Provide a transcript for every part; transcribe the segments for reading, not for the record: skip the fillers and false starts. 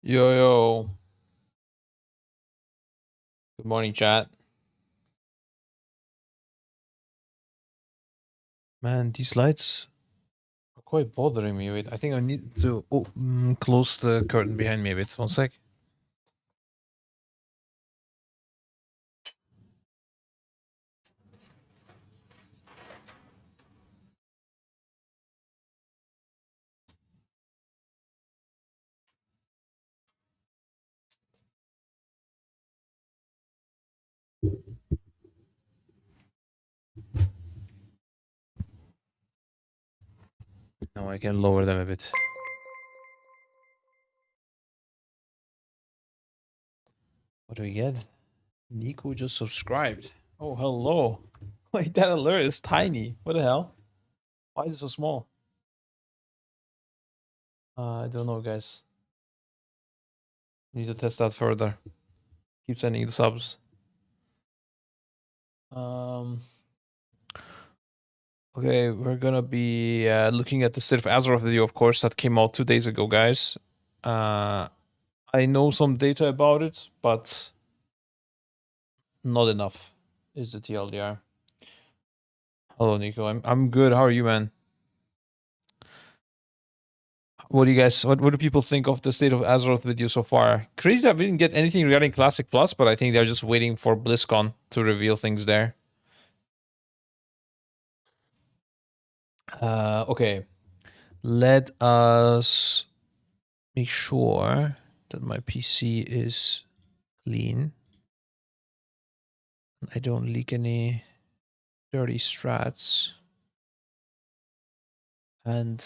Yo, yo. Good morning, chat. Man, these lights are quite bothering me. Wait, I think I need to close the curtain behind me a bit. One sec. Now I can lower them a bit. What do we get? Nico just subscribed. Oh, hello. Wait, that alert is tiny. What the hell? Why is it so small? I don't know, guys. Need to test that further. Keep sending the subs. Okay, we're gonna be looking at the State of Azeroth video, of course, that came out 2 days ago, guys. I know some data about it, but not enough is the TLDR. Hello, Nico. I'm good. How are you, man? What do you guys? What do people think of the State of Azeroth video so far? Crazy that we didn't get anything regarding Classic Plus, but I think they're just waiting for BlizzCon to reveal things there. Okay. Let us make sure that my PC is clean. I don't leak any dirty strats. And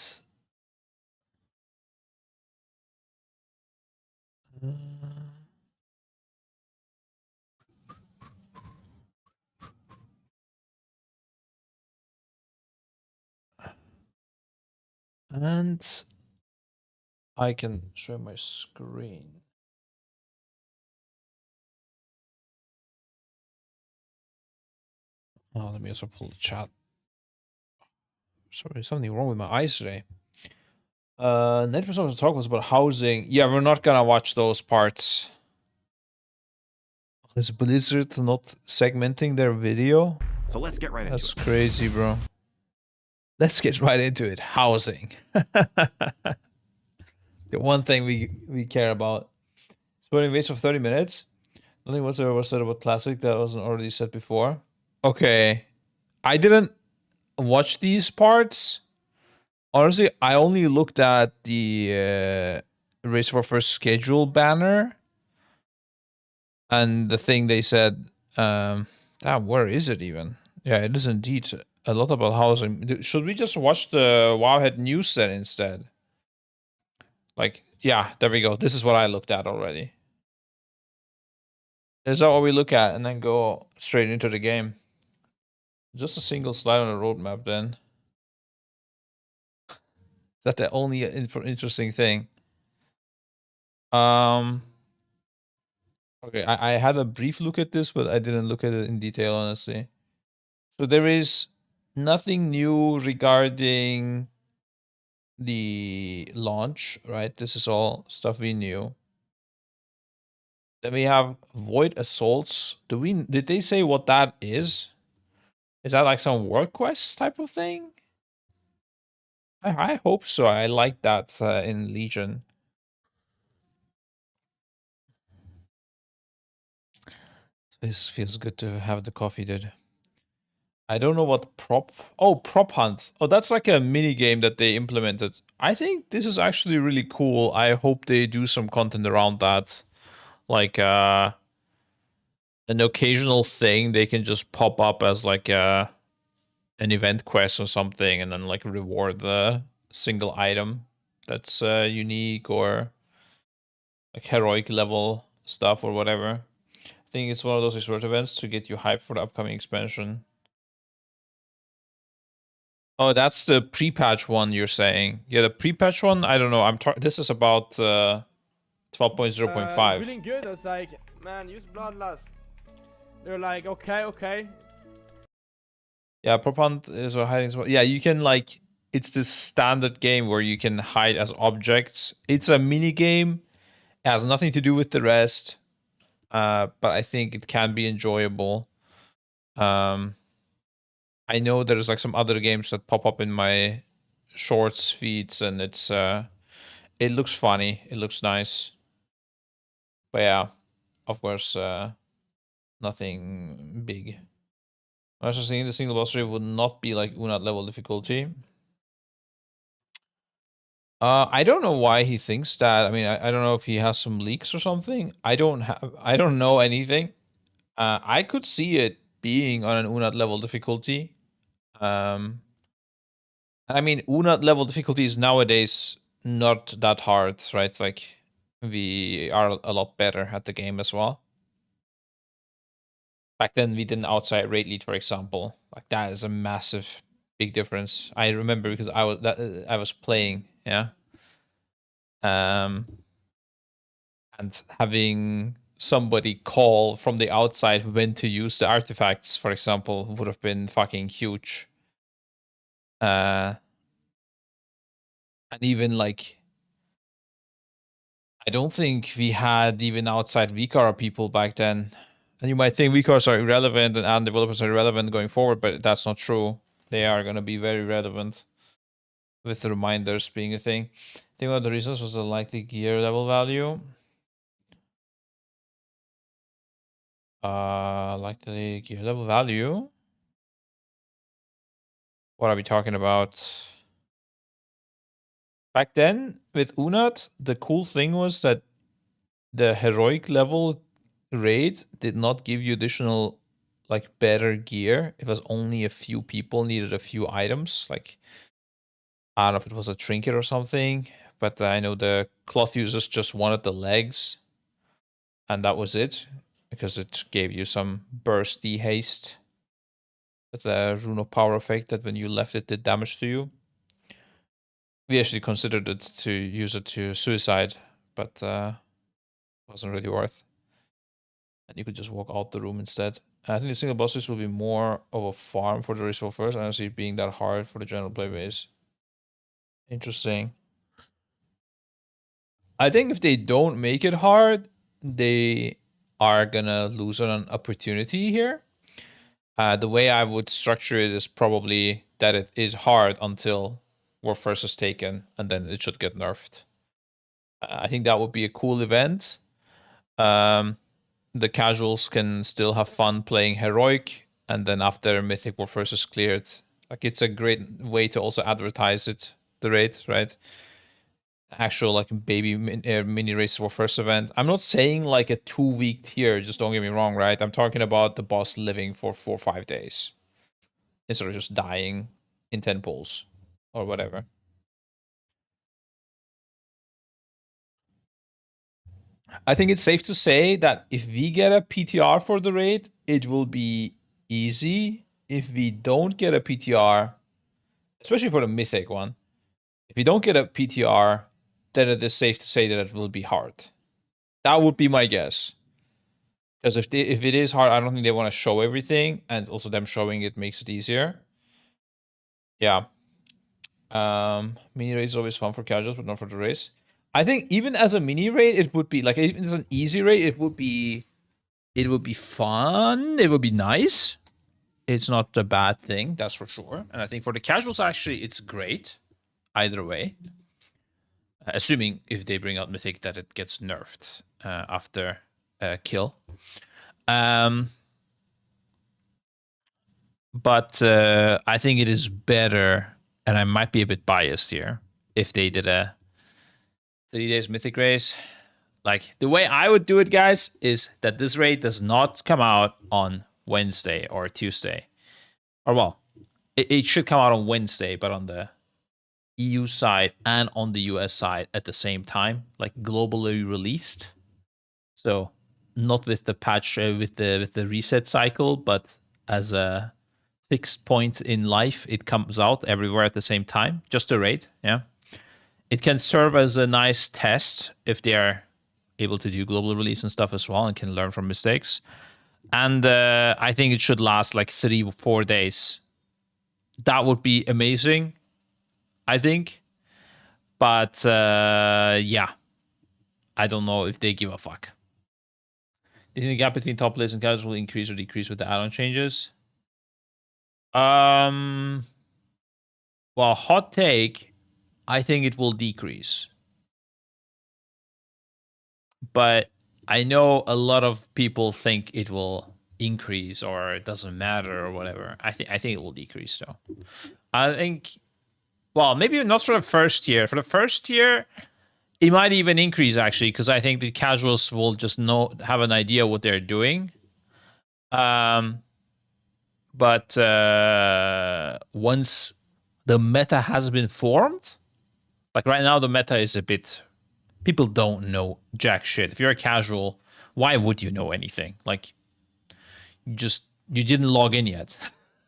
I can show my screen. Oh, let me also pull the chat. Sorry, something wrong with my eyes today. 90% of the talk was about housing. Yeah, we're not gonna watch those parts. Is Blizzard not segmenting their video? So let's get right into it. That's crazy, bro. Let's get right into it. Housing. The one thing we care about. Sporting waste of 30 minutes. Nothing whatsoever was said about Classic that wasn't already said before. Okay. I didn't watch these parts. Honestly, I only looked at the Race for First schedule banner. And the thing they said, damn, where is it even? Yeah, it is indeed a lot about housing. Should we just watch the Wowhead news then instead? Like, yeah, there we go. This is what I looked at already. Is that what we look at and then go straight into the game? Just a single slide on the roadmap then. Is that the only interesting thing? Okay, I had a brief look at this, but I didn't look at it in detail, honestly. So there is nothing new regarding the launch, right? This is all stuff we knew. Then we have Void Assaults. Did they say what that is? Is that like some work quest type of thing? I hope so. I like that in Legion. This feels good to have the coffee, dude. I don't know what prop hunt. Oh, that's like a mini game that they implemented. I think this is actually really cool. I hope they do some content around that. Like an occasional thing they can just pop up as like an event quest or something and then like reward the single item that's unique or like heroic level stuff or whatever. I think it's one of those resort events to get you hyped for the upcoming expansion. Oh, that's the pre-patch one you're saying. Yeah, the pre-patch one, I don't know. This is about 12.0.5. Feeling good. I was like, man, use Bloodlust. They're like, okay. Yeah, prop hunt is a hiding spot. Yeah, you can like, it's this standard game where you can hide as objects. It's a mini game. It has nothing to do with the rest, but I think it can be enjoyable. I know there's like some other games that pop up in my shorts feeds, and it looks funny. It looks nice. But yeah, of course, nothing big. I was just thinking the single boss rate would not be like Unat level difficulty. I don't know why he thinks that. I mean, I don't know if he has some leaks or something. I don't know anything. I could see it being on an Unat level difficulty. I mean, Unat level difficulty is nowadays not that hard, right? Like, we are a lot better at the game as well. Back then, we did an outside raid lead, for example. Like, that is a massive, big difference. I remember because I was playing, yeah. And having somebody call from the outside when to use the artifacts, for example, would have been fucking huge. And even like, I don't think we had even outside VCAR people back then. And you might think VCARs are irrelevant and developers are irrelevant going forward, but that's not true. They are going to be very relevant with the reminders being a thing. I think one of the reasons was the likely gear level value. Likely gear level value. What are we talking about? Back then, with Unat, the cool thing was that the heroic level raid did not give you additional, like, better gear. It was only a few people needed a few items. Like, I don't know if it was a trinket or something, but I know the cloth users just wanted the legs, and that was it, because it gave you some bursty haste with a rune of power effect that when you left it did damage to you. We actually considered it to use it to suicide, but wasn't really worth. And you could just walk out the room instead. I think the single bosses will be more of a farm for the resource first. I don't see it being that hard for the general play base. Interesting. I think if they don't make it hard, they are gonna lose on an opportunity here. The way I would structure it is probably that it is hard until War First is taken, and then it should get nerfed. I think that would be a cool event. The casuals can still have fun playing heroic, and then after Mythic War First is cleared, like, it's a great way to also advertise it, the raid, right? Actual like baby mini race War First event. I'm not saying like a 2-week tier, just don't get me wrong, right? I'm talking about the boss living for 4 or 5 days instead of just dying in 10 pulls or whatever. I think it's safe to say that if we get a PTR for the raid, it will be easy. If we don't get a PTR, especially for the mythic one, if we don't get a PTR, then it is safe to say that it will be hard. That would be my guess. Because if it is hard, I don't think they want to show everything, and also them showing it makes it easier. Yeah. Mini raid is always fun for casuals, but not for the race. I think even as a mini raid, it would be like, even as an easy raid, it would be fun. It would be nice. It's not a bad thing, that's for sure. And I think for the casuals, actually, it's great. Either way. Assuming if they bring out Mythic that it gets nerfed after kill. But I think it is better, and I might be a bit biased here, if they did a 3 days Mythic race. Like, the way I would do it, guys, is that this raid does not come out on Wednesday or Tuesday. Or, well, it should come out on Wednesday, but on the EU side and on the US side at the same time, like globally released. So not with the patch with the reset cycle, but as a fixed point in life, it comes out everywhere at the same time. Just a raid, yeah. It can serve as a nice test if they are able to do global release and stuff as well, and can learn from mistakes. And I think it should last like 3-4 days. That would be amazing, I think. But yeah, I don't know if they give a fuck. Do you think the gap between top players and casuals will increase or decrease with the add-on changes? Well, hot take, I think it will decrease. But I know a lot of people think it will increase or it doesn't matter or whatever. I think it will decrease though. I think, well, maybe not for the first year. For the first year, it might even increase actually, because I think the casuals will just have an idea what they're doing. But once the meta has been formed, like right now, the meta is a bit. People don't know jack shit. If you're a casual, why would you know anything? Like, you didn't log in yet,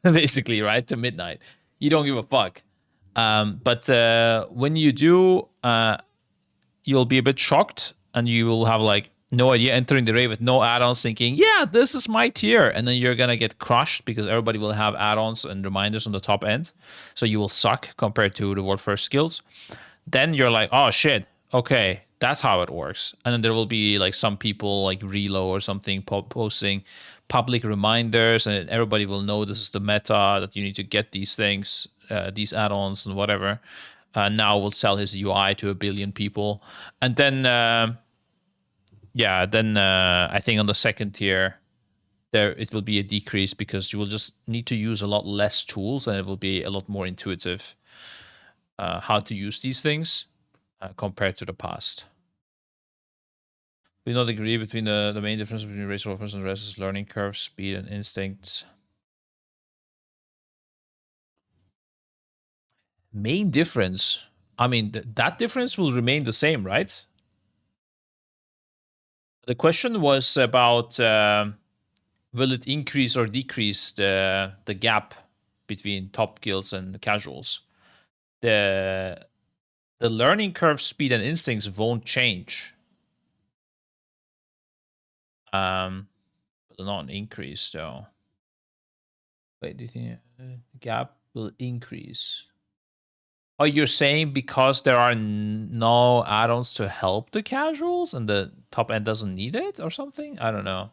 basically, right? To midnight. You don't give a fuck. But when you do, you'll be a bit shocked and you will have like no idea entering the raid with no add-ons thinking, yeah, this is my tier. And then you're going to get crushed because everybody will have add-ons and reminders on the top end. So you will suck compared to the world first skills. Then you're like, oh shit, okay, that's how it works. And then there will be like some people like Relo or something posting public reminders, and everybody will know this is the meta, that you need to get these things, these add-ons and whatever. Now will sell his UI to 1 billion people. And then, I think on the second tier, it will be a decrease because you will just need to use a lot less tools and it will be a lot more intuitive how to use these things compared to the past. We not agree between the main difference between race offense and the rest is learning curve, speed, and instincts. Main difference, I mean, that difference will remain the same, right? The question was about will it increase or decrease the gap between top guilds and the casuals. The learning curve, speed, and instincts won't change. But not increase though. Wait, do you think the gap will increase? Oh, you're saying because there are no add-ons to help the casuals and the top end doesn't need it or something? I don't know.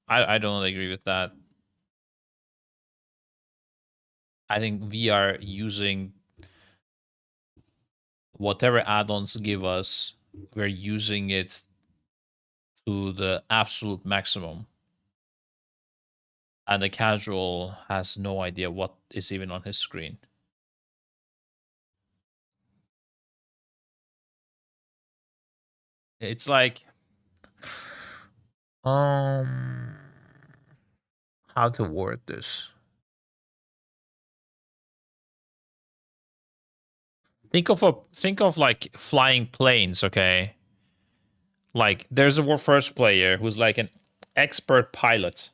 I don't agree with that. I think we are using whatever add-ons give us, we're using it to the absolute maximum. And the casual has no idea what is even on his screen. It's like how to word this. Think of like flying planes, okay? Like there's a first player who's like an expert pilot.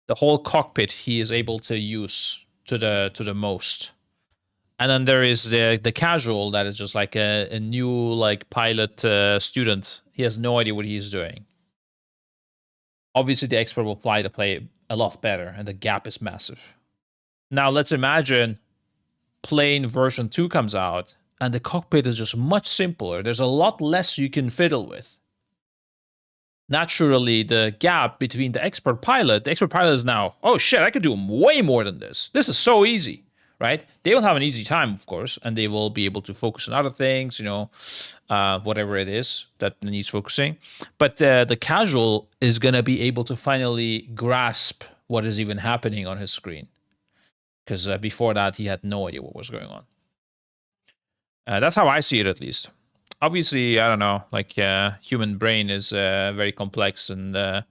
The whole cockpit he is able to use to the most. And then there is the casual that is just like a new like pilot student. He has no idea what he's doing. Obviously, the expert will fly the plane a lot better, and the gap is massive. Now, let's imagine plane version 2 comes out, and the cockpit is just much simpler. There's a lot less you can fiddle with. Naturally, the gap between the expert pilot is now, oh shit, I could do way more than this. This is so easy, right? They will have an easy time, of course, and they will be able to focus on other things, whatever it is that needs focusing. But the casual is going to be able to finally grasp what is even happening on his screen. Because before that, he had no idea what was going on. That's how I see it, at least. Obviously, I don't know, like human brain is very complex and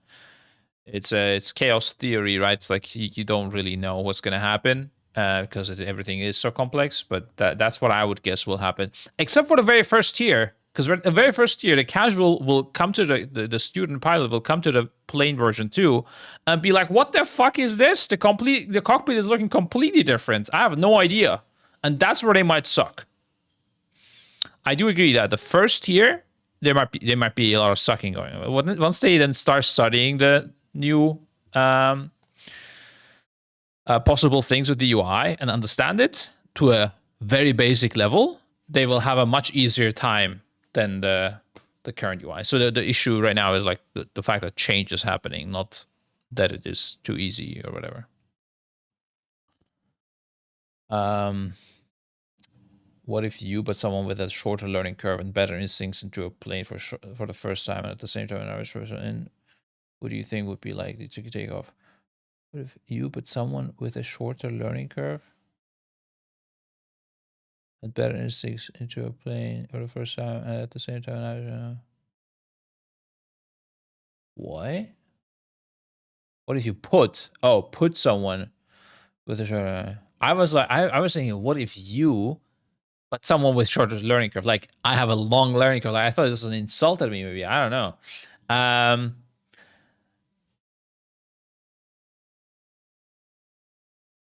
it's chaos theory, right? It's like you don't really know what's going to happen because everything is so complex, but that's what I would guess will happen. Except for the very first tier, because the very first tier, the casual will come to the student pilot will come to the plane version 2 and be like, what the fuck is this? The cockpit is looking completely different. I have no idea. And that's where they might suck. I do agree that the first tier, there might be a lot of sucking going on. Once they then start studying the new possible things with the UI and understand it to a very basic level, they will have a much easier time than the the current UI. So the issue right now is like the fact that change is happening, not that it is too easy or whatever. What if you, but someone with a shorter learning curve and better instincts into a plane for the first time, and at the same time an average person? And what do you think would be likely to take off? What if you, but someone with a shorter learning curve and better instincts into a plane for the first time, and at the same time an average? What? What if you put someone with a shorter? I was like, I was thinking, what if you, but someone with shorter learning curve? Like I have a long learning curve. Like I thought this was an insult at me. Maybe I don't know.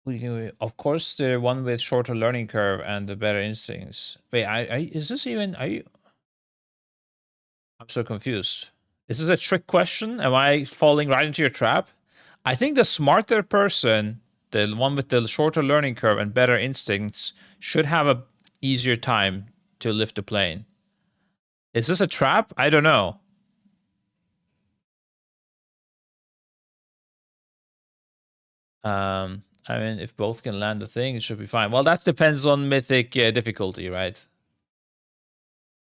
What do you think? Of course, the one with shorter learning curve and the better instincts. Wait, is this even? Are you? I'm so confused. Is this a trick question? Am I falling right into your trap? I think the smarter person, the one with the shorter learning curve and better instincts, should have a easier time to lift the plane. Is this a trap? I don't know. I mean, if both can land the thing, it should be fine. Well, that depends on mythic difficulty, right?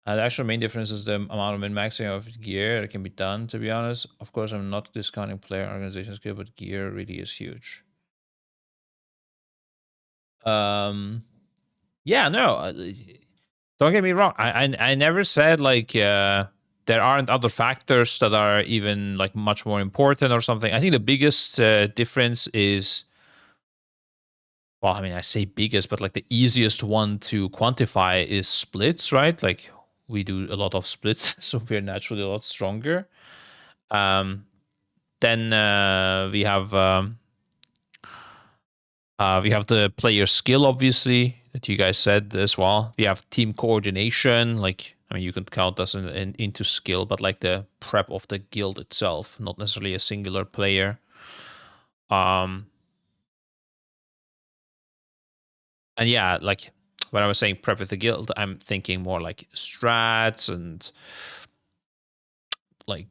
The actual main difference is the amount of min-maxing of gear that can be done, to be honest. Of course, I'm not discounting player organization skill, but gear really is huge. Yeah, no, don't get me wrong. I never said like there aren't other factors that are even like much more important or something. I think the biggest difference is, well, I mean, I say biggest, but like the easiest one to quantify is splits, right? Like we do a lot of splits, so we're naturally a lot stronger. Then we have the player skill, obviously, that you guys said as well. We have team coordination, like, I mean, you can count this into skill, but like the prep of the guild itself, not necessarily a singular player. And yeah, like when I was saying prep with the guild, I'm thinking more like strats and like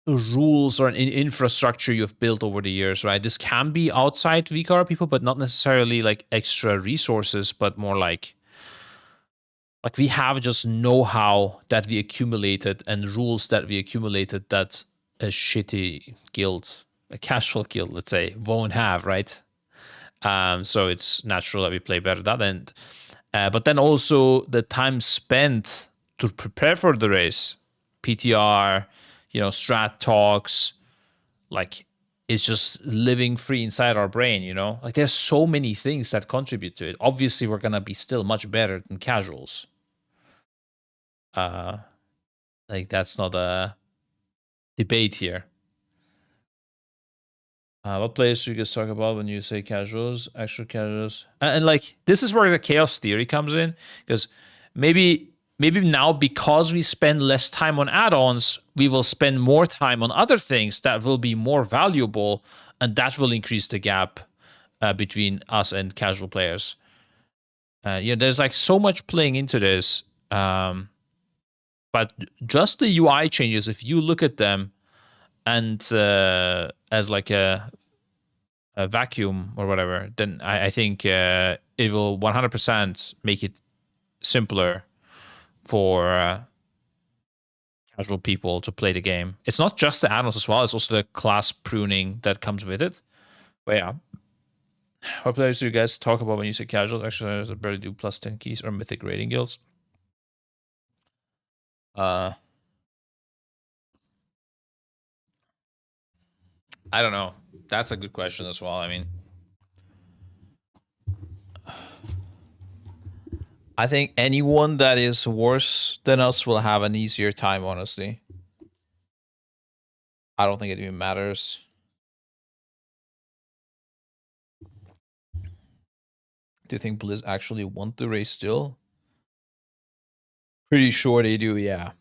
rules or an infrastructure you've built over the years, right? This can be outside VCAR people, but not necessarily like extra resources, but more like we have just know-how that we accumulated and rules that we accumulated that a shitty guild, a casual guild, let's say, won't have, right? So it's natural that we play better that end. But then also the time spent to prepare for the race, PTR, strat talks, like it's just living free inside our brain, Like there's so many things that contribute to it. Obviously, we're gonna be still much better than casuals. Like that's not a debate here. What players do you guys talk about when you say casuals, extra casuals? And like this is where the chaos theory comes in, because maybe now because we spend less time on add-ons, we will spend more time on other things that will be more valuable, and that will increase the gap between us and casual players. There's like so much playing into this. But just the UI changes, if you look at them and as like a vacuum or whatever, then I think it will 100% make it simpler for casual people to play the game. It's not just the add-ons as well, it's also the class pruning that comes with it. But yeah. What players do you guys talk about when you say casual? Actually, I barely do plus 10 keys or mythic rating guilds. I don't know. That's a good question as well. I mean, I think anyone that is worse than us will have an easier time, honestly. I don't think it even matters. Do you think Blizz actually want the race still? Pretty sure they do, yeah.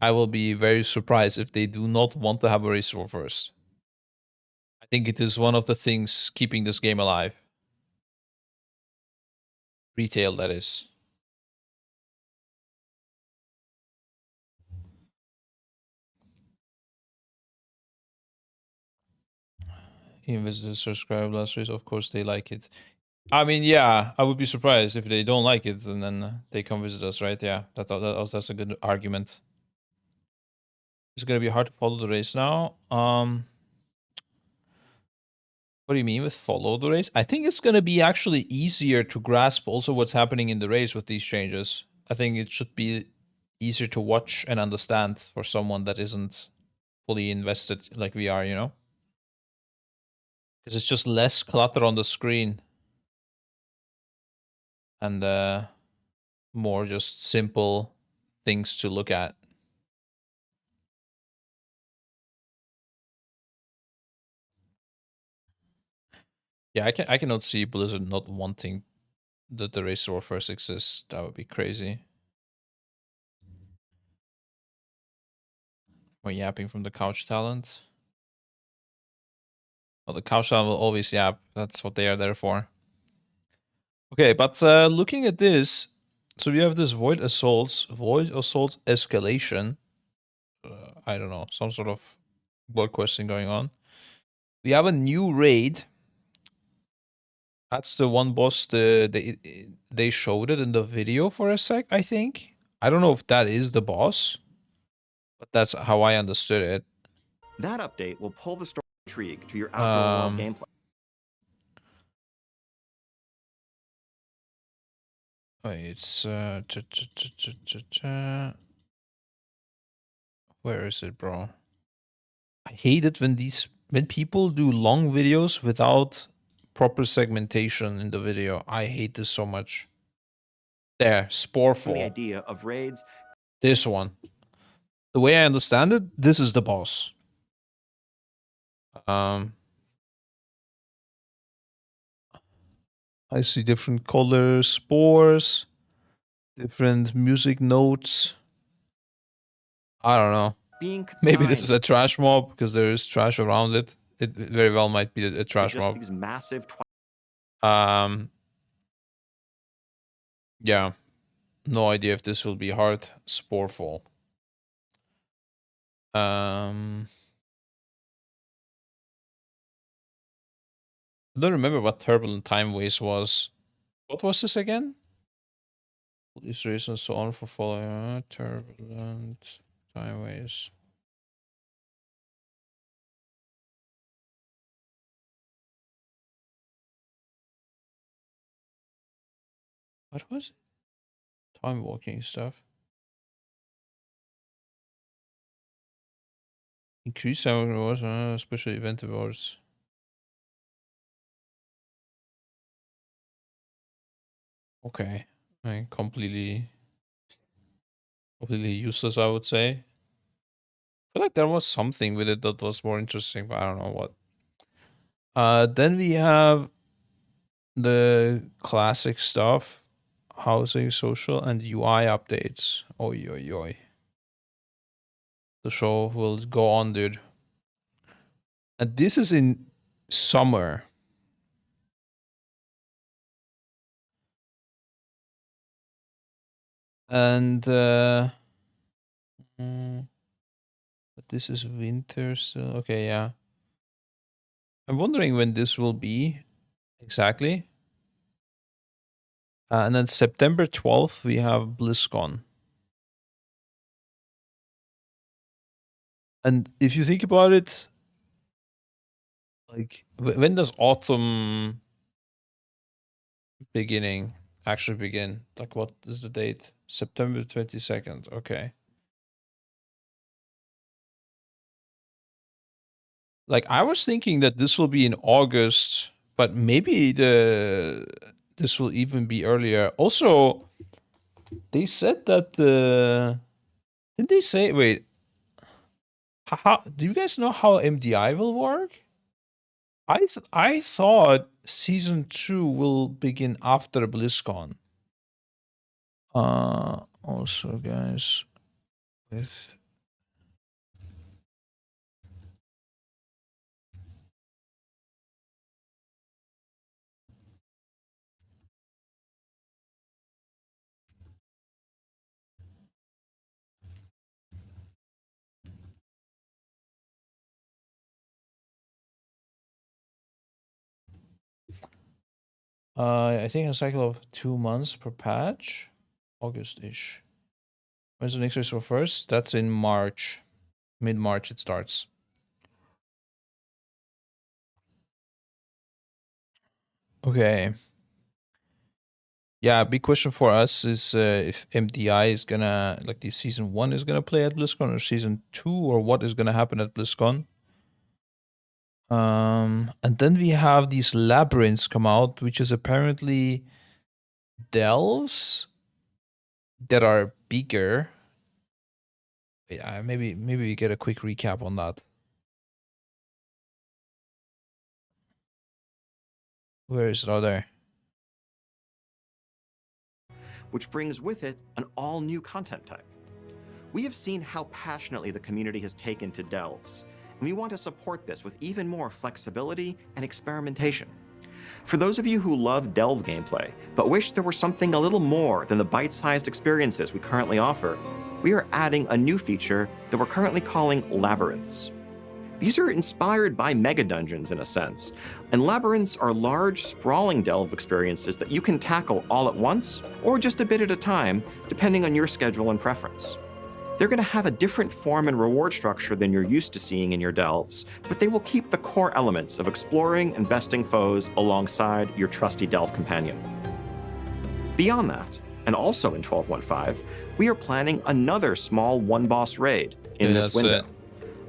I will be very surprised if they do not want to have a race war first. I think it is one of the things keeping this game alive. Retail, that is. Even visitors subscribe last race, of course they like it. I mean, yeah, I would be surprised if they don't like it and then they come visit us, right? Yeah, that's a good argument. It's gonna be hard to follow the race now. What do you mean with follow the race? I think it's gonna be actually easier to grasp also what's happening in the race with these changes. I think it should be easier to watch and understand for someone that isn't fully invested like we are, you know? Because it's just less clutter on the screen and more just simple things to look at. Yeah, I cannot see Blizzard not wanting that the race war first exists. That would be crazy. Or yapping from the couch talent. Well, the couch talent will always yap. That's what they are there for. Okay, but looking at this, so we have this void assault escalation. I don't know, some sort of blood question going on. We have a new raid. That's the one boss. They showed it in the video for a sec. I think. I don't know if that is the boss, but that's how I understood it. That update will pull the story intrigue to your outdoor world gameplay. Wait, it's where is it, bro? I hate it when people do long videos without proper segmentation in the video. I hate this so much. There, Sporeful. The idea of raids. This one. The way I understand it, this is the boss. I see different color spores, different music notes. I don't know. Maybe this is a trash mob because there is trash around it. It very well might be a trash mob. These massive. Yeah. No idea if this will be hard. Sporeful. I don't remember what Turbulent Time Waste was. What was this again? These reasons so on for following Turbulent Time Waste. What was it? Time walking stuff. Increase time rewards, special event rewards. Okay. I mean, completely useless, I would say. I feel like there was something with it that was more interesting, but I don't know what. Then we have the classic stuff, housing, social, and UI updates. Oi, oi, oi. The show will go on, dude. And this is in summer. And but this is winter still. Okay, yeah. I'm wondering when this will be exactly. And then September 12th, we have BlizzCon. And if you think about it, like, when does autumn beginning actually begin? Like, what is the date? September 22nd. Okay. Like, I was thinking that this will be in August, but maybe this will even be earlier. Also, they said that didn't they say, wait, how do you guys know how MDI will work? I thought season 2 will begin after BlizzCon. Also, guys, with I think a cycle of 2 months per patch. August-ish. When's the next race for first? That's in March. Mid-March it starts. Okay. Yeah, big question for us is if MDI is gonna, like, the season 1 is gonna play at BlizzCon, or season 2, or what is gonna happen at BlizzCon. And then we have these labyrinths come out, which is apparently delves that are bigger. Yeah, maybe we get a quick recap on that. Where is it? Oh, there. which brings with it an all-new content type. We have seen how passionately the community has taken to delves, and we want to support this with even more flexibility and experimentation. For those of you who love delve gameplay, but wish there were something a little more than the bite-sized experiences we currently offer, we are adding a new feature that we're currently calling labyrinths. These are inspired by mega dungeons in a sense, and labyrinths are large, sprawling delve experiences that you can tackle all at once or just a bit at a time, depending on your schedule and preference. They're going to have a different form and reward structure than you're used to seeing in your delves, but they will keep the core elements of exploring and besting foes alongside your trusty delve companion. Beyond that, and also in 12.15, we are planning another small one-boss raid in this window.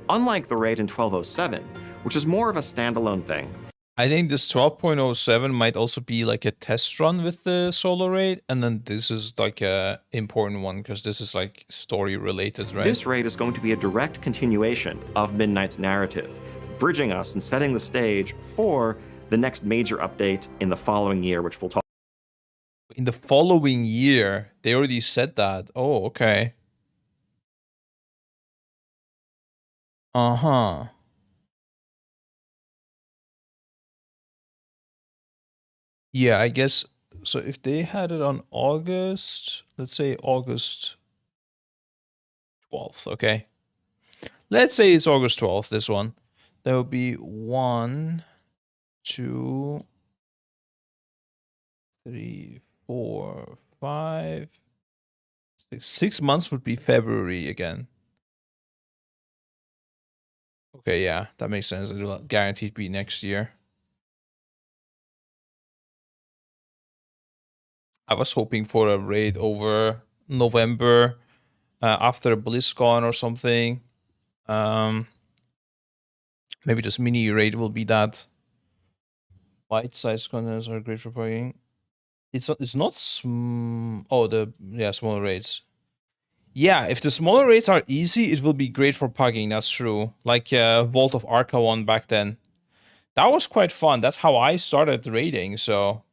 Unlike the raid in 12.07, which is more of a standalone thing. I think this 12.07 might also be like a test run with the solo raid, and then this is like a important one because this is like story related, right? This raid is going to be a direct continuation of Midnight's narrative, bridging us and setting the stage for the next major update in the following year, which we'll talk. In the following year, they already said that. Oh, okay. Uh-huh. Yeah, I guess, so if they had it on August, let's say August 12th, okay? Let's say it's August 12th, this one. There will be 1, 2, 3, 4, 5, 6. 6 months would be February again. Okay, yeah, that makes sense. It'll guaranteed be next year. I was hoping for a raid over November, after BlizzCon or something. Maybe this mini raid will be that. Bite-sized contents are great for playing. It's not smaller raids. Yeah, if the smaller raids are easy, it will be great for pugging. That's true. Like Vault of Arca one back then. That was quite fun. That's how I started raiding. So,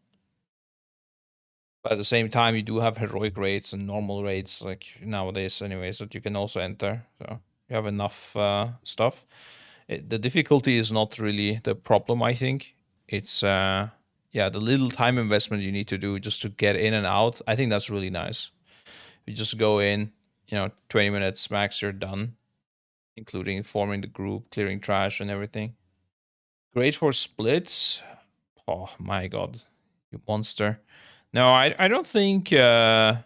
but at the same time, you do have heroic raids and normal raids like nowadays, anyways, that you can also enter. So you have enough stuff. The difficulty is not really the problem. I think it's yeah, the little time investment you need to do just to get in and out. I think that's really nice. You just go in, 20 minutes max, you're done, including forming the group, clearing trash and everything. Great for splits. Oh my god, you monster. No, I don't think I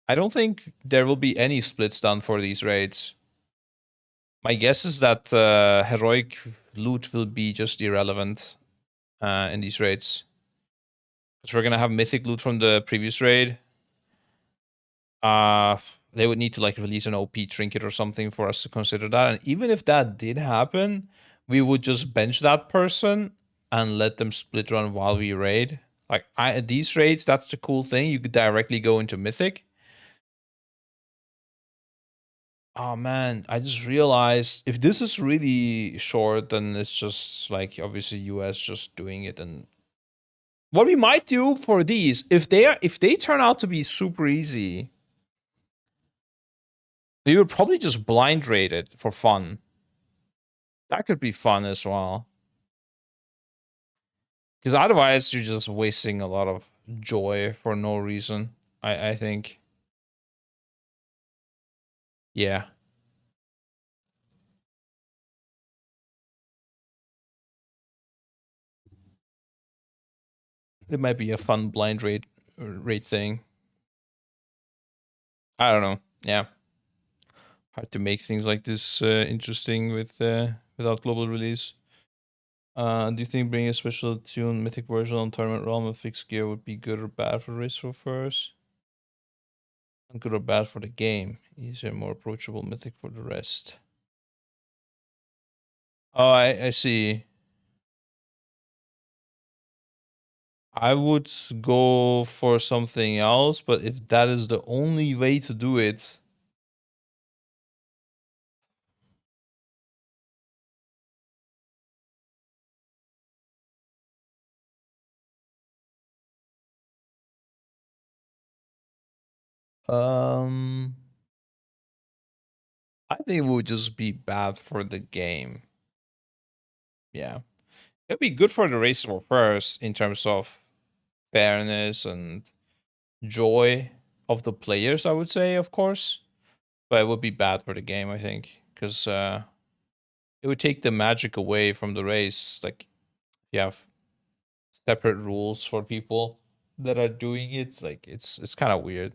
don't think there will be any splits done for these raids. My guess is that heroic loot will be just irrelevant in these raids. Because we're gonna have mythic loot from the previous raid. They would need to like release an OP trinket or something for us to consider that. And even if that did happen, we would just bench that person and let them split run while we raid. Like these raids, that's the cool thing. You could directly go into mythic. Oh man, I just realized if this is really short, then it's just like obviously US just doing it. And what we might do for these, if they turn out to be super easy, we would probably just blind raid it for fun. That could be fun as well. Because otherwise you're just wasting a lot of joy for no reason, I think. Yeah. It might be a fun blind rate thing. I don't know. Yeah, hard to make things like this interesting without global release. Do you think bringing a special tune mythic version on tournament realm of fixed gear would be good or bad for race first? Good or bad for the game? Easier, more approachable mythic for the rest. Oh, I see. I would go for something else, but if that is the only way to do it, I think it would just be bad for the game. Yeah, it'd be good for the race first in terms of fairness and joy of the players, I would say, of course. But it would be bad for the game, I think, because it would take the magic away from the race. Like, you have separate rules for people that are doing it. Like, it's kind of weird.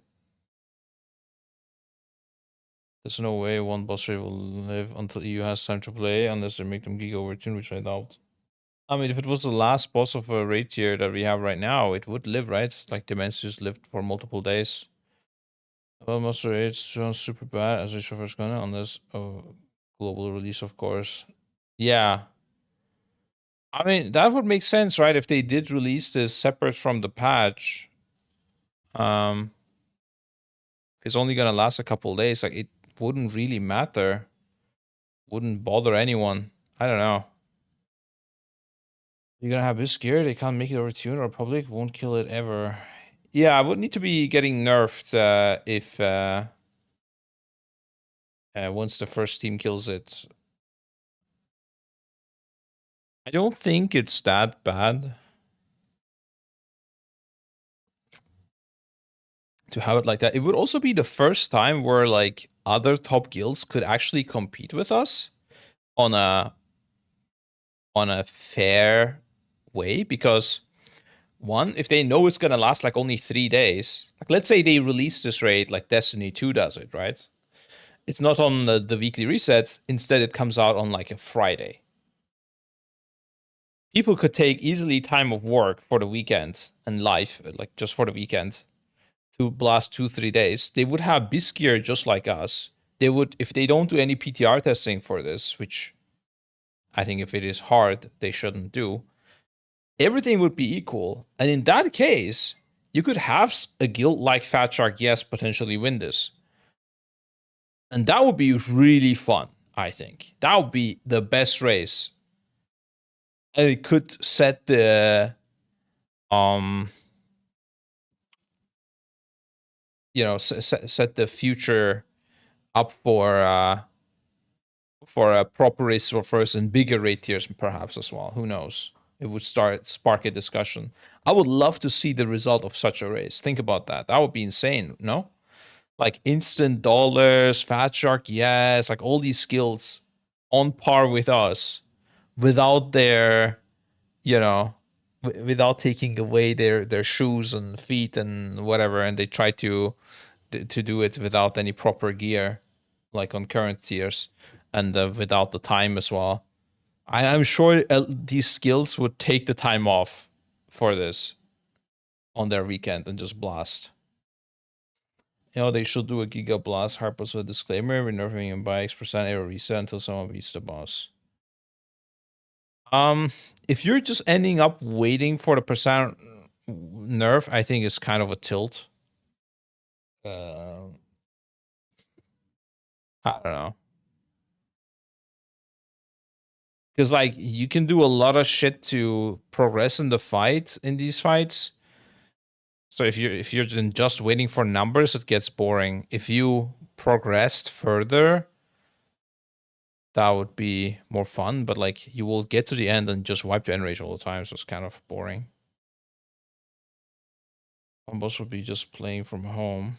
There's no way one boss rate will live until EU has time to play unless they make them Giga Overtune, which I doubt. I mean, if it was the last boss of a raid tier that we have right now, it would live, right? It's like Dimensions lived for multiple days. Well, Master Raid sounds super bad as a first gonna, unless global release, of course. Yeah. I mean, that would make sense, right? If they did release this separate from the patch. If it's only gonna last a couple days, like it wouldn't really matter. Wouldn't bother anyone. I don't know. You're gonna have this gear, they can't make it overtune, or public won't kill it ever. Yeah, I would need to be getting nerfed if once the first team kills it. I don't think it's that bad to have it like that. It would also be the first time where like other top guilds could actually compete with us on a fair way, because one, if they know it's gonna last like only 3 days, like let's say they release this raid like Destiny 2 does it, right? It's not on the weekly resets. Instead, it comes out on like a Friday. People could take easily time of work for the weekend and life, like just for the weekend, to blast 2-3 days. They would have Biskier just like us. They would, if they don't do any PTR testing for this, which I think if it is hard, they shouldn't do, everything would be equal. And in that case, you could have a guild like Fat Shark, yes, potentially win this. And that would be really fun, I think. That would be the best race. And it could set the set the future up for a proper race for first and bigger raid tiers perhaps as well. Who knows? It would spark a discussion. I would love to see the result of such a race. Think about that. That would be insane, no? Like instant dollars, Fat Shark, yes, like all these skills on par with us without their, without taking away their shoes and feet and whatever, and they try to do it without any proper gear, like on current tiers, and without the time as well. I'm sure these skills would take the time off for this on their weekend and just blast. They should do a Giga Blast Harpos with a disclaimer, nerfing him by X% error reset until someone beats the boss. If you're just ending up waiting for the percent nerf, I think it's kind of a tilt. I don't know. Because like you can do a lot of shit to progress in the fight in these fights. So if you're just waiting for numbers, it gets boring. If you progressed further, that would be more fun. But like you will get to the end and just wipe the end rage all the time, so it's kind of boring. One boss would be just playing from home.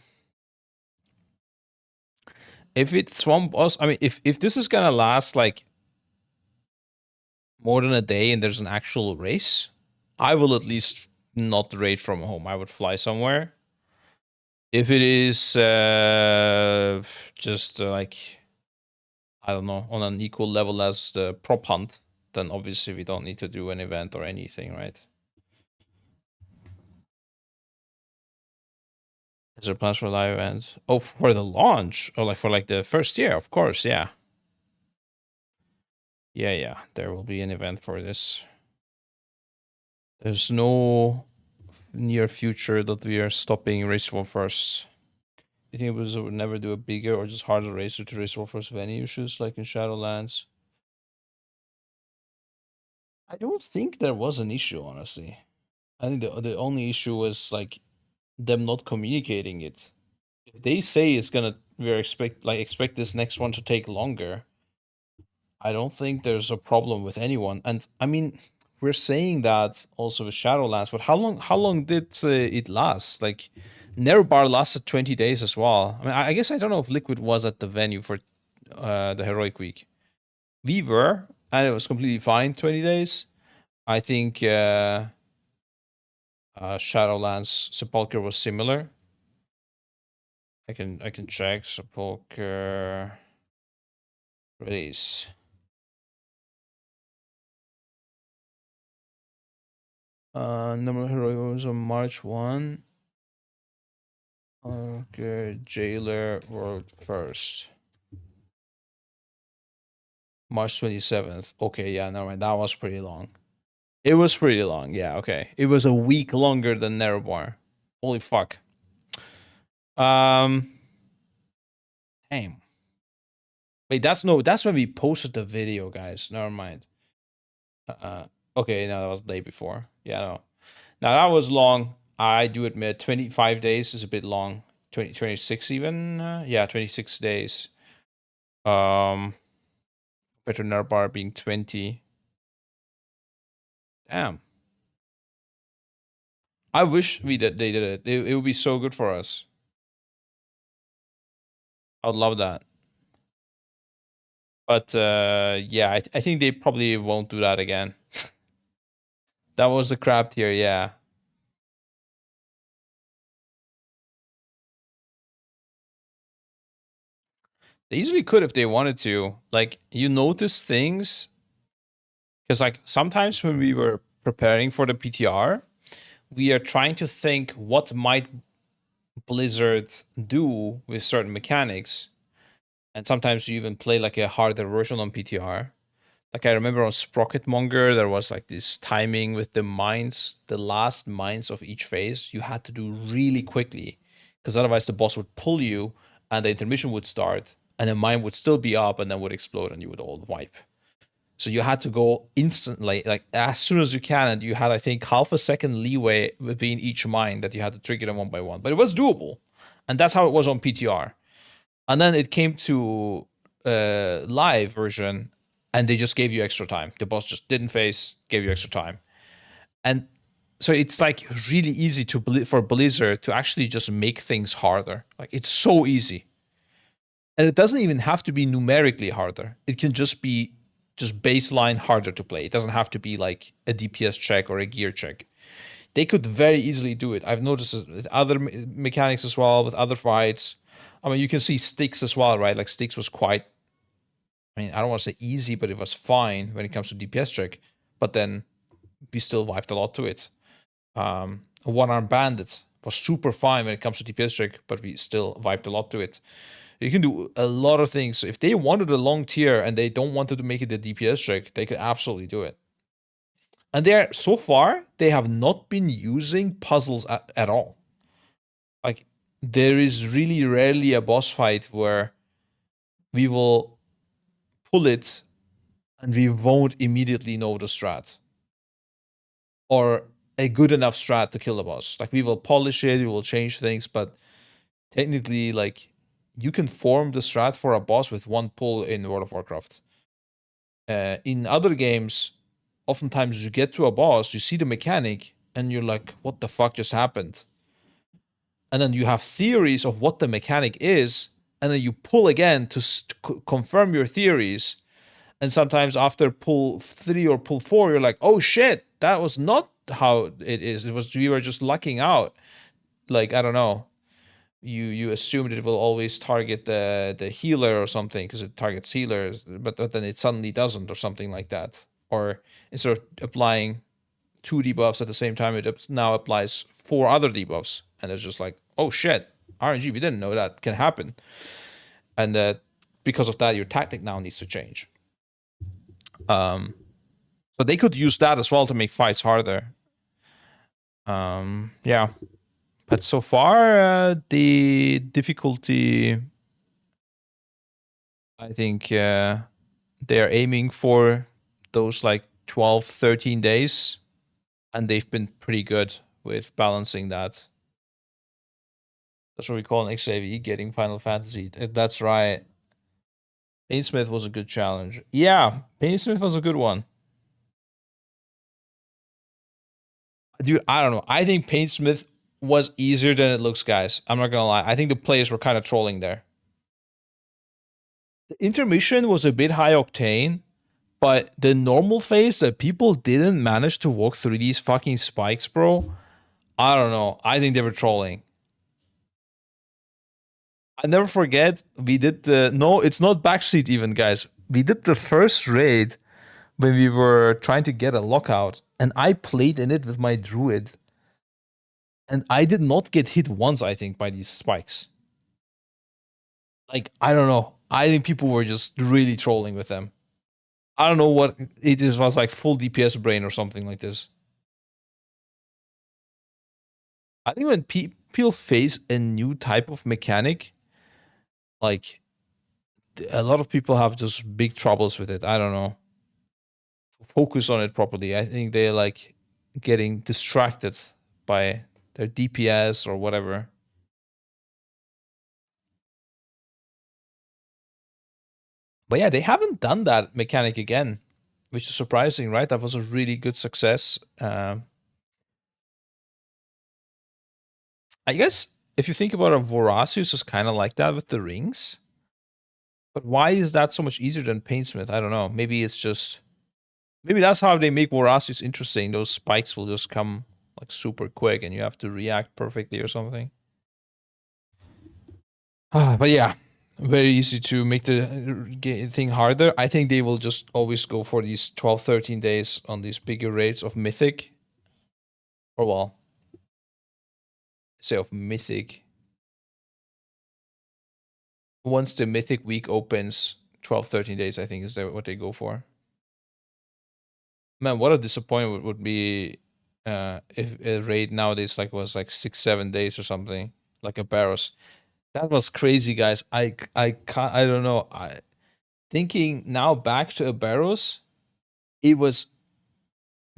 If it's one boss, I mean, if this is gonna last like more than a day and there's an actual race, I will at least not raid from home. I would fly somewhere. If it is just like, I don't know, on an equal level as the prop hunt, then obviously we don't need to do an event or anything, right? Is there plans for live events? Oh, for the launch? Or like for like the first year, of course, yeah. Yeah, there will be an event for this. There's no near future that we are stopping Race War first. You think Blizzard would never do a bigger or just harder racer to Race War first with any issues like in Shadowlands? I don't think there was an issue, honestly. I think the only issue was like them not communicating it. If they say it's gonna expect this next one to take longer, I don't think there's a problem with anyone. And I mean, we're saying that also with Shadowlands, but how long did it last? Like, Nerubar lasted 20 days as well. I mean, I guess I don't know if Liquid was at the venue for the Heroic Week. We were, and it was completely fine. 20 days. I think Shadowlands Sepulcher was similar. I can check Sepulcher release. Number Hero was on March 1. Okay, Jailer World first. March 27th. Okay, yeah, never mind. That was pretty long. It was pretty long, yeah, okay. It was a week longer than Nerebar. Holy fuck. Damn. Wait, that's when we posted the video, guys. Never mind. Okay, no, that was the day before. Yeah, no. Now that was long. I do admit 25 days is a bit long. 26 even. Yeah, 26 days. Better Bar being 20. Damn. I wish they did it. It would be so good for us. I would love that. But yeah, I think they probably won't do that again. That was the crap tier, yeah. They easily could if they wanted to. Like, you notice things, because like sometimes when we were preparing for the PTR, we are trying to think what might Blizzard do with certain mechanics. And sometimes you even play like a harder version on PTR. Like I remember on Sprocketmonger, there was like this timing with the mines, the last mines of each phase, you had to do really quickly, because otherwise the boss would pull you and the intermission would start and the mine would still be up and then would explode and you would all wipe. So you had to go instantly, like as soon as you can, and you had, I think, half a second leeway between each mine that you had to trigger them one by one. But it was doable. And that's how it was on PTR. And then it came to live version, and they just gave you extra time. The boss just didn't phase, gave you extra time. And so it's like really easy for Blizzard to actually just make things harder. Like, it's so easy. And it doesn't even have to be numerically harder. It can just be just baseline harder to play. It doesn't have to be like a DPS check or a gear check. They could very easily do it. I've noticed it with other mechanics as well, with other fights. I mean, you can see Styx as well, right? Like, Styx was quite, I mean, I don't want to say easy, but it was fine when it comes to DPS check. But then we still wiped a lot to it. One-Armed Bandit was super fine when it comes to DPS check, but we still wiped a lot to it. You can do a lot of things. So if they wanted a long tier and they don't want to make it a DPS check, they could absolutely do it. And so far, they have not been using puzzles at all. Like, there is really rarely a boss fight where we will pull it and we won't immediately know the strat. Or a good enough strat to kill the boss. Like, we will polish it, we will change things, but technically, like, you can form the strat for a boss with one pull in World of Warcraft. In other games, oftentimes you get to a boss, you see the mechanic, and you're like, what the fuck just happened? And then you have theories of what the mechanic is, and then you pull again to confirm your theories. And sometimes after pull 3 or pull 4, you're like, oh shit, that was not how it is. It was we were just lucking out. Like, I don't know. You assumed it will always target the healer or something because it targets healers, but then it suddenly doesn't or something like that. Or instead of applying 2 debuffs at the same time, it now applies 4 other debuffs, and it's just like, oh shit, RNG, we didn't know that can happen, and because of that, your tactic now needs to change. So they could use that as well to make fights harder. Yeah. But so far, the difficulty, I think they're aiming for those like 12, 13 days, and they've been pretty good with balancing that. That's what we call an XAV, getting Final Fantasy. That's right. Painsmith was a good challenge. Yeah, Painsmith was a good one. Dude, I don't know. I think Painsmith was easier than it looks, guys. I'm not gonna lie. I think the players were kind of trolling there. The intermission was a bit high octane, but the normal phase that people didn't manage to walk through these fucking spikes, bro. I don't know. I think they were trolling. I never forget, we did the... No, it's not backseat even, guys. We did the first raid when we were trying to get a lockout, and I played in it with my druid. And I did not get hit once, I think, by these spikes. Like, I don't know. I think people were just really trolling with them. I don't know what it is, was like full DPS brain or something like this. I think when people face a new type of mechanic, like, a lot of people have just big troubles with it. I don't know. Focus on it properly. I think they're like getting distracted by their DPS or whatever. But yeah, they haven't done that mechanic again, which is surprising, right? That was a really good success. I guess if you think about it, Voracious is kind of like that with the rings. But why is that so much easier than Painsmith? I don't know. Maybe it's just... Maybe that's how they make Voracious interesting. Those spikes will just come like super quick and you have to react perfectly or something. But yeah, very easy to make the thing harder. I think they will just always go for these 12, 13 days on these bigger raids of Mythic. Or well, say of Mythic. Once the Mythic week opens, 12, 13 days, I think is what they go for. Man, what a disappointment would be if a raid nowadays was like 6, 7 days or something, like a Barrows. That was crazy, guys. I can't, I don't know. Thinking now back to a Barrows, there was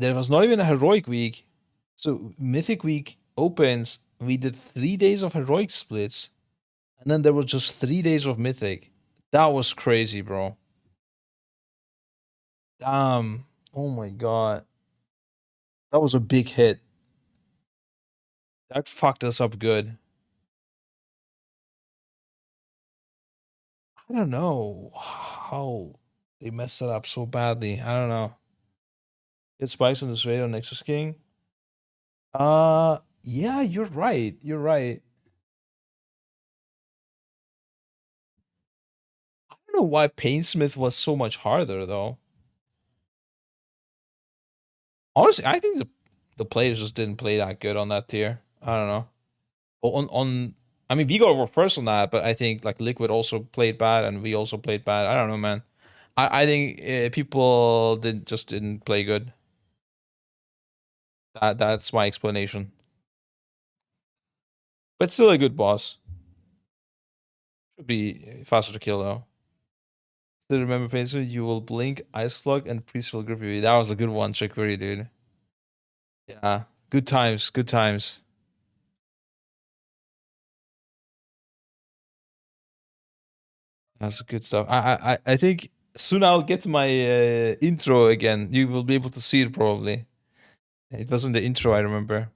not even a heroic week. So Mythic week opens, we did 3 days of heroic splits, and then there was just 3 days of Mythic. That was crazy, bro. Damn. Oh my god. That was a big hit. That fucked us up good. I don't know how they messed it up so badly. I don't know. Get spikes on this raid on Nexus King. Yeah, you're right. You're right. I don't know why Painsmith was so much harder though. Honestly, I think the players just didn't play that good on that tier. I don't know. On I mean, we got first on that, but I think like Liquid also played bad, and we also played bad. I don't know, man. I think people didn't play good. That's my explanation. But still a good boss. Should be faster to kill though. Still remember Pacer, you will blink, ice slug, and priest will grip you. That was a good one, Chicory, dude. Yeah. Good times, good times. That's good stuff. I think soon I'll get to my intro again. You will be able to see it probably. It wasn't the intro, I remember.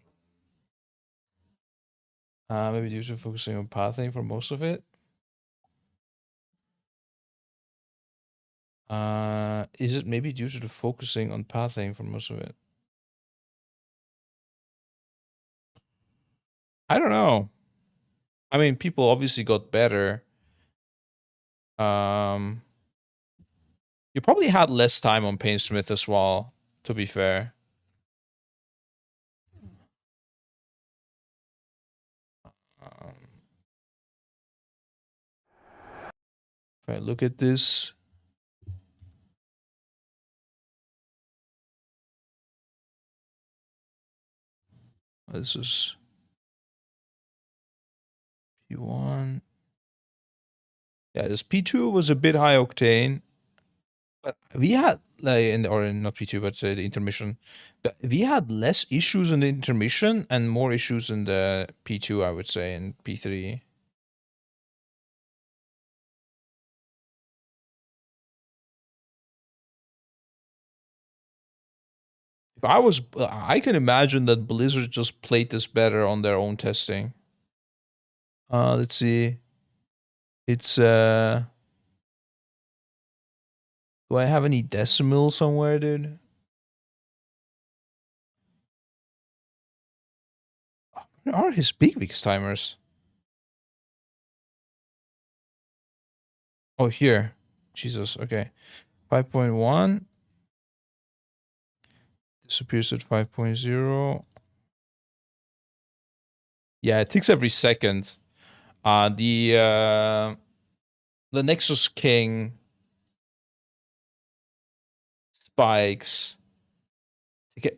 Maybe due to focusing on pathing for most of it. Is it maybe due to the focusing on pathing for most of it? I don't know. I mean, people obviously got better. You probably had less time on Painsmith as well, to be fair. If I look at this, this is P1. Yeah, this P2 was a bit high octane. But we had like not P2, but the intermission. But we had less issues in the intermission and more issues in the P2, I would say, and P3. If I was, I can imagine that Blizzard just played this better on their own testing. Let's see. It's do I have any decimal somewhere, dude? Where are his big weeks timers? Oh, here. Jesus, okay. 5.1. Disappears at 5.0. Yeah, it ticks every second. The Nexus King spikes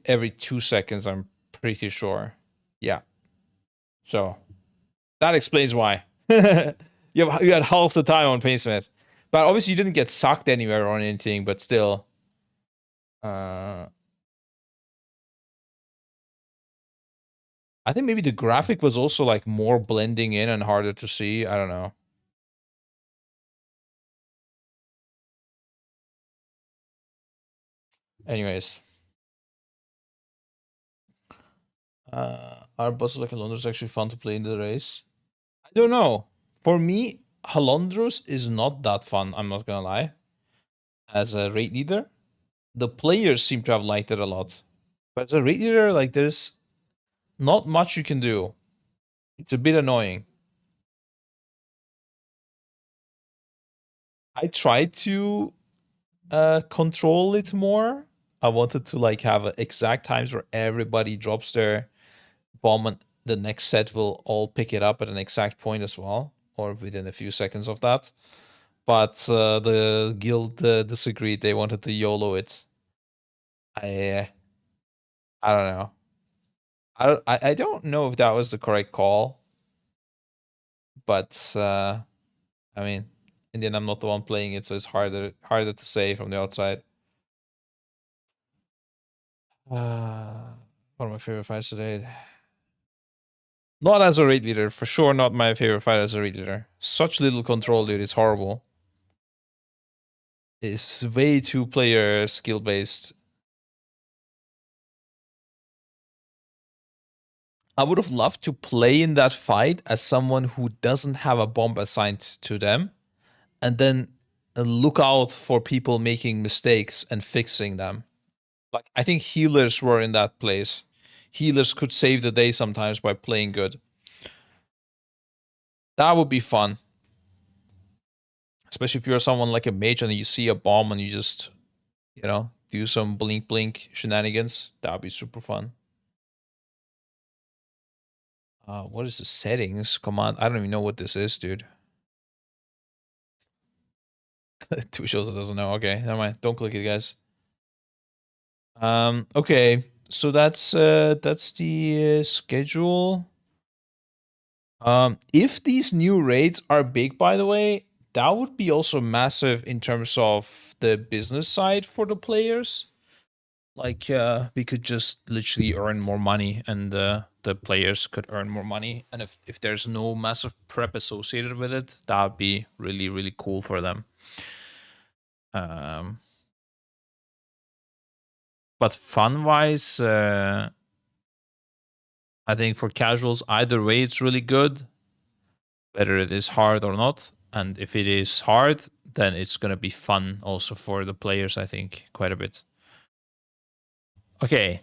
every 2 seconds, I'm pretty sure. Yeah. So that explains why. you had half the time on Painsmith. But obviously you didn't get sucked anywhere or anything, but still. I think maybe the graphic was also like more blending in and harder to see. I don't know. Anyways. Are bosses like Alondros actually fun to play in the race? I don't know. For me, Halondros is not that fun, I'm not gonna lie. As a raid leader. The players seem to have liked it a lot. But as a raid leader, like there's not much you can do. It's a bit annoying. I tried to control it more. I wanted to like have exact times where everybody drops their bomb and the next set will all pick it up at an exact point as well, or within a few seconds of that. But the guild disagreed. They wanted to YOLO it. I don't know. I don't know if that was the correct call, but I mean, in the end, I'm not the one playing it, so it's harder to say from the outside. One of my favorite fights today. Not as a raid leader, for sure. Not my favorite fight as a raid leader. Such little control, dude. It's horrible. It's way too player skill based. I would have loved to play in that fight as someone who doesn't have a bomb assigned to them, and then look out for people making mistakes and fixing them. Like, I think healers were in that place. Healers could save the day sometimes by playing good. That would be fun. Especially if you're someone like a mage and you see a bomb and you just, you know, do some blink blink shenanigans. That would be super fun. What is the settings command? I don't even know what this is, dude. Two shows it doesn't know. Okay, never mind. Don't click it, guys. Okay, so that's the schedule. If these new raids are big, by the way, that would be also massive in terms of the business side for the players. Like, we could just literally earn more money, and the players could earn more money. And if there's no massive prep associated with it, that would be really, really cool for them. But fun-wise, I think for casuals, either way, it's really good, whether it is hard or not. And if it is hard, then it's going to be fun also for the players, I think, quite a bit. Okay,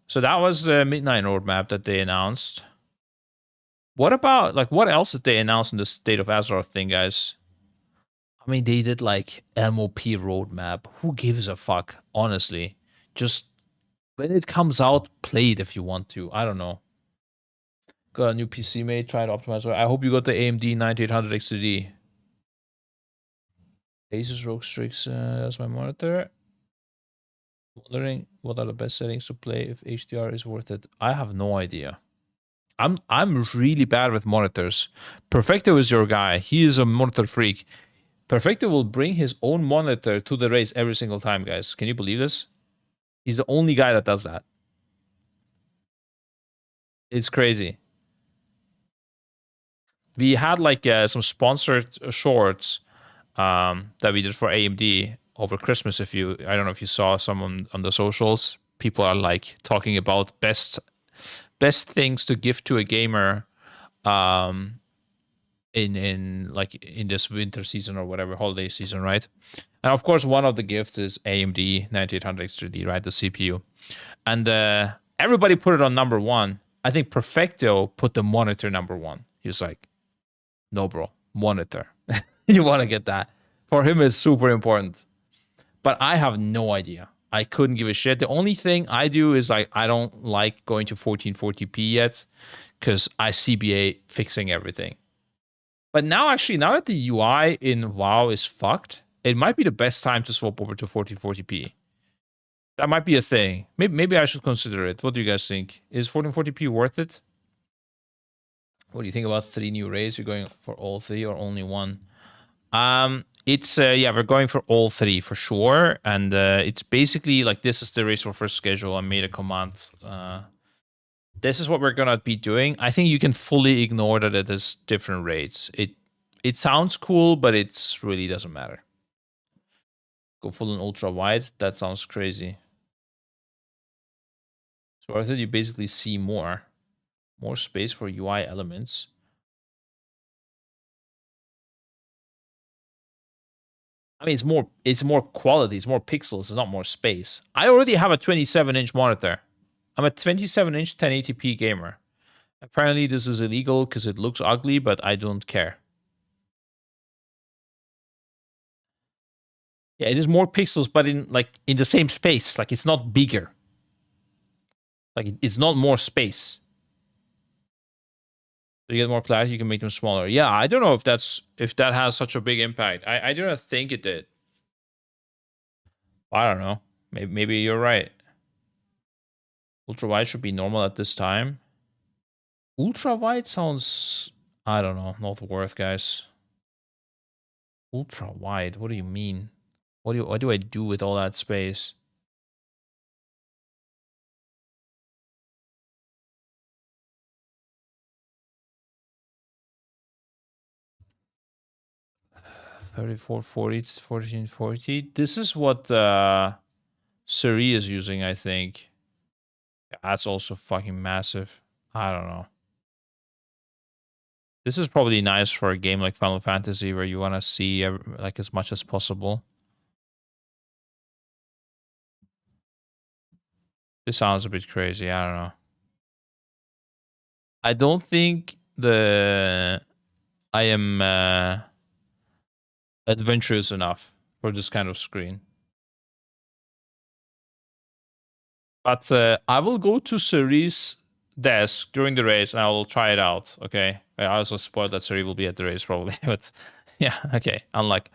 so that was the Midnight roadmap that they announced. What about, like, what else did they announce in the State of Azeroth thing, guys? I mean, they did, like, MOP roadmap. Who gives a fuck, honestly? Just, when it comes out, play it if you want to. I don't know. Got a new PC made, try to optimize. I hope you got the AMD 9800 XTD. Asus ROG Strix, that's my monitor. Wondering what are the best settings to play if HDR is worth it. I have no idea. I'm really bad with monitors. Perfecto is your guy. He is a monitor freak. Perfecto will bring his own monitor to the race every single time, guys. Can you believe this? He's the only guy that does that. It's crazy. We had like some sponsored shorts that we did for AMD over Christmas. I don't know if you saw some on the socials. People are like talking about best things to give to a gamer in this winter season or whatever, holiday season, right? And of course, one of the gifts is AMD 9800 XTD, right? The CPU. And everybody put it on number one. I think Perfecto put the monitor number one. He was like, no, bro, monitor. You want to get that. For him, it's super important. But I have no idea. I couldn't give a shit. The only thing I do is like, I don't like going to 1440p yet because I CBA fixing everything. But now, actually, now that the UI in WoW is fucked, it might be the best time to swap over to 1440p. That might be a thing. Maybe I should consider it. What do you guys think? Is 1440p worth it? What do you think about 3 new raids? You're going for all 3 or only one? It's yeah, we're going for all 3 for sure, and it's basically like this is the race for first schedule. I made a command. This is what we're gonna be doing. I think you can fully ignore that it is different raids. It sounds cool, but it's really doesn't matter. Go full and ultra wide. That sounds crazy. So I thought you basically see more space for UI elements. I mean, it's more quality, it's more pixels, it's not more space. I already have a 27-inch monitor. I'm a 27-inch 1080p gamer. Apparently, this is illegal because it looks ugly, but I don't care. Yeah, it is more pixels, but in the same space. Like, it's not bigger. Like, it's not more space. So you get more clarity, you can make them smaller. Yeah, I don't know if that has such a big impact. I do not think it did. I don't know. Maybe you're right. Ultra wide should be normal at this time. Ultra wide sounds, I don't know, not worth, guys. Ultra wide. What do you mean? What do I do with all that space? $3440 to $1440. This is what Suri is using, I think. Yeah, that's also fucking massive. I don't know. This is probably nice for a game like Final Fantasy where you want to see like as much as possible. This sounds a bit crazy. I don't know. I don't think I am adventurous enough for this kind of screen. But I will go to Suri's desk during the race and I will try it out. Okay. I also spoiled that Suri will be at the race probably, but yeah. Okay. Unlike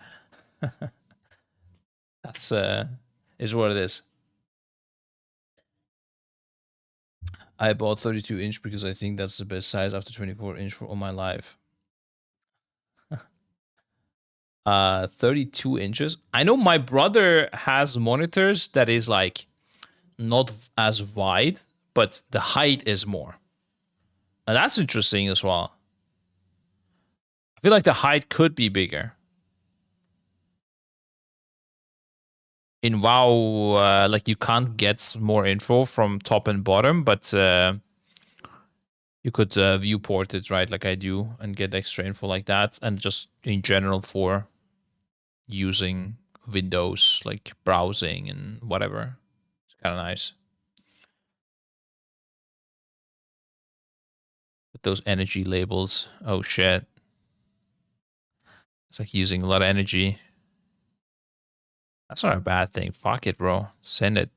that's is what it is. I bought 32-inch because I think that's the best size after 24-inch for all my life. 32 inches. I know my brother has monitors that is like not as wide, but the height is more. And that's interesting as well. I feel like the height could be bigger. In WoW, like you can't get more info from top and bottom, but you could viewport it, right, like I do, and get extra info like that. And just in general for using Windows, like browsing and whatever. It's kind of nice. those energy labels. Oh shit. It's like using a lot of energy. That's not a bad thing. Fuck it, bro. Send it.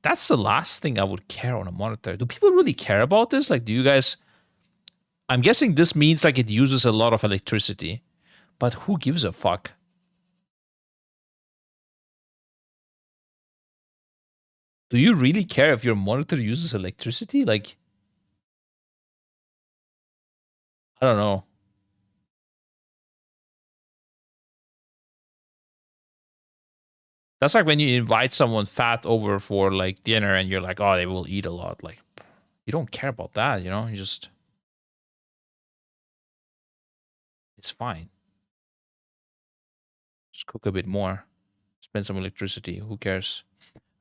That's the last thing I would care on a monitor. Do people really care about this? Like, do you guys... I'm guessing this means like it uses a lot of electricity. But who gives a fuck? Do you really care if your monitor uses electricity? Like... I don't know. That's like when you invite someone fat over for like dinner and you're like, oh, they will eat a lot. Like, you don't care about that, you know? You just... It's fine. Just cook a bit more. Spend some electricity. Who cares?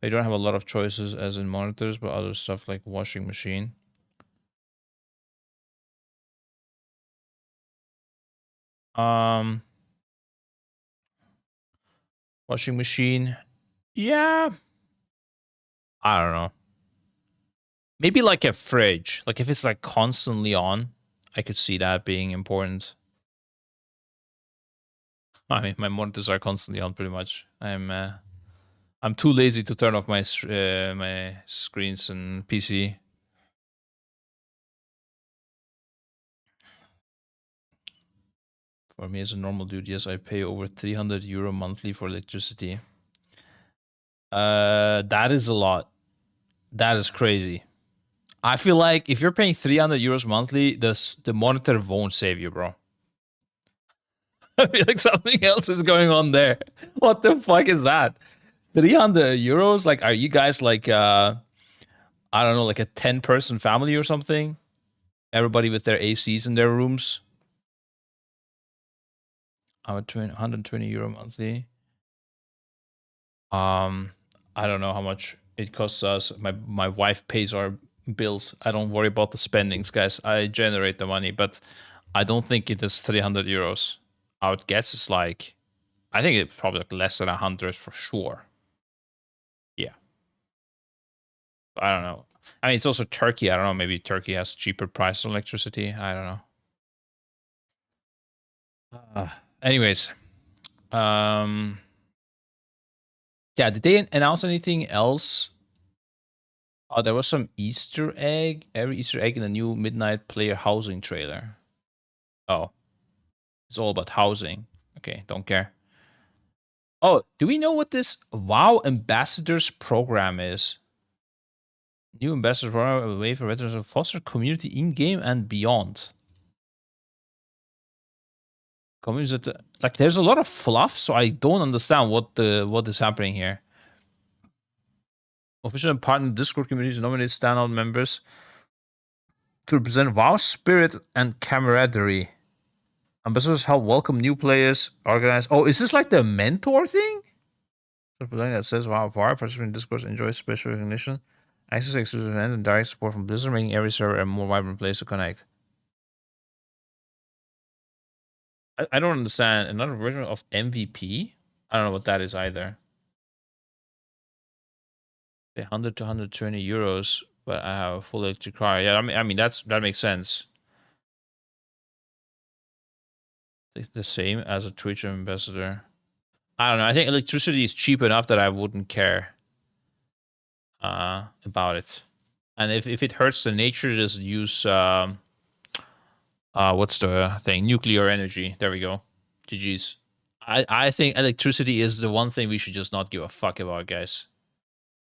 They don't have a lot of choices as in monitors, but other stuff like washing machine. Washing machine. Yeah. I don't know. Maybe like a fridge. Like if it's like constantly on, I could see that being important. I mean, my monitors are constantly on pretty much. I'm too lazy to turn off my my screens and PC. For me as a normal dude, yes, I pay over 300 euro monthly for electricity. That is a lot. That is crazy. I feel like if you're paying 300 euros monthly, the monitor won't save you, bro. I feel like something else is going on there. What the fuck is that? 300 euros? Like, are you guys like, I don't know, like a 10-person family or something? Everybody with their ACs in their rooms? I'm at 120 euro monthly. I don't know how much it costs us. My wife pays our bills. I don't worry about the spendings, guys. I generate the money, but I don't think it is 300 euros. I would guess it's like, I think it's probably like less than 100 for sure. Yeah. I don't know. I mean, it's also Turkey. I don't know. Maybe Turkey has cheaper price on electricity. I don't know. Anyways, yeah. Did they announce anything else? Oh, there was some Easter egg. Every Easter egg in the new Midnight Player housing trailer. Oh, it's all about housing. Okay, don't care. Oh, do we know what this WoW Ambassadors program is? New Ambassador program, a way for veterans to foster community in-game and beyond. Communities that, like, there's a lot of fluff, so I don't understand what is happening here. Official and partner Discord communities nominate standout members to represent WoW spirit and camaraderie. Ambassadors help welcome new players, organize... Oh, is this like the mentor thing? That says WoW VAR, participant in Discord, enjoy special recognition, access to exclusive events, and direct support from Blizzard, making every server a more vibrant place to connect. I don't understand. Another version of MVP? I don't know what that is either. 100 to 120 euros, but I have a full electric car. Yeah, I mean that makes sense. The same as a Twitch ambassador. I don't know. I think electricity is cheap enough that I wouldn't care about it. And if it hurts the nature, just use what's the thing? Nuclear energy. There we go. GG's. I think electricity is the one thing we should just not give a fuck about, guys.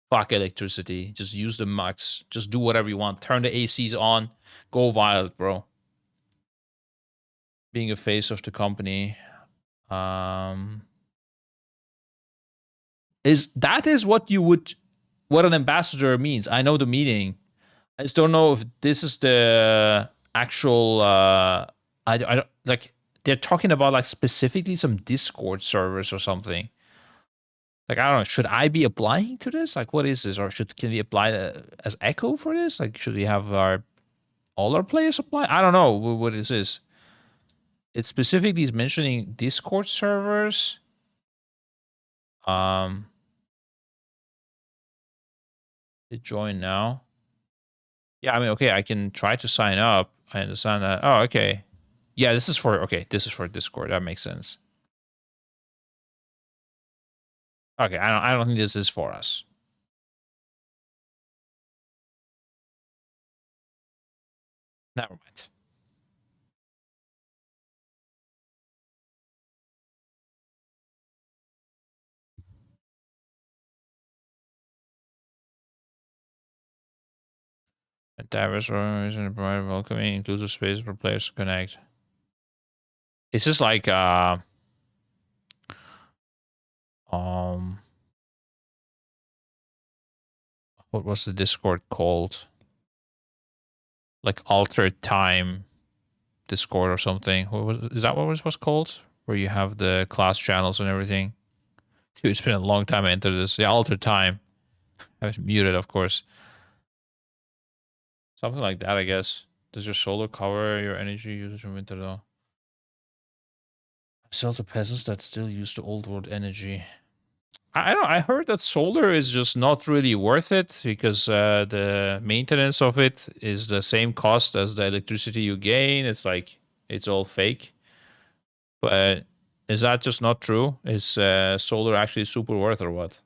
Fuck electricity. Just use the max. Just do whatever you want. Turn the ACs on. Go wild, bro. Being a face of the company. Is what you would... What an ambassador means. I know the meaning. I just don't know if this is the actual... I don't... Like, they're talking about, like, specifically some Discord servers or something. Like, I don't know, should I be applying to this? Like, what is this? Or can we apply as Echo for this? Like, should we have all our players apply? I don't know what this is. It specifically is mentioning Discord servers. Join now. Yeah, I mean, okay, I can try to sign up. I understand that. Oh, okay. Yeah, this is for Discord. That makes sense. Okay, I don't think this is for us. Never mind. A diverse organization and provide welcoming, inclusive space for players to connect. It's just like what was the Discord called? Like altered time Discord or something. Is that what it was called? Where you have the class channels and everything. Dude, it's been a long time I entered this. Yeah, altered time. I was muted, of course. Something like that, I guess. Does your solar cover your energy usage from winter though? Sell to peasants that still use the old world energy. I don't. I heard that solar is just not really worth it because the maintenance of it is the same cost as the electricity you gain. It's like it's all fake. But is that just not true? Is solar actually super worth or what?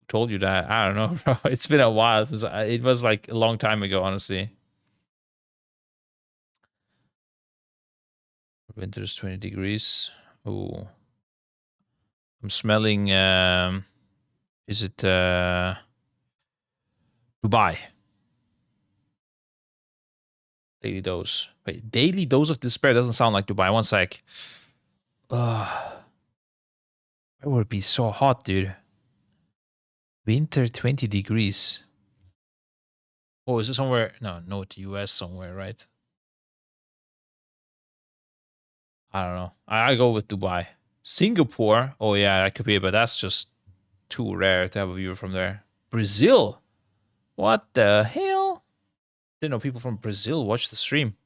Who told you that? I don't know, bro. It's been a while since it was like a long time ago, honestly. Winter is 20 degrees. Ooh. I'm smelling is it Dubai? Daily dose. Wait, daily dose of despair doesn't sound like Dubai. One sec. Where would it be so hot, dude? Winter 20 degrees. Oh, is it somewhere? No, it's US somewhere, right? I don't know. I go with Dubai. Singapore. Oh yeah, that could be it, but that's just too rare to have a viewer from there. Brazil. What the hell? Didn't know people from Brazil watch the stream.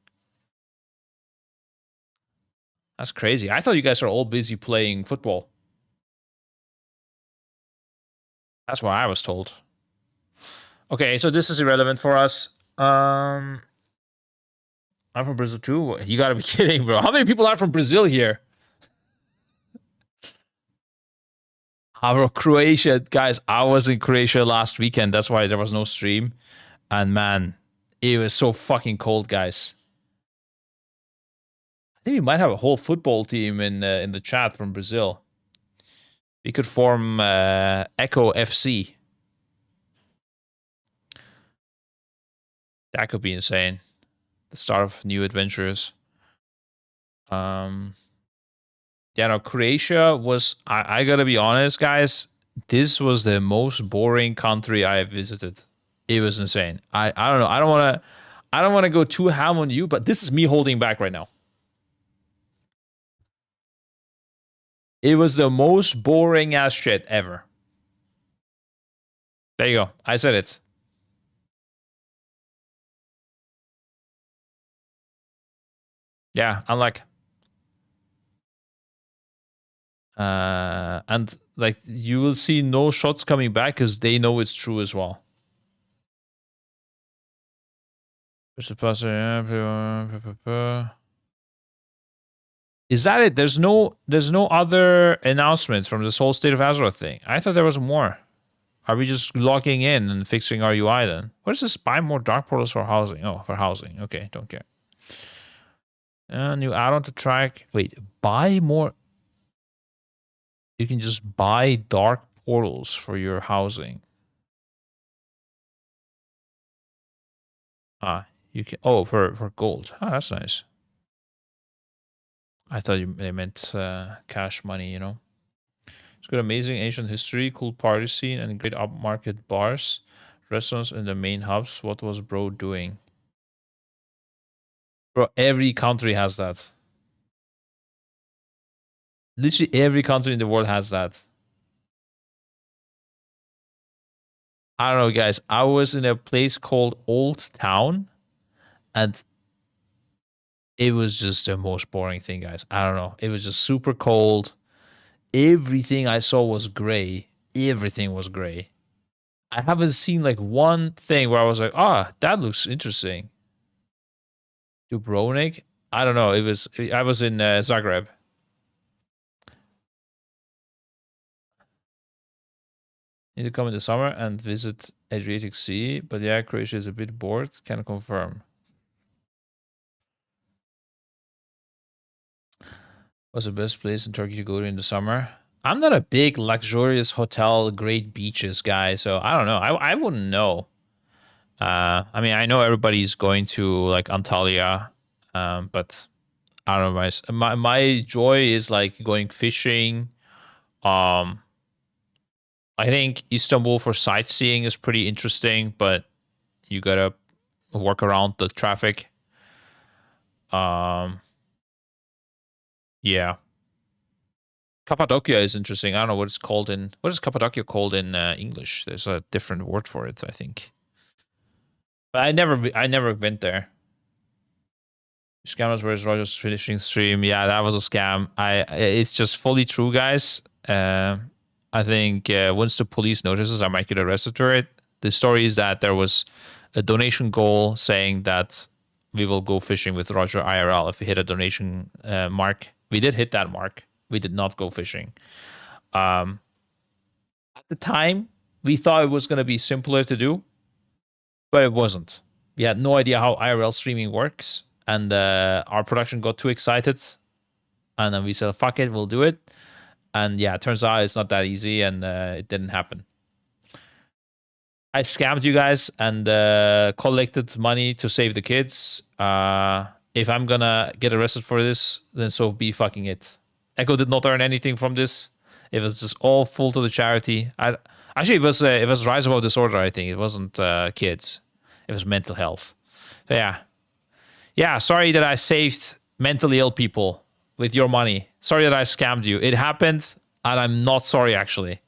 That's crazy. I thought you guys are all busy playing football. That's what I was told. Okay, so this is irrelevant for us. I'm from Brazil too. You gotta be kidding, bro. How many people are from Brazil here? Bro, Croatia, guys. I was in Croatia last weekend. That's why there was no stream. And man, it was so fucking cold, guys. I think we might have a whole football team in the chat from Brazil. We could form Echo FC. That could be insane. The start of new adventures. Yeah, no, Croatia was. I gotta be honest, guys. This was the most boring country I have visited. It was insane. I don't know. I don't wanna go too ham on you, but this is me holding back right now. It was the most boring ass shit ever. There you go. I said it. Yeah, unlike. And like you will see no shots coming back because they know it's true as well. Is that it? There's no other announcements from this whole State of Azeroth thing. I thought there was more. Are we just logging in and fixing our UI then? What is this? Buy more dark portals for housing. Oh, for housing. Okay, don't care. New add-on to track. Wait, buy more. You can just buy dark portals for your housing. You can. Oh, for gold. Oh, that's nice. I thought they meant cash money. You know. It's got amazing ancient history, cool party scene, and great upmarket bars, restaurants in the main hubs. What was bro doing? Bro, every country has that. Literally every country in the world has that. I don't know, guys. I was in a place called Old Town, and it was just the most boring thing, guys. I don't know. It was just super cold. Everything I saw was gray. Everything was gray. I haven't seen like one thing where I was like, that looks interesting. Dubrovnik? I don't know. I was in Zagreb. Need to come in the summer and visit Adriatic Sea, but yeah, Croatia is a bit bored. Can confirm. What's the best place in Turkey to go to in the summer? I'm not a big luxurious hotel, great beaches guy, so I don't know. I wouldn't know. I mean, I know everybody's going to like Antalya, but I don't know. My joy is like going fishing. Um, I think Istanbul for sightseeing is pretty interesting, but you gotta work around the traffic. Yeah. Cappadocia is interesting. I don't know what is Cappadocia called in English. There's a different word for it, I think. But I never went there. Scammers where's Roger's finishing stream. Yeah, that was a scam. It's just fully true, guys. I think once the police notices, I might get arrested for it. The story is that there was a donation goal saying that we will go fishing with Roger IRL if we hit a donation mark. We did hit that mark. We did not go fishing. At the time, we thought it was going to be simpler to do, but it wasn't. We had no idea how IRL streaming works, and our production got too excited, and then we said, fuck it, we'll do it. And yeah, it turns out it's not that easy, and it didn't happen. I scammed you guys and collected money to save the kids. If I'm gonna get arrested for this, then so be fucking it. Echo did not earn anything from this. It was just all full to the charity. Actually, it was Rise Above Disorder. I think it wasn't kids. It was mental health. So yeah. Sorry that I saved mentally ill people with your money. Sorry that I scammed you. It happened, and I'm not sorry actually.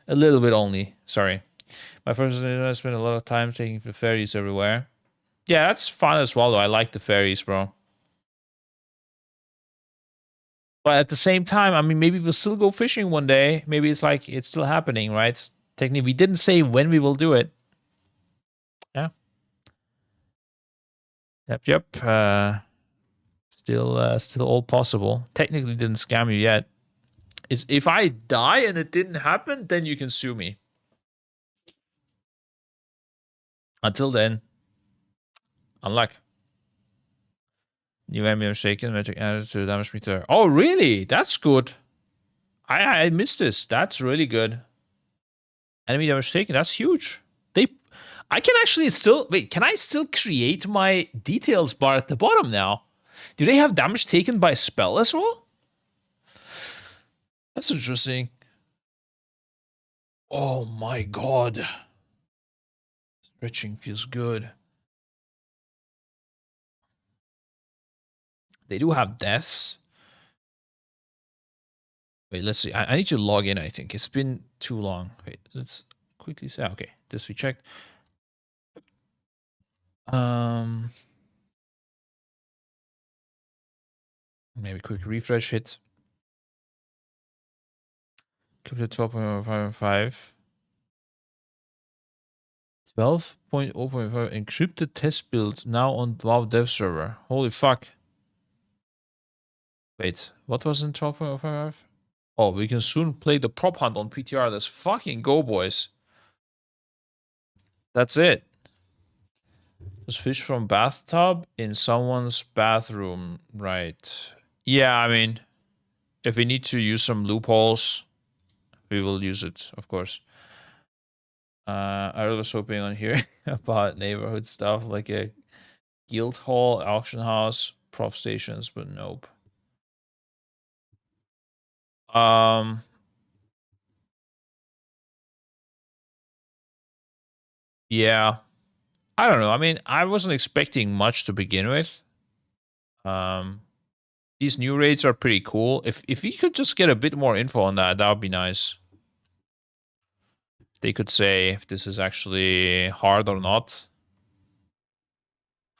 A little bit only. Sorry. My first I spent a lot of time taking the ferries everywhere. Yeah, that's fun as well, though. I like the ferries, bro. But at the same time, I mean, maybe we'll still go fishing one day. Maybe it's like it's still happening, right? Technically, we didn't say when we will do it. Yeah. Yep. Still all possible. Technically, didn't scam you yet. It's if I die and it didn't happen, then you can sue me. Until then, unluck. New enemy shaken, magic added to damage meter. Oh, really? That's good. I missed this. That's really good. Enemy damage taken. That's huge. I can actually still wait. Can I still create my details bar at the bottom now? Do they have damage taken by spell as well? That's interesting. Oh my god. Stretching feels good. They do have deaths. Wait, let's see. I need to log in, I think. It's been too long. Wait, let's quickly say. Okay, this we checked. Maybe quick refresh hit. Keep it 12.05. 12.0.5 encrypted test build now on WoW dev server. Holy fuck. Wait, what was in 12.05? Oh, we can soon play the prop hunt on PTR. Let's fucking go, boys. That's it. Just fish from bathtub in someone's bathroom. Right. Yeah, I mean, if we need to use some loopholes, we will use it, of course. I was hoping on here about neighborhood stuff like a guild hall, auction house, prof stations, but nope. Yeah. I don't know. I mean, I wasn't expecting much to begin with. These new raids are pretty cool. If you could just get a bit more info on that, that would be nice. They could say if this is actually hard or not.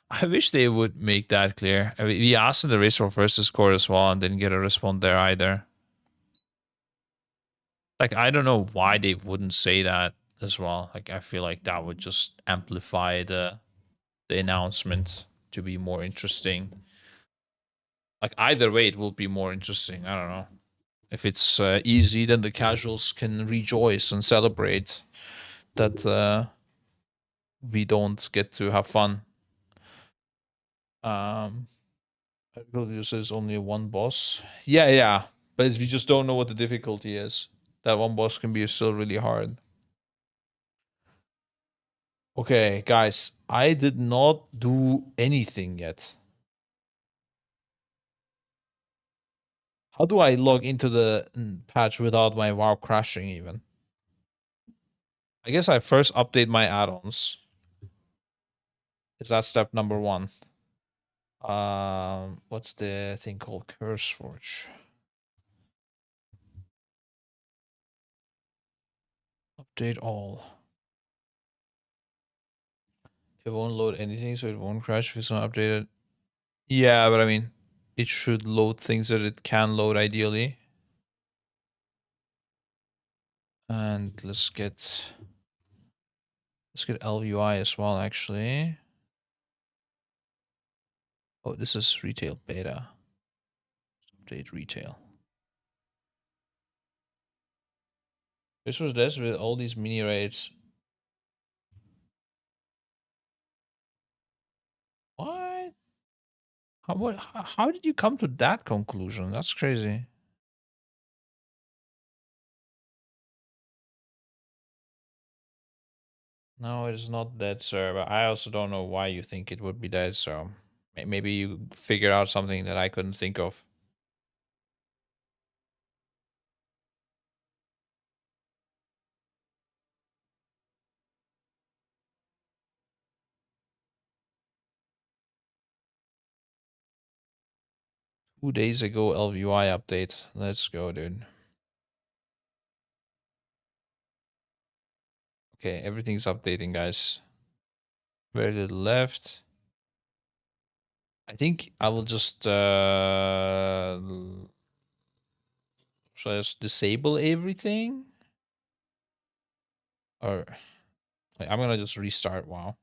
I wish they would make that clear. I mean, we asked in the race for first Discord as well and didn't get a response there either. Like, I don't know why they wouldn't say that as well. Like, I feel like that would just amplify the announcement to be more interesting. Like either way, it will be more interesting. I don't know. If it's easy, then the casuals can rejoice and celebrate that we don't get to have fun. This is only one boss. Yeah, but we just don't know what the difficulty is. That one boss can be still really hard. Okay, guys, I did not do anything yet. How do I log into the patch without my WoW crashing even? I guess I first update my add-ons. Is that step number 1? What's the thing called? CurseForge. Update all. It won't load anything, so it won't crash if it's not updated. Yeah, but I mean, it should load things that it can load ideally. And let's get LUI as well, actually. Oh, this is retail beta. Update retail. This was this with all these mini raids. What? How did you come to that conclusion? That's crazy. No, it's not dead, sir. But I also don't know why you think it would be dead, so maybe you figured out something that I couldn't think of. Two days ago, LVUI update. Let's go, dude. Okay, everything's updating, guys. Very little left. I think I will just should I just disable everything? Or I'm gonna just restart WoW.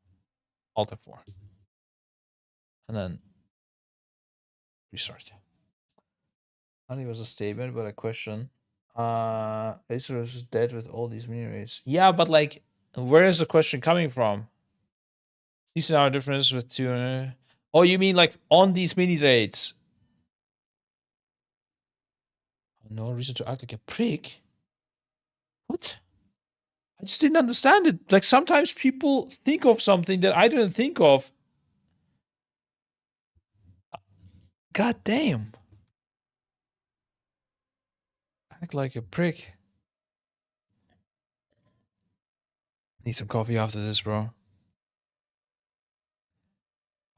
Alt F4. And then restart. I think it was a statement, but a question. Azeroth is dead with all these mini raids. Yeah, but like, where is the question coming from? Decent hour difference with 200. Oh, you mean like on these mini raids? No reason to act like a prick. What? I just didn't understand it. Like sometimes people think of something that I didn't think of. God damn. Act like a prick. Need some coffee after this, bro.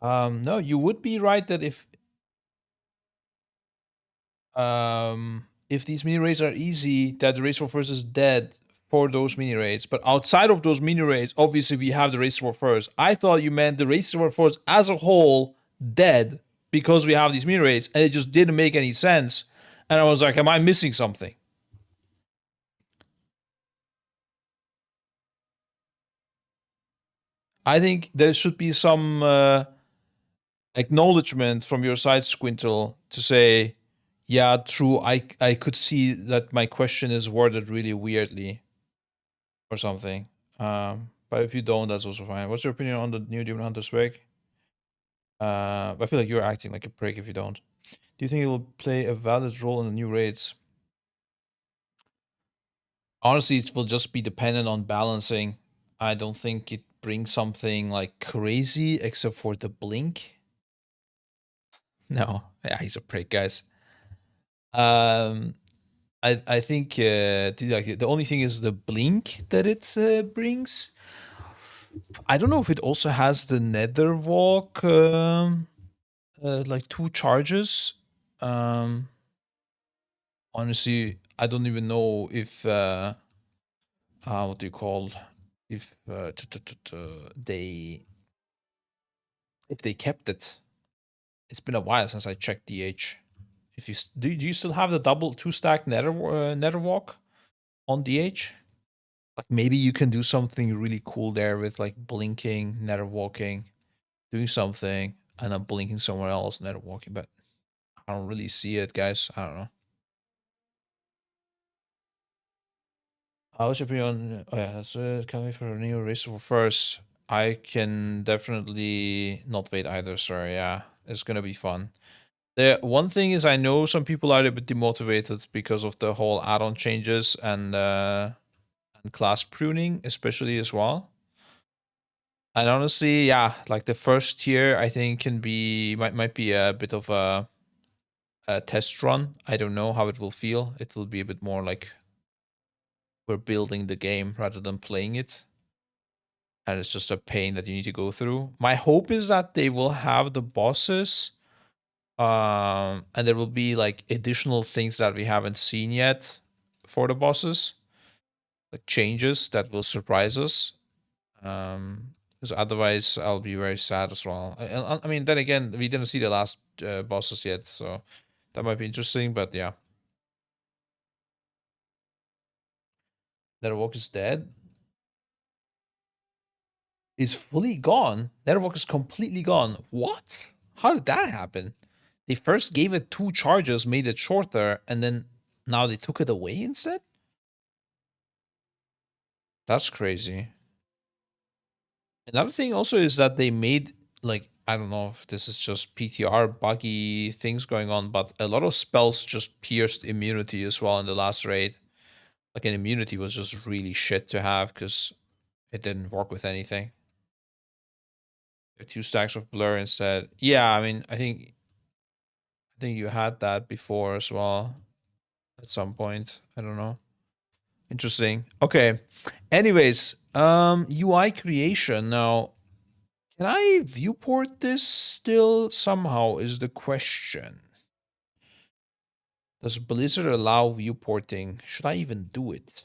No, you would be right that if these mini raids are easy, that the race for first is dead for those mini raids. But outside of those mini raids, obviously we have the race for first. I thought you meant the race for first as a whole dead because we have these mini raids, and it just didn't make any sense. And I was like, am I missing something? I think there should be some acknowledgement from your side, Squintle, to say, yeah, true, I could see that my question is worded really weirdly or something. But if you don't, that's also fine. What's your opinion on the new Demon Hunter spec? I feel like you're acting like a prick if you don't. Do you think it will play a valid role in the new raids? Honestly, it will just be dependent on balancing. I don't think it brings something like crazy except for the blink. No, yeah, he's a prick, guys. I think the only thing is the blink that it brings. I don't know if it also has the Nether Walk, like 2 charges. Honestly, I don't even know if what do you call, if they kept it. It's been a while since I checked DH. If you do you still have the double 2-stack Nether Walk on DH? Like maybe you can do something really cool there with like blinking, Nether Walking, doing something. and I'm blinking somewhere else and they're walking, but I don't really see it, guys. I don't know. I was opinion on, oh yeah, that's it. Can't wait for a new race for first. I can definitely not wait either, sir. Yeah, it's gonna be fun. The one thing is, I know some people are a bit demotivated because of the whole add-on changes and class pruning, especially as well. And honestly, yeah, like the first year, I think can be might be a bit of a test run. I don't know how it will feel. It will be a bit more like we're building the game rather than playing it. And it's just a pain that you need to go through. My hope is that they will have the bosses, and there will be like additional things that we haven't seen yet for the bosses, like changes that will surprise us. Because otherwise I'll be very sad as well. I mean, then again, we didn't see the last bosses yet, so that might be interesting. But yeah, Netherwalk is dead. Is fully gone. Netherwalk is completely gone. What? How did that happen? They first gave it 2 charges, made it shorter, and then now they took it away instead? That's crazy. Another thing also is that they made, like, I don't know if this is just PTR buggy things going on, but a lot of spells just pierced immunity as well in the last raid. Like, an immunity was just really shit to have because it didn't work with anything. 2 stacks of blur instead. Yeah, I mean, I think you had that before as well at some point. I don't know. Interesting. Okay. Anyways, UI creation. Now, can I viewport this still somehow is the question. Does Blizzard allow viewporting? Should I even do it?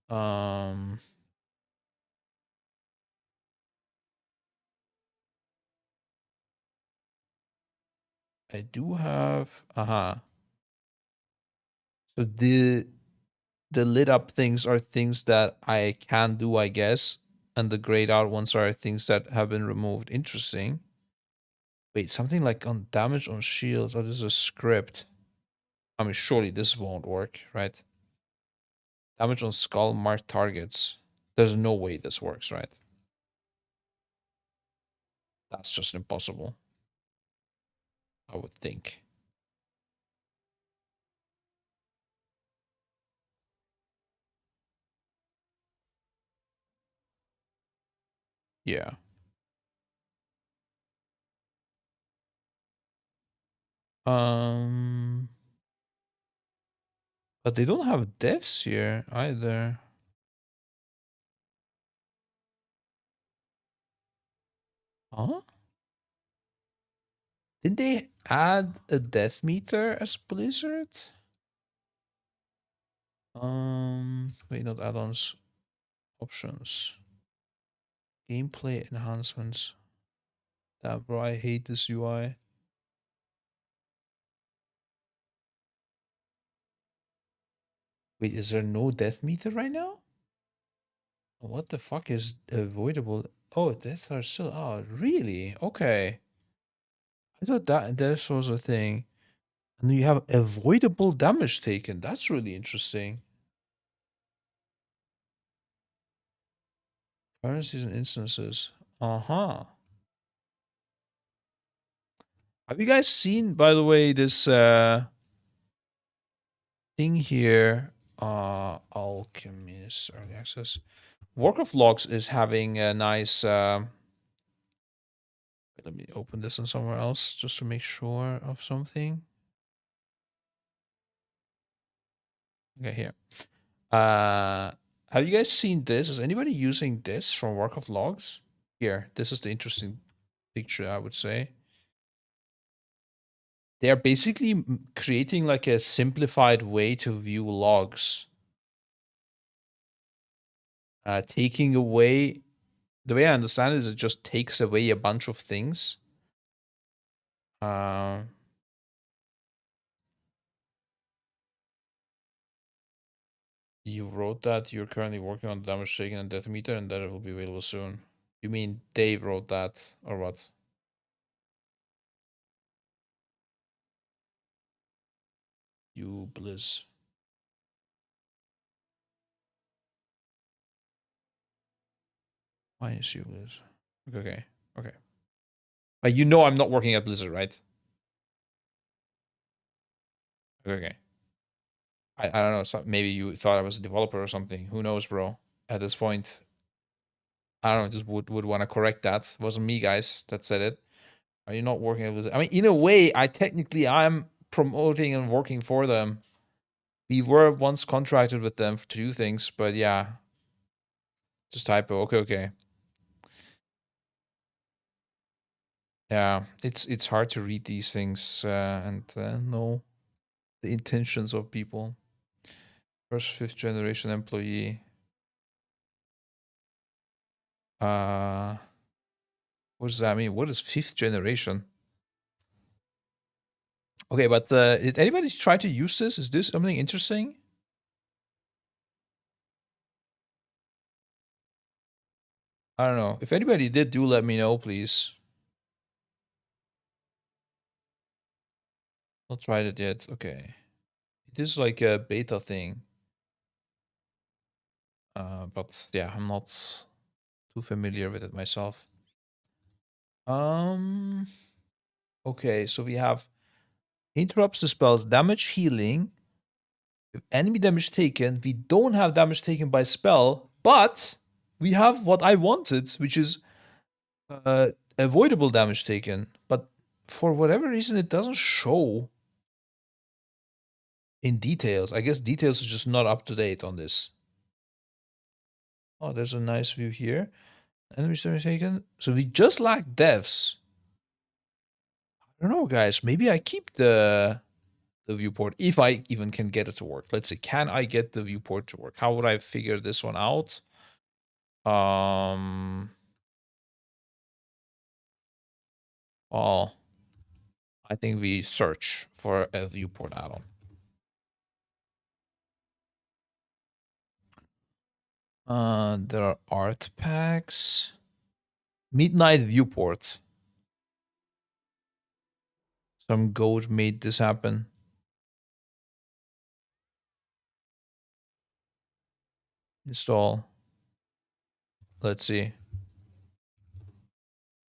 Um I do have So the lit up things are things that I can do, I guess, and the grayed out ones are things that have been removed. Interesting. Wait, something like on damage on shields. Oh, this is a script. I mean, surely this won't work, right? Damage on skull marked targets. There's no way this works, right? That's just impossible, I would think. Yeah. Um, but they don't have devs here either. Huh? Did they add a death meter as Blizzard? Wait, not add-ons. Options. Gameplay enhancements. Damn, bro, I hate this UI. Wait, is there no death meter right now? What the fuck is avoidable? Oh, deaths are still out. Really? Okay. I thought that this was a thing. And you have avoidable damage taken. That's really interesting. Currencies and instances. Uh-huh. Have you guys seen, by the way, this thing here? Alchemist early access. Warcraft Logs is having a nice let me open this on somewhere else just to make sure of something. Okay, here. Have you guys seen this? Is anybody using this from Warcraft Logs? Here, this is the interesting picture, I would say. They are basically creating like a simplified way to view logs. Taking away, the way I understand it is it just takes away a bunch of things. You wrote that you're currently working on the damage taken and death meter and that it will be available soon. You mean Dave wrote that or what? You Blizz. Why is you Blizz? Okay. Okay. But you know I'm not working at Blizzard, right? Okay. I don't know. So maybe you thought I was a developer or something. Who knows, bro? At this point, I don't know. Just would want to correct that. It wasn't me, guys, that said it. Are you not working at Blizzard? I mean, in a way, I technically I'm promoting and working for them. We were once contracted with them to do things, but yeah, just typo. Okay, okay. Yeah, it's hard to read these things and know the intentions of people. First, fifth generation employee. What does that mean? What is fifth generation? Okay, but did anybody try to use this? Is this something interesting? I don't know. If anybody did, do let me know, please. Not tried it yet. Okay. It is like a beta thing. But yeah, I'm not too familiar with it myself. Okay, so we have interrupts the spell's damage healing. If enemy damage taken, we don't have damage taken by spell, but we have what I wanted, which is avoidable damage taken. But for whatever reason, it doesn't show in details. I guess details is just not up to date on this. Oh, there's a nice view here. Enemy damage taken. So we just lack devs. I don't know, guys. Maybe I keep the viewport if I even can get it to work. Let's see. Can I get the viewport to work? How would I figure this one out? Well, I think we search for a viewport add-on. There are art packs. Midnight viewport. Some goat made this happen. Install. Let's see.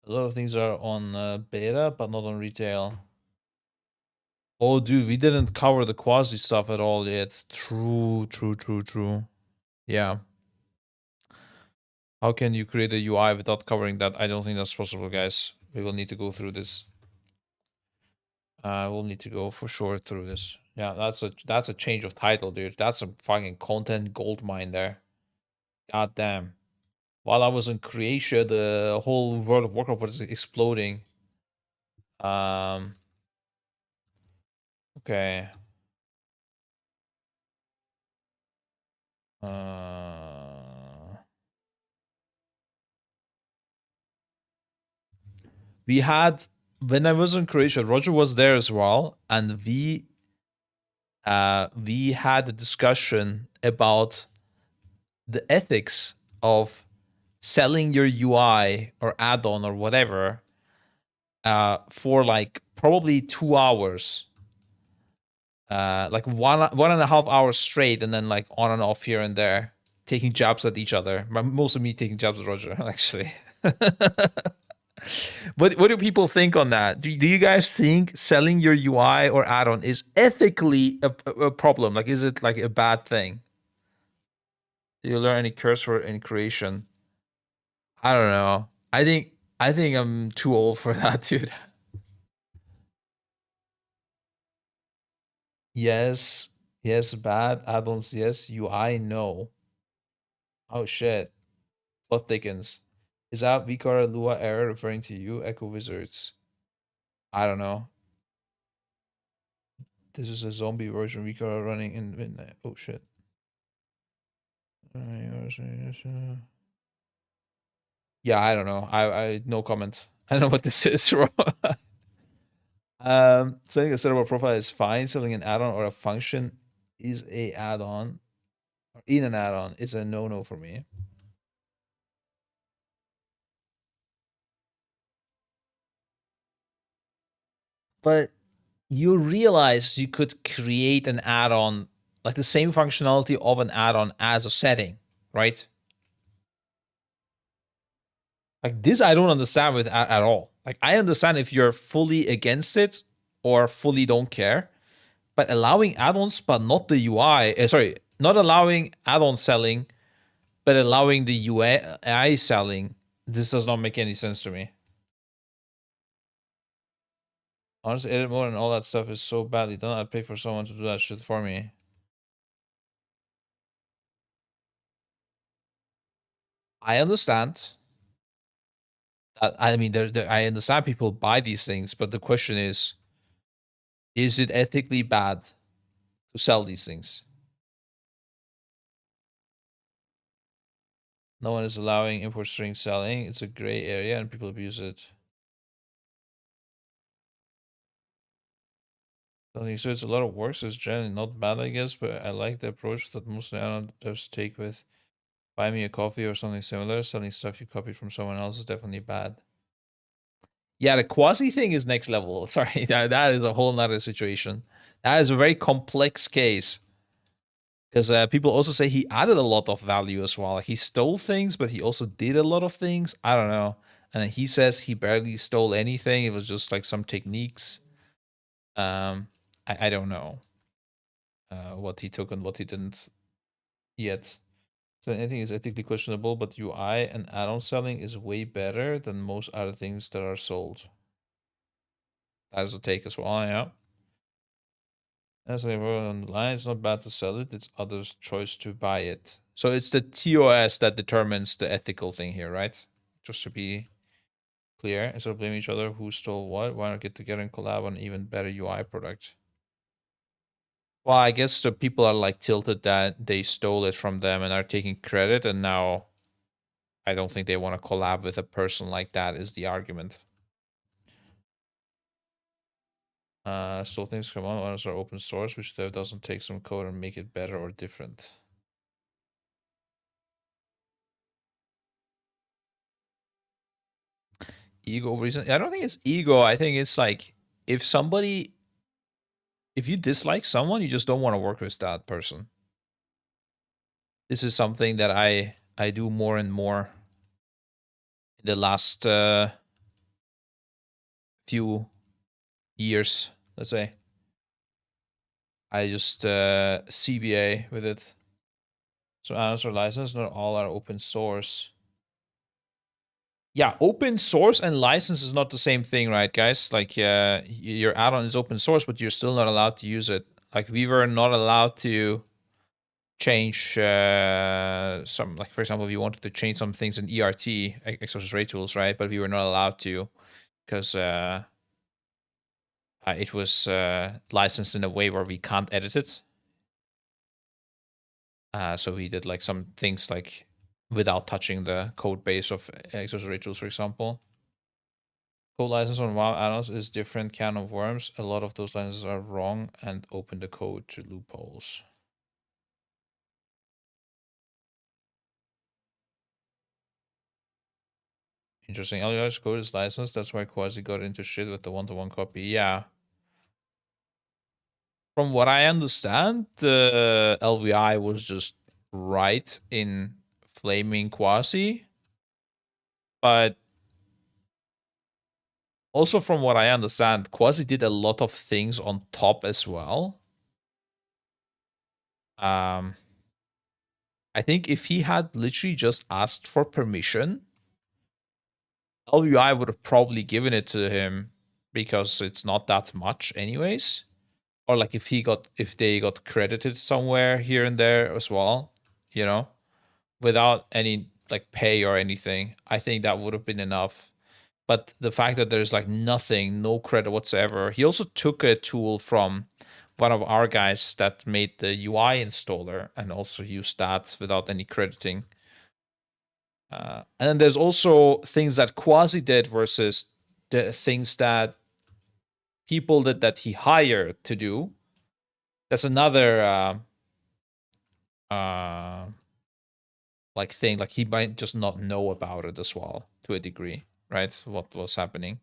A lot of things are on beta, but not on retail. Oh, dude, we didn't cover the quasi stuff at all yet. True. Yeah. How can you create a UI without covering that? I don't think that's possible, guys. We will need to go through this. We'll need to go for sure through this. Yeah, that's a change of title, dude. That's a fucking content gold mine there. God damn. While I was in Croatia, the whole World of Warcraft was exploding. Okay. We had when I was in Croatia, Roger was there as well, and we had a discussion about the ethics of selling your UI or add-on or whatever for like probably 2 hours. Like one and a half hours straight, and then like on and off here and there, taking jabs at each other. Most of me taking jabs at Roger, actually. What do people think on that? Do you guys think selling your UI or add-on is ethically a problem? Like, is it like a bad thing? Do you learn any curse word in creation? I don't know. I think I'm too old for that, dude. Yes, yes, bad add-ons. Yes, UI no. Oh shit. Plot thickens. Is that Vikara Lua error referring to you, Echo Wizards? I don't know. This is a zombie version Vikara running in midnight. Oh shit. Yeah, I don't know. I no comment. I don't know what this is, bro. Setting a server profile is fine. Selling an add-on or a function is a add-on. Or in an add-on is a no-no for me. but you realize you could create an add-on, like the same functionality of an add-on as a setting, right? Like this, I don't understand with at all. Like I understand if you're fully against it or fully don't care, but allowing add-ons, but not the UI. Sorry, not allowing add-on selling, but allowing the UI selling. This does not make any sense to me. Honestly, edit mode and all that stuff is so badly done. I'd pay for someone to do that shit for me. I understand. I mean, I understand people buy these things, but the question is it ethically bad to sell these things? No one is allowing import string selling. It's a gray area and people abuse it. I think so. It's a lot of work, so it's generally not bad, I guess, but I like the approach that most devs take with buy me a coffee or something similar. Selling stuff you copied from someone else is definitely bad. Yeah, the quasi thing is next level. Sorry, that is a whole nother situation. That is a very complex case. Because people also say he added a lot of value as well. Like he stole things, but he also did a lot of things. I don't know. And he says he barely stole anything. It was just like some techniques. I don't know what he took and what he didn't yet. So anything is ethically questionable, but UI and add-on selling is way better than most other things that are sold. That is a take as well, yeah. As I wrote on the line, it's not bad to sell it, it's others' choice to buy it. So it's the TOS that determines the ethical thing here, right? Just to be clear, instead of blaming each other who stole what, why not get together and collab on an even better UI product? Well, I guess the people are like tilted that they stole it from them and are taking credit, and now I don't think they want to collab with a person like that is the argument. Still things come on, others are open source, which dev doesn't take some code and make it better or different. Ego reason? I don't think it's ego. I think it's like if you dislike someone, you just don't want to work with that person. This is something that I do more and more in the last few years, let's say. I just CBA with it. So answer license, not all are open source. Yeah, open source and license is not the same thing, right, guys? Like, your add-on is open source, but you're still not allowed to use it. Like, we were not allowed to change some, like, for example, if you wanted to change some things in ERT, Exorcist Ray Tools, right? But we were not allowed to because it was licensed in a way where we can't edit it. So we did, like, some things, like, without touching the code base of Exorcist Ray Tools, for example. Code license on WoW add-ons is different can of worms. A lot of those licenses are wrong and open the code to loopholes. Interesting. LUI's code is licensed. That's why Quasi got into shit with the one-to-one copy. Yeah. From what I understand, the LVI was just right in flaming Quasi. But also from what I understand, Quasi did a lot of things on top as well. I think if he had literally just asked for permission, LUI would have probably given it to him because it's not that much anyways. Or like if they got credited somewhere here and there as well, you know, without any like pay or anything, I think that would have been enough. But the fact that there's like nothing, no credit whatsoever. He also took a tool from one of our guys that made the UI installer and also used that without any crediting. And then there's also things that Quasi did versus the things that people that he hired to do. That's another like thing. Like he might just not know about it as well to a degree, right? What was happening.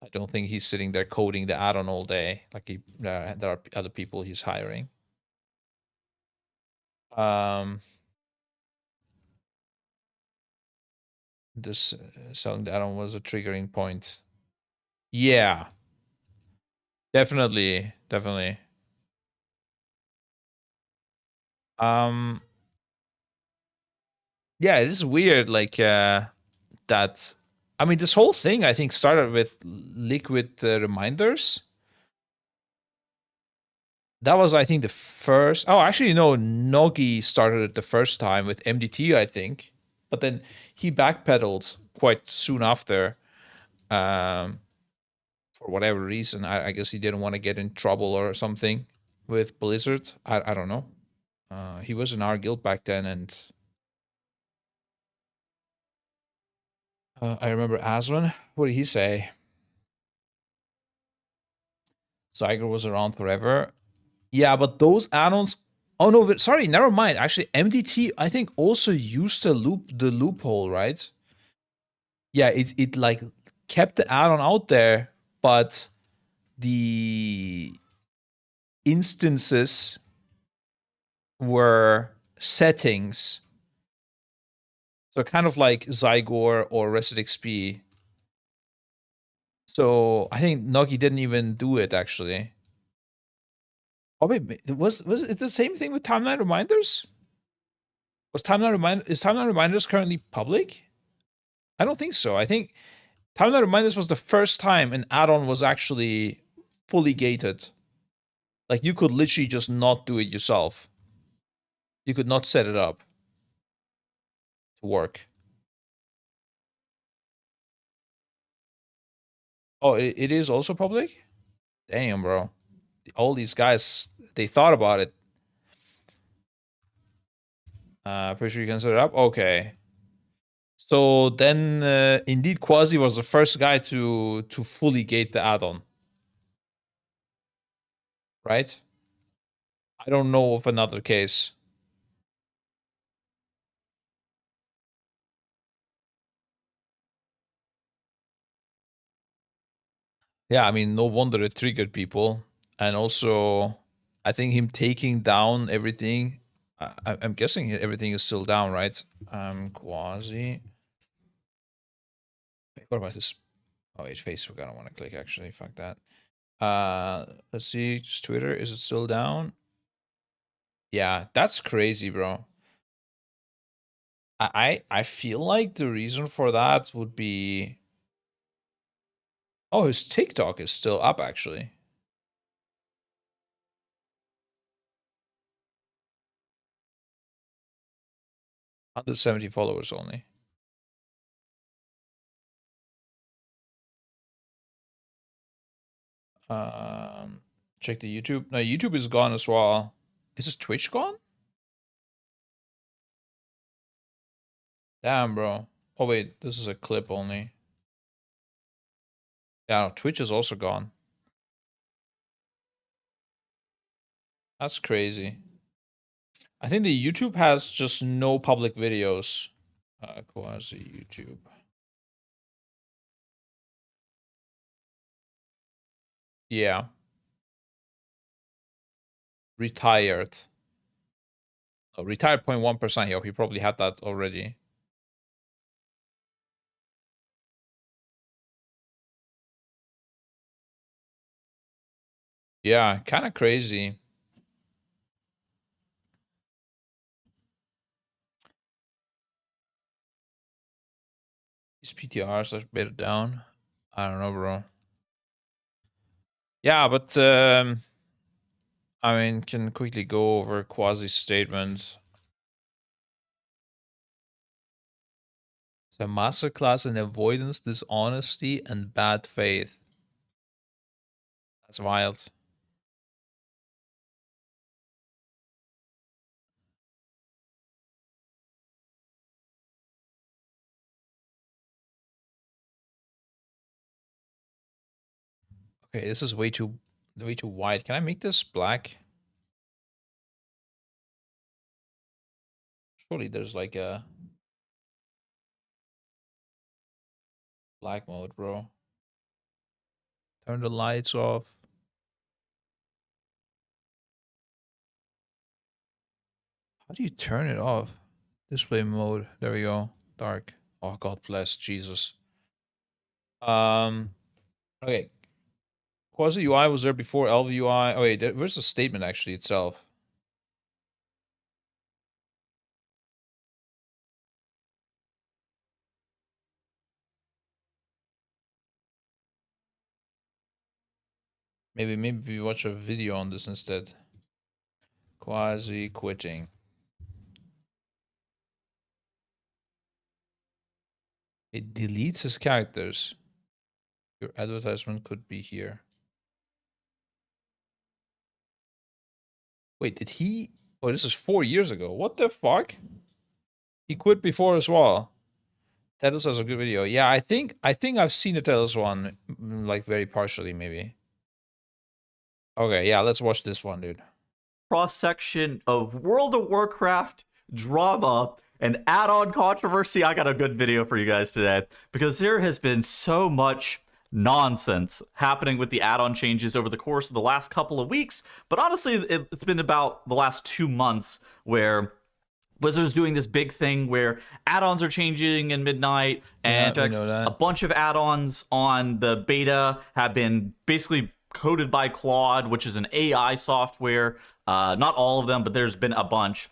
I don't think he's sitting there coding the add-on all day. Like there are other people he's hiring. This selling the add-on was a triggering point. Yeah, definitely. Um, yeah, it is weird. Like that. I mean, this whole thing I think started with liquid reminders. That was, I think, the first. Oh, actually, no. Nogi started it the first time with MDT, I think, but then he backpedaled quite soon after. For whatever reason, I guess he didn't want to get in trouble or something with Blizzard. I don't know. He was in our guild back then, and I remember Aslan. What did he say? Zyger was around forever. Yeah, but those add-ons. Oh no, sorry, never mind. Actually, MDT I think also used the loophole, right? Yeah, it like kept the add-on out there, but the instances were settings. So kind of like Zygor or Reset XP. So I think Nogi didn't even do it actually. Oh wait, was it the same thing with timeline reminders? Is timeline reminders currently public? I don't think so. I think timeline reminders was the first time an add-on was actually fully gated. Like you could literally just not do it yourself. You could not set it up to work. Oh, it is also public? Damn, bro. All these guys, they thought about it. Pretty sure you can set it up? Okay. So then, indeed, Quasi was the first guy to fully gate the add-on. Right? I don't know of another case. Yeah, I mean, no wonder it triggered people. And also, I think him taking down everything, I'm guessing everything is still down, right? Quasi. Wait, what was this? Oh, it's Facebook. I don't want to click, actually. Fuck that. Let's see. Just Twitter. Is it still down? Yeah, that's crazy, bro. I feel like the reason for that would be, oh, his TikTok is still up actually. 170 followers only. Check the YouTube. No, YouTube is gone as well. Is his Twitch gone? Damn, bro. Oh wait, this is a clip only. Yeah, no, Twitch is also gone. That's crazy. I think the YouTube has just no public videos. Quasi YouTube. Yeah. Retired. Oh, retired 0.1% here. He probably had that already. Yeah, kind of crazy. These PTRs are better down. I don't know, bro. Yeah, but I mean, can quickly go over Quasi statement. It's a masterclass in avoidance, dishonesty, and bad faith. That's wild. Okay, this is way too wide. Can I make this black? Surely there's like a black mode, bro. Turn the lights off. How do you turn it off? Display mode. There we go. Dark. Oh, God bless Jesus. Okay. Quasi UI was there before Elva UI. Oh wait, where's the statement actually itself? Maybe we watch a video on this instead. Quasi quitting. It deletes his characters. Your advertisement could be here. Wait, did he? Oh, this is 4 years ago. What the fuck? He quit before as well. Tedros has a good video. Yeah, I think I've seen the Tedros one, like very partially, maybe. Okay, yeah, let's watch this one, dude. Cross-section of World of Warcraft drama and add-on controversy. I got a good video for you guys today because there has been so much nonsense happening with the add-on changes over the course of the last couple of weeks, but honestly it's been about the last 2 months where Blizzard's doing this big thing where add-ons are changing in midnight, and a bunch of add-ons on the beta have been basically coded by Claude, which is an AI software. Not all of them, but there's been a bunch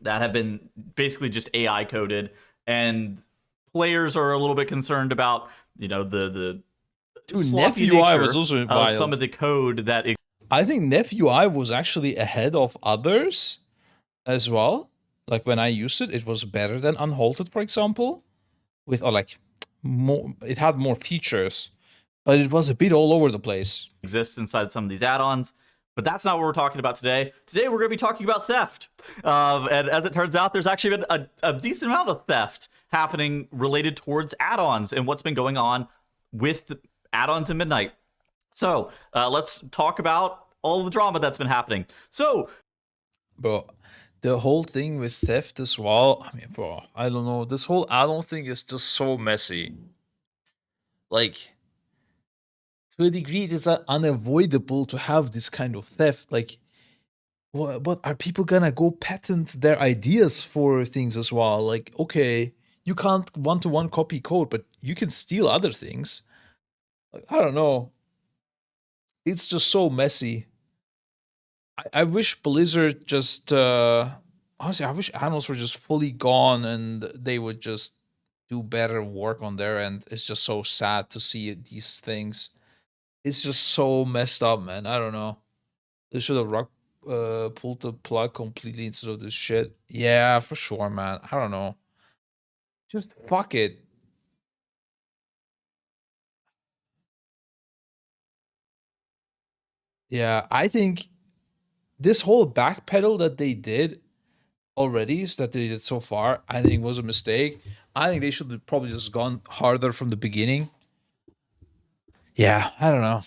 that have been basically just AI coded, and players are a little bit concerned about, you know, the Neff UI was also wild. Some of the code that I think Neff UI was actually ahead of others as well. Like when I used it, it was better than Unhalted, for example, with more. It had more features, but it was a bit all over the place. Exists inside some of these add-ons, but that's not what we're talking about today. Today we're going to be talking about theft, and as it turns out, there's actually been a decent amount of theft happening related towards add-ons and what's been going on with the add-ons in Midnight. So let's talk about all the drama that's been happening. So, bro, the whole thing with theft as well. I mean, bro, I don't know. This whole add-on thing is just so messy. Like, to a degree, it's unavoidable to have this kind of theft. Like, what are people gonna go patent their ideas for things as well? Like, okay, you can't one-to-one copy code, but you can steal other things. Like, I don't know. It's just so messy. I wish Blizzard just honestly, I wish add-ons were just fully gone and they would just do better work on their end. It's just so sad to see these things. It's just so messed up, man. I don't know. They should have pulled the plug completely instead of this shit. Yeah, for sure, man. I don't know. Just fuck it. Yeah, I think this whole backpedal that they did already, that they did so far, I think was a mistake. I think they should have probably just gone harder from the beginning. Yeah, I don't know.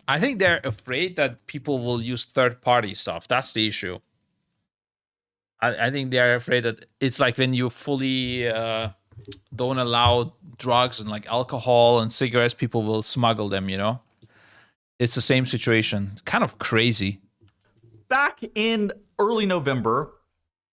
I think they're afraid that people will use third-party stuff. That's the issue. I think they're afraid that it's like when you fully don't allow drugs and like alcohol and cigarettes, people will smuggle them, you know? It's the same situation. It's kind of crazy. Back in early November,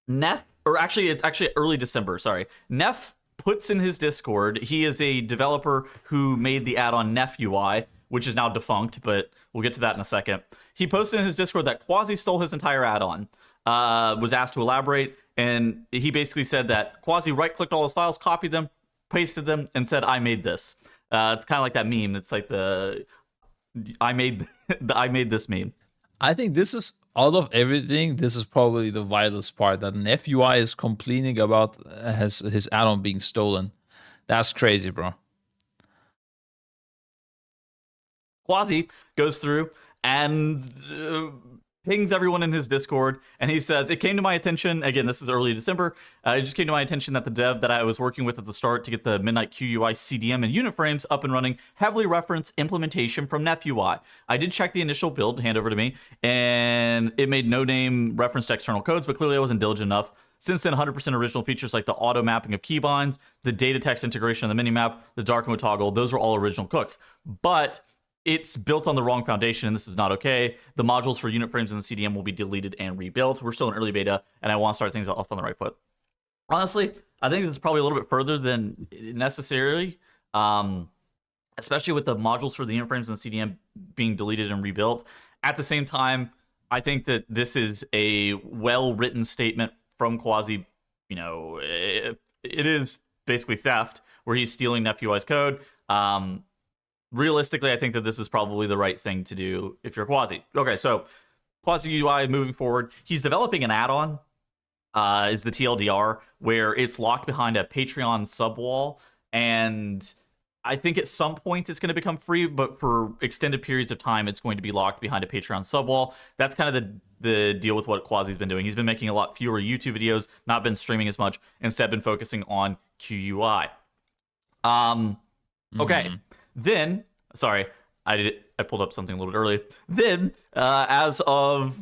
Neff, or actually, it's actually early December, sorry. Neff puts in his Discord, he is a developer who made the add-on Neff UI, which is now defunct, but we'll get to that in a second. He posted in his Discord that Quasi stole his entire add-on, was asked to elaborate, and he basically said that Quasi right-clicked all his files, copied them, pasted them, and said, I made this. It's kind of like that meme. It's like the I made this meme. I think this is, out of everything, this is probably the vilest part, that an FUI is complaining about his add-on being stolen. That's crazy, bro. Quasi goes through and pings everyone in his Discord, and he says, it came to my attention, again, this is early December, it just came to my attention that the dev that I was working with at the start to get the Midnight QUI CDM and unit frames up and running heavily reference implementation from Neff UI. I did check the initial build, hand over to me, and it made no name reference to external codes, but clearly I wasn't diligent enough. Since then, 100% original features like the auto mapping of keybinds, the data text integration of the minimap, the dark mode toggle, those were all original cooks. But it's built on the wrong foundation, and this is not okay. The modules for unit frames in the CDM will be deleted and rebuilt. We're still in early beta, and I want to start things off on the right foot. Honestly, I think it's probably a little bit further than necessary, especially with the modules for the unit frames in the CDM being deleted and rebuilt. At the same time, I think that this is a well-written statement from Quasi. You know, it is basically theft, where he's stealing NephUI's code. Realistically, I think that this is probably the right thing to do if you're Quasi. Okay, so Quasi UI moving forward, he's developing an add-on, is the TLDR, where it's locked behind a Patreon subwall, and I think at some point it's going to become free, but for extended periods of time, it's going to be locked behind a Patreon subwall. That's kind of the deal with what Quasi's been doing. He's been making a lot fewer YouTube videos, not been streaming as much, instead been focusing on QUI. Okay. Then, sorry, I pulled up something a little bit early. Then, as of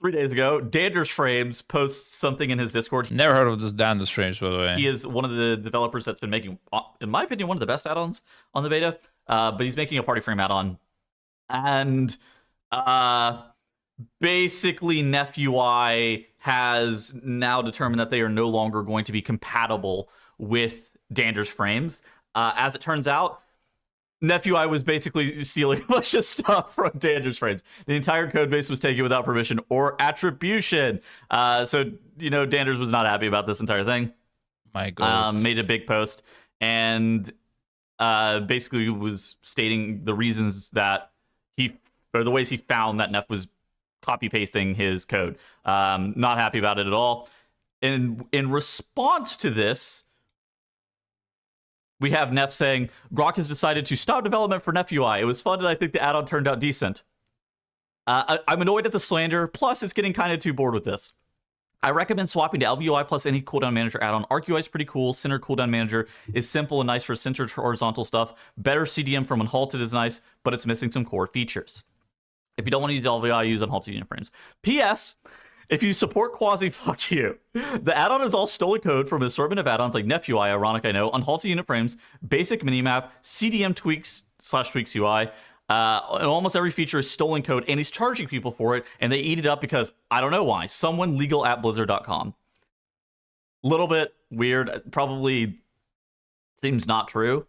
3 days ago, Danders Frames posts something in his Discord. Never heard of this Danders Frames, by the way. He is one of the developers that's been making, in my opinion, one of the best add-ons on the beta. But he's making a party frame add-on. And basically, NephUI has now determined that they are no longer going to be compatible with Danders Frames. As it turns out, NephUI was basically stealing a bunch of stuff from Danders Frames. The entire code base was taken without permission or attribution. So, you know, Danders was not happy about this entire thing. My God. Made a big post and basically was stating the reasons that or the ways he found that Neph was copy pasting his code. Not happy about it at all. And in response to this, we have Neph saying, Grok has decided to stop development for NephUI. It was fun, and I think the add-on turned out decent. I'm annoyed at the slander, plus it's getting kind of too bored with this. I recommend swapping to LVUI plus any cooldown manager add-on. ArcUI is pretty cool. Center cooldown manager is simple and nice for centered horizontal stuff. Better CDM from Unhalted is nice, but it's missing some core features. If you don't want to use LVUI, use Unhalted unit frames. P.S. If you support Quasi, fuck you. The add-on is all stolen code from an assortment of add-ons like NephUI, ironic I know, Unhalted unit frames, basic minimap, CDM tweaks /tweaks UI. And almost every feature is stolen code, and he's charging people for it, and they eat it up because, I don't know why, someone legal at Blizzard.com. Little bit weird, probably seems not true.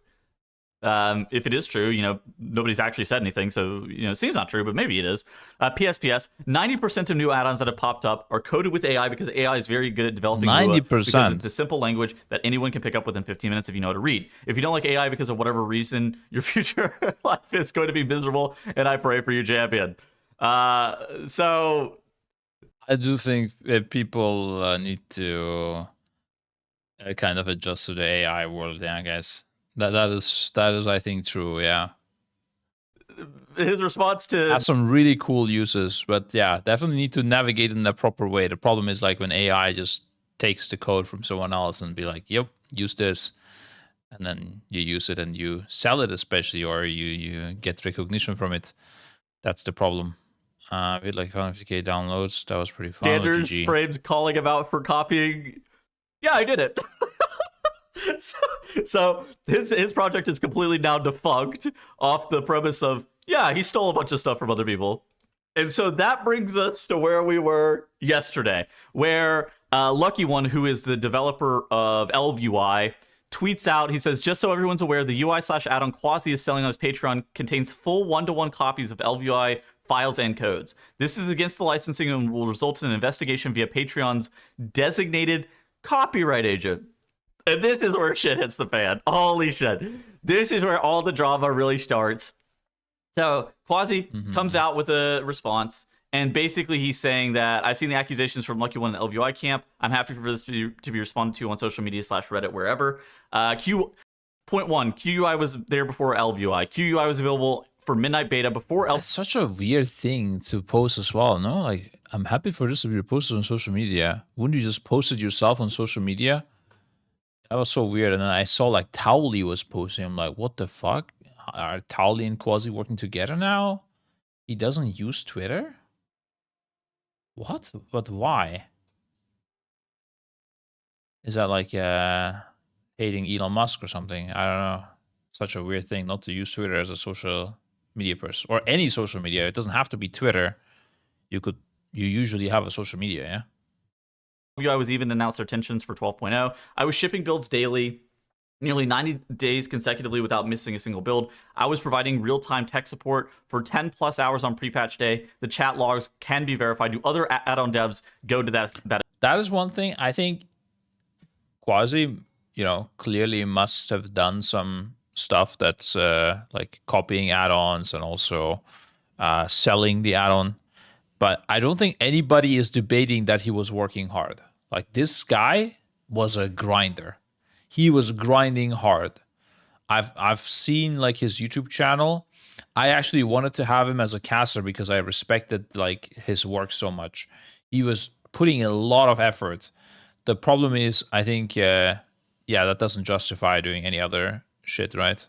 If it is true, you know, nobody's actually said anything, so, you know, it seems not true, but maybe it is. PSPS, 90% of new add-ons that have popped up are coded with AI because AI is very good at developing 90%. because it's a simple language that anyone can pick up within 15 minutes if you know how to read. If you don't like AI because of whatever reason, your future life is going to be miserable, and I pray for you, champion. So I do think that people need to kind of adjust to the AI world, yeah, I guess. That is I think true, yeah. His response to has some really cool uses, but yeah, definitely need to navigate in the proper way. The problem is like when AI just takes the code from someone else and be like, yep, use this, and then you use it and you sell it, especially, or you get recognition from it. That's the problem. We had like 550k downloads. That was pretty fun. Danders Frames calling him out for copying. Yeah, I did it. So his project is completely now defunct off the premise of, yeah, he stole a bunch of stuff from other people. And so that brings us to where we were yesterday, where Lucky One, who is the developer of LVUI, tweets out, he says, just so everyone's aware, the UI/add-on Quasi is selling on his Patreon contains full one-to-one copies of LVUI files and codes. This is against the licensing and will result in an investigation via Patreon's designated copyright agent. And this is where shit hits the fan. Holy shit. This is where all the drama really starts. So Quasi comes out with a response, and basically he's saying that I've seen the accusations from Lucky One and LVUI camp. I'm happy for this to be responded to on social media /Reddit, wherever. Point one, QUI was there before LVUI. QUI was available for midnight beta before It's such a weird thing to post as well, no? Like, I'm happy for this to be posted on social media. Wouldn't you just post it yourself on social media? That was so weird. And then I saw like Towley was posting. I'm like, what the fuck? Are Towley and Quasi working together now? He doesn't use Twitter? What? But why? Is that like hating Elon Musk or something? I don't know. Such a weird thing not to use Twitter as a social media person or any social media. It doesn't have to be Twitter. You usually have a social media, yeah. I was even announced their intentions for 12.0. I was shipping builds daily, nearly 90 days consecutively without missing a single build. I was providing real-time tech support for 10 plus hours on pre-patch day. The chat logs can be verified. Do other add-on devs go to that? That is one thing. I think Quasi, clearly must have done some stuff that's like copying add-ons and also selling the add-on. But I don't think anybody is debating that he was working hard. Like, this guy was a grinder. He was grinding hard. I've seen like his YouTube channel. I actually wanted to have him as a caster because I respected like his work so much. He was putting a lot of effort. The problem is, I think, that doesn't justify doing any other shit, right?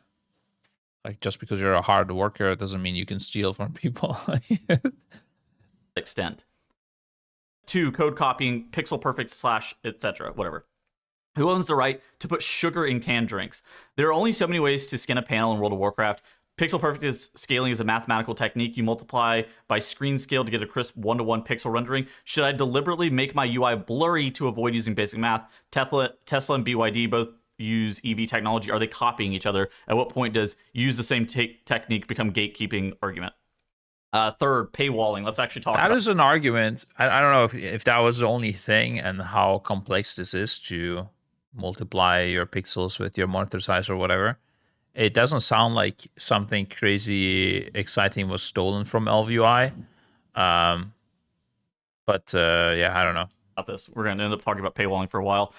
Like, just because you're a hard worker, it doesn't mean you can steal from people. Extent. 2, code copying, pixel perfect / etc. Whatever. Who owns the right to put sugar in canned drinks? There are only so many ways to skin a panel in World of Warcraft. Pixel perfect scaling is a mathematical technique. You multiply by screen scale to get a crisp 1-to-1 pixel rendering. Should I deliberately make my UI blurry to avoid using basic math? Tesla and BYD both use EV technology. Are they copying each other? At what point does use the same technique become gatekeeping argument? Third, paywalling. Let's actually talk about that. Is an argument. I don't know if that was the only thing and how complex this is to multiply your pixels with your monitor size or whatever. It doesn't sound like something crazy exciting was stolen from LVUI. But I don't know about this. We're going to end up talking about paywalling for a while.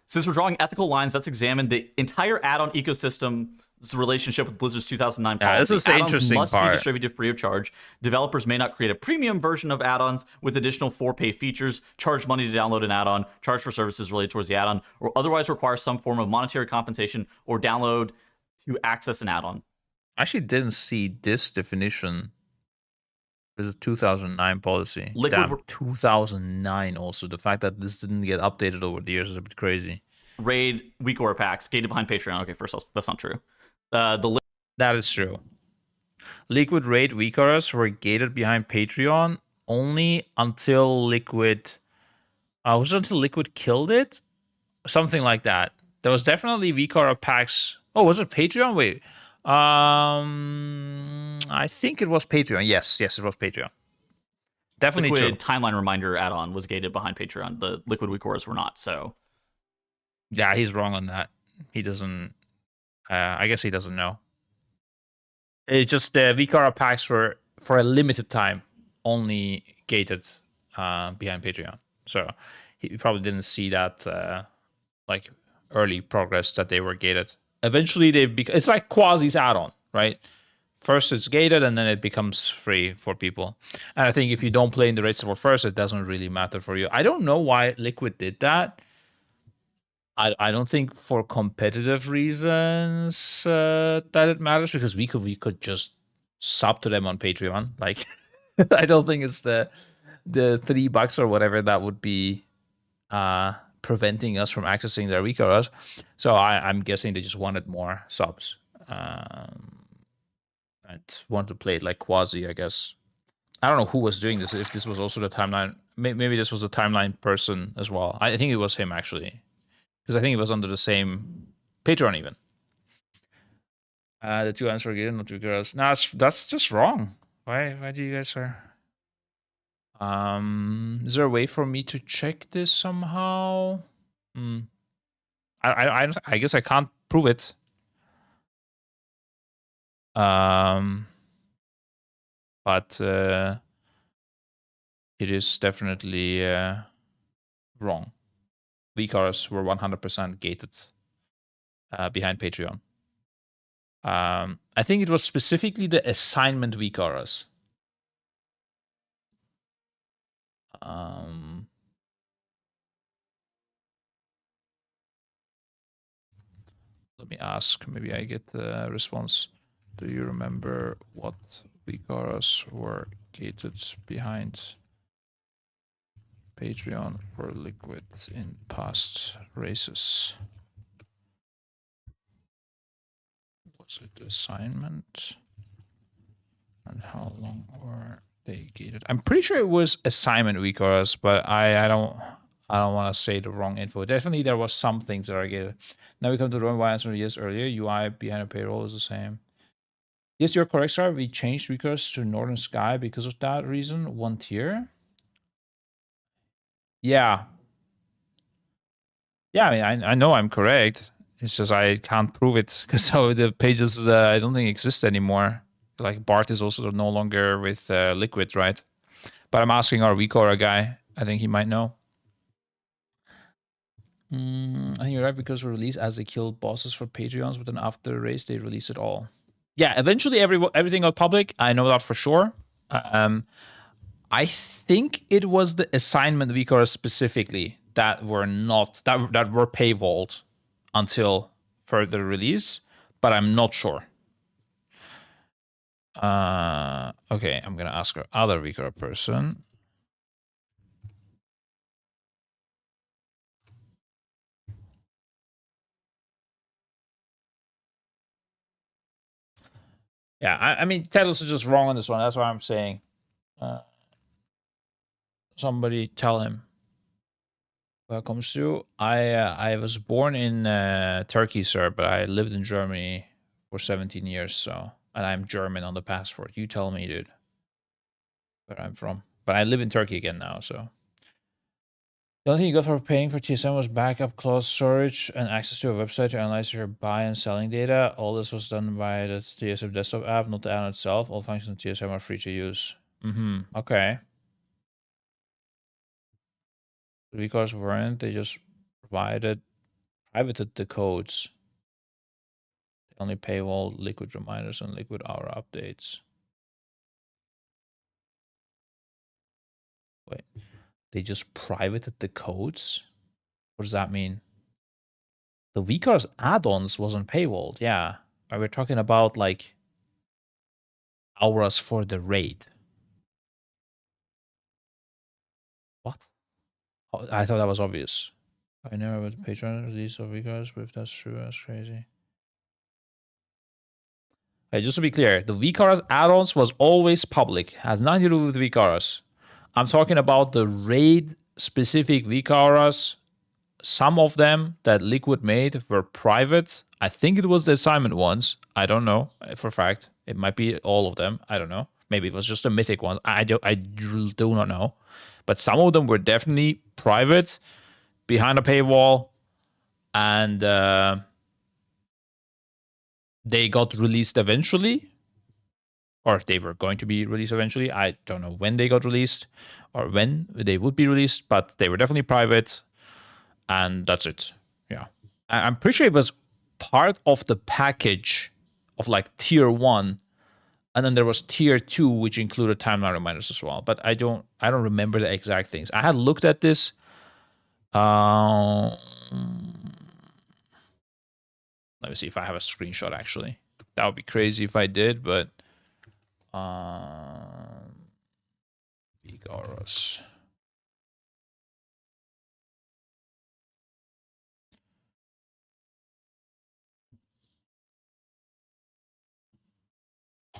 Since we're drawing ethical lines, let's examine the entire add-on ecosystem's relationship with Blizzard's 2009 policy. This is the interesting must part. Be distributed free of charge. Developers may not create a premium version of add-ons with additional 4-pay features, charge money to download an add-on, charge for services related towards the add-on, or otherwise require some form of monetary compensation or download to access an add-on. I actually didn't see this definition. There's a 2009 policy. Damn, 2009 also. The fact that this didn't get updated over the years is a bit crazy. Raid, weak aura packs, gated behind Patreon. Okay, first, that's not true. That is true. Liquid Raid weak auras were gated behind Patreon only until Liquid... was it until Liquid killed it? Something like that. There was definitely weak aura packs... Oh, was it Patreon? Wait. I think it was Patreon. Yes, it was Patreon. Definitely Liquid true. Timeline Reminder add-on was gated behind Patreon. The Liquid weak auras were not, so... Yeah, he's wrong on that. He doesn't... I guess he doesn't know. It's just the weak aura packs were, for a limited time, only gated behind Patreon. So he probably didn't see that like early progress that they were gated. Eventually, it's like Quasi's add-on, right? First it's gated, and then it becomes free for people. And I think if you don't play in the raid server first, it doesn't really matter for you. I don't know why Liquid did that. I don't think for competitive reasons that it matters, because we could just sub to them on Patreon. Like, I don't think it's the $3 or whatever that would be preventing us from accessing their weak auras. So I'm guessing they just wanted more subs and wanted to play it like Quasi, I guess. I don't know who was doing this. If this was also the timeline, maybe this was the timeline person as well. I think it was him actually. Because I think it was under the same Patreon even. The 2 answer again, not 2 girls. No, that's just wrong. Why do you guys are? Is there a way for me to check this somehow? I guess I can't prove it. But it is definitely wrong. Weak auras were 100% gated behind Patreon. I think it was specifically the assignment weak auras. Let me ask. Maybe I get the response. Do you remember what weak auras were gated behind Patreon for Liquid in past races? Was it assignment? And how long were they gated? I'm pretty sure it was assignment week hours, but I don't want to say the wrong info. Definitely there was some things that are gated. Now we come to the one answer years earlier. UI behind a payroll is the same. Yes, you're correct, sir. We changed week hours to Northern Sky because of that reason. 1 tier. Yeah. Yeah, I mean, I know I'm correct. It's just I can't prove it because so the pages I don't think exist anymore. Like Bart is also no longer with Liquid, right? But I'm asking our Recora guy. I think he might know. I think you're right because we release as they kill bosses for Patreons, but then after the race they release it all. Yeah, eventually everything got public. I know that for sure. I think it was the assignment Recora specifically that were not that were paywalled until further release, but I'm not sure. Okay, I'm gonna ask our other Recora person. Yeah, I mean, Tedros is just wrong on this one. That's what I'm saying. Somebody tell him. Welcome, Stu. I was born in Turkey, sir, but I lived in Germany for 17 years, so and I'm German on the passport. You tell me, dude, where I'm from. But I live in Turkey again now, so. The only thing you got for paying for TSM was backup, cloud storage, and access to a website to analyze your buy and selling data. All this was done by the TSM desktop app, not the add-on itself. All functions of TSM are free to use. Okay. Because weren't they just privated the codes? They only paywall liquid reminders and liquid hour updates. Wait, they just privated the codes? What does that mean? The VCars add-ons wasn't paywalled, yeah. We're talking about like auras for the raid. What? Oh, I thought that was obvious. I know about the Patreon release of VCars, but if that's true, that's crazy. Okay, just to be clear, the VCars add-ons was always public. Has nothing to do with VCars. I'm talking about the raid specific VCars. Some of them that Liquid made were private. I think it was the assignment ones. I don't know for a fact. It might be all of them. I don't know. Maybe it was just the mythic ones. I do not know. But some of them were definitely private, behind a paywall, and they got released eventually, or they were going to be released eventually. I don't know when they got released or when they would be released, but they were definitely private, and that's it. Yeah. I'm pretty sure it was part of the package of like tier 1, and then there was tier 2, which included timeline reminders as well. But I don't remember the exact things. I had looked at this. Let me see if I have a screenshot. Actually, that would be crazy if I did. But Vigaros.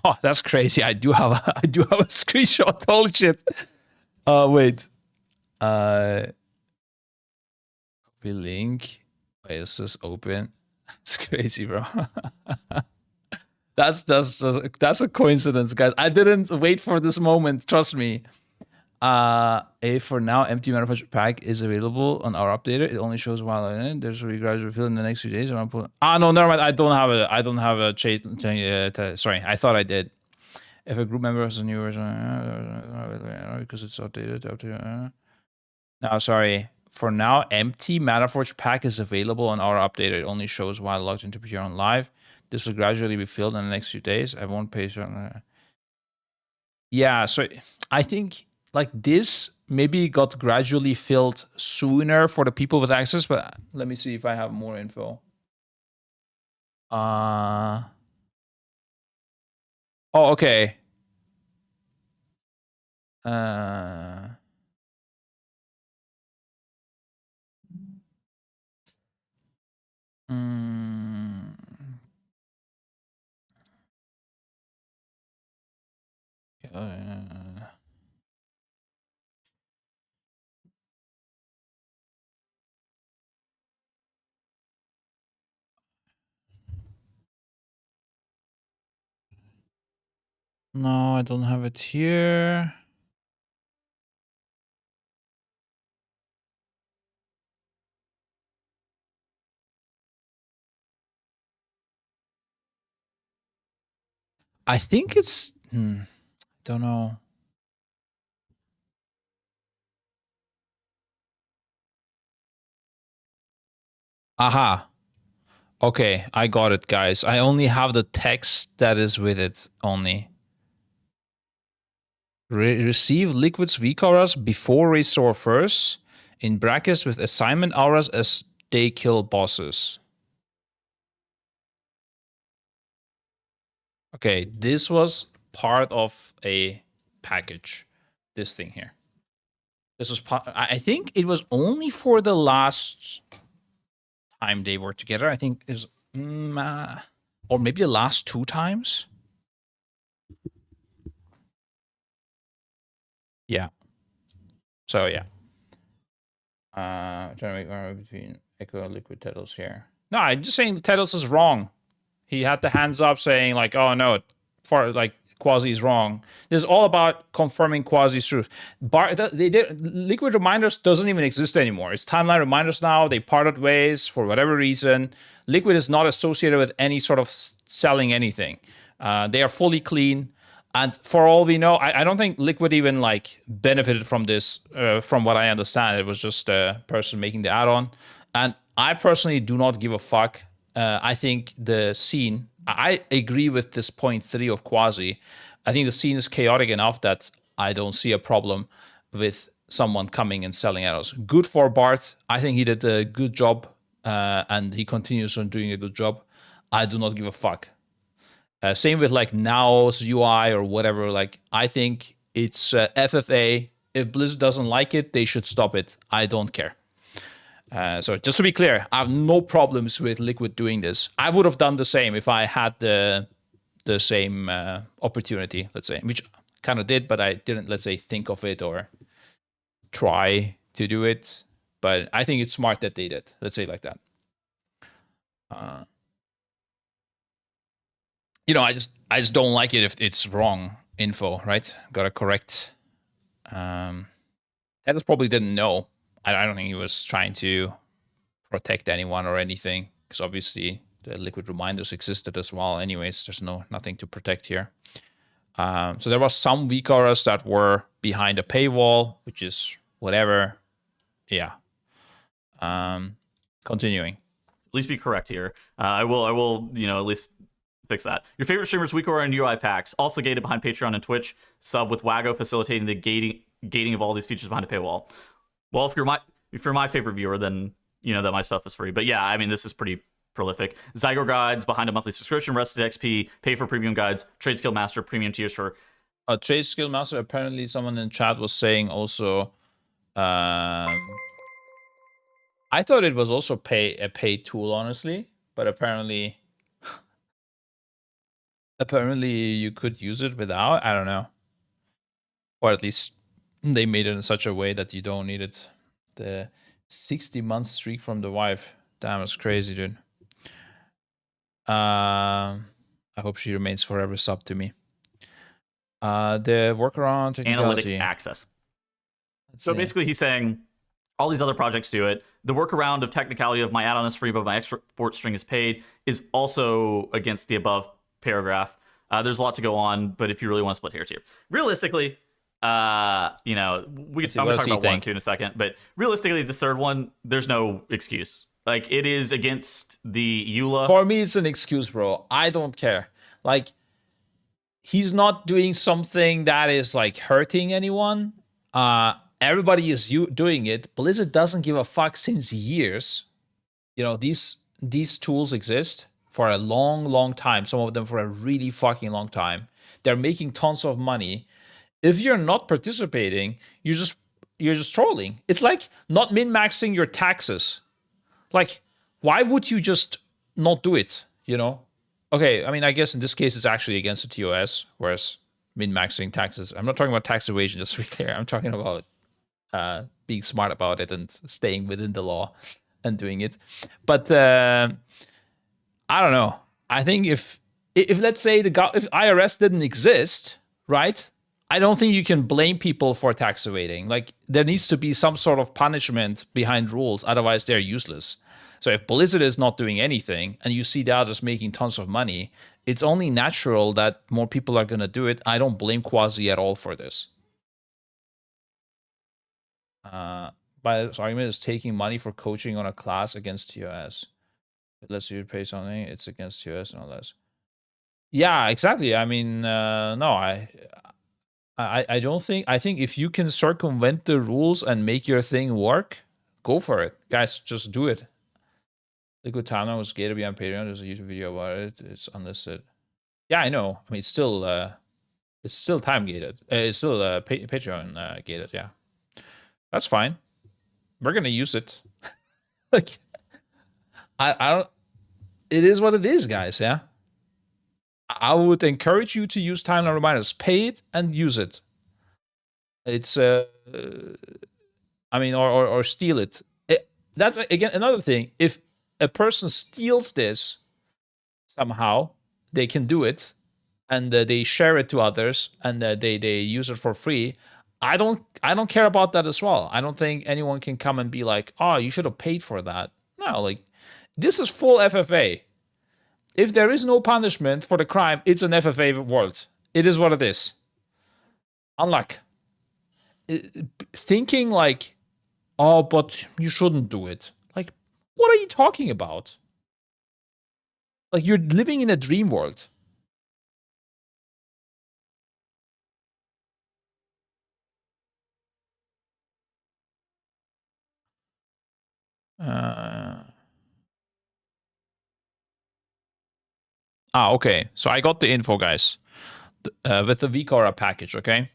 Oh, that's crazy. I do have a screenshot. Holy shit. Wait. Copy link. Wait, is this open? That's crazy, bro. That's a coincidence, guys. I didn't wait for this moment. Trust me. A for now empty manufactured pack is available on our updater. It only shows while in it. There's a regrade refill in the next few days. I'm put. No, never mind. I don't have a chat. Sorry, I thought I did. If a group member has a new version, because it's outdated. No, sorry. For now, empty Metaforge pack is available on our updater. It only shows while logged into Pure on Live. This will gradually be filled in the next few days. I won't pay certain. Yeah, so I think like this maybe got gradually filled sooner for the people with access, but let me see if I have more info. Oh, okay. Mm, No, I don't have it here. I think it's... don't know. Aha. Okay, I got it, guys. I only have the text that is with it only. Receive Liquid's weak auras before restore first, in brackets with assignment auras as they kill bosses. Okay, this was part of a package. This thing here. This was part. I think it was only for the last time they were together. I think is or maybe the last 2 times. Yeah. So yeah. Trying to make arrow between Echo and Liquid titles here. No, I'm just saying the titles is wrong. He had the hands up saying like, oh no, for like Quasi is wrong. This is all about confirming Quasi's truth. Liquid Reminders doesn't even exist anymore. It's Timeline Reminders now. They parted ways for whatever reason. Liquid is not associated with any sort of selling anything. They are fully clean. And for all we know, I don't think Liquid even like benefited from this. From what I understand, it was just a person making the add-on. And I personally do not give a fuck. I think the scene, I agree with this point 3 of Quasi. I think the scene is chaotic enough that I don't see a problem with someone coming and selling arrows. Good for Bart. I think he did a good job, and he continues on doing a good job. I do not give a fuck. Same with like Now's UI or whatever. Like, I think it's FFA. If Blizzard doesn't like it, they should stop it. I don't care. So just to be clear, I have no problems with Liquid doing this. I would have done the same if I had the same opportunity, let's say, which kind of did, but I didn't, let's say, think of it or try to do it. But I think it's smart that they did. Let's say it like that. You know, I just don't like it if it's wrong info, right? Gotta correct. Tados probably didn't know. I don't think he was trying to protect anyone or anything, because obviously the Liquid Reminders existed as well. Anyways, there's nothing to protect here. So there was some weak auras that were behind a paywall, which is whatever. Yeah. Continuing. At least be correct here. I will, at least fix that. Your favorite streamers' weak aura and UI packs, also gated behind Patreon and Twitch. Sub with Wago facilitating the gating of all these features behind a paywall. Well, if you're my favorite viewer, then you know that my stuff is free. But yeah, I mean, this is pretty prolific. Zygo guides behind a monthly subscription, rested XP, pay for premium guides, trade skill master, premium tiers for. Trade skill master. Apparently, someone in chat was saying also. I thought it was also a paid tool, honestly, but apparently you could use it without. I don't know, or at least they made it in such a way that you don't need it. The 60-month streak from the wife. Damn, it's crazy, dude. I hope she remains forever sub to me. The workaround technicality. Analytic access. So basically he's saying all these other projects do it. The workaround of technicality of my add-on is free, but my export string is paid is also against the above paragraph. There's a lot to go on, but if you really want to split hairs here. Realistically, I'm going to talk about 1 and 2 in a second, but realistically, this third one, there's no excuse. Like, it is against the EULA. For me, it's an excuse, bro. I don't care. Like, he's not doing something that is like hurting anyone. Everybody is doing it. Blizzard doesn't give a fuck since years. You know, these tools exist for a long time. Some of them for a really fucking long time. They're making tons of money. If you're not participating, you're just trolling. It's like not min-maxing your taxes. Like, why would you just not do it? You know? Okay, I mean, I guess in this case it's actually against the TOS, whereas min-maxing taxes. I'm not talking about tax evasion, just to be clear. I'm talking about being smart about it and staying within the law and doing it. But I don't know. I think if let's say if IRS didn't exist, right? I don't think you can blame people for tax evading. Like, there needs to be some sort of punishment behind rules, otherwise they're useless. So if Blizzard is not doing anything and you see the others making tons of money, it's only natural that more people are going to do it. I don't blame Quasi at all for this. By this argument is taking money for coaching on a class against TOS. Unless you pay something, it's against TOS and all this. Yeah, exactly. I mean, no, I don't think. I think if you can circumvent the rules and make your thing work, go for it, guys. Just do it. The good timeline was gated beyond Patreon. There's a YouTube video about it. It's unlisted. Yeah, I know. I mean, it's still time gated. It's still Patreon gated. Yeah, that's fine. We're gonna use it. Like, I don't. It is what it is, guys. Yeah. I would encourage you to use timeline reminders. Pay it and use it. It's I mean, or steal it. That's again another thing. If a person steals this somehow, they can do it, and they share it to others, and they use it for free. I don't care about that as well. I don't think anyone can come and be like, oh, you should have paid for that. No, like, this is full FFA. If there is no punishment for the crime, it's an FFA world. It is what it is. Unlike thinking like, oh, but you shouldn't do it. Like, what are you talking about? Like, you're living in a dream world. Okay. So I got the info, guys, with the Vikora package, okay?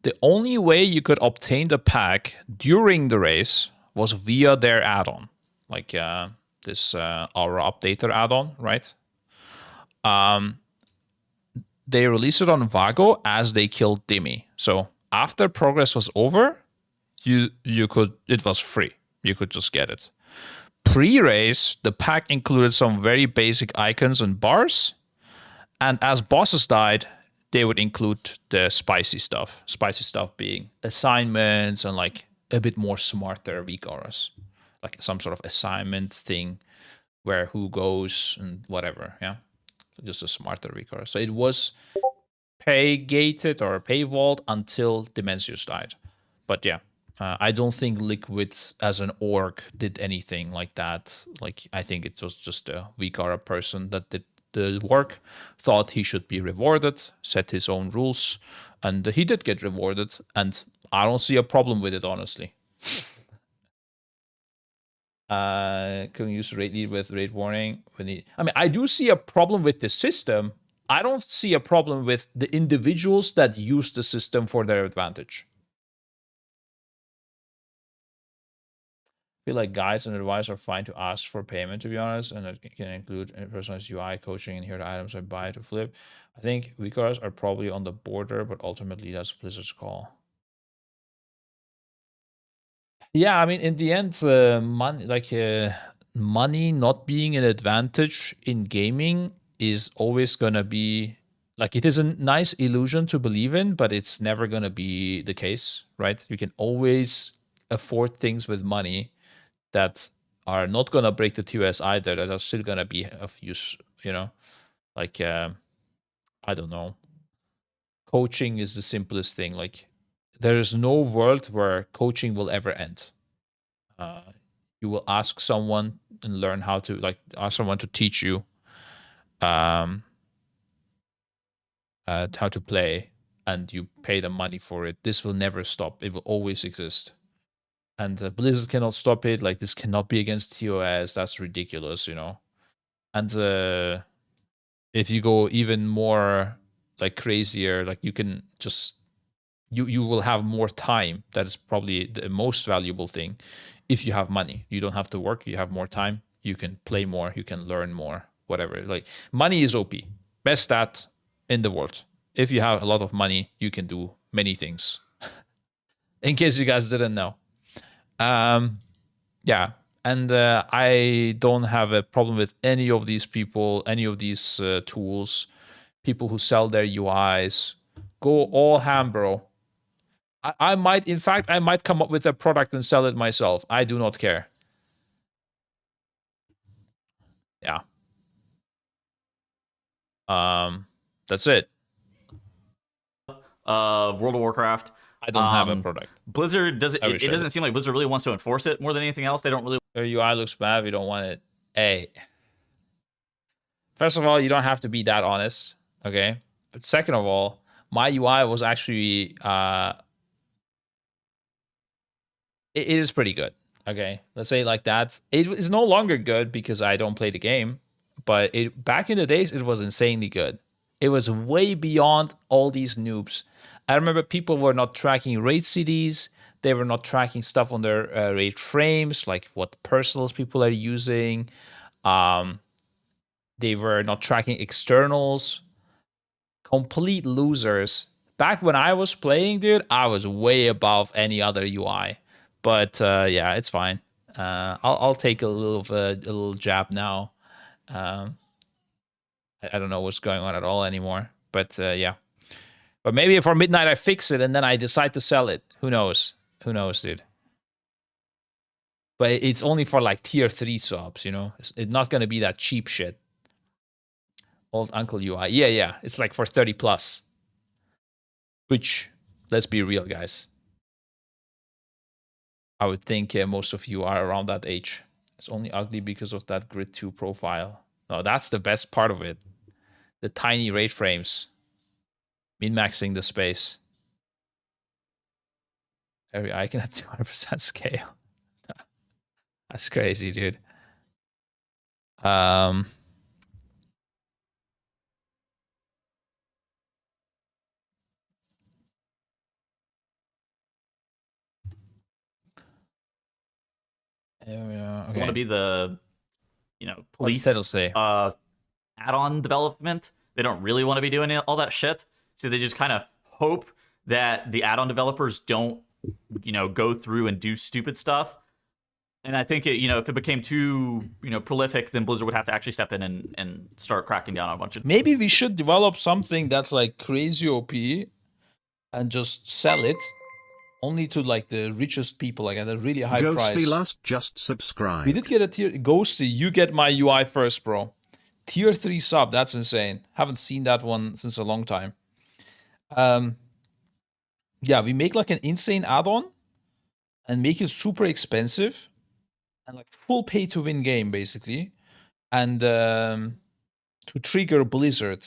The only way you could obtain the pack during the race was via their add-on. Like this Aura Updater add-on, right? They released it on Vago as they killed Dimi. So after progress was over, you could, it was free. You could just get it. Pre-race, the pack included some very basic icons and bars. And as bosses died, they would include the spicy stuff. Spicy stuff being assignments and like a bit more smarter Vikaras. Like some sort of assignment thing where who goes and whatever, yeah? So just a smarter Vikara. So it was pay-gated or pay-vault until Dimensius died. But yeah, I don't think Liquid as an org did anything like that. Like, I think it was just a Vikara person that did the work, thought he should be rewarded, set his own rules, and he did get rewarded, and I don't see a problem with it, honestly. Can we use raid lead with raid warning? I mean, I do see a problem with the system. I don't see a problem with the individuals that use the system for their advantage. I feel like guides and advice are fine to ask for payment, to be honest, and it can include personalized UI, coaching, and here the items I buy to flip. I think Vikaras are probably on the border, but ultimately that's Blizzard's call. Yeah, I mean, in the end, money not being an advantage in gaming is always gonna be, like, it is a nice illusion to believe in, but it's never gonna be the case, right? You can always afford things with money that are not gonna break the TOS either, that are still gonna be of use, you know? Like, I don't know. Coaching is the simplest thing. Like, there is no world where coaching will ever end. You will ask someone and learn how to, like, ask someone to teach you how to play, and you pay them money for it. This will never stop. It will always exist. And Blizzard cannot stop it. Like, this cannot be against TOS. That's ridiculous, you know? And if you go even more, like, crazier, like, you can just... You will have more time. That is probably the most valuable thing. If you have money, you don't have to work. You have more time. You can play more. You can learn more. Whatever. Like, money is OP. Best stat in the world. if you have a lot of money, you can do many things. In case you guys didn't know. Yeah, and I don't have a problem with any of these people, any of these tools, people who sell their UIs. Go all ham, bro. I might, in fact, I might come up with a product and sell it myself. I do not care. Yeah. That's it. World of Warcraft. I don't have a product. Blizzard doesn't. It doesn't seem like Blizzard really wants to enforce it more than anything else. They don't really. Your UI looks bad. We don't want it. Hey. First of all, you don't have to be that honest. Okay. But second of all, my UI was actually it is pretty good. Okay. Let's say it like that. It is no longer good because I don't play the game. But it back in the days, it was insanely good. It was way beyond all these noobs. I remember people were not tracking raid CDs. They were not tracking stuff on their raid frames, like what personals people are using. They were not tracking externals. Complete losers. Back when I was playing, dude, I was way above any other UI. But yeah, it's fine. I'll take a little jab now. I don't know what's going on at all anymore. But yeah. But maybe for midnight I fix it and then I decide to sell it. Who knows? Who knows, dude? But it's only for like tier 3 subs, you know? It's not going to be that cheap shit. Old Uncle UI. Yeah. It's like for 30 plus. Which, let's be real, guys. I would think most of you are around that age. It's only ugly because of that grid 2 profile. No, that's the best part of it. The tiny raid frames. Min-maxing the space. Every icon at 200% scale. That's crazy, dude. Yeah, okay. Want to be the, police say? Add-on development. They don't really want to be doing all that shit, so they just kind of hope that the add-on developers don't, go through and do stupid stuff. And I think if it became too, prolific, then Blizzard would have to actually step in and start cracking down on a bunch of. Maybe we should develop something that's like crazy OP and just sell it only to like the richest people, like at a really high price. Ghostly last just subscribe. We did get a tier. Ghosty, you get my UI first, bro. Tier 3 sub, that's insane. Haven't seen that one since a long time. Yeah, we make like an insane add-on and make it super expensive and like full pay to win game basically, and to trigger Blizzard.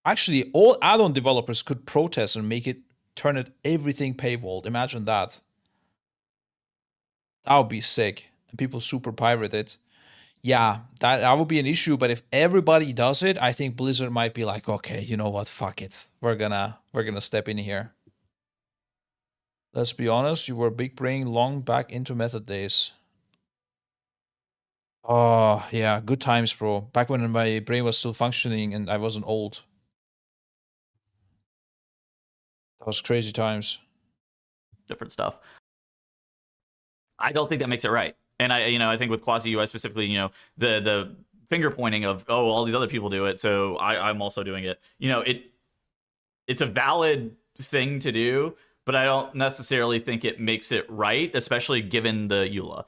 Actually, all add-on developers could protest and turn it everything paywalled. Imagine that. That would be sick. And people super pirate it. Yeah, that would be an issue. But if everybody does it, I think Blizzard might be like, okay, you know what? Fuck it. We're gonna step in here. Let's be honest. You were big brain long back into method days. Oh yeah, good times, bro. Back when my brain was still functioning and I wasn't old. That was crazy times. Different stuff. I don't think that makes it right. And I think with Quasi UI specifically, the finger pointing of, oh, all these other people do it, so I'm also doing it. It's a valid thing to do, but I don't necessarily think it makes it right, especially given the EULA.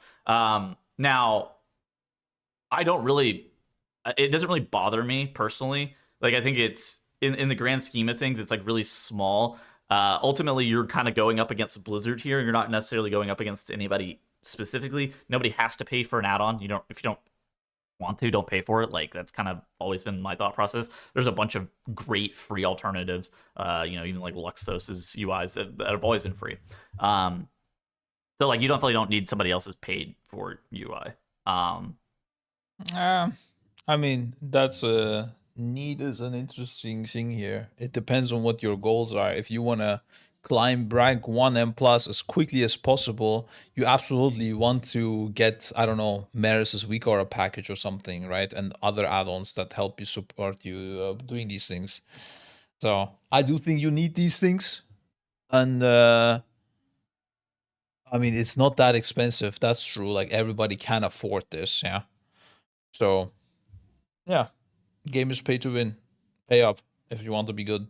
Now, it doesn't really bother me personally. Like, I think it's in the grand scheme of things, it's like really small. Ultimately, you're kind of going up against Blizzard here. You're not necessarily going up against anybody specifically. Nobody has to pay for an add-on. If you don't want to, don't pay for it. Like, that's kind of always been my thought process. There's a bunch of great free alternatives. Even like Luxthos's UIs that have always been free. So like, you definitely don't need somebody else's paid for UI. I mean, that's need is an interesting thing here. It depends on what your goals are. If you want to climb rank 1M plus as quickly as possible, you absolutely want to get, I don't know, Maris's Week Aura package or something, right? And other add-ons that help you support you doing these things. So I do think you need these things. And I mean, it's not that expensive. That's true. Like everybody can afford this. Yeah. So yeah, game is pay to win. Pay up if you want to be good.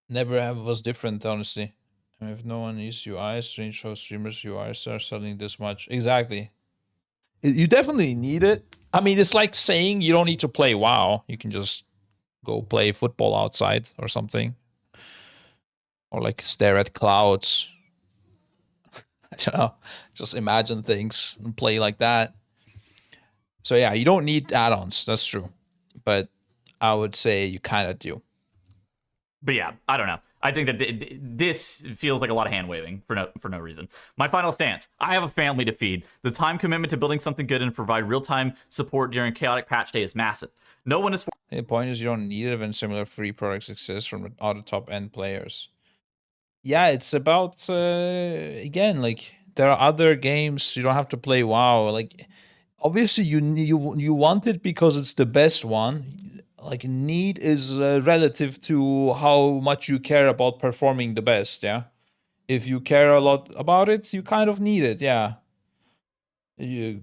Never have was different, honestly. If no one uses UI, strange how streamers UIs are selling this much. Exactly. You definitely need it. I mean, it's like saying you don't need to play WoW. You can just go play football outside or something. Or like stare at clouds. I don't know. Just imagine things and play like that. So yeah, you don't need add-ons. That's true. But I would say you kind of do. But yeah, I don't know. I think that this feels like a lot of hand waving for no reason. My final stance: I have a family to feed. The time commitment to building something good and provide real time support during chaotic patch day is massive. No one is. The point is you don't need it when similar free products exist from other top end players. Yeah, it's about again, like there are other games. You don't have to play WoW. Like obviously you want it because it's the best one. Like need is relative to how much you care about performing the best. Yeah, if you care a lot about it, you kind of need it. Yeah.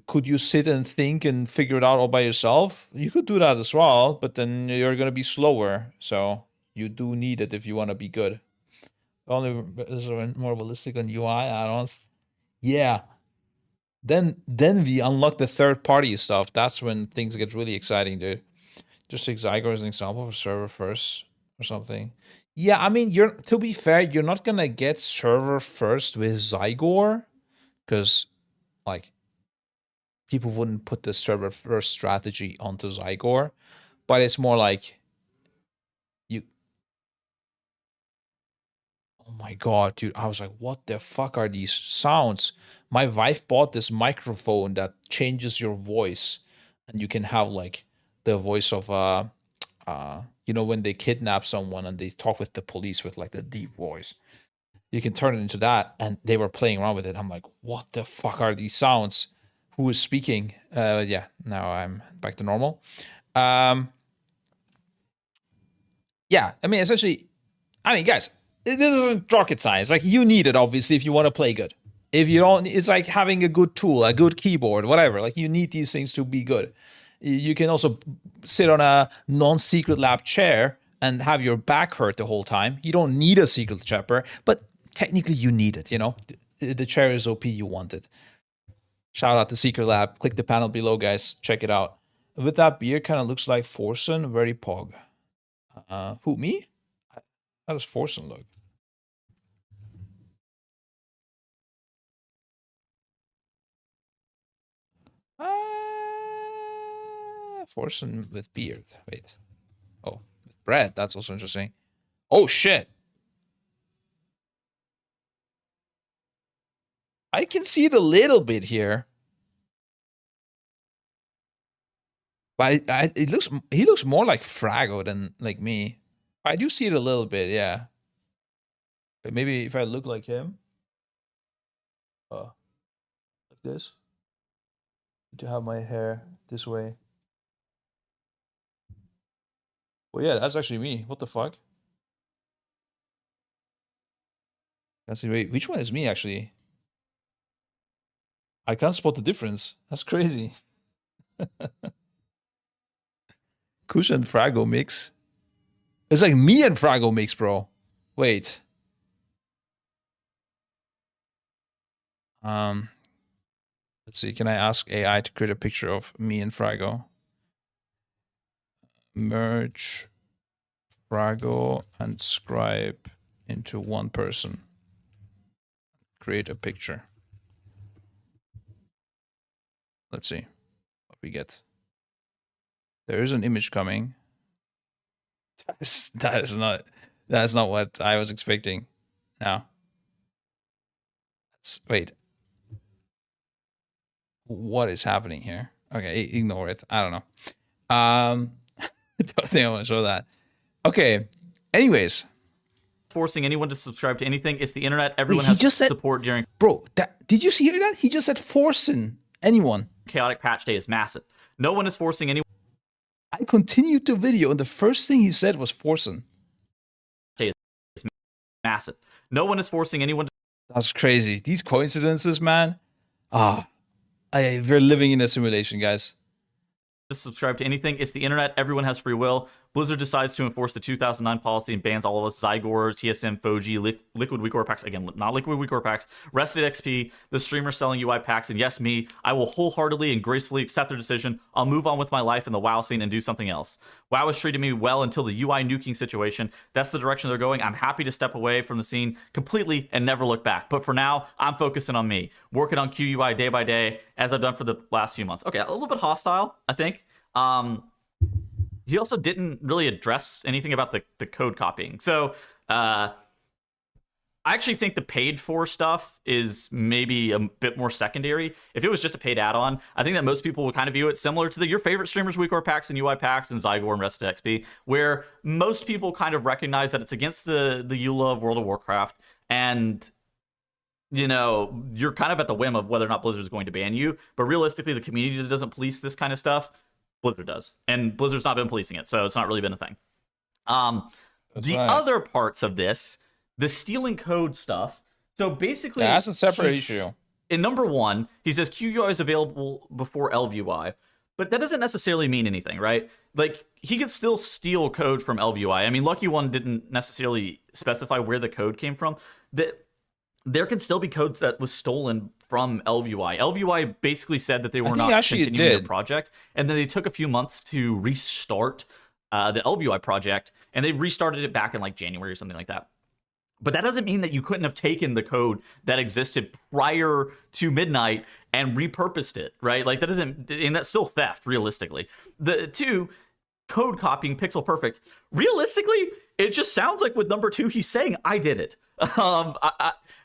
Could you sit and think and figure it out all by yourself? You could do that as well, but then you're gonna be slower. So you do need it if you want to be good. Only is more realistic on UI add-ons. Yeah. Then we unlock the third party stuff. That's when things get really exciting, dude. Just take Zygo as an example for server first or something. Yeah, I mean, to be fair, you're not gonna get server first with Zygor, because like people wouldn't put the server first strategy onto Zygor, but it's more like you. Oh my god, dude! I was like, what the fuck are these sounds? My wife bought this microphone that changes your voice, and you can have like the voice of you know, when they kidnap someone and they talk with the police with like the deep voice. You can turn it into that, and they were playing around with it. I'm like, what the fuck are these sounds? Who is speaking? Yeah, now I'm back to normal. Yeah, I mean, essentially, I mean, guys, this isn't rocket science. Like, you need it, obviously, if you want to play good. If you don't, it's like having a good tool, a good keyboard, whatever. Like, you need these things to be good. You can also sit on a non-secret lab chair and have your back hurt the whole time. You don't need a secret chopper, but technically you need it, you know? The chair is OP, you want it. Shout out to Secret Lab. Click the panel below, guys. Check it out. With that beard, kind of looks like Forsen. Very pog. Who, me? How does Forsen look? Forsen with beard. Wait. Oh, with bread. That's also interesting. Oh, shit. I can see it a little bit here. But it looks, he looks more like Frago than like me. I do see it a little bit, yeah. But maybe if I look like him, like this, to have my hair this way. Well, yeah, that's actually me. What the fuck? Let's see, wait, which one is me actually? I can't spot the difference. That's crazy. Kush and Frago mix. It's like me and Frago mix, bro. Wait. Let's see. Can I ask AI to create a picture of me and Frago? Merge Frago and Scribe into one person. Create a picture. Let's see what we get. There is an image coming. That's not what I was expecting. Now. Wait. What is happening here? Okay, ignore it. I don't know. I don't think I want to show that. Okay. Anyways. Forcing anyone to subscribe to anything. It's the internet. Everyone has just support during. Bro, did you see that? He just said forcing anyone. Chaotic patch day is massive. No one is forcing anyone. I continued the video, and the first thing he said was forcing. massive. No one is forcing anyone to That's crazy. These coincidences, man. We're living in a simulation, guys. subscribe to anything. It's the internet. Everyone has free will. Blizzard decides to enforce the 2009 policy and bans all of us Zygor, TSM, Foji, Liquid Weak packs. Again, not Liquid Weak packs. Rested XP, the streamers selling UI packs, and yes, me. I will wholeheartedly and gracefully accept their decision. I'll move on with my life in the WoW scene and do something else. WoW has treated me well until the UI nuking situation. That's the direction they're going. I'm happy to step away from the scene completely and never look back. But for now, I'm focusing on me, working on QUI day by day, as I've done for the last few months. Okay, a little bit hostile, I think. He also didn't really address anything about the code copying. So I actually think the paid for stuff is maybe a bit more secondary. If it was just a paid add-on, I think that most people would kind of view it similar to your favorite streamers weak packs and UI packs and Zygor and Rested XP, where most people kind of recognize that it's against the EULA of World of Warcraft, and you know, you're kind of at the whim of whether or not Blizzard is going to ban you. But realistically, the community that doesn't police this kind of stuff, Blizzard does, and Blizzard's not been policing it, so it's not really been a thing. The other parts of this, the stealing code stuff. So basically, that's a separate issue. In number 1, he says QUI is available before LVUI, but that doesn't necessarily mean anything, right? Like, he could still steal code from LVUI. I mean, Lucky One didn't necessarily specify where the code came from. There can still be codes that was stolen from LVUI. LVUI basically said that they were not continuing their project, and then they took a few months to restart the LVUI project, and they restarted it back in like January or something like that. But that doesn't mean that you couldn't have taken the code that existed prior to midnight and repurposed it, right? Like, that doesn't, and that's still theft, realistically. The 2, code copying pixel perfect. Realistically, it just sounds like with number 2, he's saying, I did it.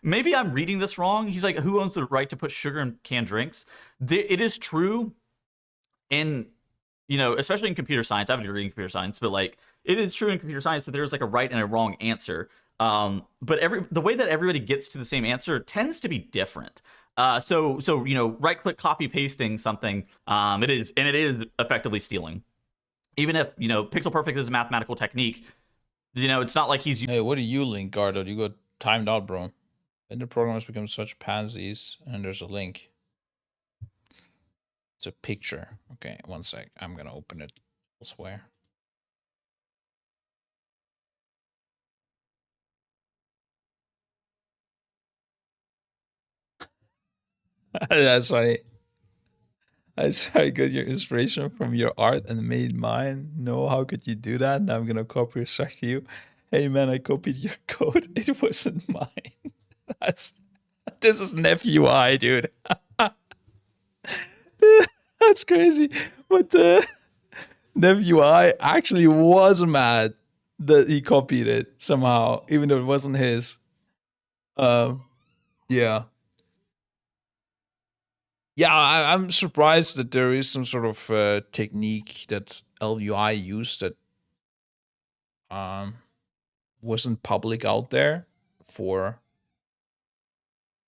Maybe I'm reading this wrong. He's like, who owns the right to put sugar in canned drinks? It is true in, you know, especially in computer science. I have a degree in computer science, but like, it is true in computer science that there's like a right and a wrong answer. But the way that everybody gets to the same answer tends to be different. So you know, right click copy pasting something, it is effectively stealing. Even if, you know, pixel perfect is a mathematical technique, you know, it's not like he's... Hey, what do you link, Gardo? You got timed out, bro. And the programmers become such pansies, and there's a link. It's a picture. Okay, one sec. I'm gonna open it elsewhere. That's funny. I saw I got your inspiration from your art and made mine. No, how could you do that? Now I'm gonna copy you. Hey man, I copied your code. It wasn't mine. This is nephew I, dude. That's crazy. But nephew I actually was mad that he copied it somehow, even though it wasn't his. Yeah. Yeah, I'm surprised that there is some sort of technique that LUI used that wasn't public out there for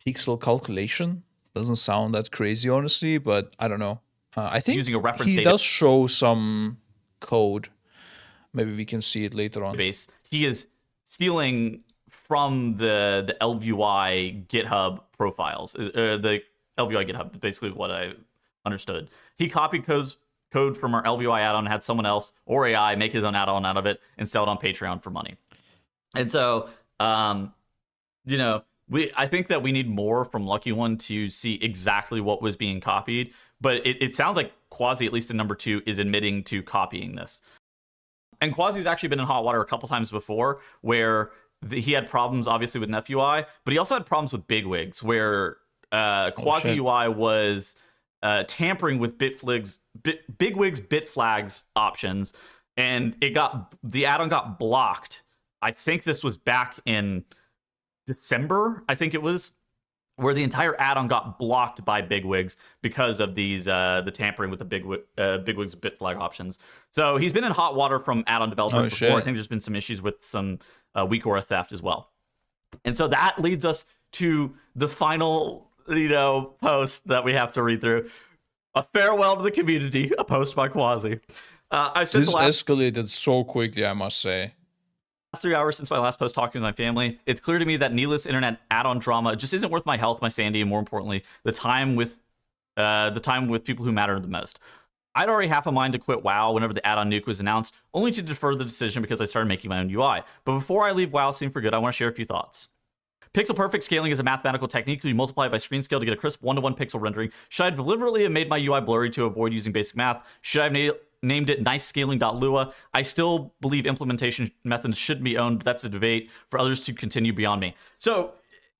pixel calculation. Doesn't sound that crazy, honestly, but I don't know. I think using a reference he data does show some code. Maybe we can see it later on. Base. He is stealing from the LVUI GitHub profiles. The LVUI GitHub, basically what I understood. He copied code from our LVUI add-on, had someone else or AI make his own add-on out of it and sell it on Patreon for money. And so, you know, I think that we need more from Lucky One to see exactly what was being copied. But it sounds like Quasi, at least in number 2, is admitting to copying this. And Quasi's actually been in hot water a couple times before, where he had problems, obviously, with NFUI, but he also had problems with Bigwigs, where Quasi UI was tampering with Bigwig's Bitflags options, and the add-on got blocked. I think this was back in December, I think it was, where the entire add-on got blocked by Bigwigs because of these the tampering with the Bigwigs Bitflag options. So he's been in hot water from add-on developers before. Shit. I think there's been some issues with some weak aura theft as well. And so that leads us to the final, you know, post that we have to read through. A farewell to the community, a post by Quasi. This escalated so quickly, I must say. Last 3 hours since my last post talking with my family, it's clear to me that needless internet add-on drama just isn't worth my health, my sanity, and more importantly, the time with people who matter the most. I'd already half a mind to quit WoW whenever the add-on nuke was announced, only to defer the decision because I started making my own UI. But before I leave WoW scene for good, I want to share a few thoughts. Pixel perfect scaling is a mathematical technique you multiply by screen scale to get a crisp 1-to-1 pixel rendering. Should I deliberately have made my UI blurry to avoid using basic math? Should I have named it nicescaling.lua? I still believe implementation methods should be owned, but that's a debate for others to continue beyond me. So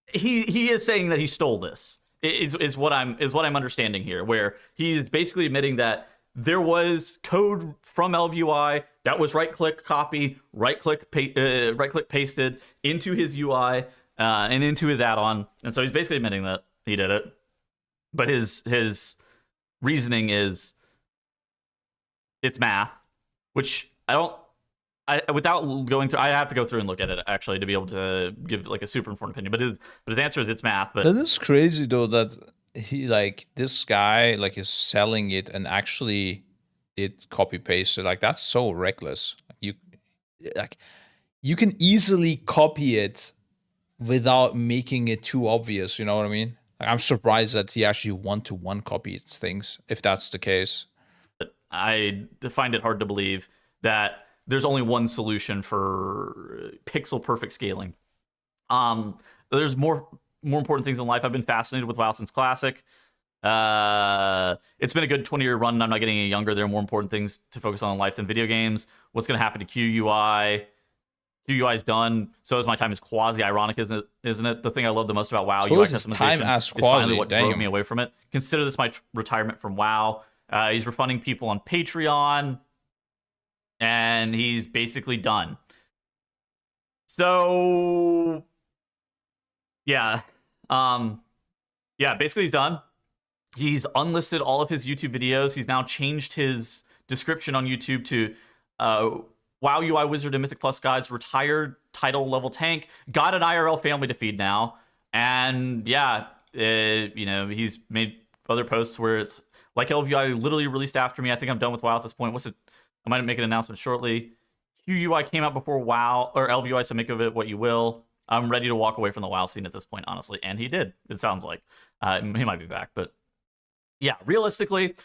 he is saying that he stole this. Is what I'm understanding here, where he's basically admitting that there was code from LVUI that was right-click copy, right-click pasted into his UI and into his add-on, and so he's basically admitting that he did it. But his reasoning is it's math, which without going through, I have to go through and look at it actually to be able to give like a super informed opinion. But his answer is it's math. But that is crazy though that he this guy is selling it and actually did copy paste it. Like that's so reckless. You can easily copy it without making it too obvious. You know what I mean? I'm surprised that he actually one-to-one copied things if that's the case. I find it hard to believe that there's only one solution for pixel perfect scaling. There's more important things in life. I've been fascinated with WoW since Classic. It's been a good 20-year run, and I'm not getting any younger. There are more important things to focus on in life than video games. What's going to happen to QUI? QUI is done. So is my time as Quasi. Ironic, isn't it? The thing I love the most about WoW so UI is time as customization is finally Quasi. what drove me away from it. Consider this my retirement from WoW. He's refunding people on Patreon, and he's basically done. So, yeah. Basically he's done. He's unlisted all of his YouTube videos. He's now changed his description on YouTube to WoW UI Wizard and Mythic Plus Guides, retired title level tank, got an IRL family to feed now. And he's made other posts where it's like LVUI literally released after me. I think I'm done with WoW at this point. I might make an announcement shortly. QUI came out before WoW or LVUI, so make of it what you will. I'm ready to walk away from the WoW scene at this point, honestly. And he did. It sounds like he might be back, but yeah, realistically,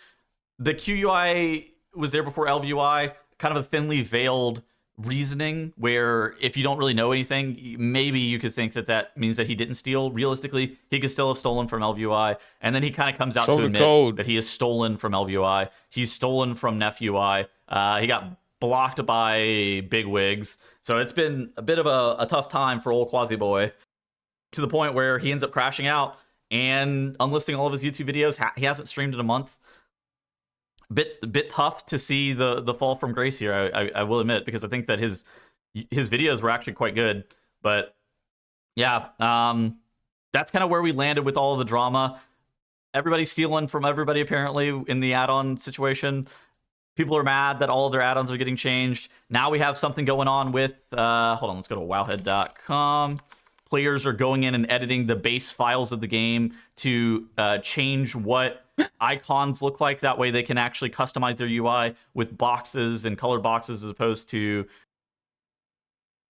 the QUI was there before LVUI. Kind of a thinly veiled reasoning where if you don't really know anything, maybe you could think that means that he didn't steal. Realistically, he could still have stolen from LVUI, and then he kind of comes out to admit that he has stolen from LVUI. He's stolen from NEF-UI. He got blocked by bigwigs, so it's been a bit of a tough time for old Quasi Boy, to the point where he ends up crashing out and unlisting all of his YouTube videos. He hasn't streamed in a month. Bit tough to see the fall from grace here, I will admit, because I think that his videos were actually quite good. But yeah, that's kind of where we landed with all of the drama. Everybody's stealing from everybody apparently in the add-on situation. People are mad that all of their add-ons are getting changed. Now we have something going on with hold on, let's go to wowhead.com. Players are going in and editing the base files of the game to change what icons look like. That way they can actually customize their UI with boxes and colored boxes as opposed to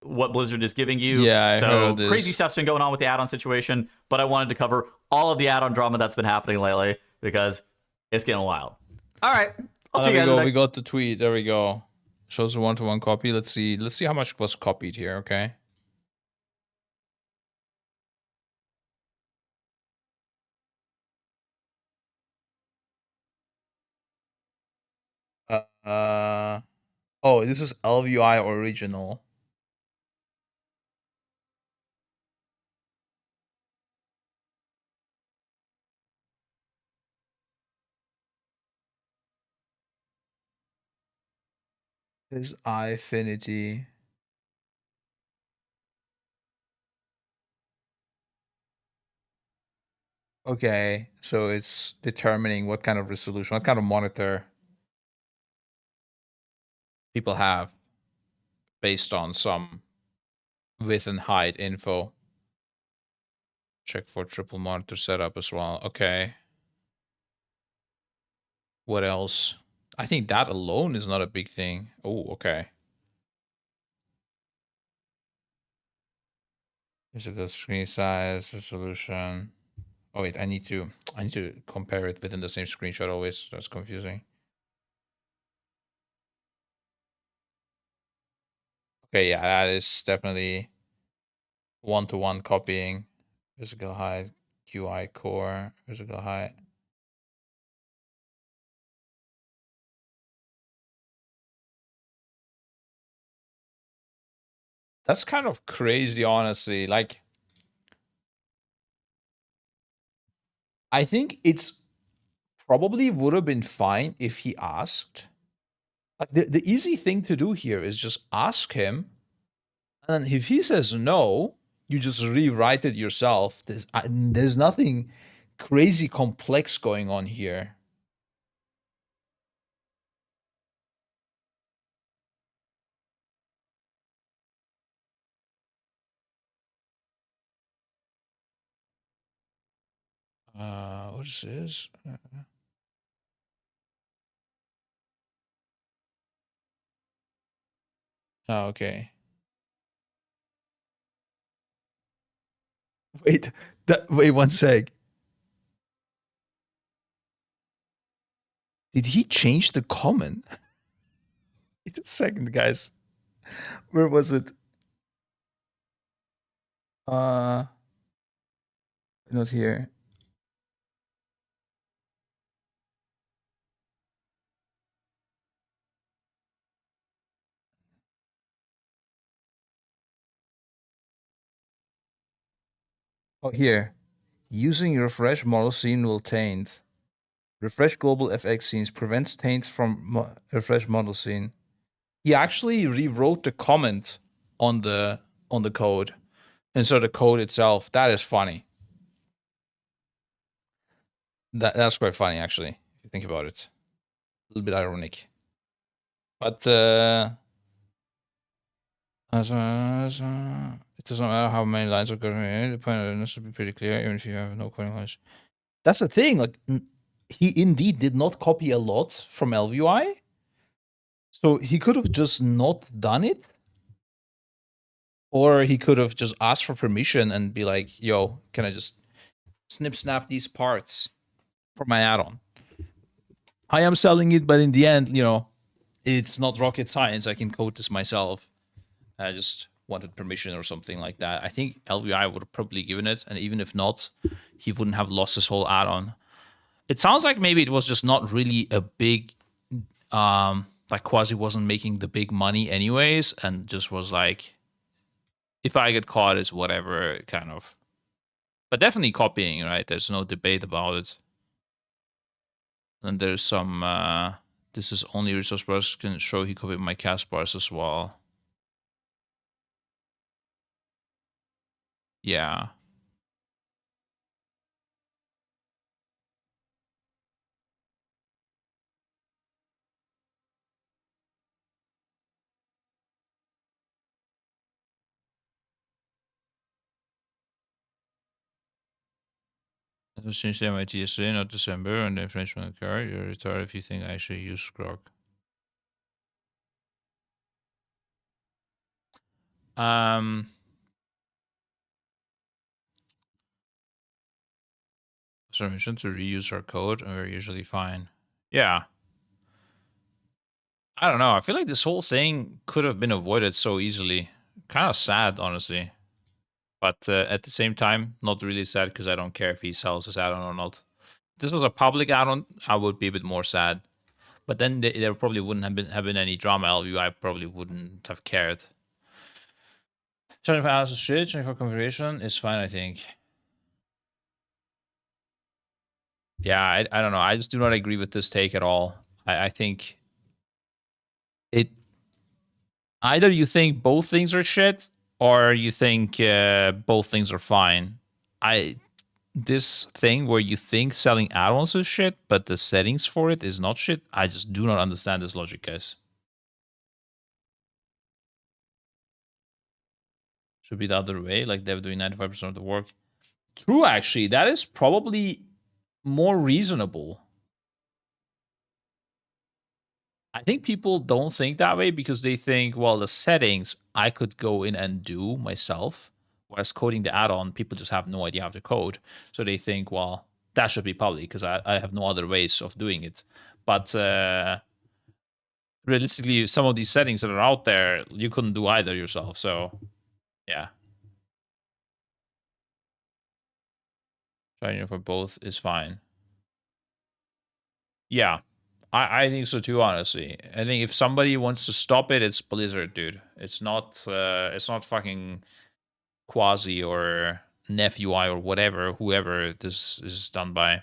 what Blizzard is giving you. Yeah, so crazy stuff's been going on with the add-on situation, but I wanted to cover all of the add-on drama that's been happening lately because it's getting wild. All right. I'll see you guys. We got the tweet. There we go. Shows a one-to-one copy. Let's see how much was copied here, okay? Oh, this is LVUI original. This is Eyefinity. Okay, so it's determining what kind of resolution, what kind of monitor people have based on some width and height info. Check for triple monitor setup as well. Okay. What else? I think that alone is not a big thing. Oh, okay. Physical screen size, resolution. Oh wait, I need to compare it within the same screenshot always. That's confusing. Okay, yeah, that is definitely one-to-one copying. Physical height, QI core, physical height. That's kind of crazy, honestly. Like, I think it's probably would have been fine if he asked. Like, the easy thing to do here is just ask him, and if he says no, you just rewrite it yourself. There's nothing crazy complex going on here. What is this? Oh, okay. Wait, wait one sec. Did he change the comment? Wait a second, guys. Where was it? Not here. Oh, here. Using refresh model scene will taint. Refresh global FX scenes prevents taints from refresh model scene. He actually rewrote the comment on the code, and so the code itself. That is funny. That's quite funny, actually, if you think about it. A little bit ironic, but it doesn't matter how many lines are going. The point of this should be pretty clear, even if you have no coding knowledge. That's the thing. Like, he indeed did not copy a lot from LVI, so he could have just not done it. Or he could have just asked for permission and be like, yo, can I just snap these parts for my add-on? I am selling it, but in the end, it's not rocket science. I can code this myself. I just wanted permission or something like that. I think LVI would have probably given it, and even if not, he wouldn't have lost his whole add-on. It sounds like maybe it was just not really a big, like Quasi wasn't making the big money anyways, and just was like, if I get caught, it's whatever, kind of. But definitely copying, right? There's no debate about it. And there's some, this is only resource bars can show he copied my cast bars as well. Yeah. It was changed to my TSA, not December, and the infringement occurred. You're retarded if you think I should use Grok. Permission to reuse our code, and we're usually fine. Yeah. I don't know. I feel like this whole thing could have been avoided so easily. Kind of sad, honestly. But at the same time, not really sad because I don't care if he sells his add-on or not. If this was a public add-on, I would be a bit more sad. But then there probably wouldn't have been any drama. LVI probably wouldn't have cared. 25 hours of shit, 24 configuration is fine, I think. Yeah, I don't know. I just do not agree with this take at all. I think it either you think both things are shit or you think both things are fine. This thing where you think selling add-ons is shit, but the settings for it is not shit. I just do not understand this logic, guys. Should be the other way, like they're doing 95% of the work. True, actually, that is probably more reasonable. I think people don't think that way because they think, well, the settings I could go in and do myself, Whereas coding the add-on, people just have no idea how to code. So they think, well, that should be public because I have no other ways of doing it. But realistically, some of these settings that are out there, you couldn't do either yourself. So, yeah. Trying it for both is fine. Yeah, I think so too. Honestly, I think if somebody wants to stop it, it's Blizzard, dude. It's not fucking Quasi or NefUI or whatever, whoever this is done by.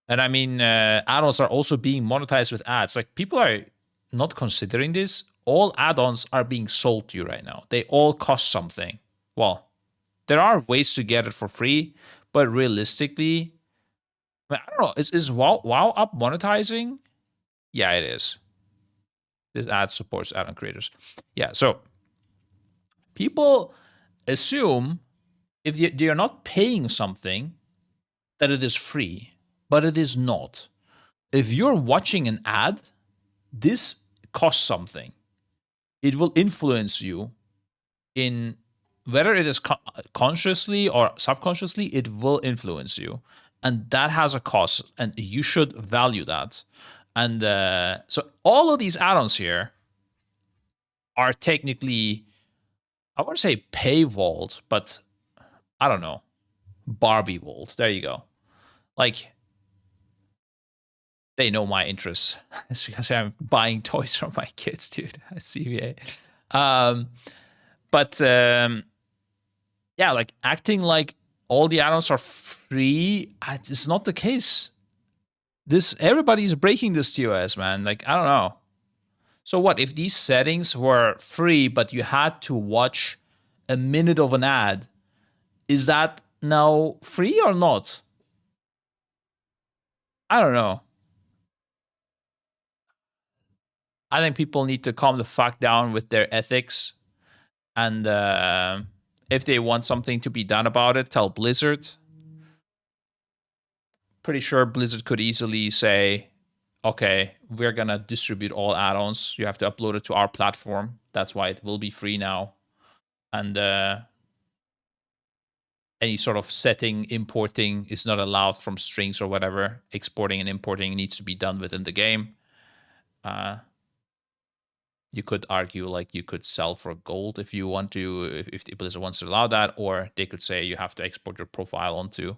And I mean, add-ons are also being monetized with ads. Like, people are not considering this. All add-ons are being sold to you right now. They all cost something. Well, there are ways to get it for free, but realistically, I don't know. Is WoW up monetizing? Yeah, it is. This ad supports add-on creators. Yeah, so people assume if you're not paying something, that it is free, but it is not. If you're watching an ad, this costs something. It will influence you in whether it is consciously or subconsciously, it will influence you. And that has a cost, and you should value that. And so all of these add-ons here are technically, I wouldn't say paywalled, but I don't know, Barbie walled. There you go. Like, they know my interests. It's because I'm buying toys from my kids, dude. CVA. Yeah, like acting like all the add-ons are free, it's not the case. Everybody's breaking this TOS, man. Like, I don't know. So what if these settings were free, but you had to watch a minute of an ad? Is that now free or not? I don't know. I think people need to calm the fuck down with their ethics. And if they want something to be done about it, tell Blizzard. Pretty sure Blizzard could easily say, okay, we're going to distribute all add-ons. You have to upload it to our platform. That's why it will be free now. And any sort of setting, importing is not allowed from strings or whatever. Exporting and importing needs to be done within the game. You could argue like you could sell for gold if you want to, if Blizzard wants to allow that, or they could say you have to export your profile onto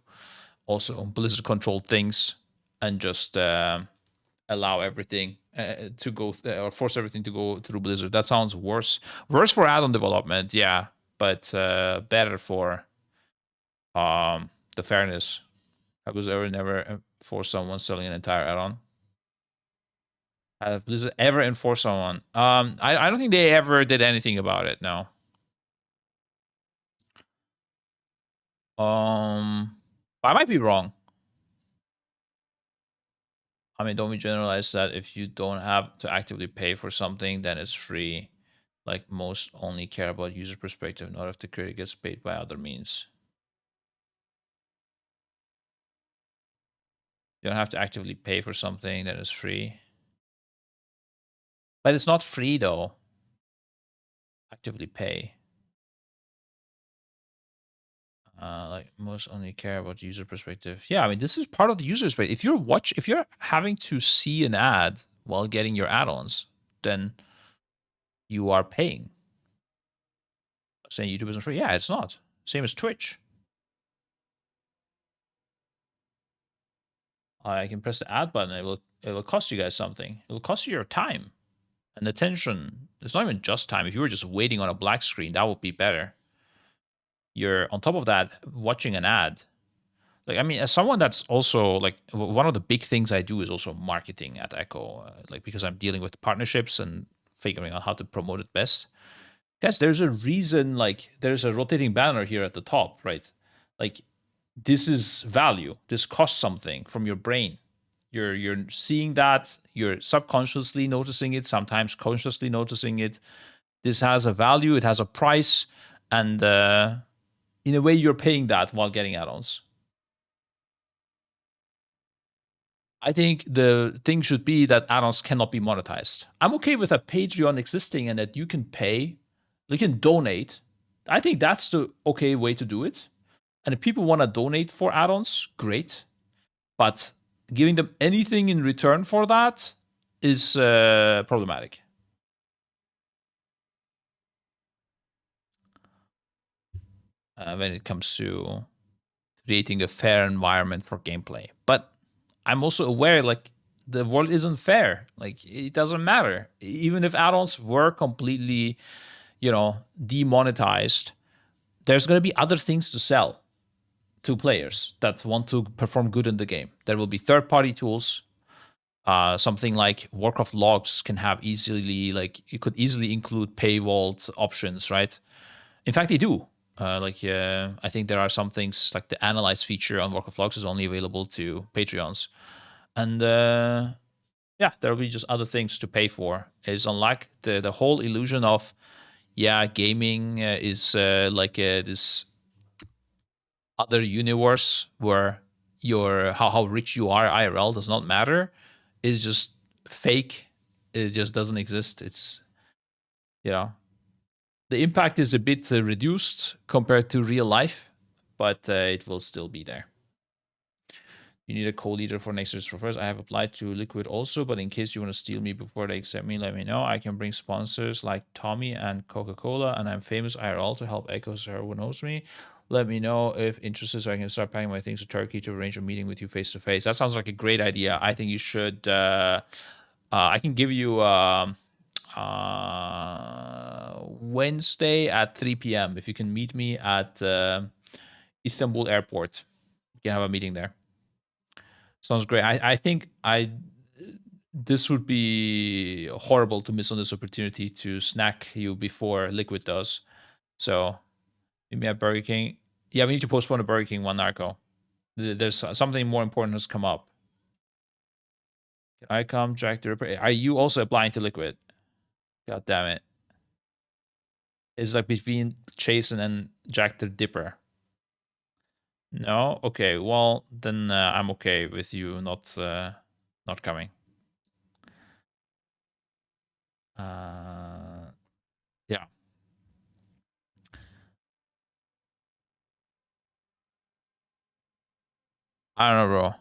also Blizzard controlled things and just allow everything to go or force everything to go through Blizzard. That sounds worse. Worse for add-on development, yeah, but better for the fairness. Have Blizzard never forced someone selling an entire add-on? Have Blizzard ever enforced someone? I don't think they ever did anything about it. No. I might be wrong. I mean, don't we generalize that if you don't have to actively pay for something, then it's free? Like, most only care about user perspective, not if the creator gets paid by other means. You don't have to actively pay for something that is free. But it's not free, though. Actively pay. Like, most only care about user perspective. Yeah, I mean, this is part of the user perspective. If you're having to see an ad while getting your add-ons, then you are paying. Saying YouTube isn't free. Yeah, it's not. Same as Twitch. I can press the ad button. It will cost you guys something. It will cost you your time and attention. It's not even just time. If you were just waiting on a black screen, that would be better. You're on top of that watching an ad. Like, I mean, as someone that's also like, one of the big things I do is also marketing at Echo, like, because I'm dealing with partnerships and figuring out how to promote it best. Guys, there's a reason, like, there's a rotating banner here at the top, right? Like, this is value. This costs something from your brain. You're seeing that. You're subconsciously noticing it, sometimes consciously noticing it. This has a value. It has a price. And in a way, you're paying that while getting add-ons. I think the thing should be that add-ons cannot be monetized. I'm okay with a Patreon existing and that you can pay, you can donate, I think that's the okay way to do it. And if people want to donate for add-ons, great. But giving them anything in return for that is problematic. When it comes to creating a fair environment for gameplay. But I'm also aware, like, the world isn't fair. Like, it doesn't matter. Even if add-ons were completely, demonetized, there's going to be other things to sell to players that want to perform good in the game. There will be third-party tools. Something like Warcraft logs can have easily, like, you could easily include paywalled options, right? In fact, they do. I think there are some things like the analyze feature on Warcraft logs is only available to Patreons. And there will be just other things to pay for. It's unlike the whole illusion of, gaming is this other universe where how rich you are IRL does not matter. It's just fake. It just doesn't exist. It's, the impact is a bit reduced compared to real life, but it will still be there. You need a co-leader for next year's first. I have applied to Liquid also, but in case you want to steal me before they accept me, let me know. I can bring sponsors like Tommy and Coca-Cola, and I'm famous IRL to help Echo so everyone knows me. Let me know if interested so I can start packing my things to Turkey to arrange a meeting with you face to face. That sounds like a great idea. I think you should. I can give you Wednesday at 3 p.m. if you can meet me at Istanbul airport. We can have a meeting there. Sounds great. I think this would be horrible to miss on this opportunity to snack you before Liquid does. So meet me at Burger King. Yeah, we need to postpone the Burger King one, Narco. There's something more important has come up. Can I come, Jack the Ripper? Are you also applying to Liquid? God damn it. It's like between Jason and Jack the Dipper. No? Okay, well, then I'm okay with you not coming. Yeah. I don't know, bro.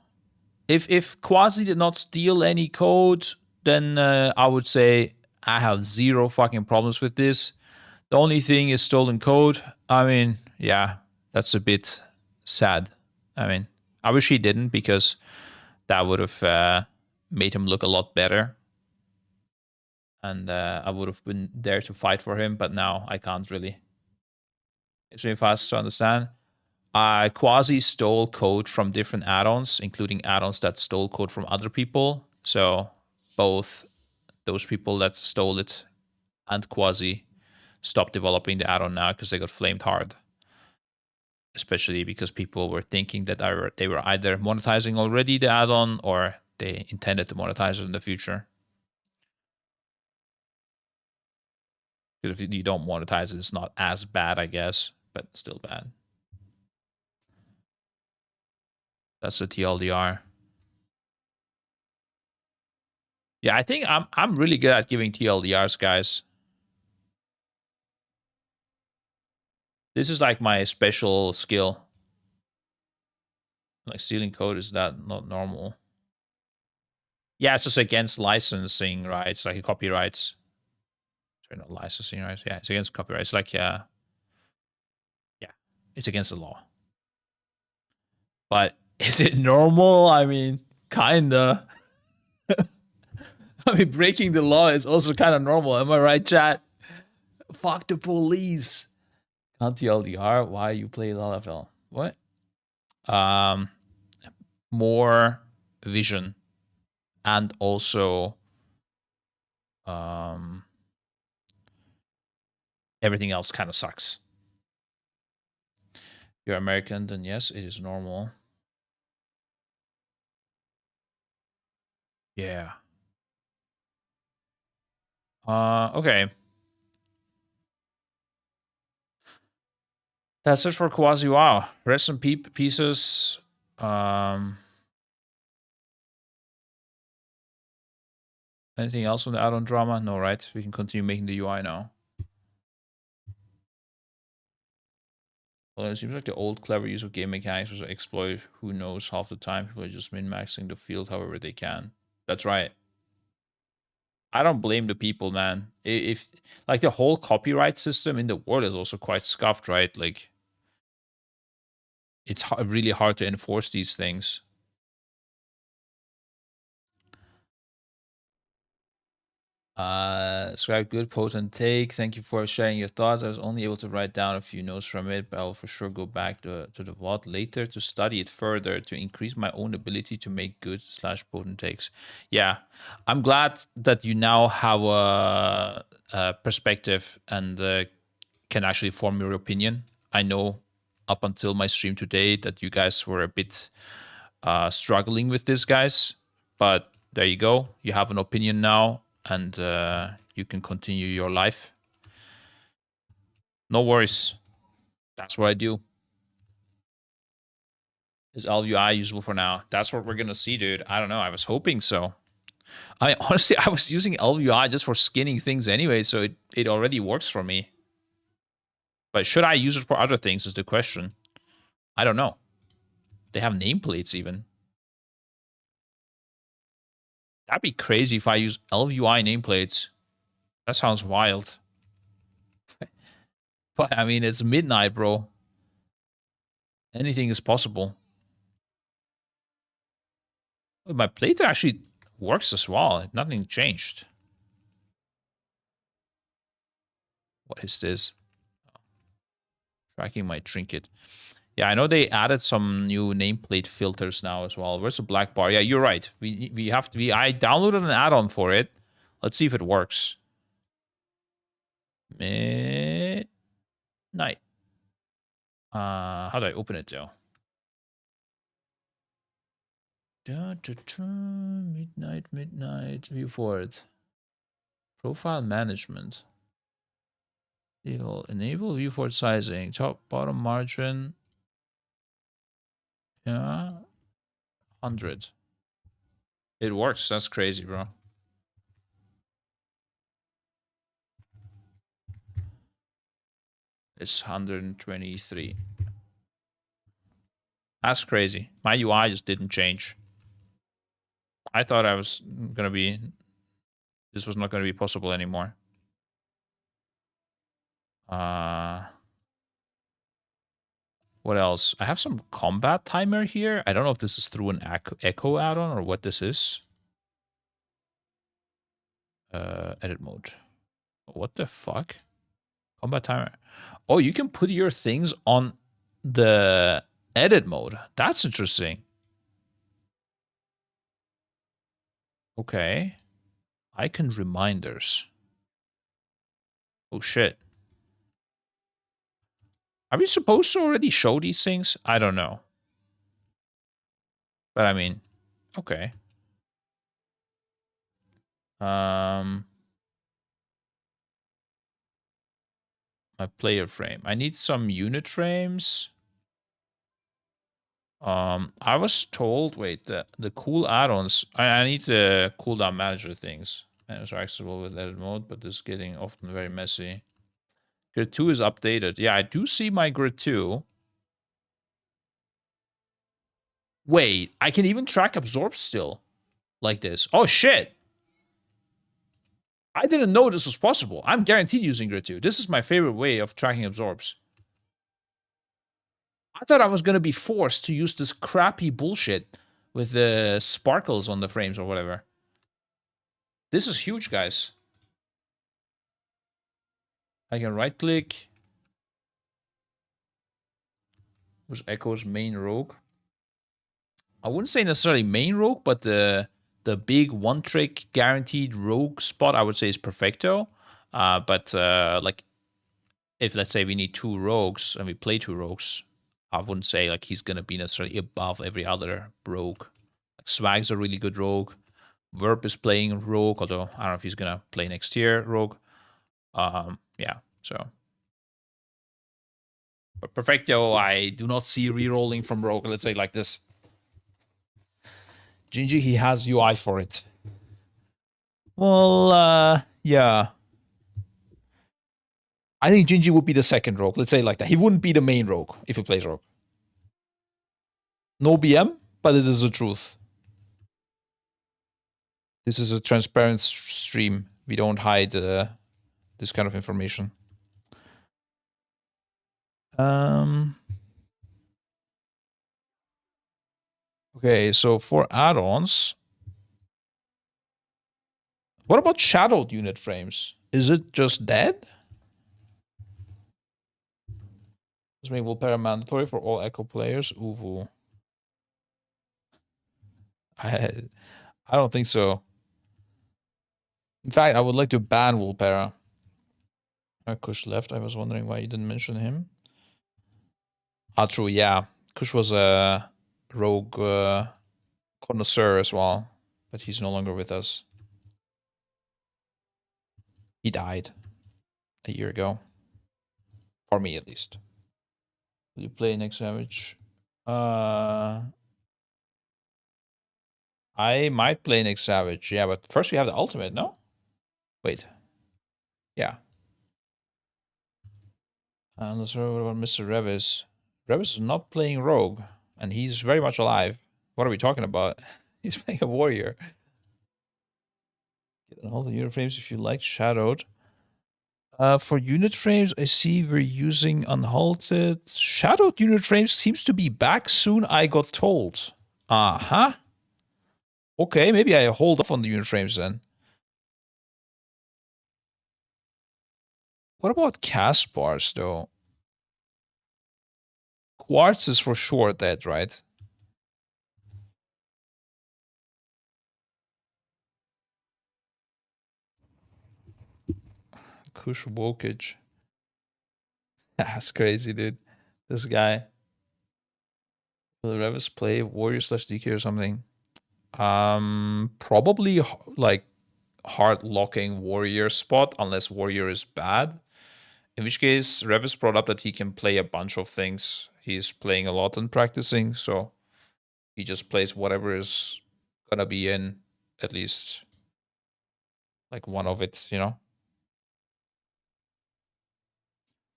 If Quasi did not steal any code, then I would say I have zero fucking problems with this. The only thing is stolen code. I mean, yeah, that's a bit sad. I mean, I wish he didn't, because that would have made him look a lot better. And I would have been there to fight for him, but now I can't really. It's really fast to understand. I Quasi stole code from different add-ons, including add-ons that stole code from other people. So both those people that stole it and Quasi stopped developing the add-on now because they got flamed hard. Especially because people were thinking that they were either monetizing already the add-on or they intended to monetize it in the future. Because if you don't monetize it, it's not as bad, I guess, but still bad. That's the TLDR. Yeah, I think I'm really good at giving TLDRs, guys. This is like my special skill. Like stealing code, is that not normal? Yeah, it's just against licensing rights, like copyrights. Sorry, not licensing rights. Yeah, it's against copyrights. Like, yeah, it's against the law. But is it normal? I mean, kinda. I mean, breaking the law is also kind of normal. Am I right, chat? Fuck the police. Can't TLDR. Why you play LFL? What? More vision, and also everything else kind of sucks. You're American, then yes, it is normal. Yeah. Okay. That's it for Quasi. Wow. Rest in pieces. Anything else on the add-on drama? No, right? We can continue making the UI now. Well, it seems like the old clever use of game mechanics was exploited. Who knows? Half the time, people are just min-maxing the field however they can. That's right. I don't blame the people, man. If like the whole copyright system in the world is also quite scuffed, right? Like it's really hard to enforce these things. Scribe, good potent take. Thank you for sharing your thoughts. I was only able to write down a few notes from it, but I'll for sure go back to the VOD later to study it further to increase my own ability to make good / potent takes. Yeah, I'm glad that you now have a perspective and can actually form your opinion. I know up until my stream today that you guys were a bit struggling with this, guys, but there you go. You have an opinion now, and you can continue your life. No worries. That's what I do. Is LUI usable for now? That's what we're gonna see, dude. I don't know. I was hoping so. I mean, honestly, I was using LUI just for skinning things anyway, so it already works for me. But should I use it for other things is the question. I don't know. They have nameplates even. That'd be crazy if I use LUI nameplates. That sounds wild. But I mean, it's midnight, bro. Anything is possible. My plate actually works as well. Nothing changed. What is this? Tracking my trinket. Yeah, I know they added some new nameplate filters now as well. Where's the black bar? Yeah, you're right. We have to be. I downloaded an add-on for it. Let's see if it works. Midnight. How do I open it though? Midnight viewport. Profile management. Enable viewport sizing. Top, bottom margin. Yeah. 100. It works. That's crazy, bro. It's 123. That's crazy. My UI just didn't change. I thought I was gonna be... This was not gonna be possible anymore. What else? I have some combat timer here. I don't know if this is through an echo add-on or what this is. Edit mode. What the fuck? Combat timer. Oh, you can put your things on the edit mode. That's interesting. Okay. Icon reminders. Oh, shit. Are we supposed to already show these things? I don't know. But I mean, okay. My player frame. I need some unit frames. I was told, wait, the cool add-ons. I need the cooldown manager things. And it's accessible with edit mode, but this is getting often very messy. Grid 2 is updated. Yeah, I do see my grid 2. Wait, I can even track absorb still. Like this. Oh, shit. I didn't know this was possible. I'm guaranteed using grid 2. This is my favorite way of tracking absorbs. I thought I was going to be forced to use this crappy bullshit with the sparkles on the frames or whatever. This is huge, guys. I can right click. Was Echo's main rogue. I wouldn't say necessarily main rogue, but the big one-trick guaranteed rogue spot I would say is Perfecto. But like, if let's say we need 2 rogues and we play 2 rogues, I wouldn't say like he's gonna be necessarily above every other rogue. Like Swag's a really good rogue. Verb is playing rogue, although I don't know if he's gonna play next year rogue. Yeah, so. But Perfecto, I do not see rerolling from rogue. Let's say like this. Gingy, he has UI for it. Well, yeah. I think Gingy would be the second rogue. Let's say it like that. He wouldn't be the main rogue if he plays rogue. No BM, but it is the truth. This is a transparent stream. We don't hide this kind of information. Okay, so for add-ons, what about shadowed unit frames? Is it just dead? This make Vulpera mandatory for all Echo players. Uvu. I don't think so. In fact, I would like to ban Vulpera. Kush left. I was wondering why you didn't mention him. Ah, true. Yeah, Kush was a rogue connoisseur as well, but he's no longer with us. He died a year ago, for me at least. Will you play next Savage? I might play next Savage. Yeah, but first we have the ultimate. No, wait. Yeah. Let's what about Mr. Revis? Revis is not playing rogue, and he's very much alive. What are we talking about? He's playing a warrior. Get all the unit frames if you like shadowed. For unit frames, I see we're using unhalted. Shadowed unit frames seems to be back soon, I got told. Uh-huh. Okay, maybe I hold off on the unit frames then. What about cast bars, though? Quartz is for sure dead, right? Kush Wokage. That's crazy, dude. This guy. Will Revis play warrior / DK or something? Probably like hard locking warrior spot unless warrior is bad. In which case, Revis brought up that he can play a bunch of things. He's playing a lot and practicing, so he just plays whatever is gonna be in at least like one of it, you know.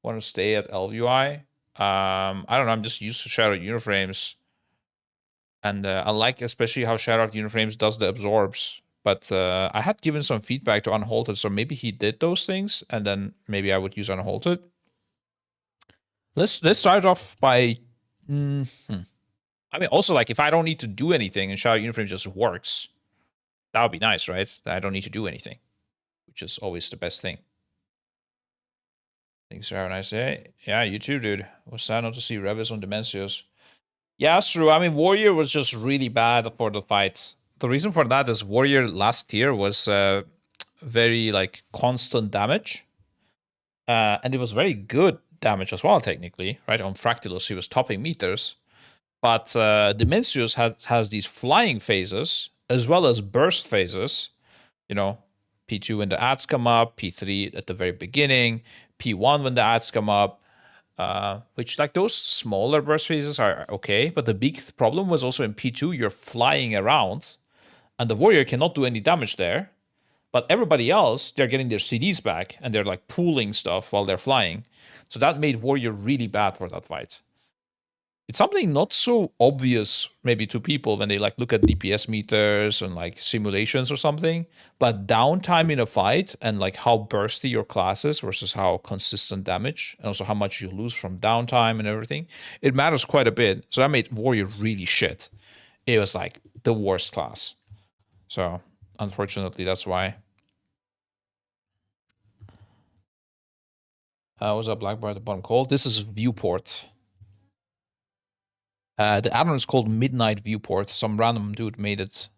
Want to stay at LVI? I don't know. I'm just used to Shadow Uniframes, and I like especially how Shadow Uniframes does the absorbs. But I had given some feedback to Unhalted, so maybe he did those things, and then maybe I would use Unhalted. Let's start off by. I mean, also like if I don't need to do anything and Shadow Uniframe just works, that would be nice, right? I don't need to do anything, which is always the best thing. Thanks for having a nice day. Yeah, you too, dude. It was sad not to see Revis on Dimensios. Yeah, it's true. I mean, Warrior was just really bad for the fight. The reason for that is Warrior last tier was very like constant damage. And it was very good damage as well, technically, right? On Fractalus, he was topping meters. But Dimensios has these flying phases as well as burst phases. You know, P2 when the ads come up, P3 at the very beginning, P1 when the ads come up. Which like those smaller burst phases are okay, but the big problem was also in P2 you're flying around and the warrior cannot do any damage there, but everybody else they're getting their CDs back and they're like pooling stuff while they're flying, so that made warrior really bad for that fight. It's something not so obvious maybe to people when they like look at DPS meters and like simulations or something, but downtime in a fight and like how bursty your class is versus how consistent damage and also how much you lose from downtime and everything, it matters quite a bit. So that made warrior really shit. It was like the worst class. So unfortunately, that's why. Was that black bar at the bottom called? This is Viewport. The add-on is called Midnight Viewport. Some random dude made it,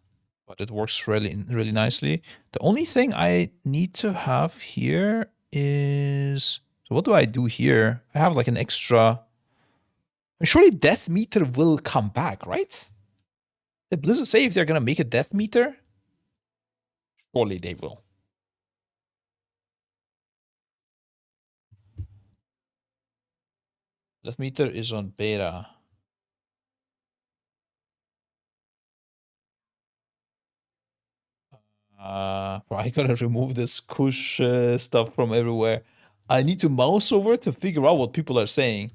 but it works really nicely. The only thing I need to have here is... So what do I do here? I have like an extra... Surely Death Meter will come back, right? Did Blizzard say if they're going to make a Death Meter? Surely they will. Death Meter is on beta. I gotta remove this Kush stuff from everywhere. I need to mouse over to figure out what people are saying.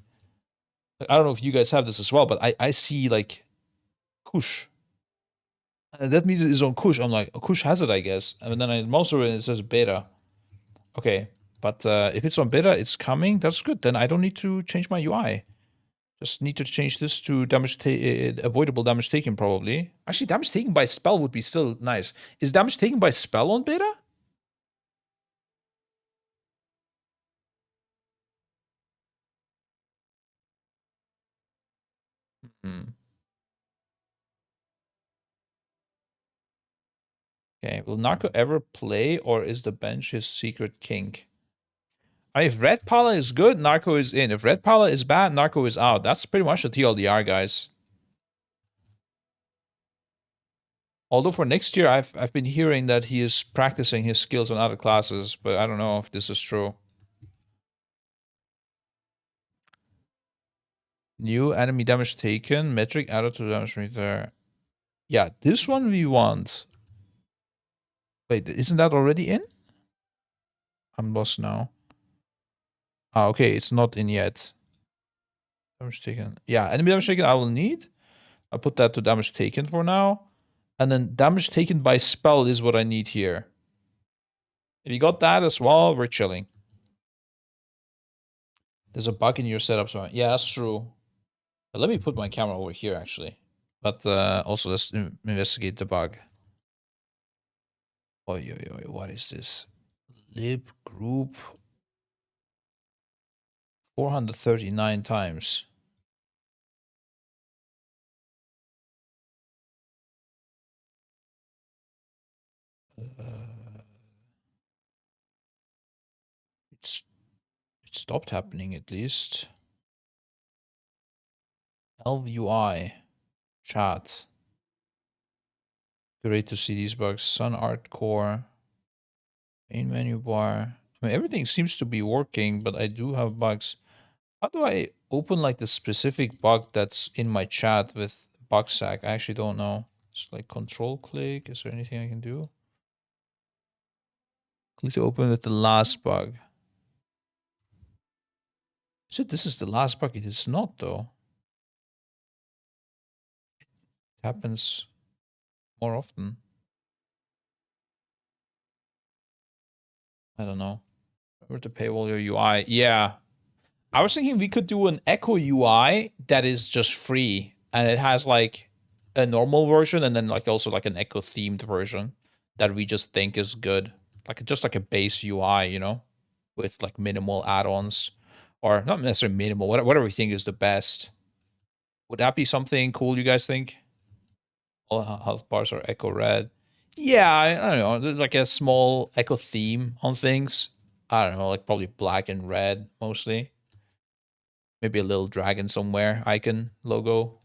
I don't know if you guys have this as well, but I see like Kush. And that means it's on Kush. I'm like, oh, Kush has it, I guess. And then I mouse over and it says beta. Okay, but if it's on beta, it's coming. That's good. Then I don't need to change my UI. Just need to change this to damage avoidable damage taken, probably. Actually, damage taken by spell would be still nice. Is damage taken by spell on beta? Hmm. Okay, will Narco ever play, or is the bench his secret kink? If Red Pala is good, Narco is in. If Red Pala is bad, Narco is out. That's pretty much the TLDR, guys. Although for next year, I've been hearing that he is practicing his skills on other classes, but I don't know if this is true. New enemy damage taken, metric added to the damage meter. Yeah, this one we want. Wait, isn't that already in? I'm lost now. Ah, okay, it's not in yet. Damage taken. Yeah, enemy damage taken I will need. I'll put that to damage taken for now. And then damage taken by spell is what I need here. If you got that as well, we're chilling. There's a bug in your setup, so yeah, that's true. But let me put my camera over here, actually. But also, let's investigate the bug. Oi, what is this? Lib group 439 times. It stopped happening at least. LVUI chat. Great to see these bugs. Sun Art Core. Main menu bar. I mean, everything seems to be working, but I do have bugs. How do I open like the specific bug that's in my chat with Bugsack? I actually don't know. It's like control click. Is there anything I can do? Click to open with the last bug. So this is the last bug. It is not though. It happens more often. I don't know. Where to paywall your UI? Yeah. I was thinking we could do an Echo UI that is just free and it has like a normal version and then like also like an Echo themed version that we just think is good. Like just like a base UI, you know, with like minimal add-ons or not necessarily minimal, whatever we think is the best. Would that be something cool you guys think? All health bars are Echo red. Yeah, I don't know. There's like a small Echo theme on things. I don't know, like probably black and red mostly. Maybe a little dragon somewhere, icon, logo.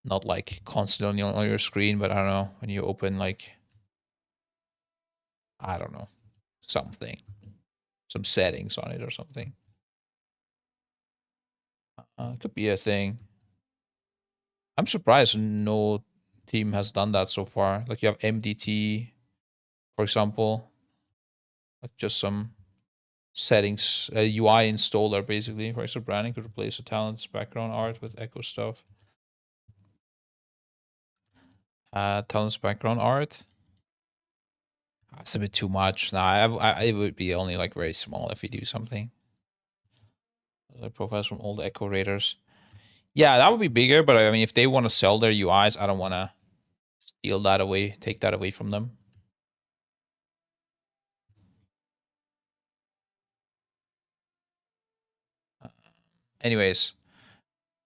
Not like constantly on your screen, but I don't know, when you open like, I don't know, something. Some settings on it or something. Could be a thing. I'm surprised no team has done that so far. Like you have MDT, for example. Like just some settings, UI installer basically. For example, branding could replace a talent's background art with Echo stuff. Talent's background art. That's a bit too much. Nah, it would be only like very small if we do something. Like profiles from old Echo Raiders. Yeah, that would be bigger, but I mean, if they want to sell their UIs, I don't want to steal that away, take that away from them. Anyways,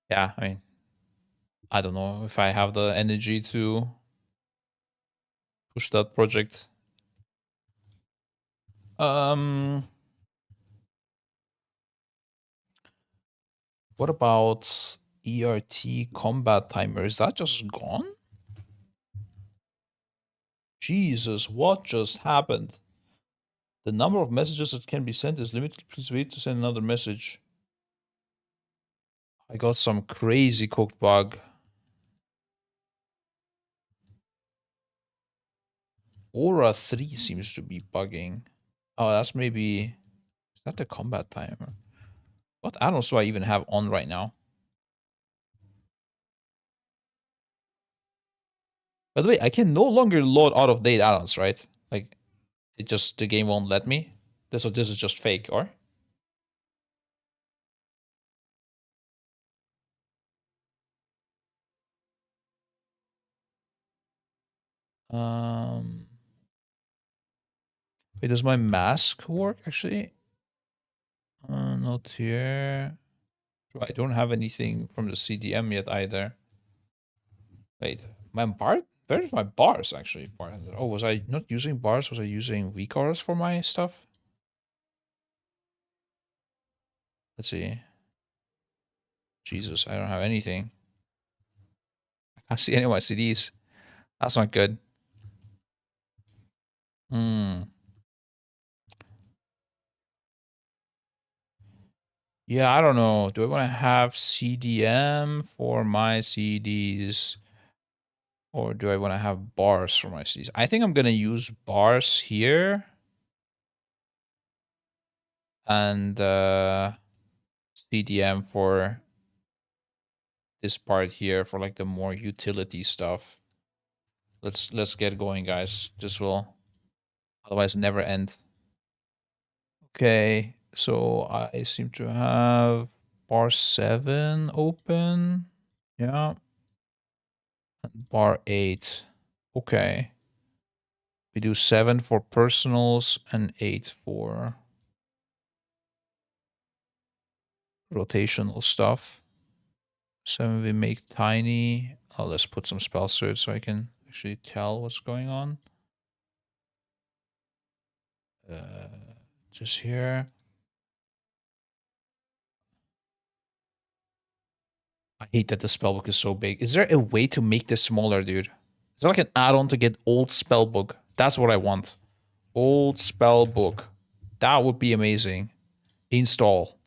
yeah, I mean, I don't know if I have the energy to push that project. What about ERT combat timer? Is that just gone? Jesus, what just happened? The number of messages that can be sent is limited. Please wait to send another message. I got some crazy cooked bug. Aura 3 seems to be bugging. Oh, that's maybe... Is that the combat timer? What add-ons do I even have on right now? By the way, I can no longer load out-of-date add-ons, right? Like, the game won't let me. This is just fake, or? Wait, does my mask work actually? Not here. I don't have anything from the CDM yet either. Wait, my bar? Where's my bars actually? Oh, was I not using bars? Was I using VCars for my stuff? Let's see. Jesus, I don't have anything. I can't see any of my CDs. That's not good. Hmm. Yeah, I don't know. Do I want to have CDM for my CDs? Or do I want to have bars for my CDs? I think I'm going to use bars here. And CDM for this part here for like the more utility stuff. Let's get going, guys. This will otherwise never end. Okay, so I seem to have bar 7 open. Yeah. And bar 8. Okay. We do 7 for personals and 8 for rotational stuff. 7 we make tiny. Oh, let's put some spell search so I can actually tell what's going on. Just here. I hate that the spellbook is so big. Is there a way to make this smaller, dude? Is there like an add-on to get old spellbook? That's what I want. Old spellbook. That would be amazing. Install.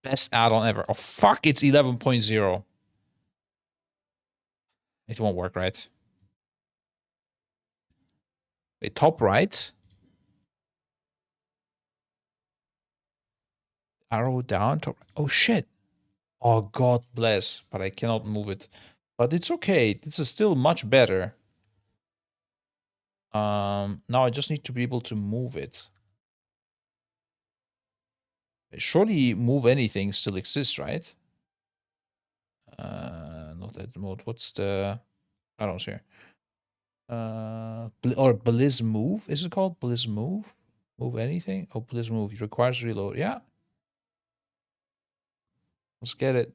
Best add-on ever. Oh, fuck, it's 11.0. It won't work, right? Wait, top right. Arrow down. Top. Oh, shit. Oh, God bless. But I cannot move it. But it's okay. This is still much better. Now I just need to be able to move it. Surely move anything still exists, right? Not that mode. What's the... I don't see here. Or Blizz Move, is it called? Blizz Move? Move anything? Oh, Blizz Move. It requires reload. Yeah. Let's get it.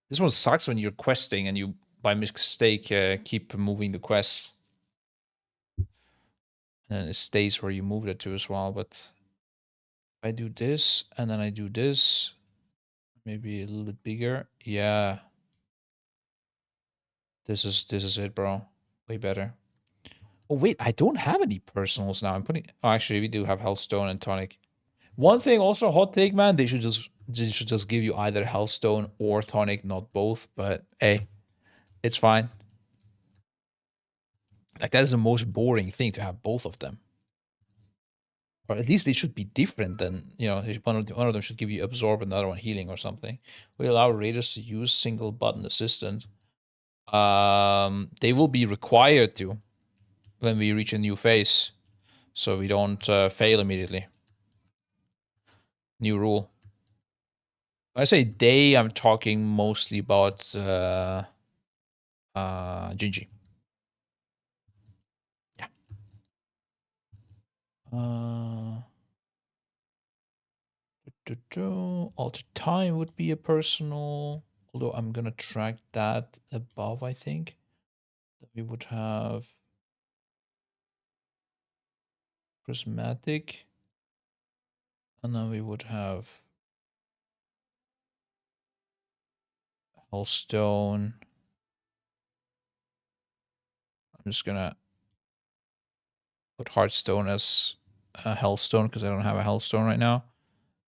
This one sucks when you're questing and you, by mistake, keep moving the quests. And it stays where you moved it to as well, but... I do this, and then I do this. Maybe a little bit bigger. Yeah. This is it, bro. Way better. Oh wait, I don't have any personals now. I'm putting... Oh, actually, we do have Healthstone and Tonic. One thing also, hot take, man, they should just give you either Healthstone or Tonic, not both. But hey, it's fine. Like, that is the most boring thing, to have both of them. Or at least they should be different than, you know, one of them should give you absorb and the other one healing or something. We allow raiders to use single button assistant. They will be required to when we reach a new phase, so we don't fail immediately. New rule. When I say they, I'm talking mostly about Gingy. Yeah. Alter time would be a personal, although I'm gonna track that above, I think. That we would have prismatic, and then we would have Hellstone. I'm just gonna put Heartstone as a Hellstone because I don't have a Hellstone right now.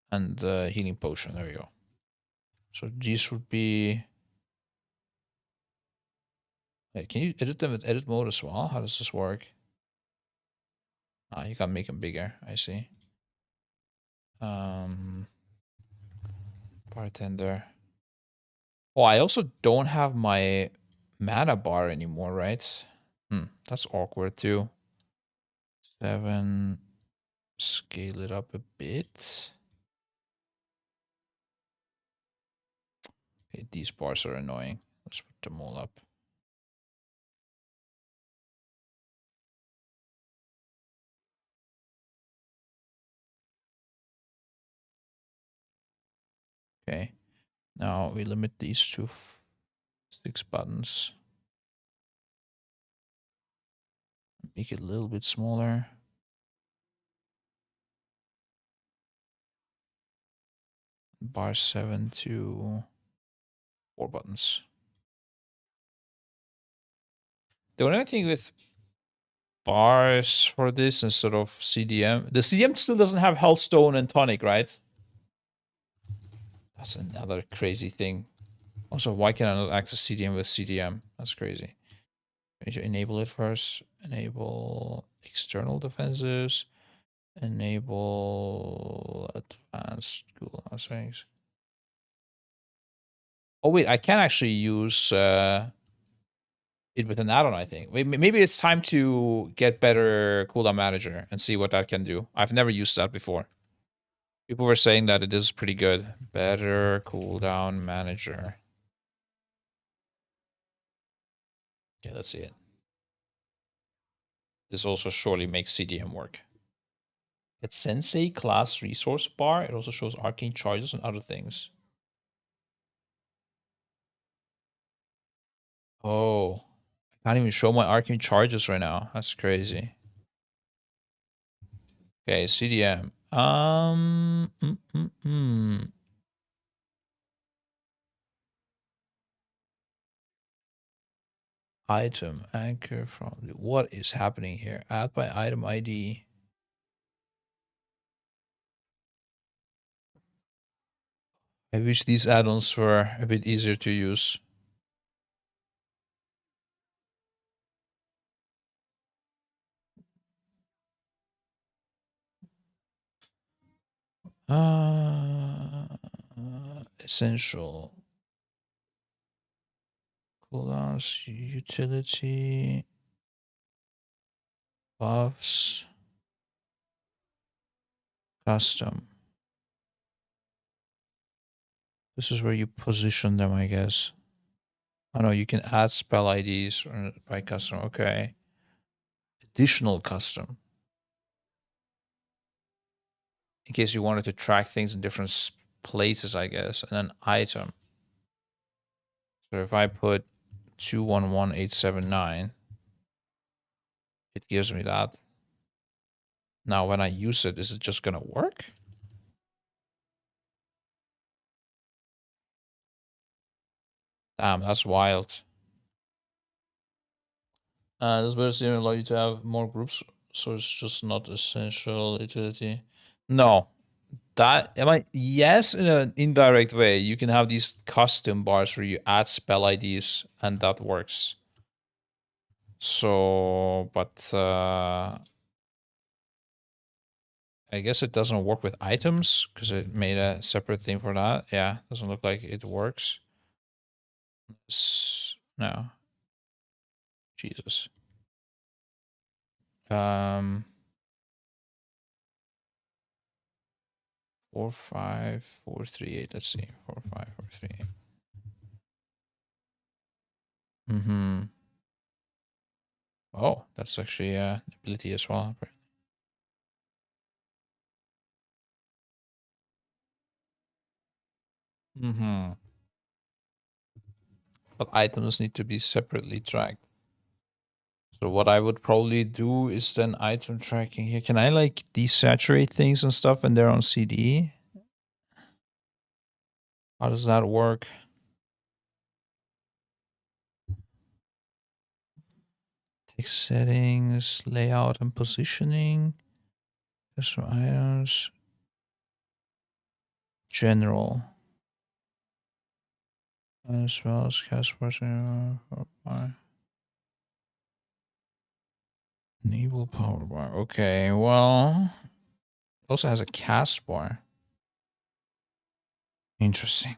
And the healing potion, there we go. So these would be... Wait, can you edit them with edit mode as well? How does this work? Ah, you can make them bigger, I see. Bartender. Oh, I also don't have my mana bar anymore, right? That's awkward too. 7. Scale it up a bit. Okay, these bars are annoying. Let's put them all up. Okay. Now we limit these to 6 buttons. Make it a little bit smaller. Bar 7 to 4 buttons. The only thing with bars for this instead of CDM, the CDM still doesn't have Healthstone and Tonic, right? That's another crazy thing. Also, why can I not access CDM with CDM? That's crazy. I need to enable it first. Enable external defenses. Enable advanced cooldown settings. Oh wait, I can actually use it with an add-on, I think. Maybe it's time to get better cooldown manager and see what that can do. I've never used that before. People were saying that it is pretty good. Better cooldown manager. Okay, let's see it. This also surely makes CDM work. It's Sensei class resource bar. It also shows arcane charges and other things. Oh, I can't even show my arcane charges right now. That's crazy. Okay, CDM. Item anchor from what is happening here? Add by item ID. I wish these add-ons were a bit easier to use. Essential. Cooldowns, utility, buffs, custom. This is where you position them, I guess. Oh no, you can add spell IDs by custom. Okay. Additional custom. In case you wanted to track things in different places, I guess. And then item. So if I put 211879, it gives me that. Now when I use it, is it just gonna work? Damn, that's wild. This better seem allow you to have more groups, so it's just not essential utility. No. Yes, in an indirect way. You can have these custom bars where you add spell IDs and that works. So, but I guess it doesn't work with items because it made a separate thing for that. Yeah, doesn't look like it works. No. Jesus. 45438. Let's see. 45438. Oh, that's actually an ability as well. But items need to be separately tracked. So what I would probably do is then item tracking here. Can I like desaturate things and stuff when they're on CD? How does that work? Text settings, layout and positioning. Custom items. General. As well as cast person. Enable power bar. Okay, well, it also has a cast bar. Interesting.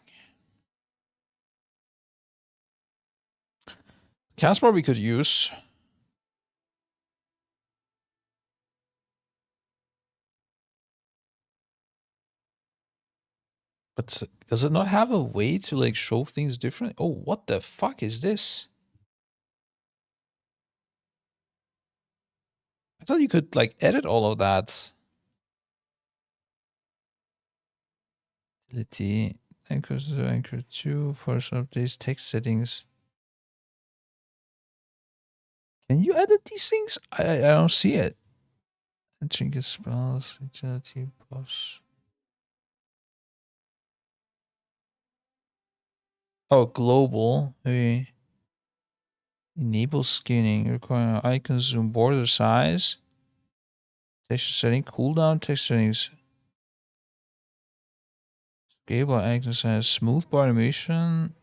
Caspar we could use. But does it not have a way to like show things different? Oh, what the fuck is this? I thought you could like edit all of that. Utility, anchor 0, anchor 2, first updates, text settings. Can you edit these things? I don't see it. Trinket spells, utility buffs. Oh, global. Maybe enable skinning, requiring icon zoom, border size, texture setting, cooldown, text settings, scale icon size, smooth bar animation,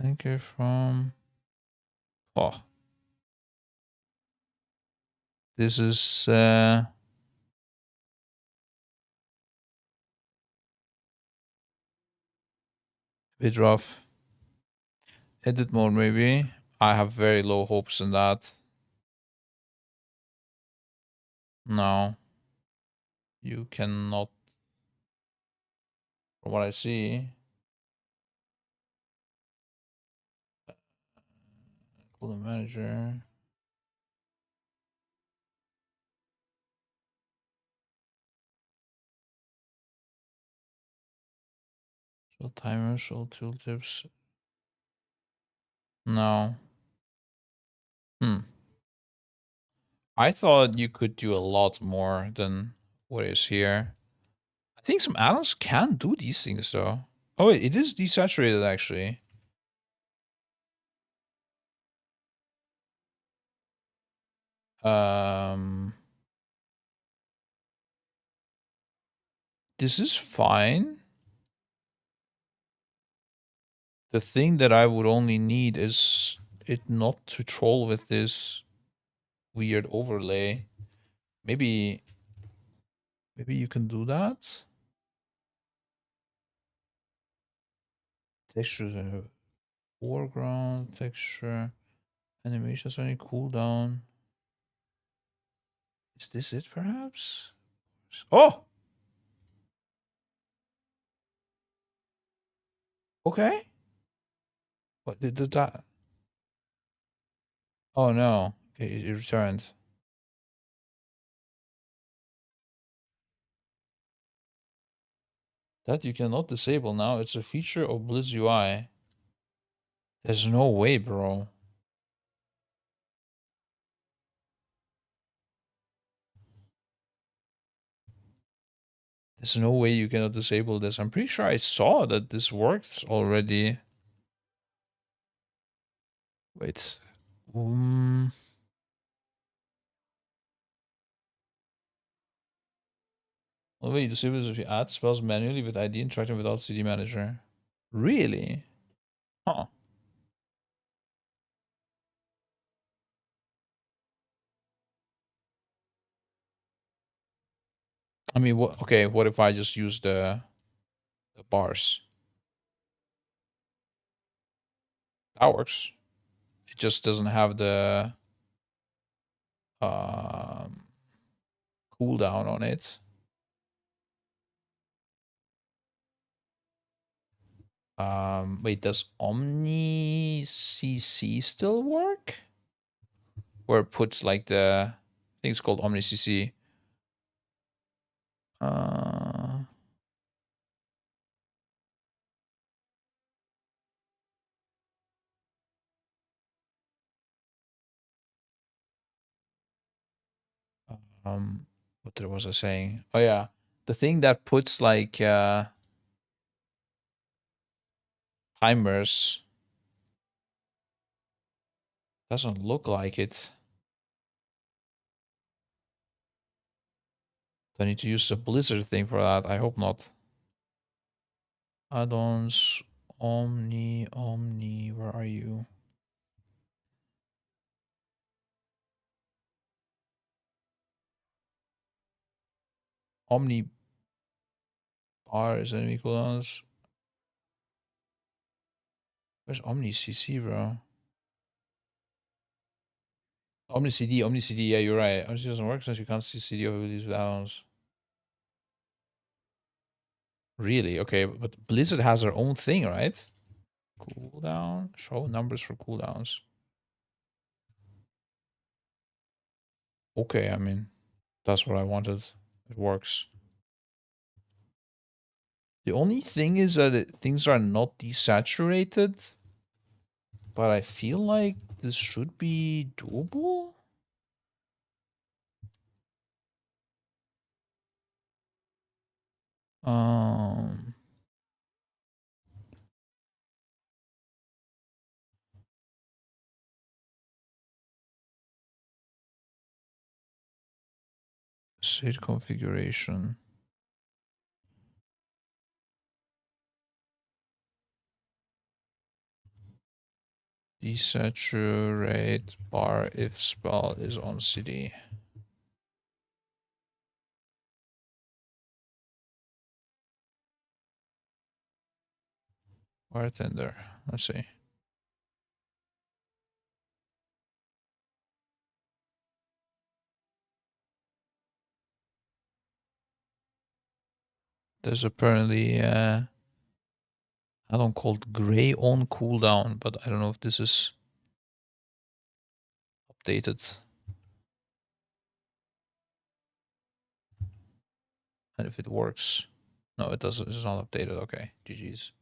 anchor from. Oh, this is a bit rough. Edit mode, maybe. I have very low hopes in that. No. You cannot. From what I see. Call the manager. Show timers, show tooltips. No. I thought you could do a lot more than what is here. I think some add-ons can do these things though. Oh wait, it is desaturated actually. This is fine. The thing that I would only need is it not to troll with this weird overlay. Maybe you can do that. Texture, foreground, texture, animations, any cooldown. Is this it perhaps? Oh! Okay. What did that? Oh no, it returned. That you cannot disable now. It's a feature of Blizz UI. There's no way, bro. There's no way you cannot disable this. I'm pretty sure I saw that this worked already. Wait. One way you disable is if you add spells manually with ID interacting without CD manager. Really? Huh. I mean, what? Okay, what if I just use the bars? That works. It just doesn't have the cooldown on it. Wait, does Omni CC still work? Where it puts like the, I think it's called Omni CC. What was I saying? Oh yeah, the thing that puts like timers doesn't look like it. Do I need to use the Blizzard thing for that? I hope not. Add-ons, Omni, where are you? Omni bars, enemy cooldowns. Where's Omni CC, bro? Omni CD, Omni CD. Yeah, you're right. Omni CD doesn't work since you can't see CD abilities with add-ons. Really? Okay, but Blizzard has their own thing, right? Cooldown. Show numbers for cooldowns. Okay, I mean, that's what I wanted. It works. The only thing is that things are not desaturated, but I feel like this should be doable. Um, State configuration. Desaturate bar if spell is on CD. Bartender. Let's see. There's apparently add-on called Gray on cooldown, but I don't know if this is updated and if it works. No, it doesn't. It's not updated. Okay, GG's.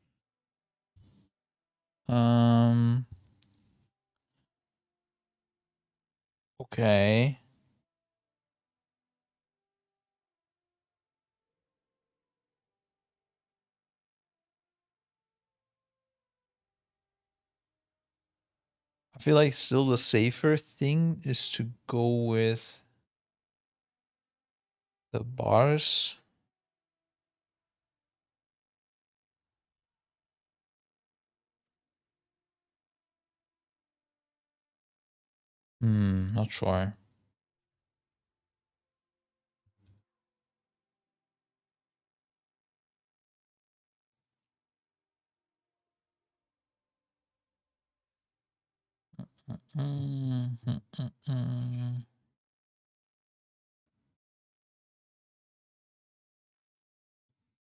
Okay. I feel like still the safer thing is to go with the bars. Not sure.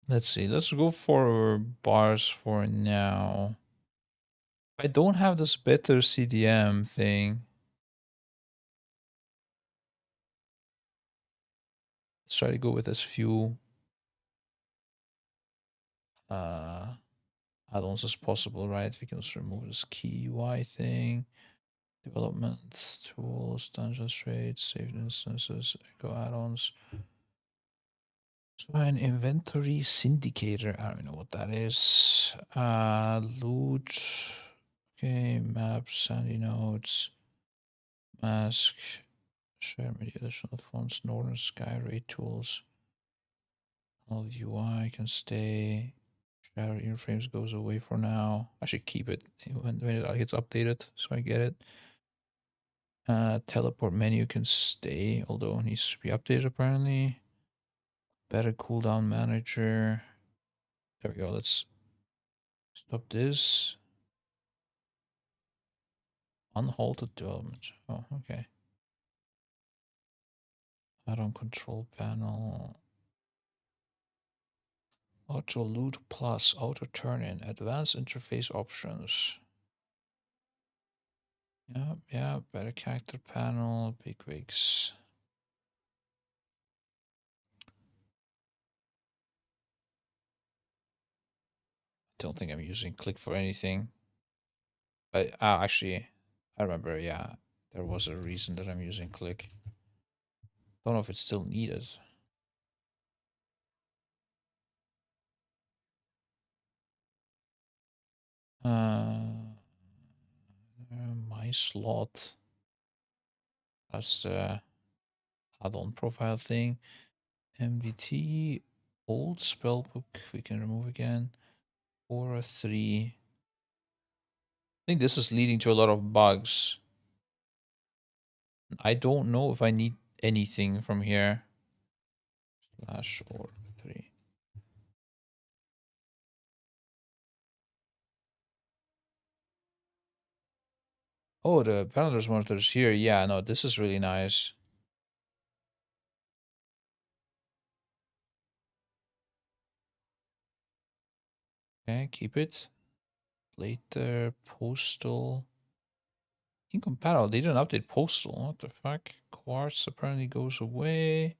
Let's see. Let's go for bars for now. I don't have this better CDM thing. Let's try to go with as few add-ons as possible, right? We can also remove this key UI thing. Development tools, dungeon trades, saved instances, echo add-ons. So an inventory syndicator. I don't know what that is. Loot. Okay, maps, sandy nodes, mask, share media, additional fonts, northern sky ray tools. All UI can stay. Shadow iframes goes away for now. I should keep it when it gets updated, so I get it. Teleport menu can stay, although it needs to be updated apparently. Better cooldown manager. There we go. Let's stop this. Unhalted development. Oh, okay. Add-on control panel. Auto loot plus auto turn in. Advanced interface options. Yeah. Better character panel. Bigwigs. Don't think I'm using click for anything. But actually, I remember, yeah, there was a reason that I'm using click. Don't know if it's still needed. My slot. That's the add-on profile thing. MDT, old spellbook, we can remove again. Aura 3. I think this is leading to a lot of bugs. I don't know if I need anything from here. Slash Aura 3. Oh, the Paladin's monitors here. Yeah, no, this is really nice. Okay, keep it. Later, postal. Incompatible. They didn't update postal. What the fuck? Quartz apparently goes away.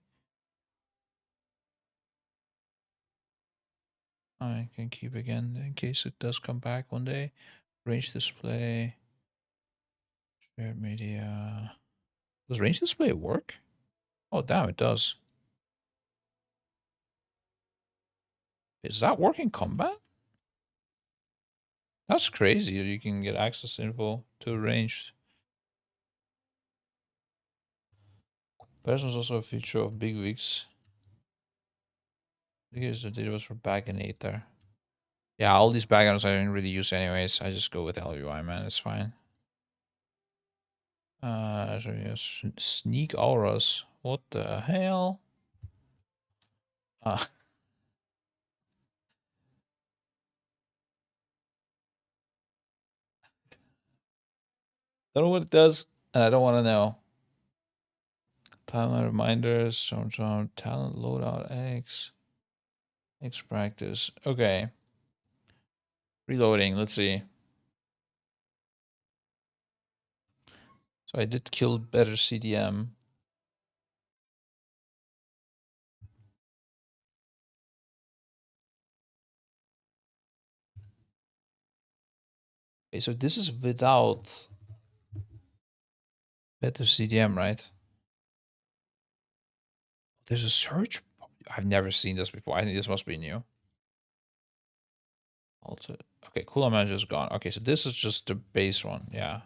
I can keep again in case it does come back one day. Range display. Shared media. Does range display work? Oh, damn, it does. Is that working combat? That's crazy. You can get access info to ranged. There's also a feature of big wigs. Here's the database for Baganator. Yeah, all these backgrounds I didn't really use anyways. I just go with LUI, man. It's fine. So yes, sneak auras. What the hell? Don't know what it does, and I don't want to know. Timeline reminders, talent loadout X practice. Okay. Reloading, let's see. So I did kill better CDM. Okay, so this is without better CDM, right? There's a search. I've never seen this before. I think this must be new. Also, okay, cooldown manager is gone. Okay, so this is just the base one, yeah.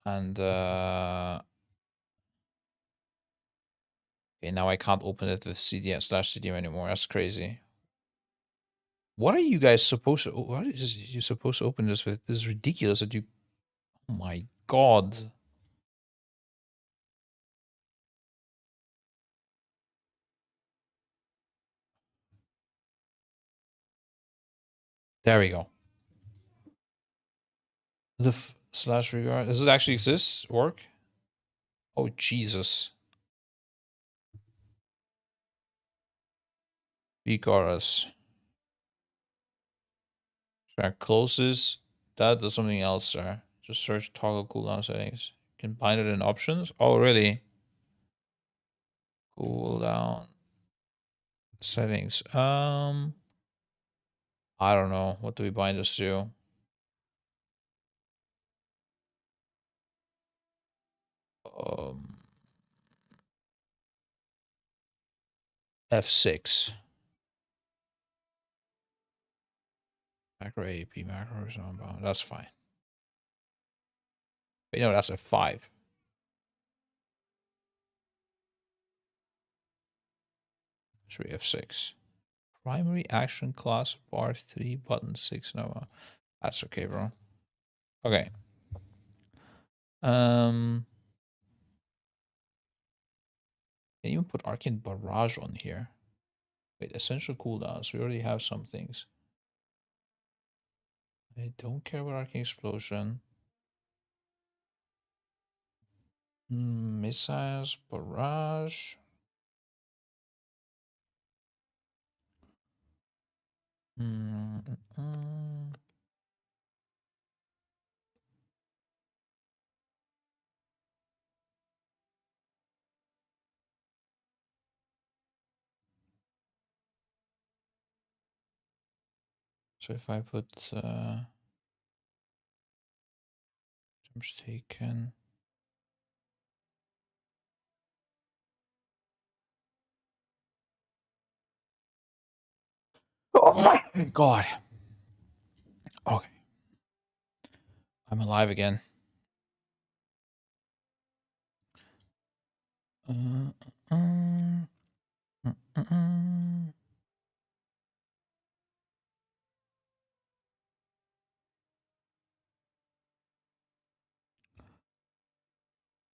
And okay, now I can't open it with CDM/CDM anymore. That's crazy. What are you guys supposed to? What is you supposed to open this with? This is ridiculous. That you. Oh my god. There we go. The slash regard. Does it actually exist? Work? Oh Jesus. Chorus. Track closes. That does something else, sir. Just search toggle cooldown settings. You can bind it in options. Oh really? Cooldown settings. I don't know. What do we bind this to? F6. Macro AP, macro horizontal. That's fine. Wait, no, that's a 5. 3 F6. Primary action class bar 3 button 6 no. That's okay, bro. Okay. Can you even put Arcane Barrage on here? Wait, essential cooldowns. We already have some things. I don't care about Arcane Explosion. Missiles, Barrage. So if I put damage taken. Oh my god. Okay. I'm alive again.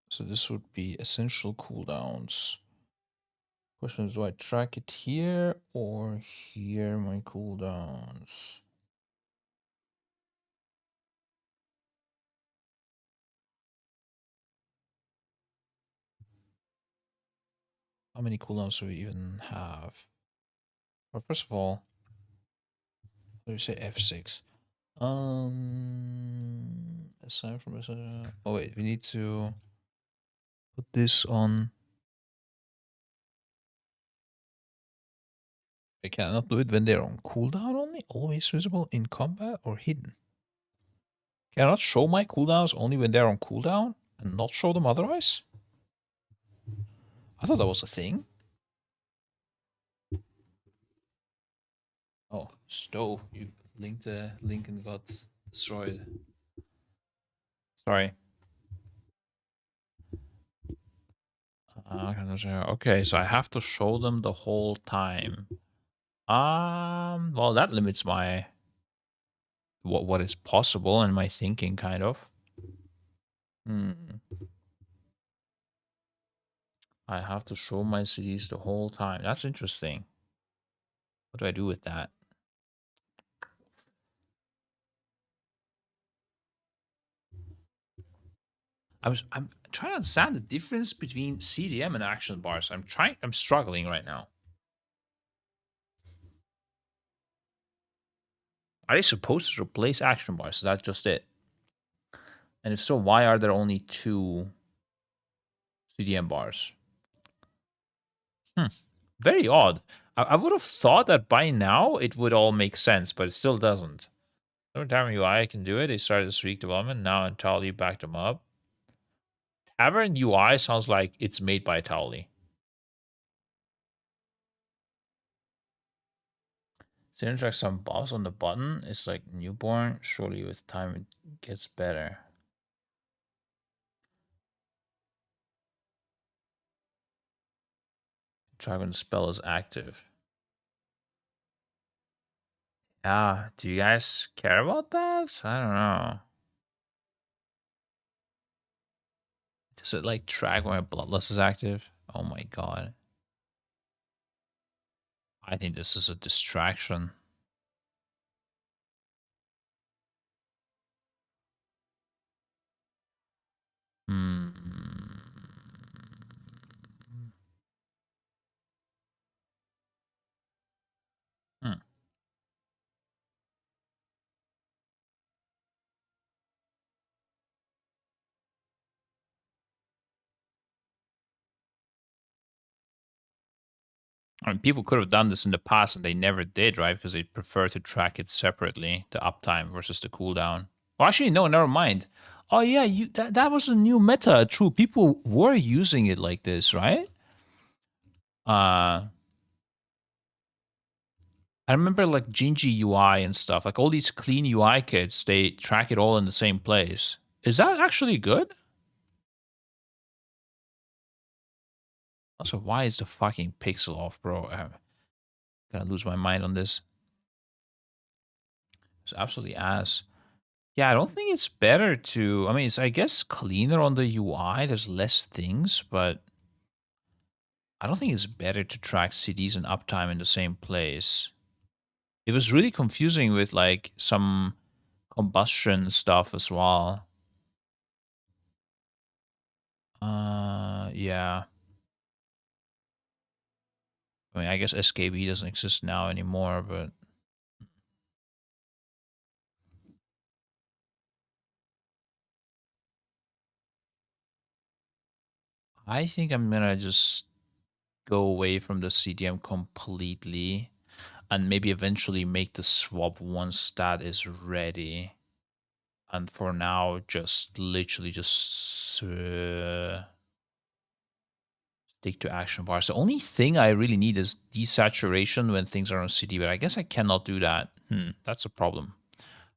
So this would be essential cooldowns. Question is, do I track it here or here, my cooldowns? How many cooldowns do we even have? Well, first of all, let me say F6. Aside from oh wait, we need to put this on. I cannot do it when they're on cooldown only. Always visible in combat or hidden. Cannot show my cooldowns only when they're on cooldown and not show them otherwise. I thought that was a thing. Oh, stove! You linked the link and got destroyed. Sorry. Okay, so I have to show them the whole time. Well, that limits my what is possible and my thinking, kind of. I have to show my cities the whole time. That's interesting. What do I do with that? I'm trying to understand the difference between CDM and action bars. I'm struggling right now. Are they supposed to replace action bars? Is that just it? And if so, why are there only 2 CDM bars? Very odd. I would have thought that by now it would all make sense, but it still doesn't. Every time UI can do it, they started this week development. Now entirely backed them up. Tavern UI sounds like it's made by Towley. Seems like some buffs on the button. It's like newborn. Surely with time it gets better. Try when the spell is active. Yeah, do you guys care about that? I don't know. Does it like track when my bloodlust is active? Oh my god. I think this is a distraction. Hmm. I mean, people could have done this in the past and they never did, right? Because they prefer to track it separately, the uptime versus the cooldown. Well, actually, no, never mind. Oh yeah, that was a new meta. True, people were using it like this, right? I remember like Gingy UI and stuff, like all these clean UI kits. They track it all in the same place. Is that actually good? Also, why is the fucking pixel off, bro? I'm gonna lose my mind on this. It's absolutely ass. Yeah, I don't think it's better to. I mean, it's I guess cleaner on the UI. There's less things, but I don't think it's better to track CDs and uptime in the same place. It was really confusing with like some combustion stuff as well. Yeah. I mean, I guess SKB doesn't exist now anymore, but I think I'm gonna just go away from the CDM completely and maybe eventually make the swap once that is ready. And for now, just literally just stick to action bars. The only thing I really need is desaturation when things are on CD, but I guess I cannot do that. That's a problem.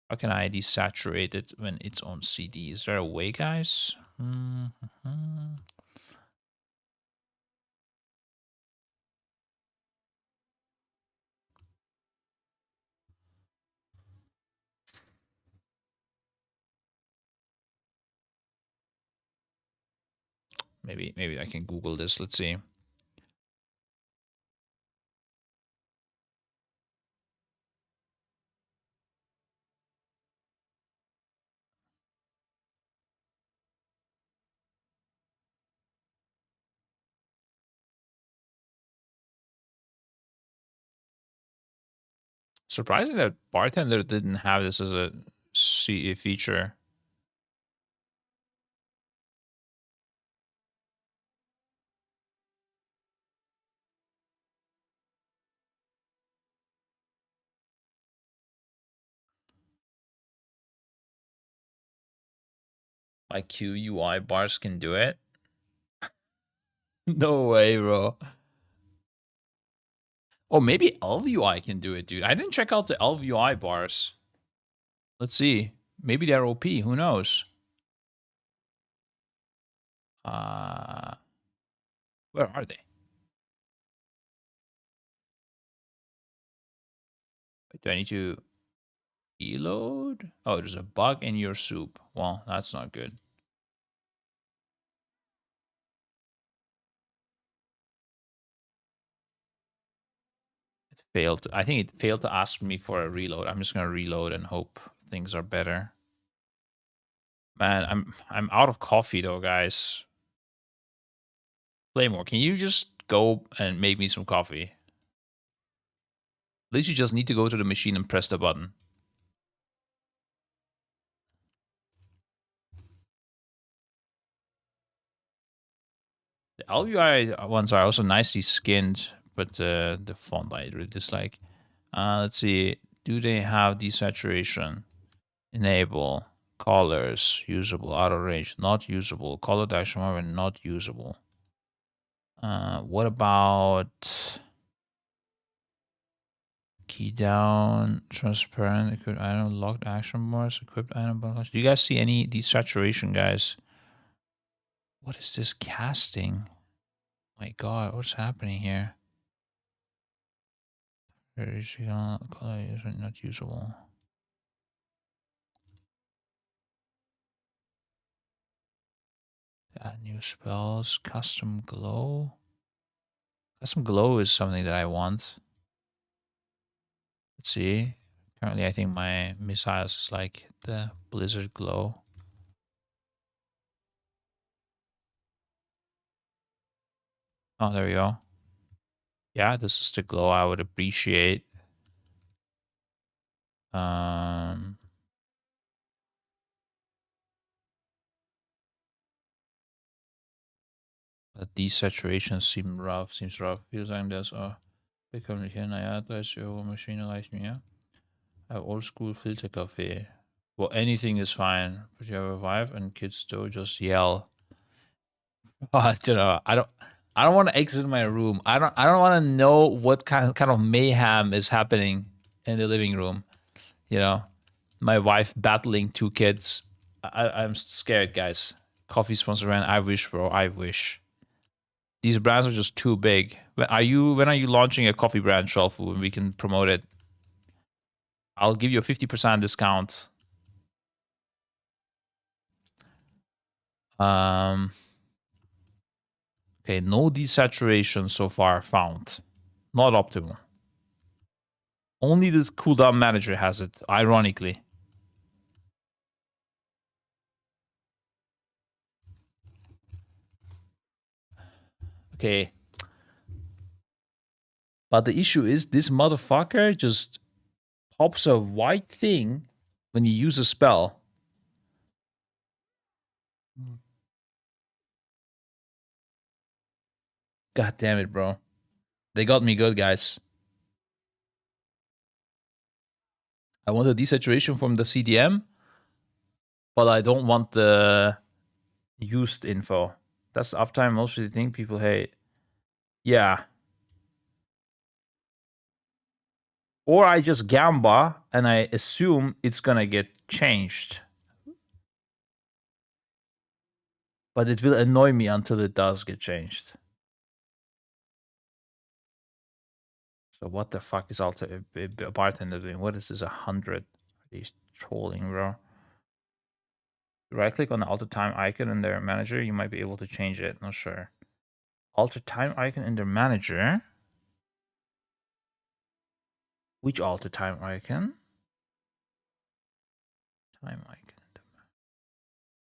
How can I desaturate it when it's on CD? Is there a way, guys? Maybe I can Google this. Let's see. Surprising that bartender didn't have this as a feature. Like QUI bars can do it? No way, bro. Oh, maybe LVUI can do it, dude. I didn't check out the LVUI bars. Let's see. Maybe they're OP. Who knows? Where are they? Do I need to reload? Oh, there's a bug in your soup. Well, that's not good. It failed. I think it failed to ask me for a reload. I'm just gonna reload and hope things are better. Man, I'm out of coffee though, guys. Playmore, can you just go and make me some coffee? At least you just need to go to the machine and press the button. The LUI ones are also nicely skinned, but the font I really dislike. Let's see. Do they have desaturation? Enable. Colors. Usable. Out of range. Not usable. Color dash more not usable. What about key down, transparent, equipped item, locked action bars, equipped item bars? Do you guys see any desaturation, guys? What is this casting? My god, what's happening here? Color is not usable. Add new spells, custom glow. Custom glow is something that I want. Let's see. Currently, I think my missiles is like the blizzard glow. Oh, there we go. Yeah, this is the glow I would appreciate. The desaturation seems rough. Feels like there's a bekommen hier, naja, 30 € Maschine reicht mir. Old school filter coffee. Well, anything is fine, but you have a wife and kids still just yell. Oh, I don't know. I don't want to exit my room. I don't want to know what kind of mayhem is happening in the living room. You know, my wife battling 2 kids. I'm scared, guys. Coffee sponsor brand. I wish, bro. I wish. These brands are just too big. When are you launching a coffee brand, Shelfu, and we can promote it? I'll give you a 50% discount. Okay, no desaturation so far found. Not optimal. Only this cooldown manager has it, ironically. Okay. But the issue is this motherfucker just pops a white thing when you use a spell. God damn it, bro. They got me good, guys. I want the desaturation from the CDM, but I don't want the used info. That's the uptime most of the thing people hate. Yeah. Or I just gamba and I assume it's gonna get changed. But it will annoy me until it does get changed. So what the fuck is bartender doing? What is this, 100? He's trolling, bro. Right click on the alter time icon in their manager. You might be able to change it. Not sure. Alter time icon in their manager. Which alter time icon? Time icon.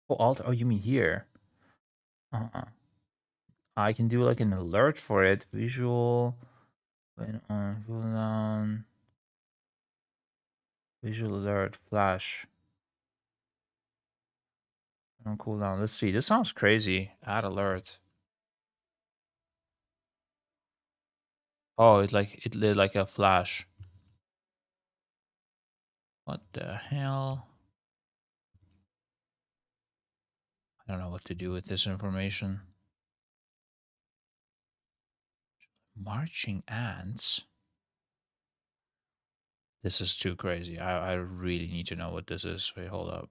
Oh, alter. Oh, you mean here? I can do like an alert for it. Visual. When on cooldown. Visual alert, flash. On cooldown. Let's see. This sounds crazy. Add alert. Oh, it lit like a flash. What the hell? I don't know what to do with this information. Marching ants. This is too crazy. I really need to know what this is. Wait, hold up.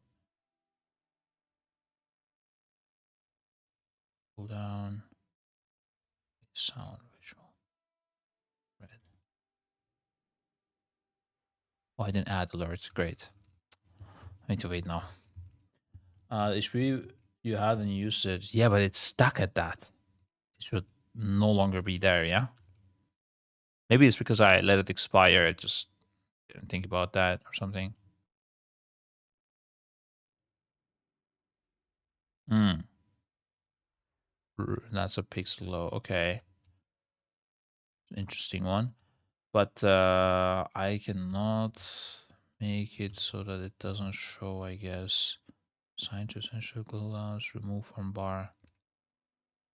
Cool down. Sound visual. Red. Oh, I didn't add alerts. Great. I need to wait now. HP you had when you used it. Yeah, but it's stuck at that. It should no longer be there, yeah? Maybe it's because I let it expire. I just didn't think about that or something. Hmm. That's a pixel low. Okay. Interesting one. But I cannot make it so that it doesn't show, I guess. Sign to essential cooldowns, remove from bar.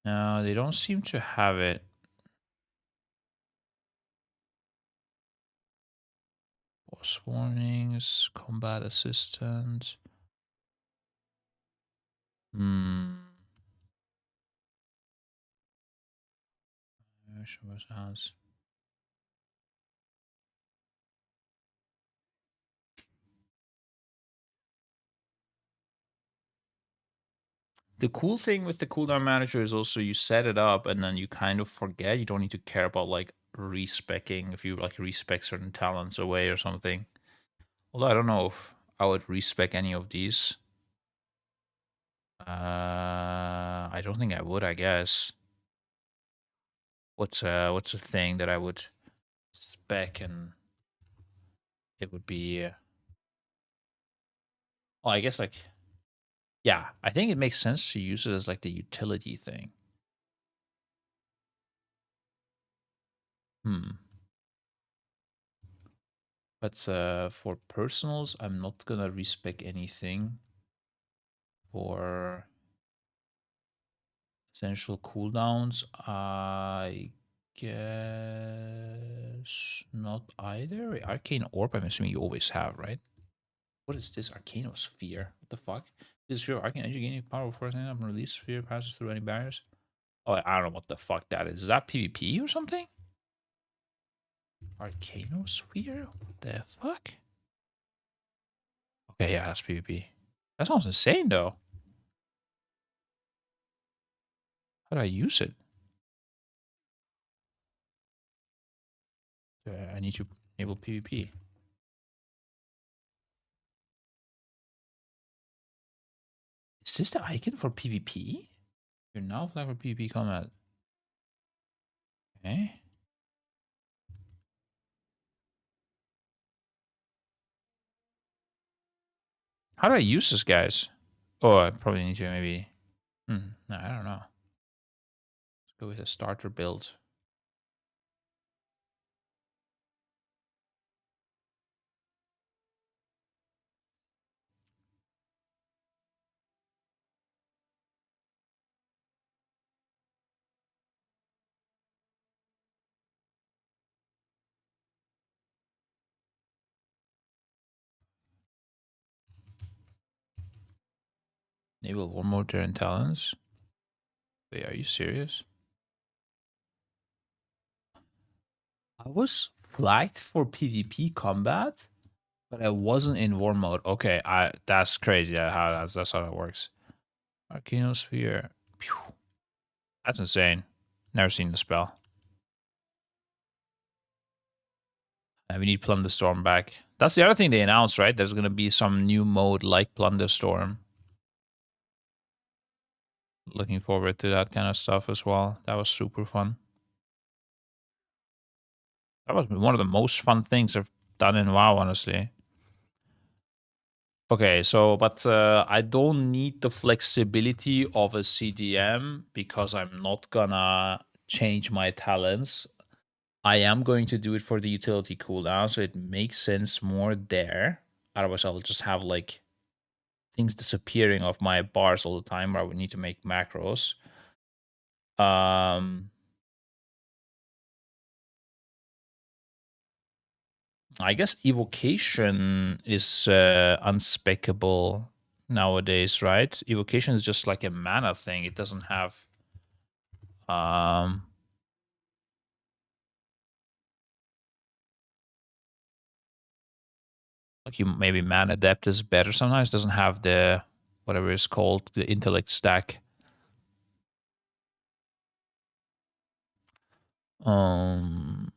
No, they don't seem to have it. Boss warnings, combat assistant. Hmm. Sounds. The cool thing with the cooldown manager is also you set it up and then you kind of forget. You don't need to care about like respecking if you like respec certain talents away or something. Although I don't know if I would respec any of these. I don't think I would, I guess. What's a thing that I would spec and it would be oh, I guess like yeah, I think it makes sense to use it as like the utility thing. But for personals, I'm not gonna respec anything. For essential cooldowns, I guess not either. Arcane Orb, I'm assuming you always have, right? What is this? Arcanosphere? What the fuck? This sphere of arcane energy gaining power before it's up and release sphere passes through any barriers. Oh, I don't know what the fuck that is. Is that PvP or something? Arcanosphere? What the fuck? Okay, yeah, that's PvP. That sounds insane though. How do I use it? I need to enable PvP. Is this the icon for PvP? You're now flagged for PvP combat. Okay. How do I use this, guys? Oh, I probably need to maybe... no, I don't know. Let's go with a starter build. Enable one more turn talents. Wait, are you serious? I was flagged for PvP combat, but I wasn't in war mode. Okay, that's crazy. That's how that works. Arcanosphere. Phew. That's insane. Never seen the spell. We need Plunderstorm back. That's the other thing they announced, right? There's going to be some new mode like Plunderstorm. Looking forward to that kind of stuff as well. That was super fun. That was one of the most fun things I've done in WoW, honestly. Okay, so, but I don't need the flexibility of a CDM because I'm not gonna change my talents. I am going to do it for the utility cooldown, so it makes sense more there. Otherwise, I'll just have like things disappearing off my bars all the time where I would need to make macros. I guess evocation is unspecable nowadays, right? Evocation is just like a mana thing. It doesn't have like you maybe mana depth is better sometimes. It doesn't have the whatever it's called, the intellect stack. Um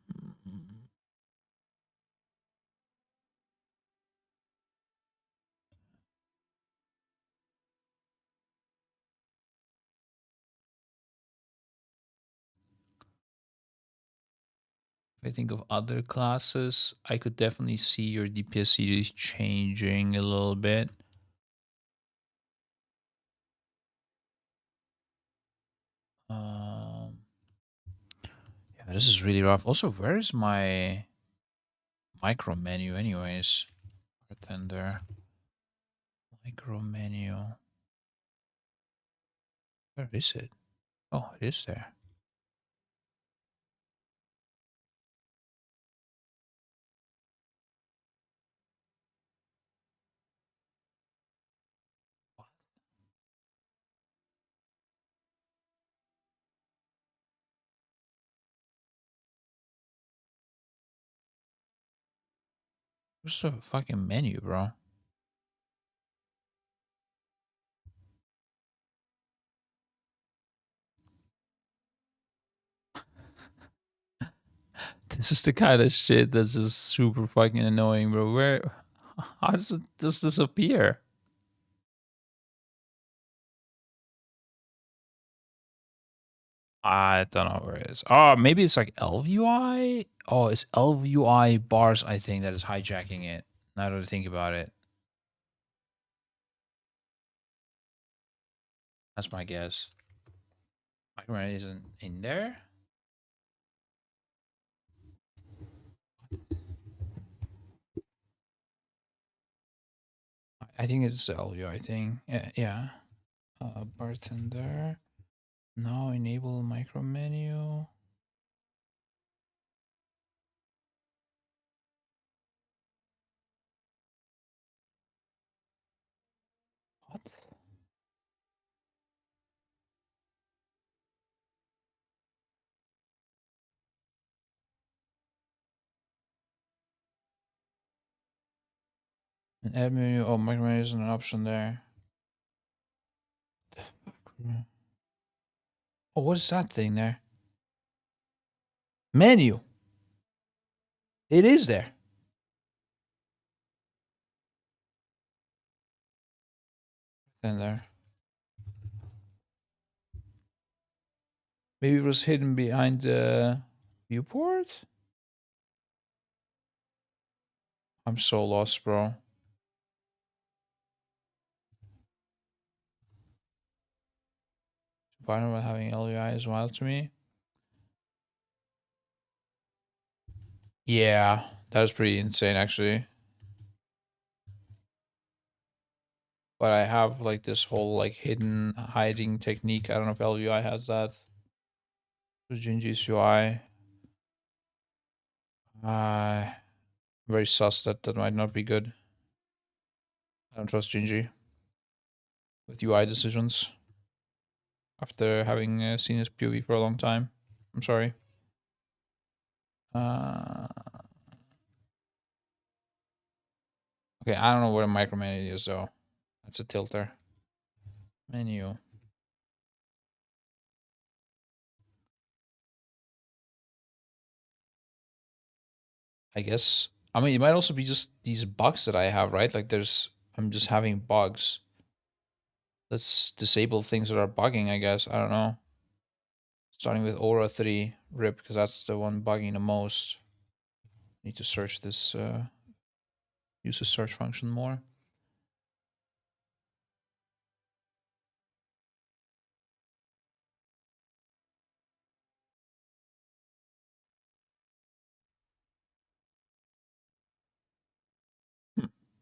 If I think of other classes, I could definitely see your DPS series changing a little bit. Yeah, this is really rough. Also, where is my micro menu anyways? Bartender. Micro menu. Where is it? Oh, it is there. Where's the fucking menu, bro? This is the kind of shit that's just super fucking annoying, bro. Where? How does it just disappear? I don't know where it is. Oh, maybe it's like LVUI. Oh, it's LVUI bars. I think that is hijacking it. Now that I think about it, that's my guess. Microman isn't in there. I think it's LVUI thing. Yeah, yeah. Bartender. Now enable micro menu. What? An add menu. Oh, micro menu isn't an option there. The fuck? Oh, what is that thing there? Menu. It is there. Then there. Maybe it was hidden behind the viewport? I'm so lost, bro. Partner with having LUI is wild to me. Yeah, that was pretty insane actually. But I have like this whole like hidden hiding technique. I don't know if LUI has that. Gingy's UI. Very sus that might not be good. I don't trust Gingy with UI decisions after having seen his POV for a long time. I'm sorry. Okay, I don't know where micro menu is though. That's a tilter. Menu. I guess. I mean, it might also be just these bugs that I have, right? Like I'm just having bugs. Let's disable things that are bugging, I guess. I don't know. Starting with Aura 3 RIP, because that's the one bugging the most. Need to search this, use the search function more.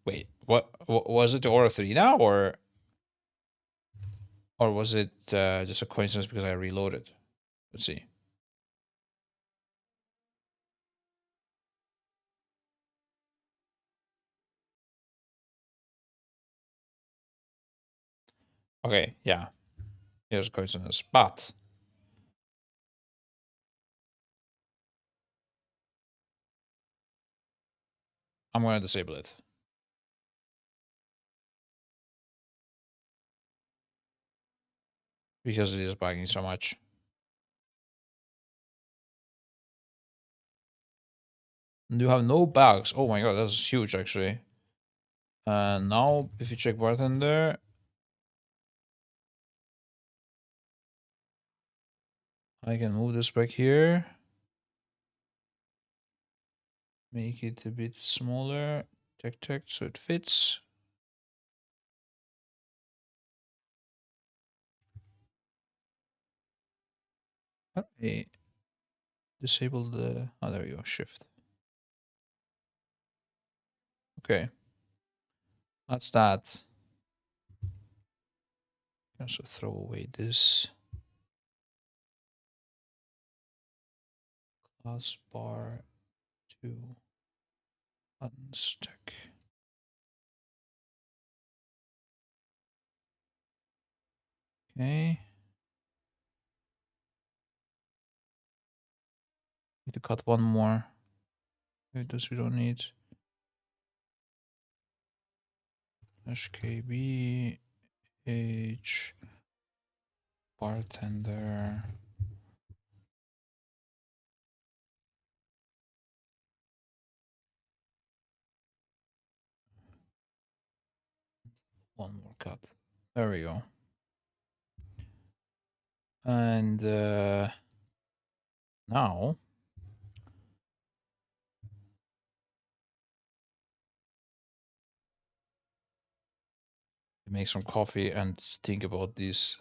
Wait, what was it the Aura 3 now, or was it just a coincidence because I reloaded? Let's see. Okay, yeah, here's a coincidence, but I'm gonna disable it because it is bugging so much. You have no bugs. Oh my god, that's huge actually. And now if you check bartender, I can move this back here. Make it a bit smaller. Check, so it fits. Okay. Disable the... Oh, there you go. Shift. Okay. That's that. Also throw away this. Class bar to unstick. Okay. Need to cut one more. This we don't need. HKB H bartender. One more cut. There we go. And now make some coffee and think about this.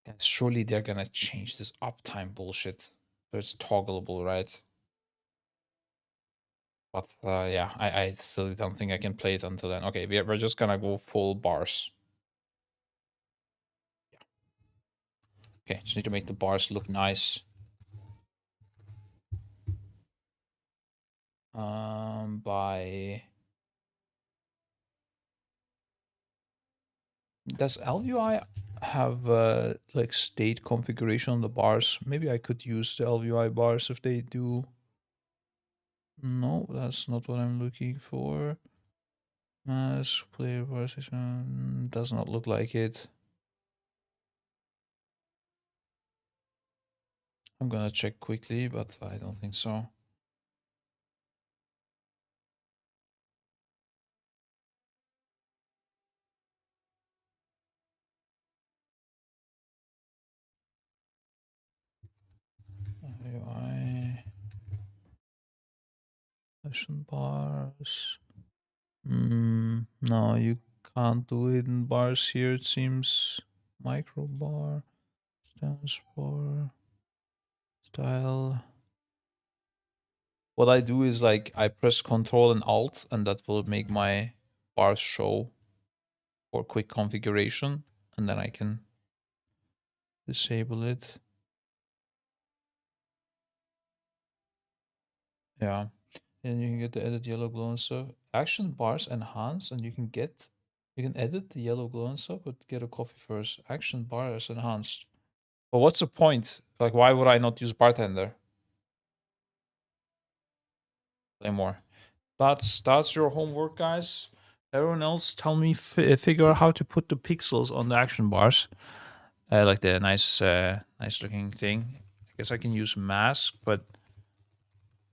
And surely they're gonna change this uptime bullshit so it's toggleable, right? But yeah, I still don't think I can play it until then. Okay, we're just gonna go full bars. Yeah. Okay, just need to make the bars look nice. By... Does LVI have like state configuration on the bars? Maybe I could use the LVI bars if they do. No, that's not what I'm looking for. Mask, player position, does not look like it. I'm gonna check quickly, but I don't think so. LVI session bars. No, you can't do it in bars here, it seems. Micro bar, stance bar, style. What I do is like I press Control and Alt, and that will make my bars show for quick configuration, and then I can disable it. Yeah, and you can get the edit yellow glow and stuff. Action bars enhance, and you can edit the yellow glow and stuff, but get a coffee first. Action bars enhanced. But what's the point? Like, why would I not use bartender? Play more. That's your homework, guys. Everyone else, tell me figure out how to put the pixels on the action bars, like the nice looking thing. I guess I can use mask, but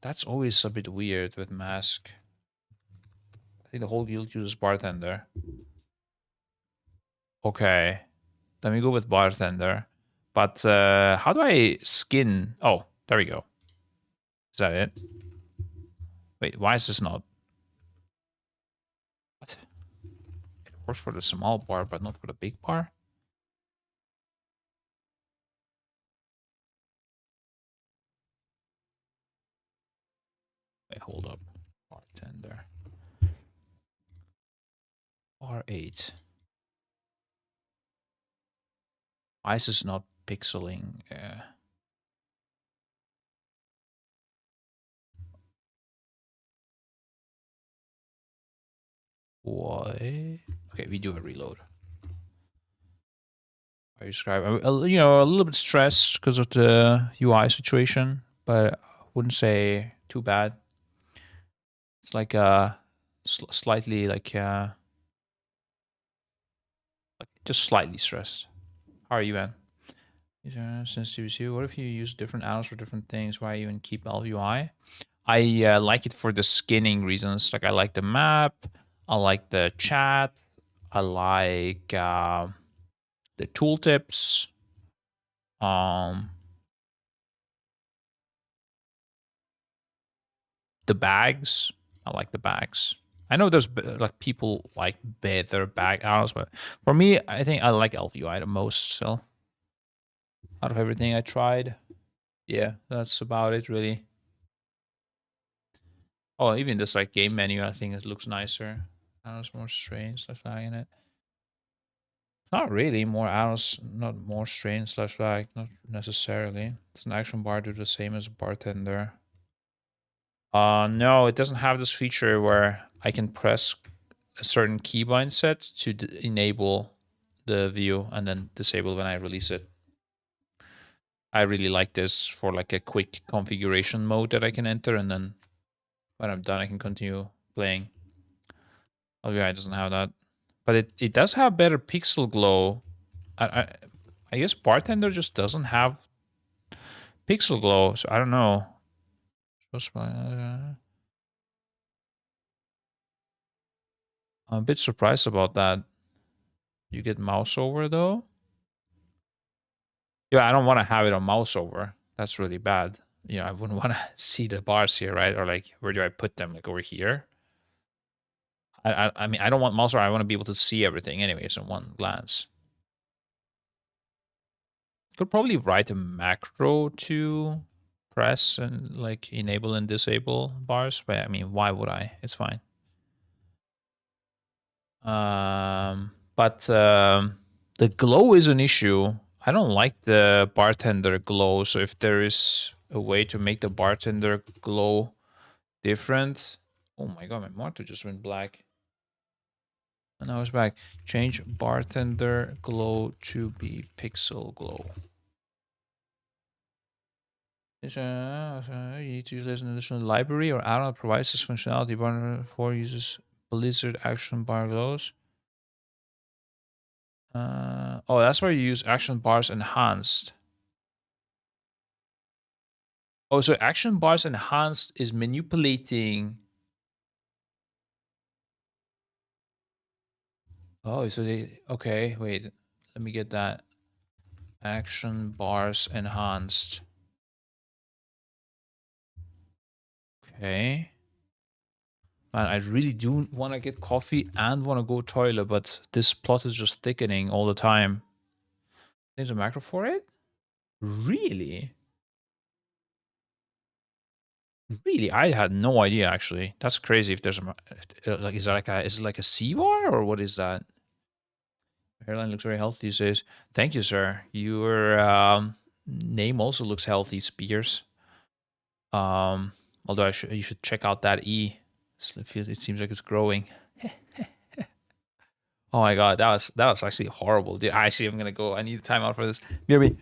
that's always a bit weird with mask. I think the whole guild uses bartender. Okay, let me go with bartender. But how do I skin? Oh, there we go. Is that it? Wait, why is this not? What? It works for the small bar, but not for the big bar? Wait, hold up. Bartender. R8. Ice is not pixeling. Why? Okay, we do a reload. I describe, you know, a little bit stressed because of the UI situation, but I wouldn't say too bad. It's like slightly like just slightly stressed. How are you, man? Since you, what if you use different add-ons for different things? Why even keep LVUI? I like it for the skinning reasons. Like I like the map, I like the chat, I like the tooltips. The bags. I like the bags. I know there's like people like better bag add-ons, but for me, I think I like LVUI the most. So out of everything I tried, yeah, that's about it really. Oh, even this like game menu, I think it looks nicer. Add-ons more strange slash lag in it. Not really more add-ons, not more strange slash lag, not necessarily. Does an action bar do the same as a bartender? No, it doesn't have this feature where I can press a certain keybind set to enable the view and then disable when I release it. I really like this for like a quick configuration mode that I can enter, and then when I'm done, I can continue playing. Oh yeah, it doesn't have that, but it does have better pixel glow. I guess Bartender just doesn't have pixel glow, so I don't know. I'm a bit surprised about that. You get mouse over though? Yeah, I don't want to have it on mouse over. That's really bad. You know, I wouldn't want to see the bars here, right? Or like, where do I put them? Like over here? I mean, I don't want mouse over. I want to be able to see everything anyways in one glance. Could probably write a macro to press and like enable and disable bars, but I mean, why would I? It's fine. But the glow is an issue. I don't like the bartender glow. So if there is a way to make the bartender glow different. Oh my god, my monitor just went black. And now it's back. Change bartender glow to be pixel glow. You need to use an additional library or add-on that provides this functionality. Bartender 4 uses Blizzard action bar glows. Oh, that's where you use action bars enhanced. Oh, so action bars enhanced is manipulating. Oh, so they okay. Wait, let me get that. Action bars enhanced. Okay. Man, I really do want to get coffee and want to go toilet, but this plot is just thickening all the time. There's a macro for it? Really? Really? I had no idea actually. That's crazy if there's a like is it like a C bar or what is that? Hairline looks very healthy these days. Thank you, sir. Your name also looks healthy, Spears. Although you should check out that E. It seems like it's growing. Oh my god, that was actually horrible. Dude, actually, I'm gonna go. I need a timeout for this. BRB.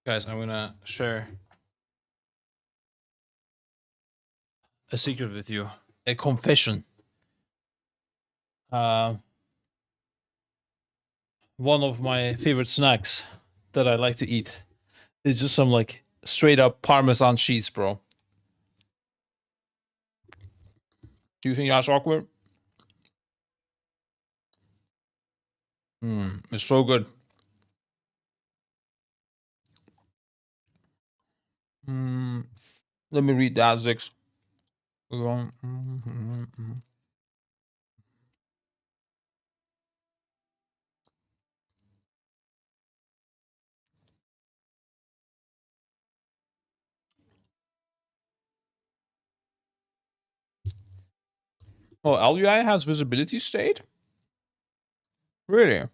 Guys, I'm gonna share a secret with you. A confession. One of my favorite snacks that I like to eat is just some like straight up Parmesan cheese, bro. Do you think that's awkward? It's so good. Let me read that, Zix. Oh, LUI has visibility state? Really?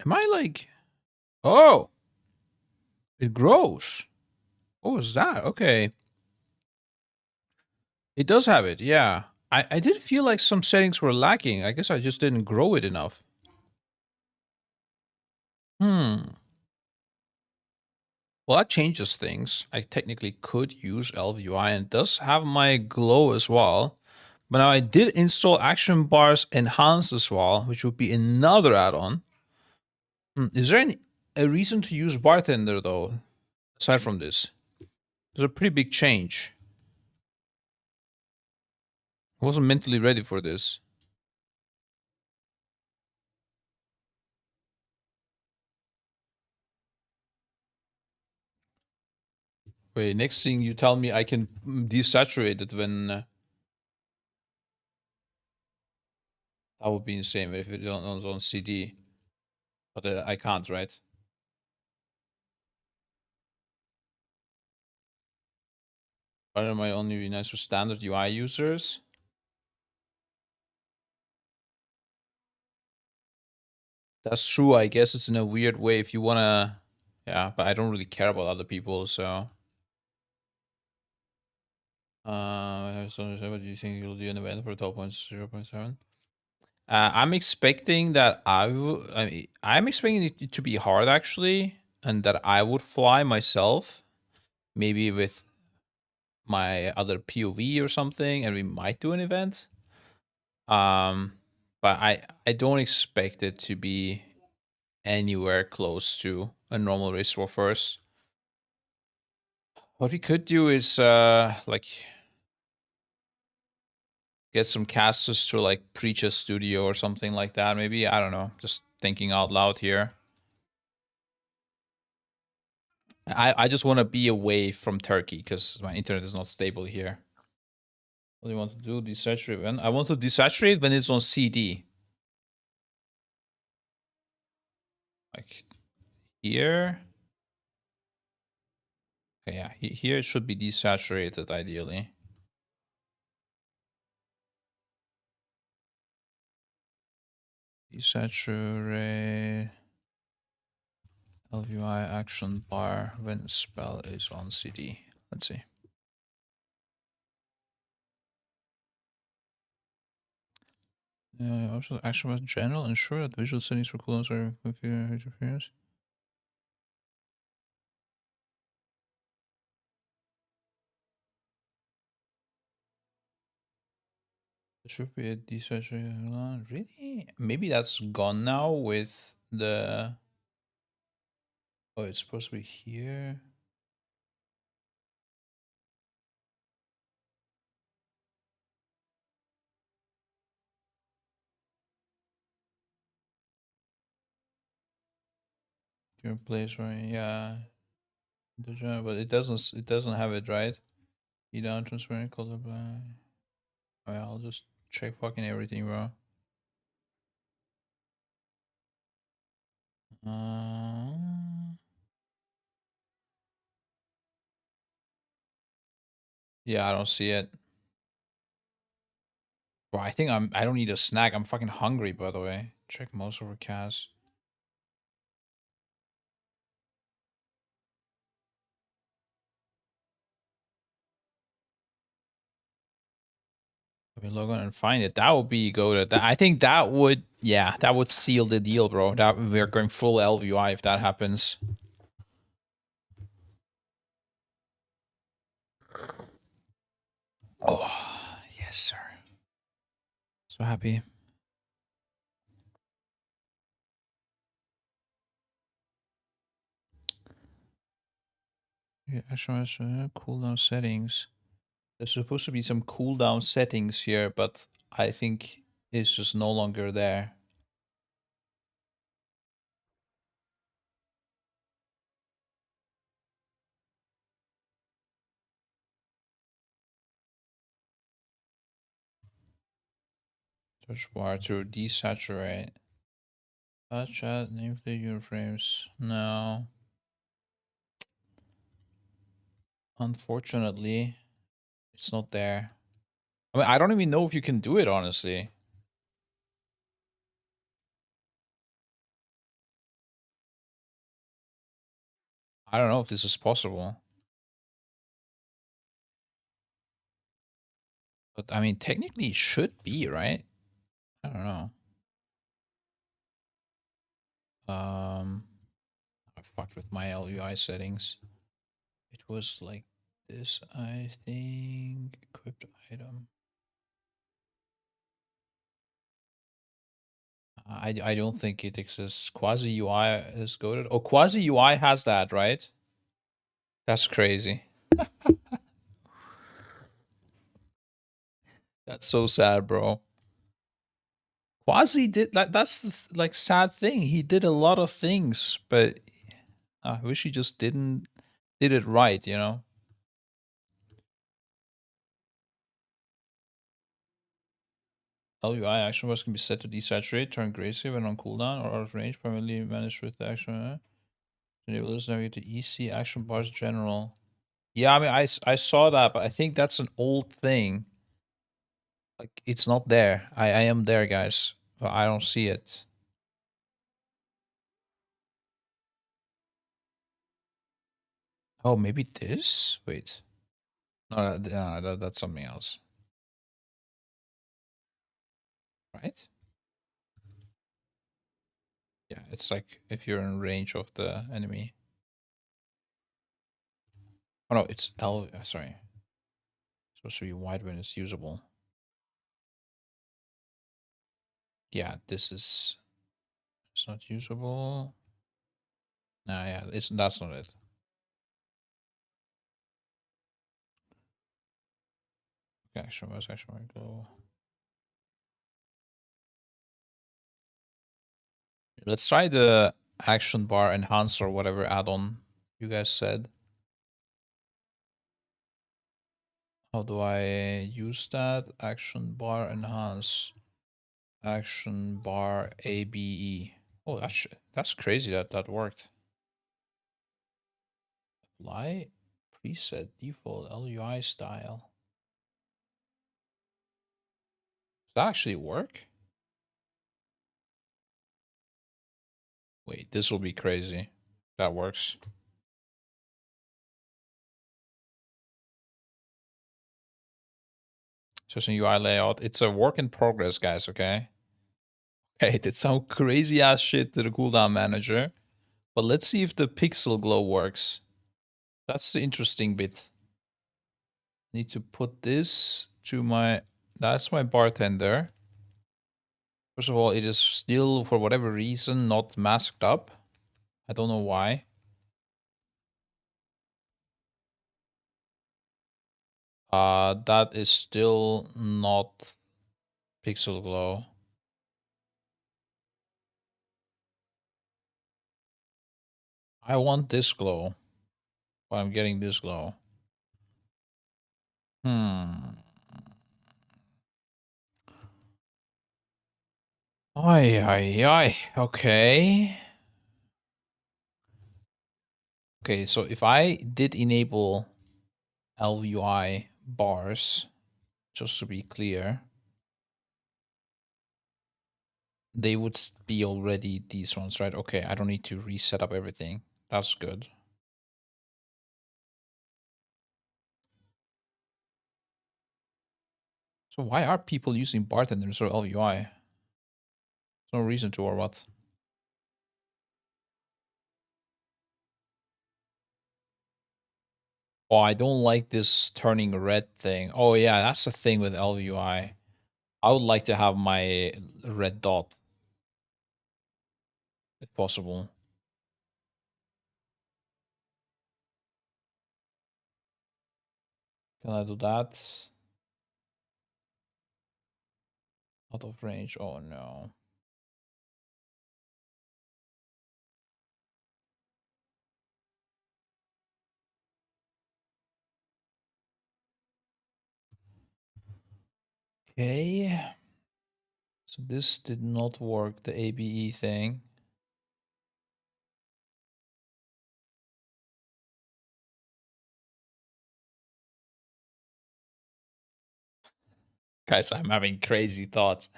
Am I like... Oh! It grows. What was that? Okay. It does have it, yeah. I did feel like some settings were lacking. I guess I just didn't grow it enough. Well, that changes things. I technically could use LVUI and it does have my glow as well. But now I did install Action Bars Enhanced as well, which would be another add-on. Is there a reason to use Bartender though, aside from this? There's a pretty big change. I wasn't mentally ready for this. Wait, next thing you tell me I can desaturate it when... that would be insane if it was on CD. But I can't, right? Why am I only be nice for standard UI users? That's true, I guess it's in a weird way if you wanna... Yeah, but I don't really care about other people, so... So what do you think you'll do an event for 12.0.7? I'm expecting that I'm expecting it to be hard actually, and that I would fly myself, maybe with my other POV or something, and we might do an event. But I don't expect it to be anywhere close to a normal race war first. What we could do is like get some casters to like preach a studio or something like that. Maybe, I don't know. Just thinking out loud here. I just want to be away from Turkey because my internet is not stable here. What do you want to do? Desaturate when? I want to desaturate when it's on CD. Like here. Okay, yeah, here it should be desaturated ideally. Desaturate LVI action bar when spell is on CD. Let's see. Also, action was general. Ensure that visual settings for cooldowns are interference. There should be a desaturated. Really? Maybe that's gone now with the... Oh, it's supposed to be here. Your place, right? Yeah. But it doesn't have it, right? You don't transparent color by... Oh, yeah, I'll just check fucking everything, bro. Yeah, I don't see it. Bro, I think I don't need a snack. I'm fucking hungry, by the way. Check most overcast. We log on and find it. That would be goated. I think that would, yeah, that would seal the deal, bro. That we're going full LVI if that happens. Oh, yes, sir. So happy. Yeah, actually, cooldown settings. There's supposed to be some cooldown settings here, but I think it's just no longer there. Search bar to desaturate. Chat, nameplate, unit frames. No. Unfortunately, it's not there. I mean, I don't even know if you can do it, honestly. I don't know if this is possible. But, I mean, technically it should be, right? I don't know. I fucked with my LUI settings. It was like this, I think. Equipped item. I don't think it exists. Quasi UI is goated. Oh, Quasi UI has that, right? That's crazy. That's so sad, bro. Quasi did that. That's the like sad thing. He did a lot of things, but I wish he just did it right, you know. LUI action bars can be set to desaturate, turn grayscale when on cooldown, or out of range, primarily managed with the action. Enable this navigate to EC action bars general. Yeah, I mean, I saw that, but I think that's an old thing. Like, it's not there. I am there, guys, but I don't see it. Oh, maybe this? Wait. No, that's something else. Right? Yeah, it's like if you're in range of the enemy. Oh no, it's L. Sorry. It's supposed to be wide when it's usable. Yeah, this is. It's not usable. Nah, yeah, that's not it. Okay, action was action glow. Let's try the action bar enhance or whatever add-on you guys said. How do I use that? Action bar enhance. Action bar ABE. Oh, that's crazy that that worked. Apply preset default LUI style. Does that actually work? Wait, this will be crazy. That works. Just an UI layout. It's a work in progress, guys, okay? Okay, did some crazy ass shit to the cooldown manager. But let's see if the pixel glow works. That's the interesting bit. Need to put this to my... That's my bartender. First of all, it is still, for whatever reason, not masked up. I don't know why. That is still not pixel glow. I want this glow, but I'm getting this glow. Ay, ay, ay. Okay. Okay, so if I did enable LUI bars, just to be clear, they would be already these ones, right? Okay, I don't need to reset up everything. That's good. So why are people using bartenders or LVI? There's no reason to, or what? Oh, I don't like this turning red thing. Oh yeah, that's the thing with LVI. I would like to have my red dot, if possible. Can I do that? Out of range. Oh no. Okay. So this did not work, the ABE thing. Guys, I'm having crazy thoughts.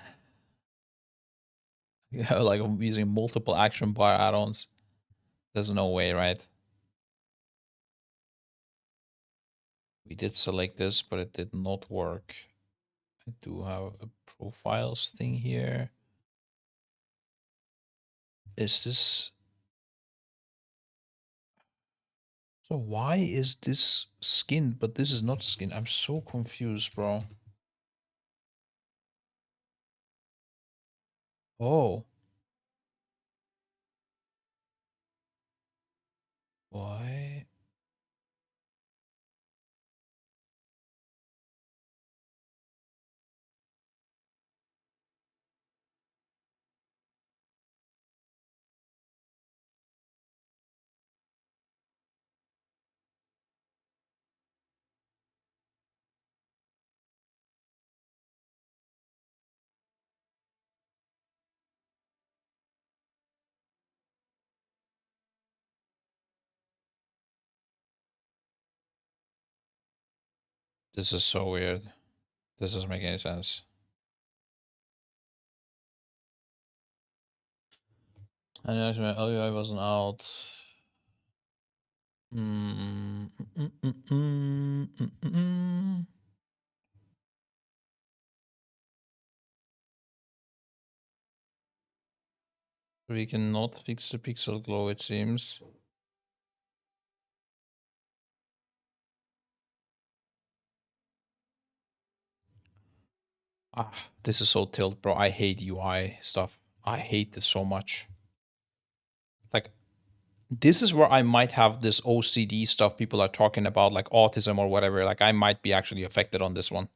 Yeah, like I'm using multiple action bar add-ons. There's no way, right? We did select this, but it did not work. I do have a profiles thing here. Is this... So why is this skin, but this is not skin? I'm so confused, bro. Oh. Why? This is so weird. This doesn't make any sense. I know my LUI wasn't out. Mm, mm, mm, mm, mm, mm, mm. We cannot fix the pixel glow, it seems. Ah, this is so tilt, bro. I hate UI stuff. I hate this so much. Like, this is where I might have this OCD stuff people are talking about, like autism or whatever. Like, I might be actually affected on this one.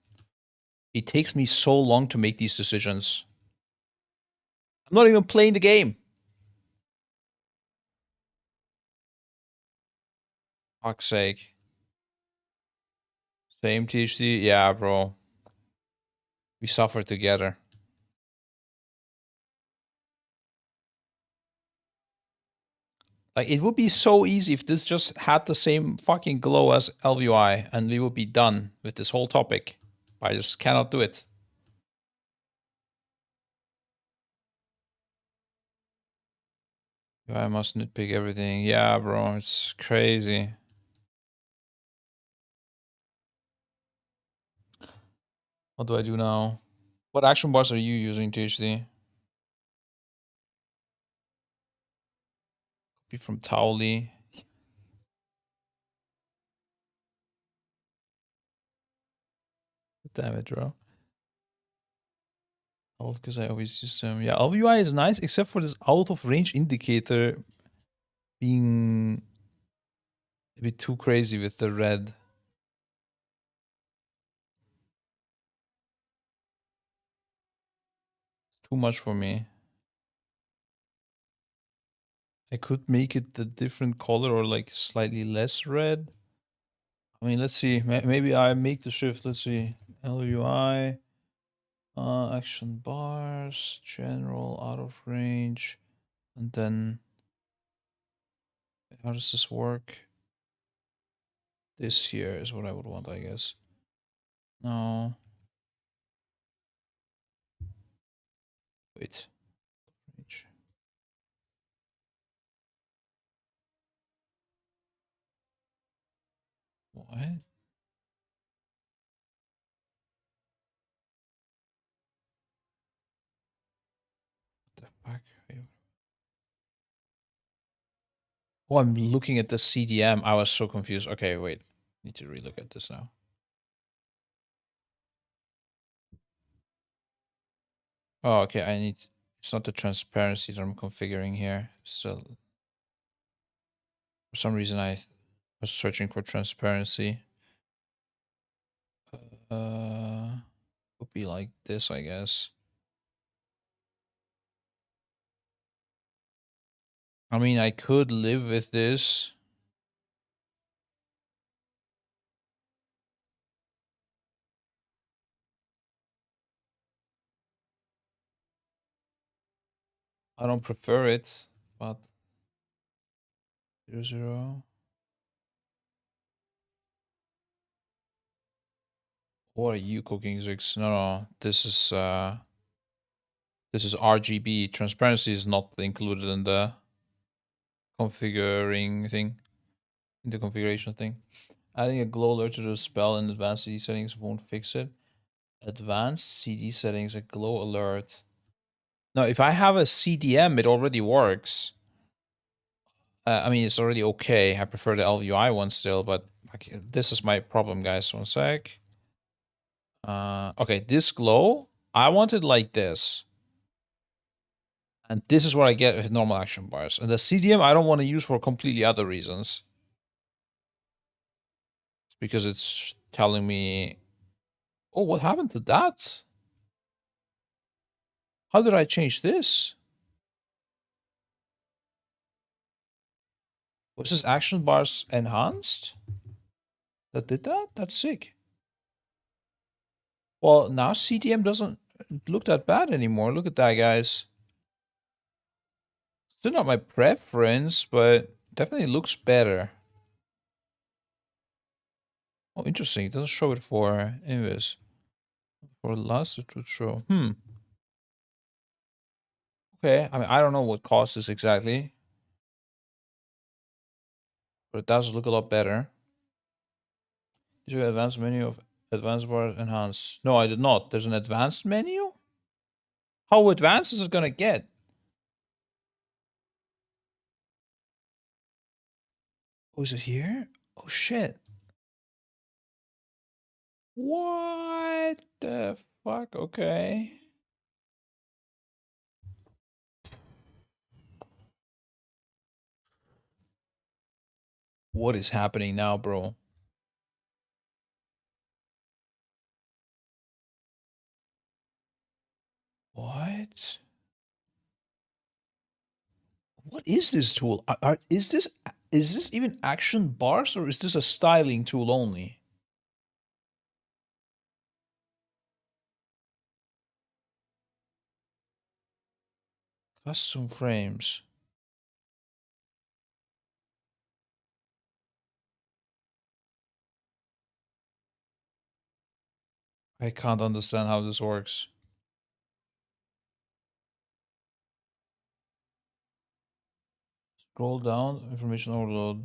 It takes me so long to make these decisions. I'm not even playing the game. Fuck's sake. Same THD? Yeah, bro. We suffer together. Like, it would be so easy if this just had the same fucking glow as LVI and we would be done with this whole topic. I just cannot do it. I must nitpick everything. Yeah, bro, it's crazy. What do I do now? What action bars are you using, THD? Be from Towley. Damn it, bro. Because I always use them. Yeah, LVI is nice, except for this out of range indicator being a bit too crazy with the red. It's too much for me. I could make it the different color or like slightly less red. I mean, let's see. Maybe I make the shift. Let's see. LUI, action bars, general, out of range, and then how does this work? This here is what I would want, I guess. No. Wait. Range. What? Oh, I'm looking at the CDM. I was so confused. Okay, wait. Need to relook at this now. Oh, okay. I need. It's not the transparency that I'm configuring here. So for some reason I was searching for transparency. Would be like this, I guess. I mean, I could live with this. I don't prefer it, but 0, 0. What are you cooking, Zix? No, this is RGB. Transparency is not included in the configuring thing, in the configuration thing. Adding a glow alert to the spell in advanced CD settings won't fix it. Advanced CD settings, a glow alert. No, if I have a CDM, it already works. I mean, it's already okay. I prefer the LVI one still, but okay, this is my problem, guys. One sec. Okay, this glow, I want it like this. And this is what I get with normal action bars. And the CDM I don't want to use for completely other reasons. It's because it's telling me, oh, what happened to that? How did I change this? Was this action bars enhanced? That did that? That's sick. Well, now CDM doesn't look that bad anymore. Look at that, guys. Still not my preference, but definitely looks better. Oh, interesting. It doesn't show it for Invis. For last, it would show. Okay. I mean, I don't know what caused this exactly, but it does look a lot better. Did you advanced menu of advanced bar enhanced? No, I did not. There's an advanced menu? How advanced is it gonna get? Oh, is it here? Oh shit. What the fuck? Okay. What is happening now, bro? What? What is this tool? Is this even action bars or is this a styling tool only? Custom frames. I can't understand how this works. Scroll down, information overload.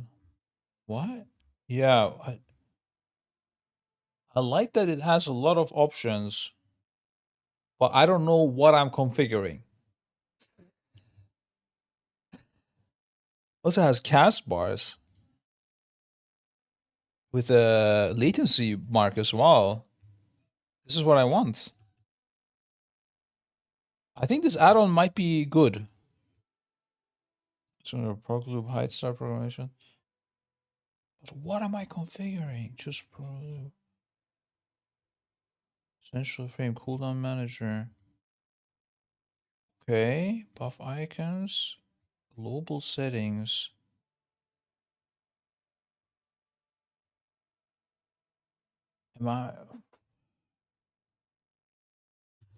What? Yeah, I like that it has a lot of options, but I don't know what I'm configuring. Also has cast bars with a latency mark as well. This is what I want. I think this add-on might be good. So Pro Loop height start programmation. But what am I configuring? Just Pro Loop. Essential frame cooldown manager. Okay, buff icons, global settings. Am I?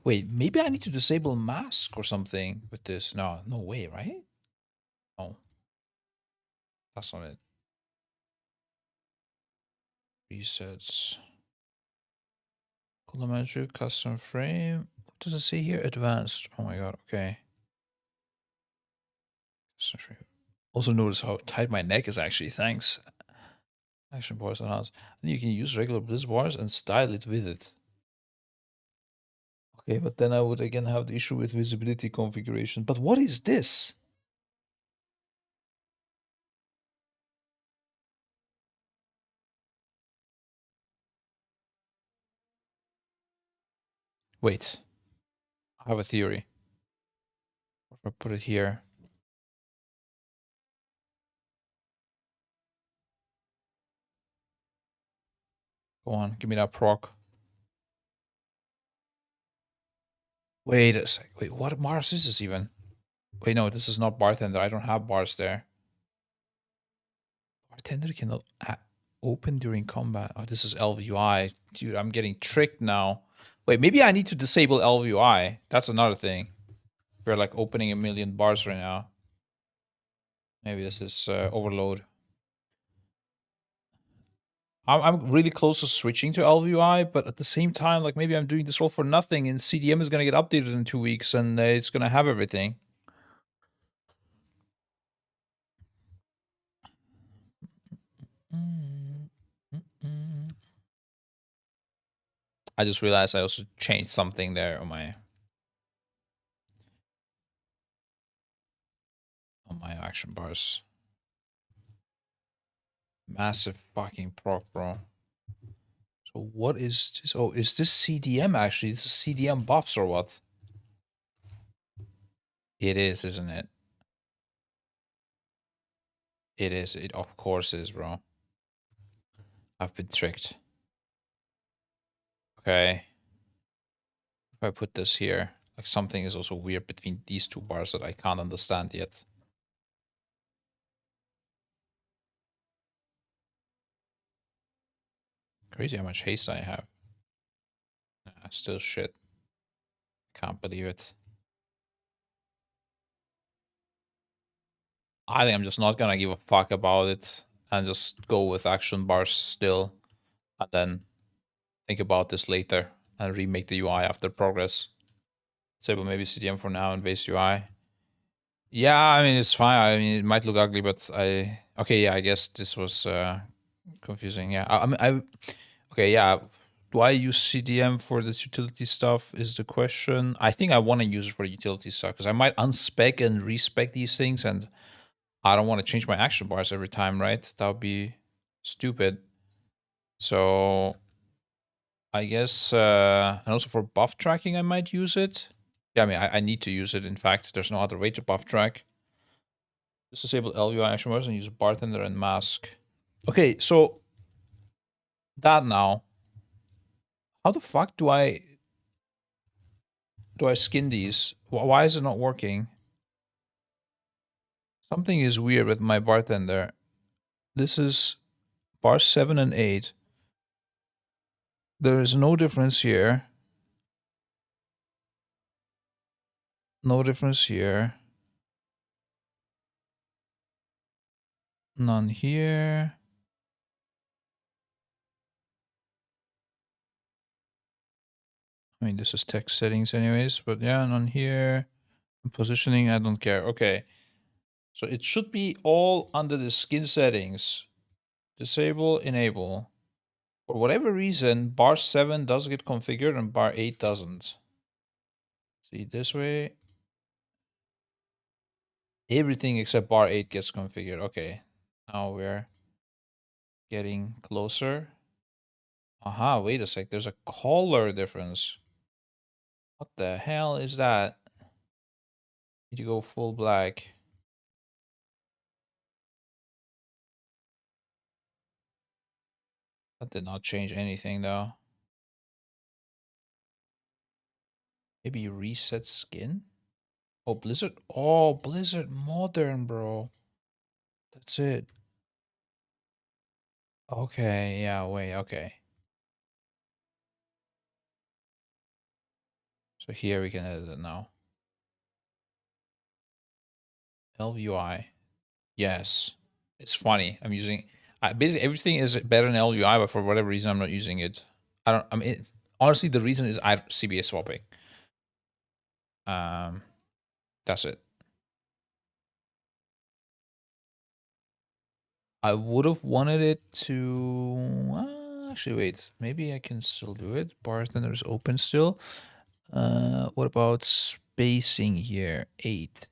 Wait, maybe I need to disable mask or something with this. No, no way, right? Oh, that's not it. Resets. Cooldown manager, custom frame. What does it say here? Advanced. Oh my god. Okay. Custom frame. Also notice how tight my neck is actually. Thanks. Action bars enhanced. And you can use regular bliss bars and style it with it. Okay, but then I would again have the issue with visibility configuration. But what is this? Wait, I have a theory. What if I put it here? Go on, give me that proc. Wait a sec. Wait, what Mars is this even? Wait, no, this is not bartender. I don't have bars there. Bartender cannot open during combat. Oh, this is LVUI. Dude, I'm getting tricked now. Wait, maybe I need to disable LVUI. That's another thing. We're like opening a million bars right now. Maybe this is overload. I'm really close to switching to LVUI, but at the same time, like maybe I'm doing this all for nothing, and CDM is gonna get updated in 2 weeks, and it's gonna have everything. I just realized I also changed something there on my action bars. Massive fucking proc, bro. So what is this? Oh, is this CDM actually? This is CDM buffs or what? It is, isn't it? It is. It of course is, bro. I've been tricked. Okay. If I put this here, like something is also weird between these two bars that I can't understand yet. Crazy how much haste I have. Still shit. Can't believe it. I think I'm just not gonna give a fuck about it and just go with action bars still, and then think about this later and remake the UI after progress. Disable maybe CDM for now and base UI. Yeah, I mean it's fine. I mean it might look ugly, but okay. Yeah, I guess this was confusing. Yeah, okay. Yeah, do I use CDM for this utility stuff? Is the question. I think I want to use it for utility stuff because I might unspec and respec these things, and I don't want to change my action bars every time, right? That would be stupid. So I guess, and also for buff tracking, I might use it. Yeah, I mean, I need to use it. In fact, there's no other way to buff track. Just disable LVI action bars and use bartender and mask. Okay, so that now. How the fuck do I skin these? Why is it not working? Something is weird with my bartender. This is bar 7 and 8. There is no difference here. No difference here. None here. I mean, this is text settings anyways, but yeah, none here. Positioning, I don't care. Okay. So it should be all under the skin settings. Disable, enable. For whatever reason, bar 7 does get configured and bar 8 doesn't. See, this way. Everything except bar 8 gets configured. Okay. Now we're getting closer. Aha, wait a sec. There's a color difference. What the hell is that? Need to go full black. That did not change anything though. Maybe reset skin? Oh, Blizzard. Oh, Blizzard Modern, bro. That's it. Okay, yeah, wait, okay. So here we can edit it now. LVUI. Yes. It's funny. I'm using basically everything is better than LVUI, but for whatever reason I'm not using it. I mean honestly the reason is I CBA swapping. That's it. I would have wanted it to actually wait, maybe I can still do it. Bartender is open still. What about spacing here? 8.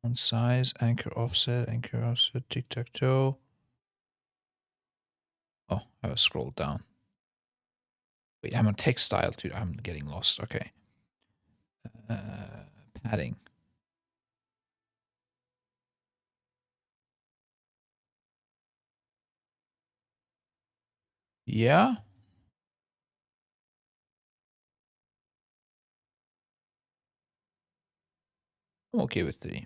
Font size, anchor offset, tic-tac-toe. Oh, I have scrolled down. Wait, I'm on textile too. I'm getting lost. Okay. Padding. Yeah. I'm okay with 3.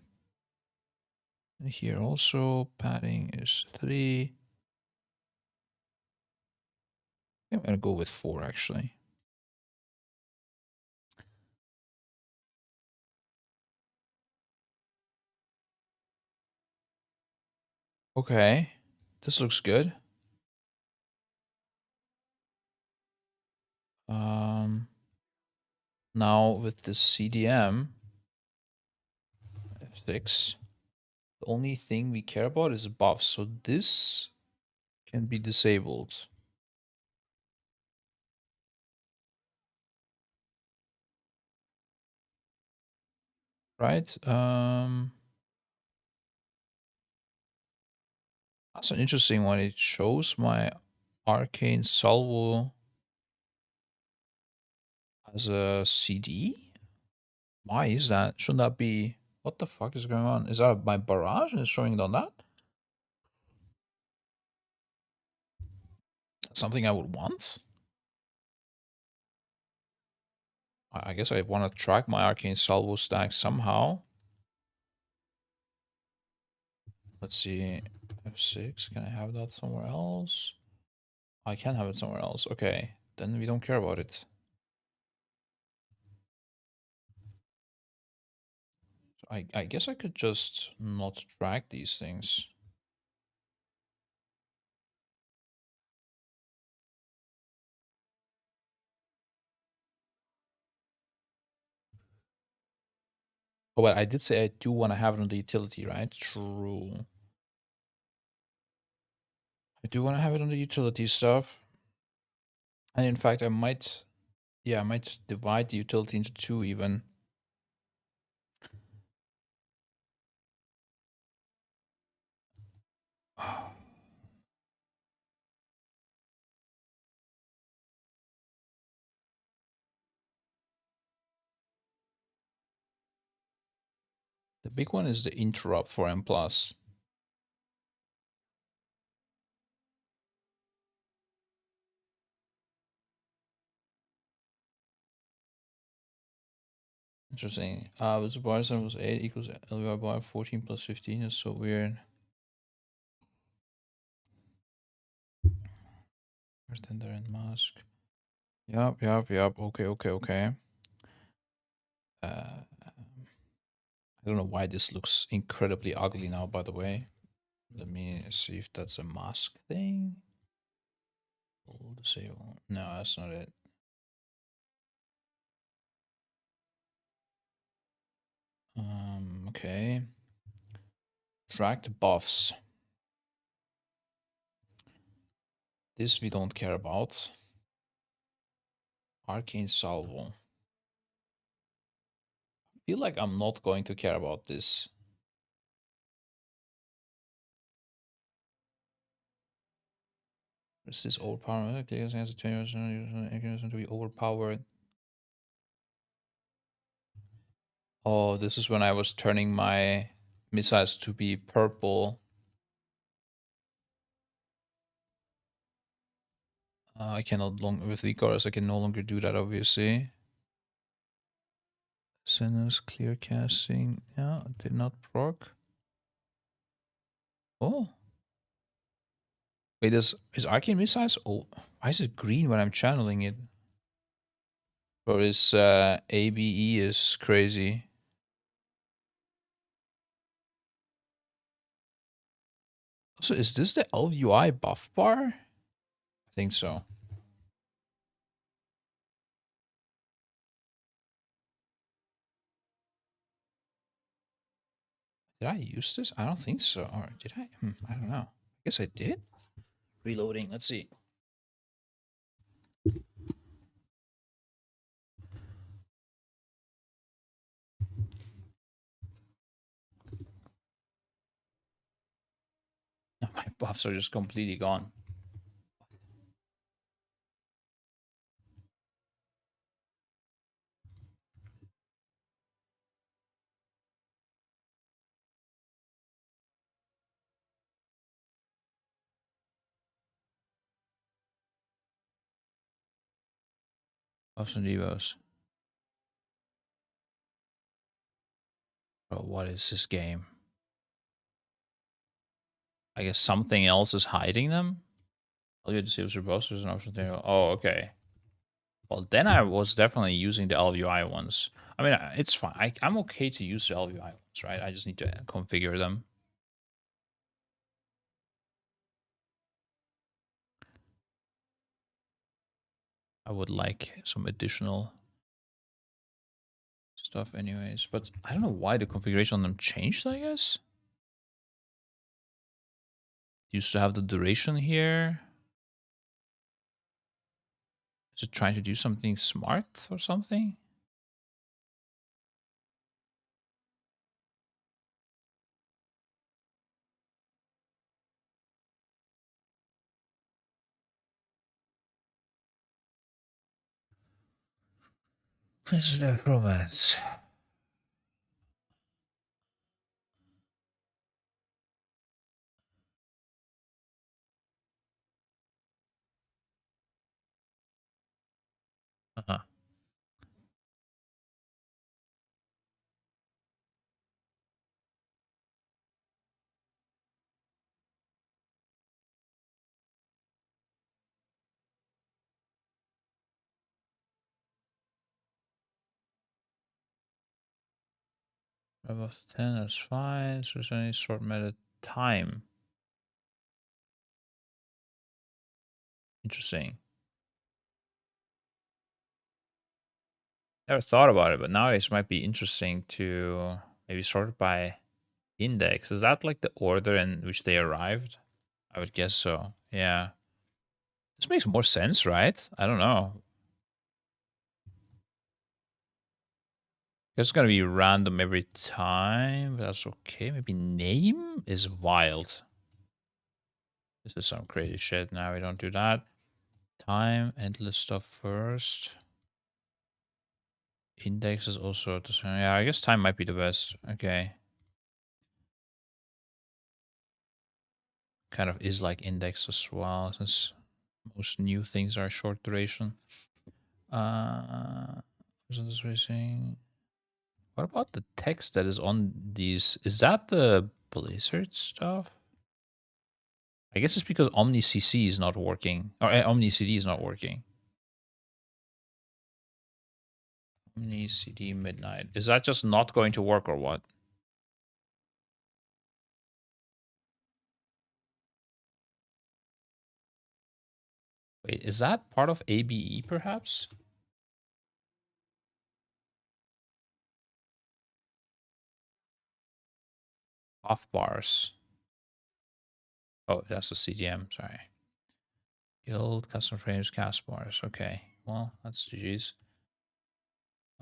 And here also padding is 3. I'm gonna go with 4 actually. Okay. This looks good. Now with the CDM F6, the only thing we care about is buffs. So this can be disabled. Right? That's an interesting one. It shows my arcane salvo as a CD. Why is that? Shouldn't that be? What the fuck is going on? Is that my barrage and it's showing it on that? That's something I would want. I guess I want to track my arcane salvo stack somehow. Let's see. F6. Can I have that somewhere else? I can have it somewhere else. Okay. Then we don't care about it. So I guess I could just not track these things. Oh, but I did say I do want to have it on the utility, right? True. I do want to have it on the utility stuff. And in fact, I might, yeah, I might divide the utility into 2 even. The big one is the interrupt for M+. Interesting. With the bar was 8 equals LVR bar 14 plus 15 is so weird. Bartender and mask. Yep. Okay. I don't know why this looks incredibly ugly now, by the way. Let me see if that's a mask thing. No, that's not it. Okay. Tracked buffs. This we don't care about. Arcane Salvo. I feel like I'm not going to care about this. Is this overpowered? Takes hands to 20% to be overpowered. Oh, this is when I was turning my missiles to be purple. I cannot with Vicaris, I can no longer do that, obviously. Sinners, clear casting. Yeah, did not proc. Oh. Wait, is arcane missiles? Oh, why is it green when I'm channeling it? Or is ABE is crazy? So is this the LVUI buff bar? I think so. Did I use this? I don't think so. Or did I? I don't know. I guess I did. Reloading. Let's see. My buffs are just completely gone. Buffs and debuffs. Bro, what is this game? I guess something else is hiding them? LVI disables your buffs, there's an option there. Oh, okay. Well, then I was definitely using the LVI ones. I mean, it's fine. I'm okay to use the LVI ones, right? I just need to configure them. I would like some additional stuff anyways, but I don't know why the configuration on them changed, I guess. Used to have the duration here. Is it trying to do something smart or something? It's the romance. Uh-huh. Above 10, that's fine. So there's any short meta time. Interesting. Never thought about it, but nowadays might be interesting to maybe sort it by index. Is that like the order in which they arrived? I would guess so. Yeah. This makes more sense, right? I don't know. It's gonna be random every time, but that's okay. Maybe name is wild. This is some crazy shit. Now we don't do that. Time, endless stuff first. Index is also the same. Yeah, I guess time might be the best. Okay. Kind of is like index as well, since most new things are short duration. Isn't this racing? What about the text that is on these? Is that the Blizzard stuff? I guess it's because OmniCC is not working, or OmniCD is not working. OmniCD midnight. Is that just not going to work or what? Wait, is that part of ABE perhaps? Off bars. Oh, that's a CDM. Sorry. Guild, custom frames, cast bars. Okay. Well, that's GG's.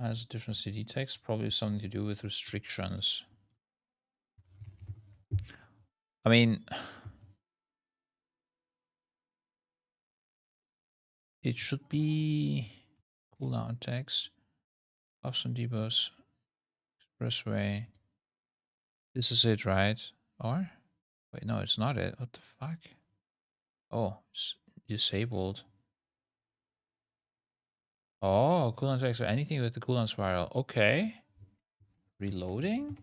Has a different CD text. Probably something to do with restrictions. I mean, it should be cooldown text. Buffs and debuffs. Expressway. This is it, right? Or? Wait, no, it's not it. What the fuck? Oh, it's disabled. Oh, cooldown text or anything with the cooldown spiral. Okay. Reloading?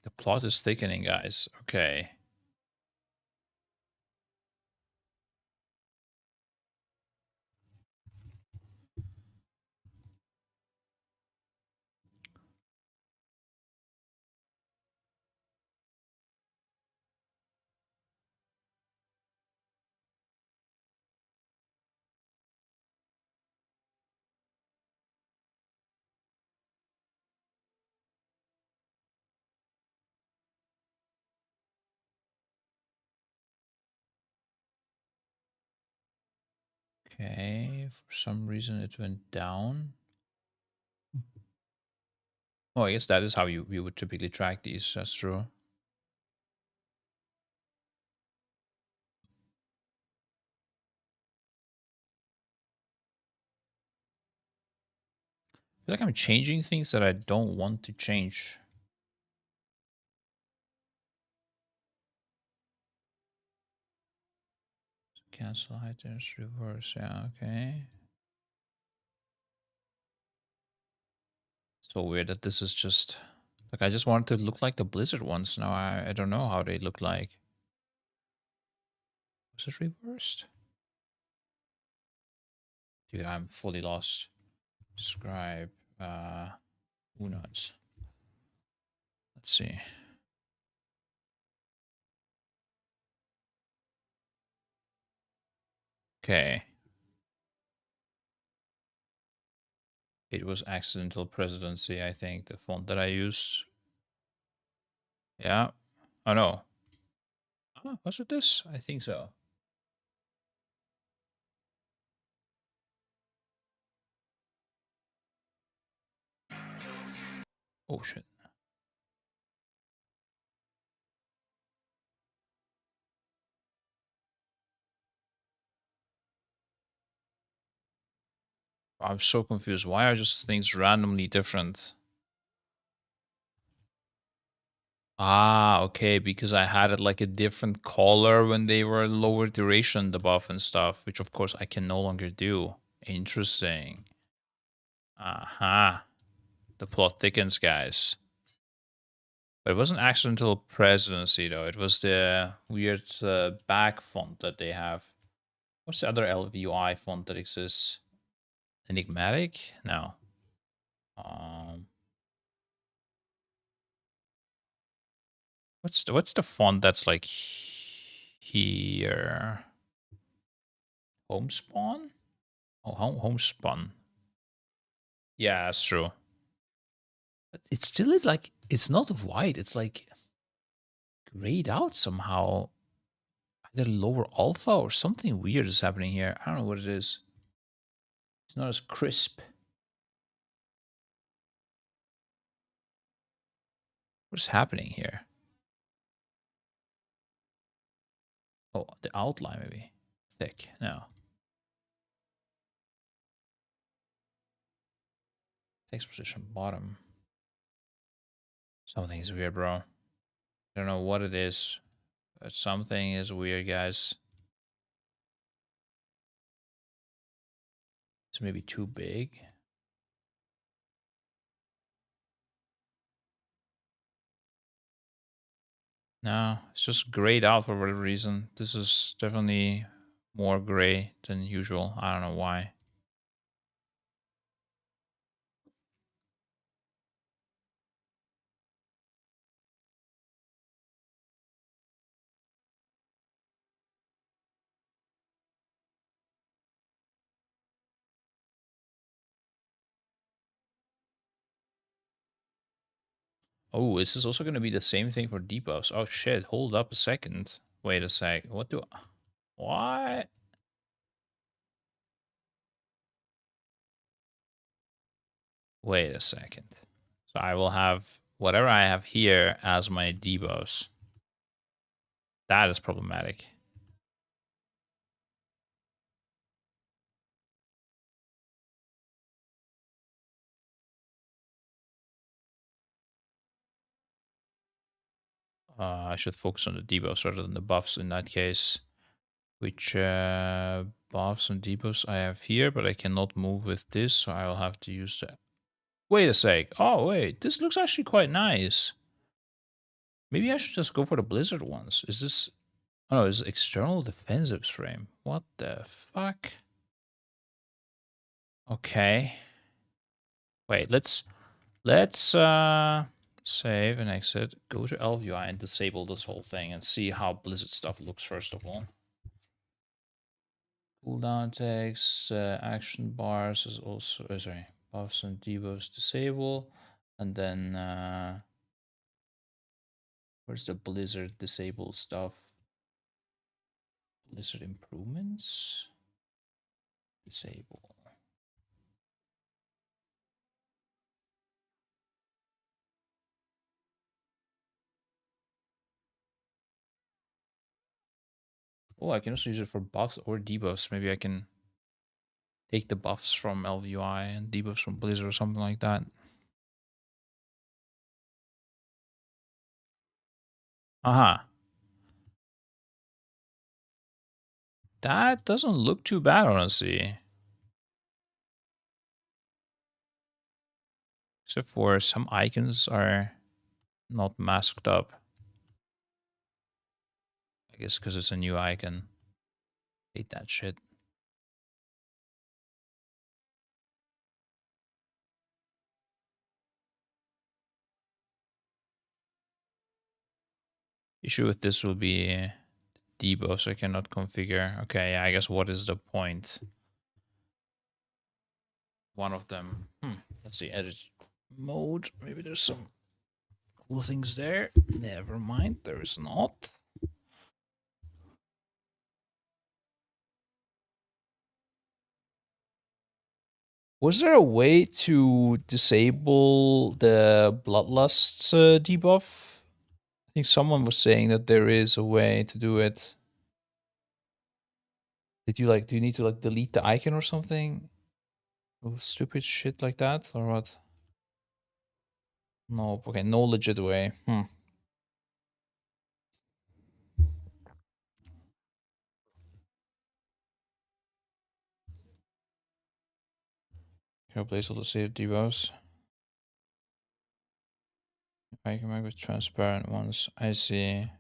The plot is thickening, guys. Okay. Okay. For some reason it went down. Oh, I guess that is how you would typically track these. That's true. feel like I'm changing things that I don't want to change. Cancel items, reverse. Yeah, okay. So weird that this is just like I just wanted to look like the Blizzard ones. Now I don't know how they look like. Was it reversed? Dude, I'm fully lost. Scribe. Who knows? Let's see. Okay. It was accidental presidency, I think, the font that I used. Yeah. Oh no. Oh, was it this? I think so. Oh shit. I'm so confused. Why are just things randomly different? Ah, okay, because I had it like a different color when they were lower duration, the buff and stuff, which of course I can no longer do. Interesting. Aha. The plot thickens, guys. But it wasn't accidental presidency, though. It was the weird back font that they have. What's the other LVUI font that exists? Enigmatic? No. Um, what's the font that's like here? Homespawn? Oh, homespawn. Yeah, that's true. But it still is like it's not white. It's like grayed out somehow. Either lower alpha or something weird is happening here. I don't know what it is. It's not as crisp. What is happening here? Oh, the outline maybe. Thick. No. Text position bottom. Something is weird, bro. I don't know what it is, but something is weird, guys. It's maybe too big. No, it's just grayed out for whatever reason. This is definitely more gray than usual. I don't know why. Oh, is this also going to be the same thing for debuffs? Oh shit, hold up a second. Wait a sec. What do I... What? Wait a second. So I will have whatever I have here as my debuffs. That is problematic. I should focus on the debuffs rather than the buffs in that case. Which buffs and debuffs I have here, but I cannot move with this, so I'll have to use that. Wait a sec. Oh, wait. This looks actually quite nice. Maybe I should just go for the Blizzard ones. Is this... Oh, no, it's external defensives frame. What the fuck? Okay. Wait, let's save and exit. Go to LVI and disable this whole thing and see how Blizzard stuff looks first of all. Cooldown text, action bars is also sorry, buffs and debuffs disable, and then where's the Blizzard disable stuff? Blizzard improvements, disable. Oh, I can also use it for buffs or debuffs. Maybe I can take the buffs from LVI and debuffs from Blizzard or something like that. Aha. That doesn't look too bad, honestly. Except for some icons are not masked up. I guess because it's a new icon. Hate that shit. Issue with this will be debuffs I cannot configure. Okay, yeah, I guess what is the point? One of them. Let's see, edit mode. Maybe there's some cool things there. Never mind, there is not. Was there a way to disable the Bloodlust debuff? I think someone was saying that there is a way to do it. Do you need to like delete the icon or something? Oh, stupid shit like that or what? No, okay, no legit way. Can replace all the saved debuffs. If I can make with transparent ones. I see.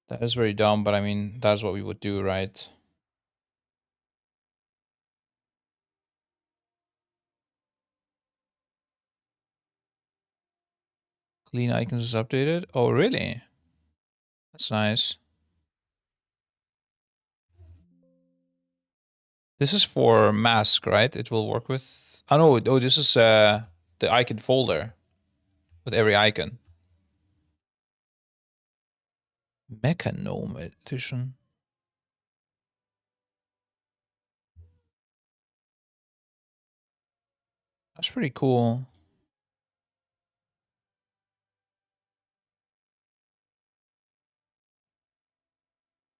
That is very dumb, but I mean that's what we would do, right? Clean icons is updated. Oh really? That's nice. This is for mask, right? It will work with. Oh no! Oh, this is the icon folder with every icon. Mechanome edition. That's pretty cool.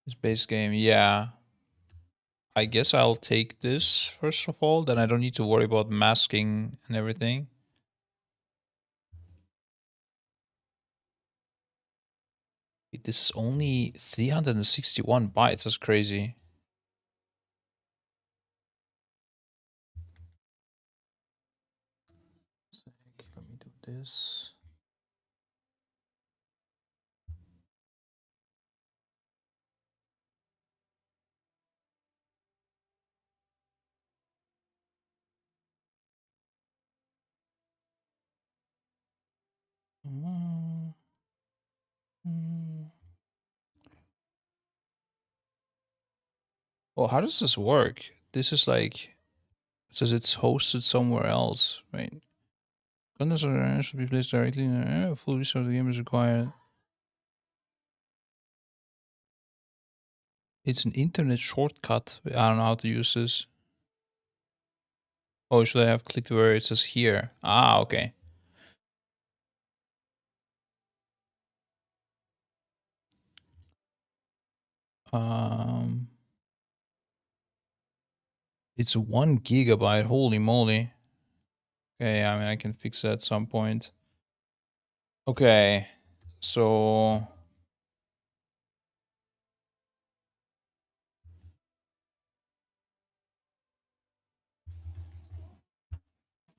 This base game, yeah. I guess I'll take this first of all. Then I don't need to worry about masking and everything. This is only 361 bytes. That's crazy. Let me do this. Well, how does this work? This is like, it says it's hosted somewhere else, right? Content should be placed directly in a full restart of the game is required. It's an internet shortcut. I don't know how to use this. Oh, should I have clicked where it says here? Ah, okay. It's 1 GB. Holy moly. Okay, I mean I can fix that at some point. Okay, so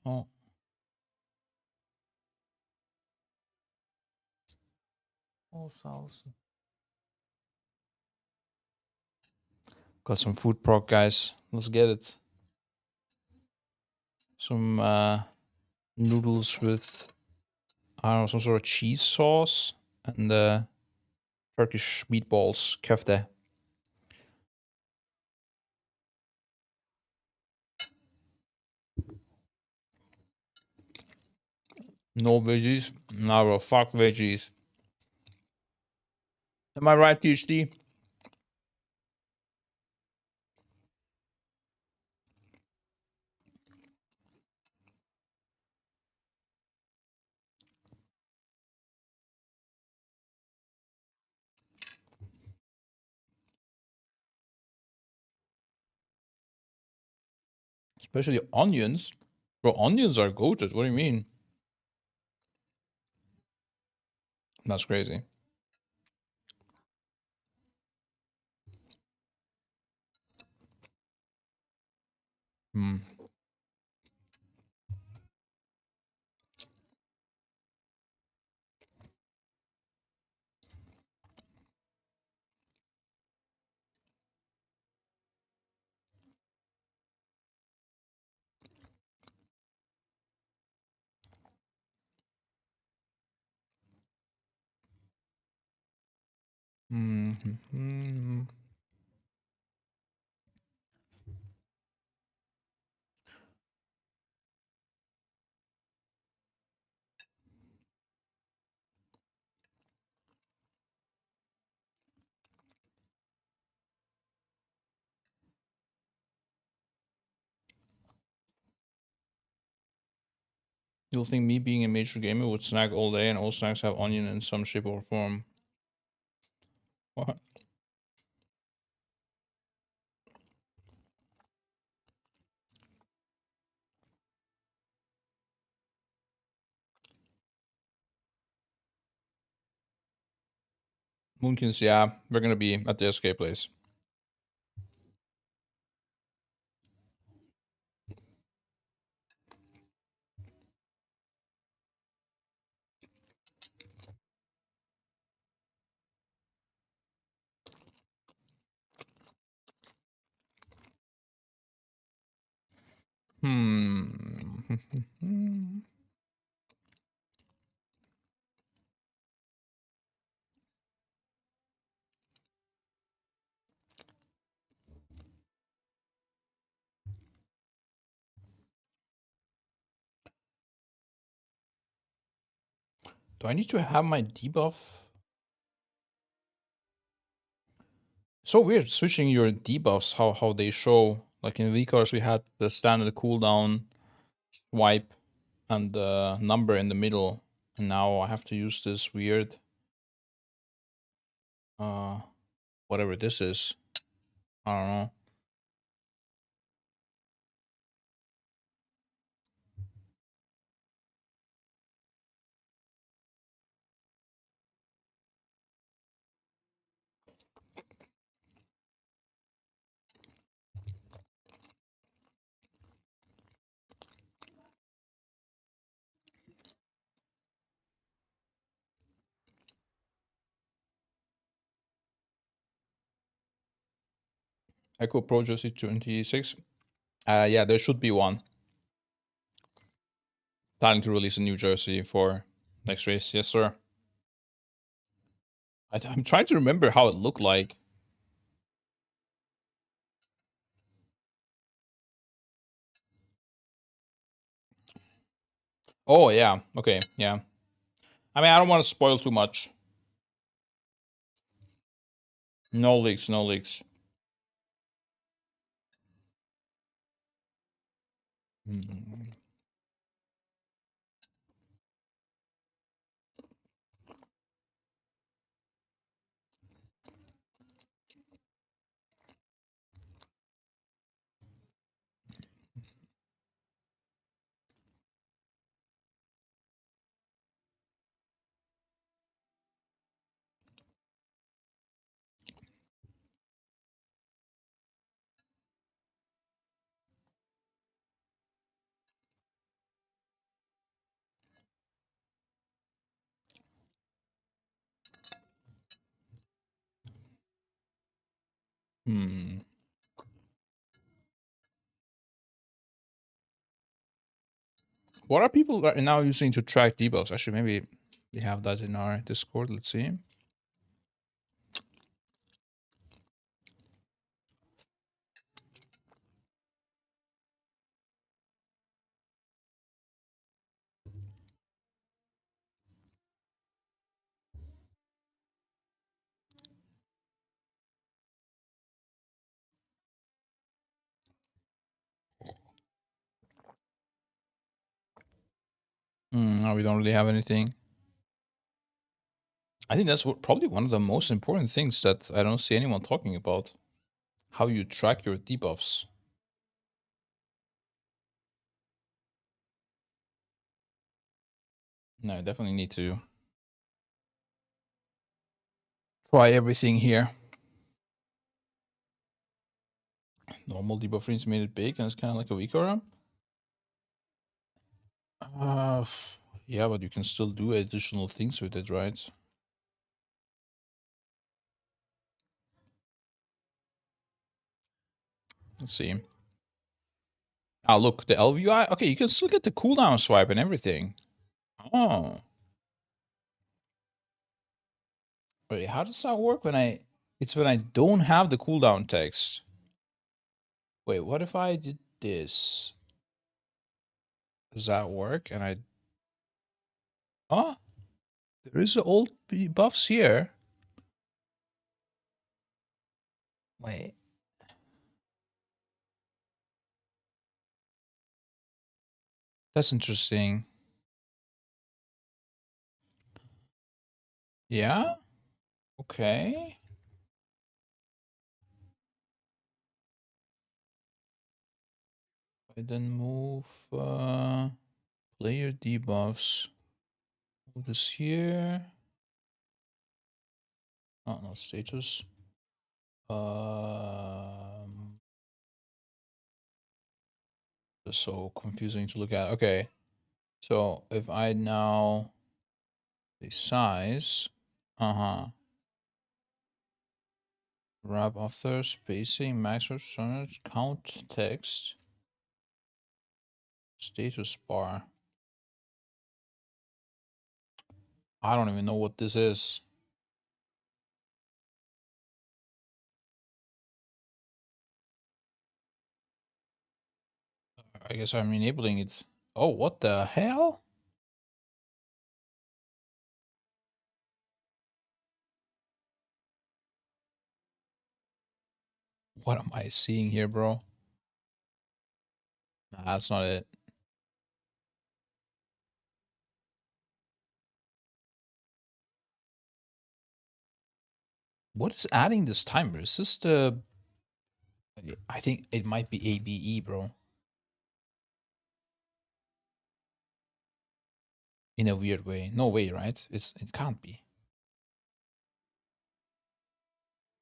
oh. Oh, salsa. Got some food proc, guys. Let's get it. Some noodles with, I don't know, some sort of cheese sauce and Turkish meatballs, köfte. No veggies? No, bro. Fuck veggies. Am I right, THD? Especially onions. Bro, onions are goated. What do you mean? That's crazy. Hmm. Mm-hmm. You'll think me being a major gamer would snack all day and all snacks have onion in some shape or form. What? Moonkins, yeah, we're gonna be at the escape place. Hmm. Do I need to have my debuff? So weird switching your debuffs, how they show. Like in V-Cars, we had the standard cooldown, swipe, and the number in the middle. And now I have to use this weird, whatever this is. I don't know. Echo Pro Jersey 26. Yeah, there should be one. Planning to release a new jersey for next race. Yes, sir. I'm trying to remember how it looked like. Oh, yeah. Okay, yeah. I mean, I don't want to spoil too much. No leaks, no leaks. Mm. Hmm. What are people right now using to track debuffs? Actually, maybe we have that in our Discord. Let's see. No, we don't really have anything. I think that's probably one of the most important things that I don't see anyone talking about. How you track your debuffs. No, I definitely need to try everything here. Normal debuff range made it big, and it's kind of like a weak aura. Yeah, but you can still do additional things with it, right? Let's see. Ah, look, the LVI. Okay, you can still get the cooldown swipe and everything. Oh. Wait, how does that work when I... It's when I don't have the cooldown text. Wait, what if I did this? Does that work? And I... Oh, there is the old buffs here. Wait. That's interesting. Yeah? Okay. I then move player debuffs. Move this here. Oh, no status. It's so confusing to look at. Okay. So if I now the size, wrap after spacing, max standard, count text, status bar. I don't even know what this is. I guess I'm enabling it. Oh, what the hell? What am I seeing here, bro? Nah, that's not it. What is adding this timer? Is this the... I think it might be ABE, bro. In a weird way. No way, right? It can't be.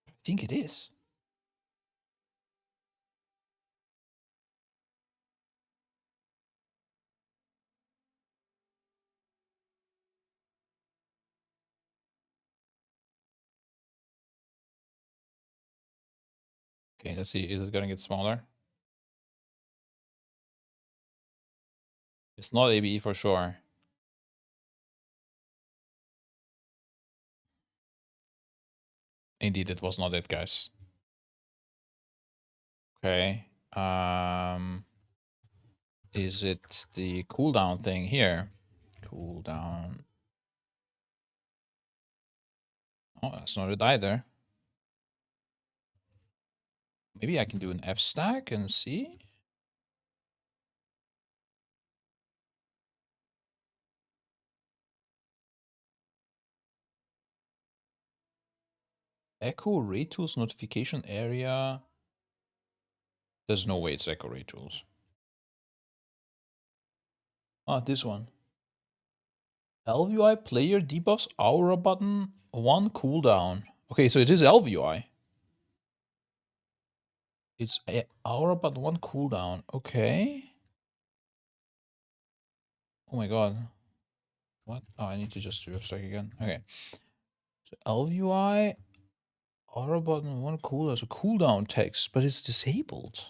I think it is. Okay, let's see. Is it gonna get smaller? It's not ABE for sure. Indeed, it was not it, guys. Okay. Is it the cooldown thing here? Cooldown. Oh, that's not it either. Maybe I can do an F stack and see. Echo Ray Tools notification area. There's no way it's Echo Ray Tools. Ah, this one. LVI player debuffs aura button 1 cooldown. Okay, so it is LVI. It's a aura button 1 cooldown. Okay. Oh my god. What? Oh, I need to just do a stack again. Okay. So LVI aura button 1 cooldown is a cooldown text, but it's disabled.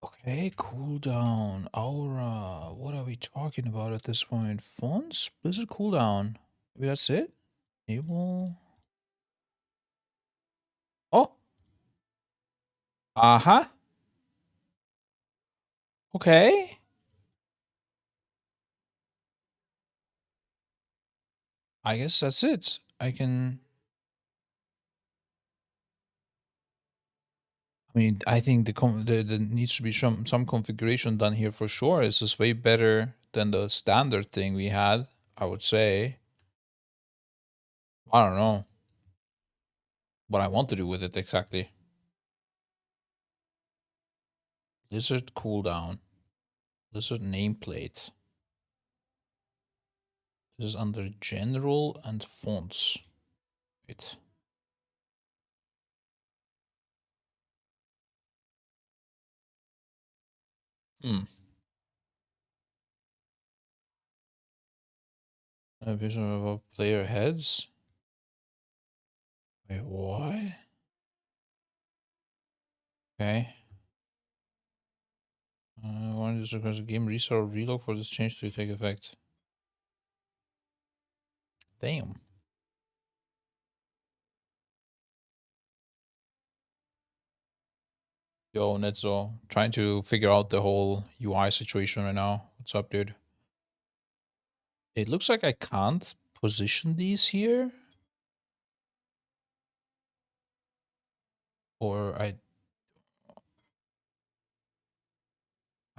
Okay, cooldown, aura. What are we talking about at this point? Fonts? Blizzard cooldown. Maybe that's it? Enable. Oh. Uh-huh. Okay. I guess that's it. I can... I mean, I think there needs to be some configuration done here for sure. This is way better than the standard thing we had, I would say. I don't know what I want to do with it exactly. Blizzard cooldown. Blizzard nameplate. This is under general and fonts. Wait. A vision of player heads. Wait, what? Okay. One is requires a game restart or relog for this change to take effect. Damn. Yo, Netzo, trying to figure out the whole UI situation right now. What's up, dude? It looks like I can't position these here. Or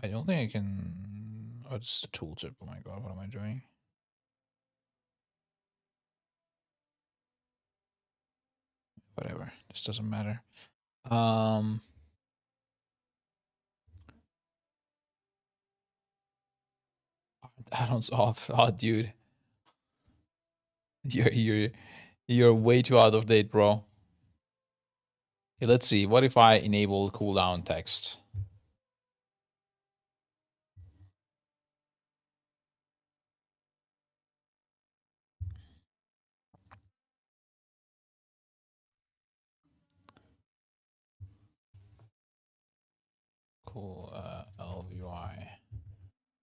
I don't think I can. Oh, it's the tooltip. Oh my god, what am I doing? Whatever. This doesn't matter. Add-ons off. Oh, dude. You're way too out of date, bro. Okay, let's see. What if I enable cooldown text? Cool. LVI.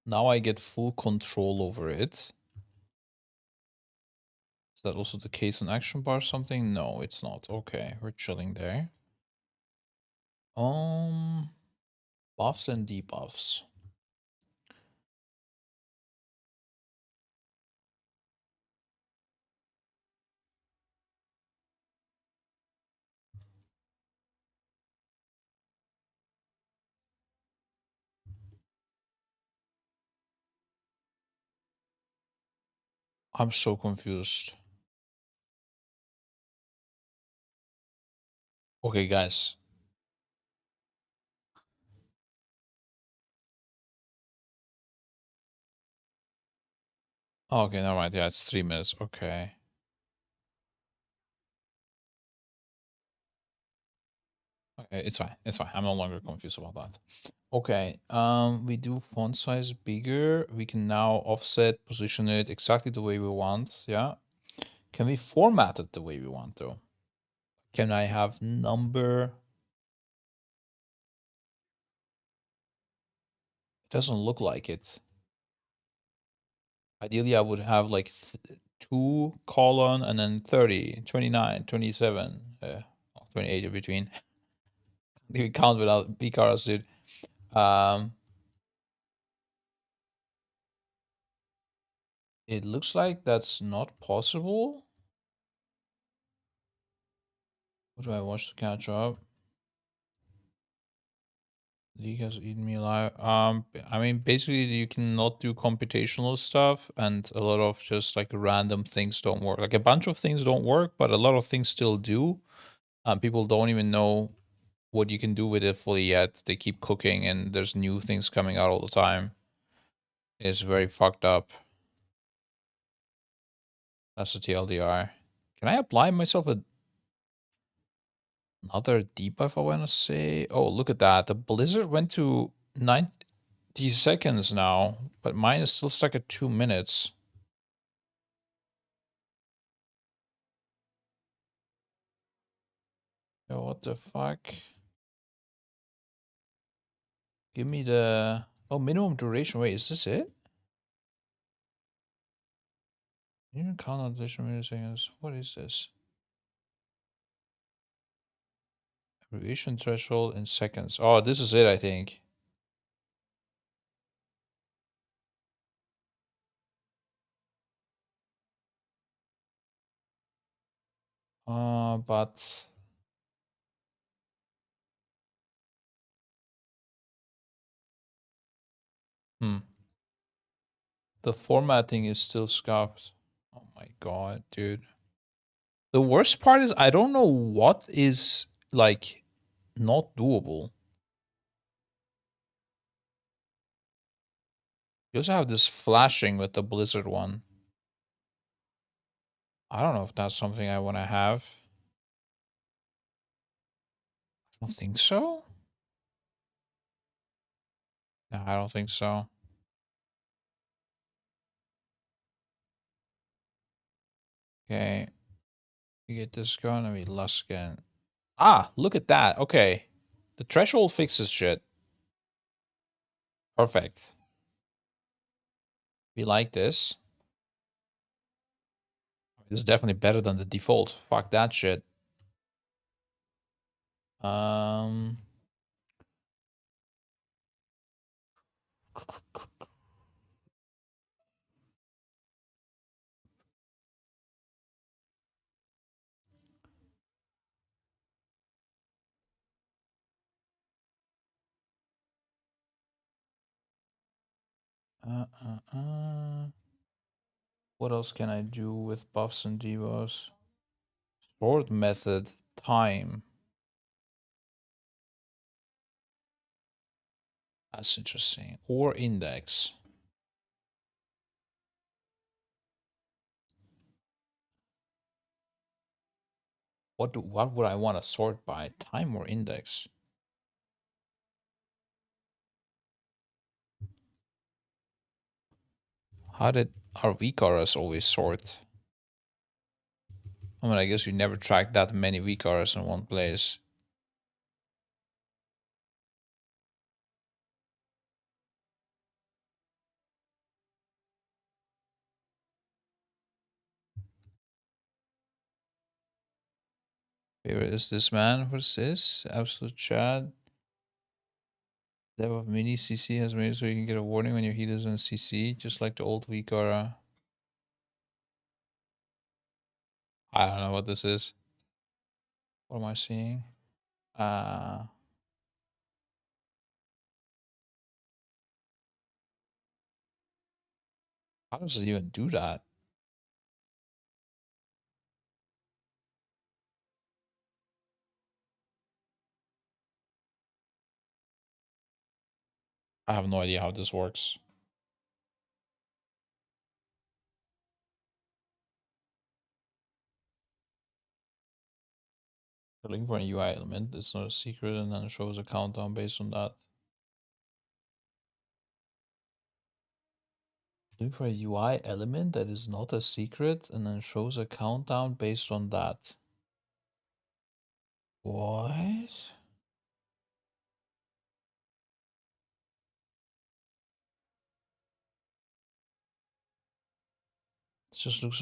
Now I get full control over it. Is that also the case on action bar or something? No, it's not. Okay, we're chilling there. Buffs and debuffs. I'm so confused. Okay, guys. Okay, never mind. Yeah, it's 3 minutes. Okay. Okay, it's fine. It's fine. I'm no longer confused about that. Okay, we do font size bigger. We can now offset, position it exactly the way we want. Yeah. Can we format it the way we want though? Can I have number? It doesn't look like it. Ideally, I would have like 2 colon and then 30, 29, 27, 28 in between. We count without pcars, dude. It looks like that's not possible. What do I watch to catch up? League has eaten me alive. I mean, basically, you cannot do computational stuff, and a lot of just like random things don't work. Like a bunch of things don't work, but a lot of things still do. People don't even know what you can do with it fully yet. They keep cooking, and there's new things coming out all the time. It's very fucked up. That's the TLDR. Can I apply myself another debuff, I want to say? Oh, look at that. The Blizzard went to 90 seconds now, but mine is still stuck at 2 minutes. Yo, what the fuck? Give me the... Oh, minimum duration. Wait, is this it? You can count on duration milliseconds. What is this? Abbreviation threshold in seconds. Oh, this is it, I think. But... The formatting is still scuffed. Oh my god, dude. The worst part is I don't know what is, like, not doable. You also have this flashing with the Blizzard one. I don't know if that's something I want to have. I don't think so. No, I don't think so. Okay. We get this going and we lust again. Ah, look at that. Okay. The threshold fixes shit. Perfect. We like this. This is definitely better than the default. Fuck that shit. Um What else can I do with buffs and debuffs? Sword method, time. That's interesting. Or index. What would I want to sort by? Time or index? How did our VCRs always sort? I mean, I guess you never tracked that many VCRs in one place. Where is this man? What's this? Absolute chat. Dev of mini CC has made it so you can get a warning when your heat is in CC, just like the old VCR. I don't know what this is. What am I seeing? How does it even do that? I have no idea how this works. The link for a UI element is not a secret and then it shows a countdown based on that. Link for a UI element that is not a secret and then shows a countdown based on that. What? It just looks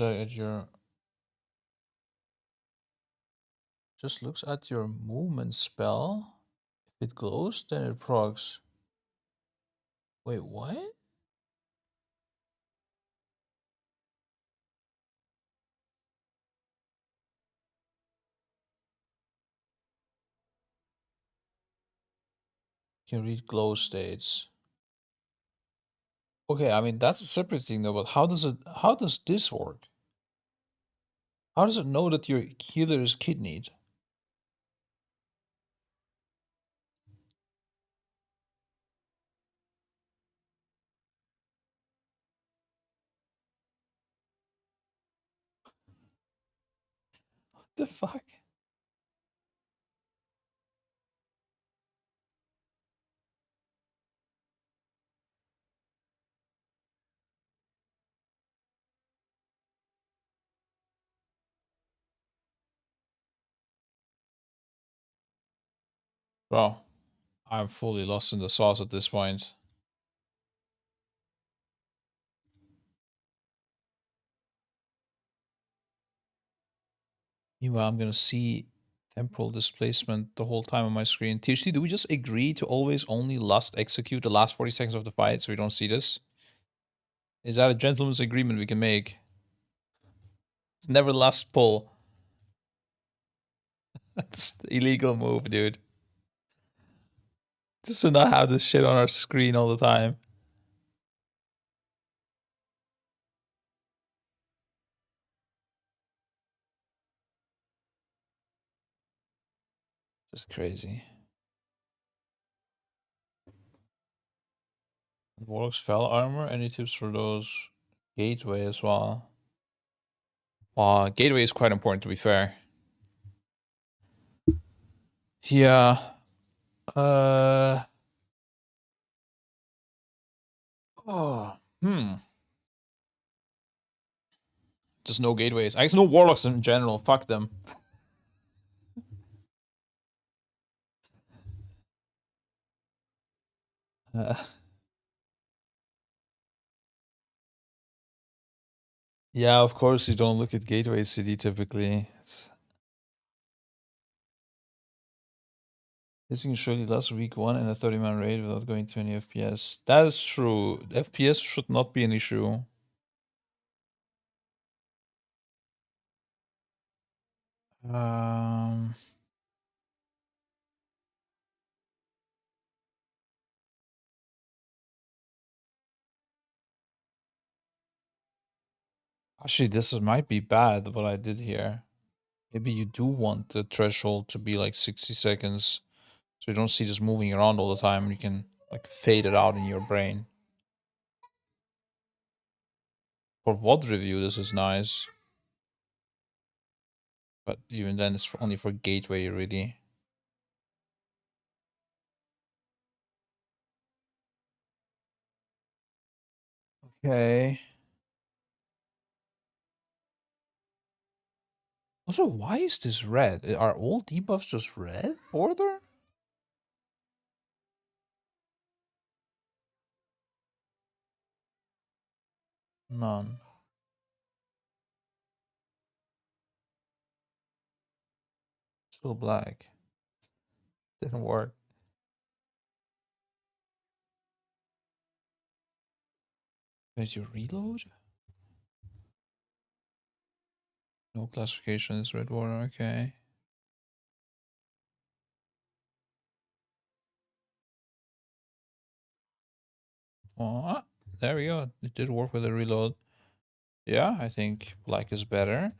at your movement spell. If it glows, then it procs. Wait, what? You can read glow states. Okay, I mean that's a separate thing though, but how does this work? How does it know that your healer is kidneyed? What the fuck? Bro, I'm fully lost in the sauce at this point. Meanwhile, I'm gonna see temporal displacement the whole time on my screen. THC, do we just agree to always only last execute the last 40 seconds of the fight so we don't see this? Is that a gentleman's agreement we can make? It's never last pull. That's the illegal move, dude. Just to not have this shit on our screen all the time. This is crazy. Warlock's Fell armor. Any tips for those? Gateway as well. Gateway is quite important, to be fair. Yeah. Oh. Just no gateways. I guess no warlocks in general. Fuck them. Yeah, of course you don't look at Gateway City typically. This can surely last week 1 in a 30-man raid without going to any FPS. That is true. FPS should not be an issue. Actually, might be bad what I did here. Maybe you do want the threshold to be like 60 seconds, so you don't see this moving around all the time. You can like fade it out in your brain. For VOD review, this is nice. But even then, it's only for Gateway, really. Okay. Also, why is this red? Are all debuffs just red border? None. Still black. Didn't work. Did you reload? No classification is red border, okay. Oh, there we go. It did work with the reload. Yeah, I think black is better.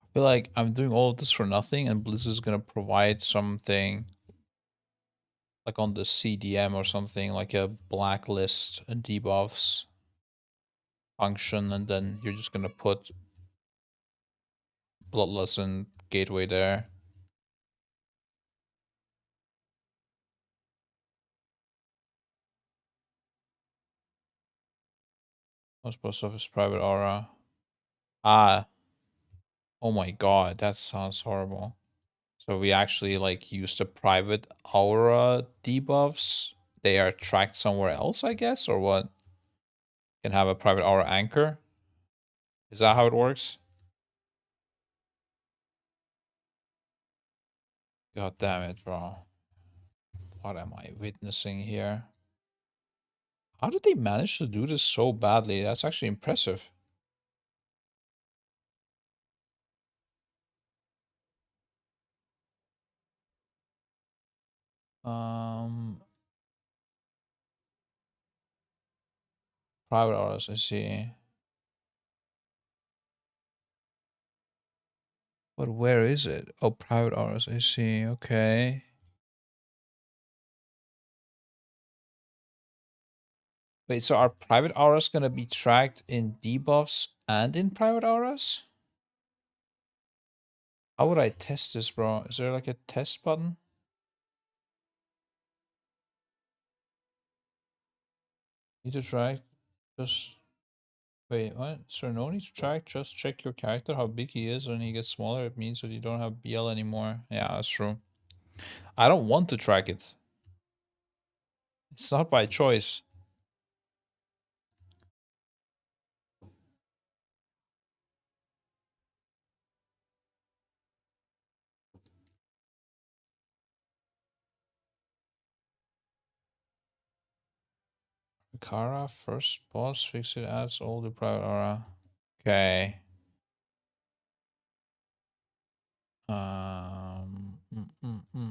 I feel like I'm doing all of this for nothing, and Blizz is gonna provide something like on the CDM or something, like a blacklist and debuffs function, and then you're just gonna put Bloodlust and Gateway there. Most post office private aura. Ah. Oh my god, that sounds horrible. So we actually like use the private aura debuffs. They are tracked somewhere else, I guess, or what? Can have a private aura anchor. Is that how it works? God damn it, bro. What am I witnessing here? How did they manage to do this so badly? That's actually impressive. Private auras, I see. But where is it? Oh, private auras, I see. Okay. Wait, so are private auras gonna be tracked in debuffs and in private auras? How would I test this, bro? Is there like a test button? Need to track? Just wait, what? So no need to track, just check your character, how big he is. When he gets smaller, it means that you don't have BL anymore. Yeah, that's true. I don't want to track it. It's not by choice. Kara, first boss, fix it, adds all the private aura. Okay. I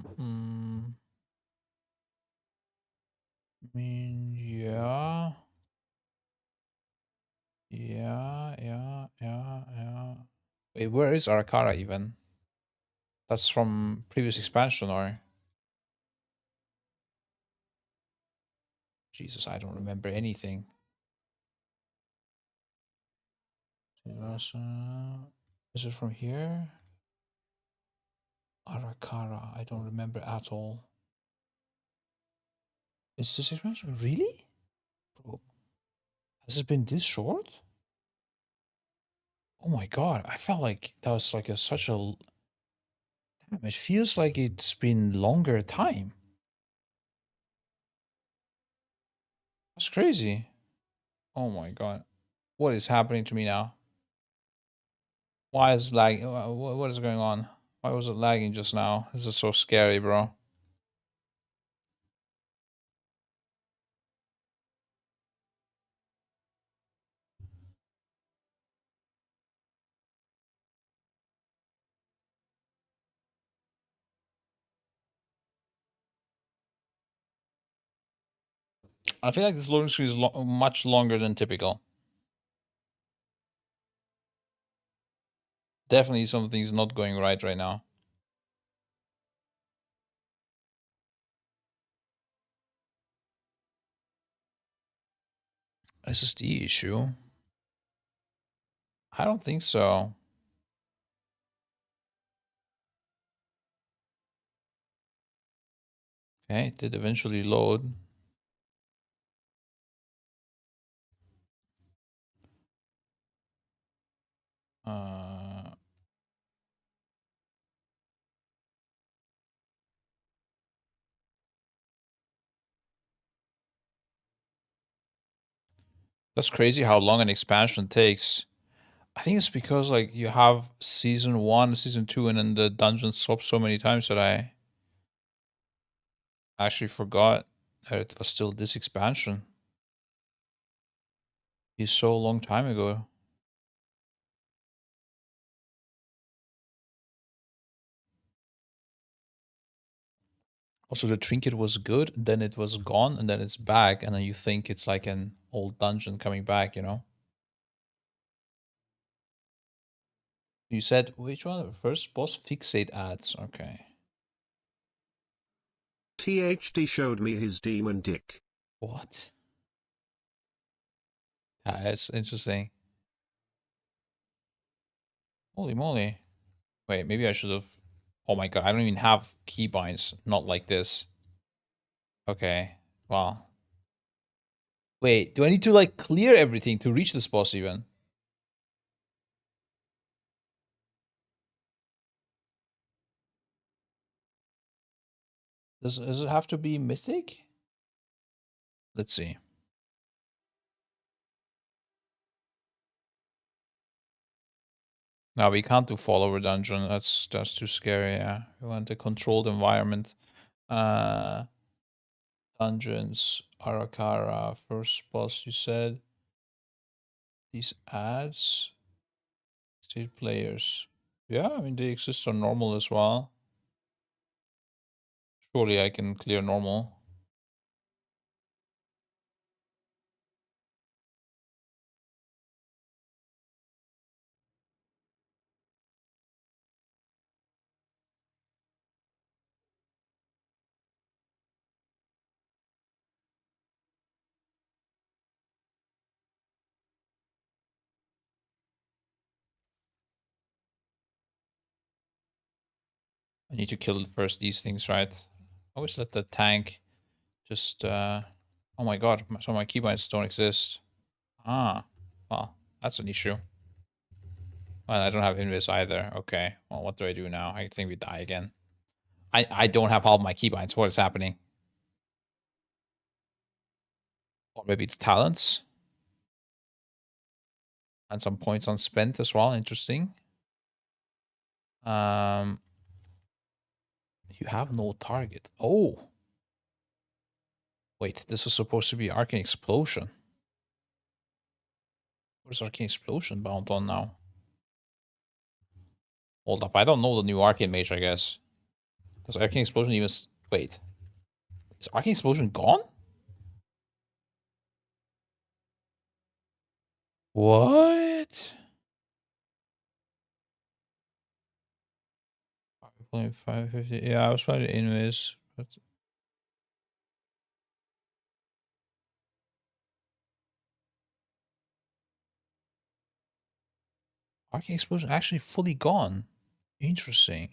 mean, yeah. Yeah. Wait, where is Arakara even? That's from previous expansion, or? Jesus, I don't remember anything. Is it from here? Arakara, I don't remember at all. Is this expansion really? Bro, has it been this short? Oh my god, I felt like that was like such a. Damn, it feels like it's been longer time. That's crazy. Oh my god. What is happening to me now? Why is lag? What is going on? Why was it lagging just now? This is so scary, bro. I feel like this loading screen is much longer than typical. Definitely something's not going right now. SSD issue? I don't think so. Okay, it did eventually load. That's crazy how long an expansion takes. I think it's because like you have season 1, season 2, and then the dungeon swap so many times that I actually forgot that it was still this expansion. It's so long time ago. Also, the trinket was good, then it was gone, and then it's back, and then you think it's like an old dungeon coming back, you know? You said, which one? First boss fixate ads. Okay. THD showed me his demon dick. What? That's interesting. Holy moly. Wait, maybe I should have... Oh my god, I don't even have keybinds. Not like this. Okay. Wow. Wait, do I need to like clear everything to reach this boss even? Does it have to be mythic? Let's see. No, we can't do follower dungeon. That's too scary. Yeah, we want a controlled environment. Dungeons, Arakara, first boss. You said these ads, state players. Yeah, I mean they exist on normal as well. Surely I can clear normal. I need to kill first these things, right? Always let the tank just oh my god, so my keybinds don't exist. Ah, well, that's an issue. Well, I don't have invis either. Okay, well, what do I do now? I think we die again. I don't have all my keybinds. What is happening? Or maybe it's talents. And some points unspent as well. Interesting. You have no target. Oh. Wait, this was supposed to be Arcane Explosion. Where's Arcane Explosion bound on now? Hold up, I don't know the new Arcane Mage, I guess. Was Arcane Explosion even... Wait. Is Arcane Explosion gone? What? Playing 550. Yeah, I was playing it anyways. But Arcane Explosion actually fully gone. Interesting.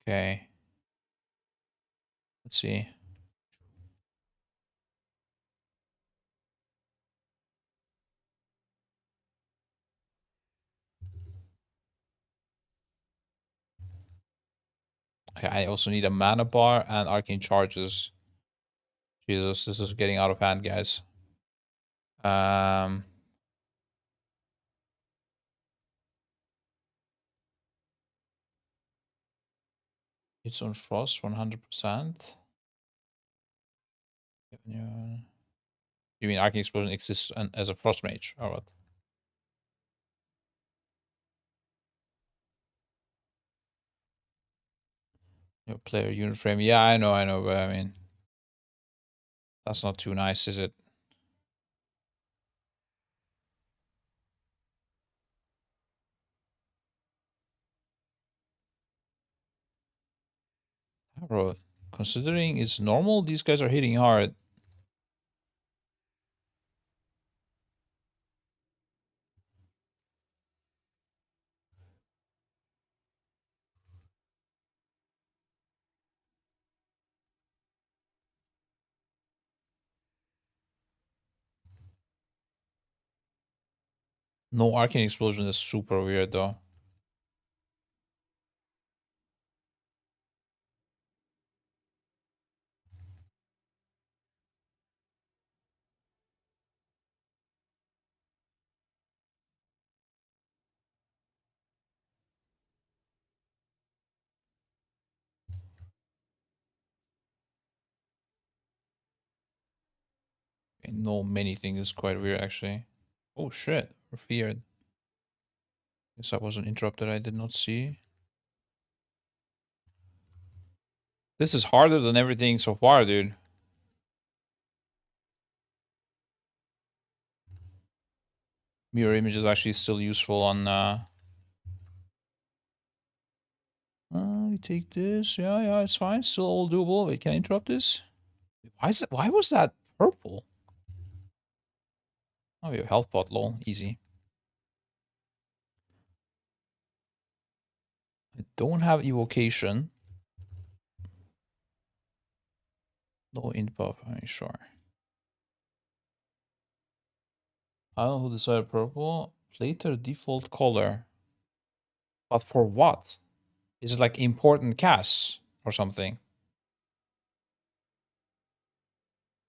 Okay. Let's see. Okay, I also need a mana bar and arcane charges. Jesus, this is getting out of hand, guys. It's on frost 100%. You mean Arcane Explosion exists as a frost mage or what? Your player unit frame. Yeah, I know, but I mean, that's not too nice, is it? Bro, considering it's normal, these guys are hitting hard. No Arcane Explosion is super weird though. No, many things is quite weird actually. Oh shit, we're feared. Guess I wasn't interrupted, I did not see. This is harder than everything so far, dude. Mirror image is actually still useful on we take this. Yeah, it's fine. Still all doable. Wait, can I interrupt this? Why was that purple? Oh, we have health pot, lol. Easy. I don't have evocation. No int buff, I mean, sure. I don't know who decided purple. Later default color. But for what? Is it like important casts or something?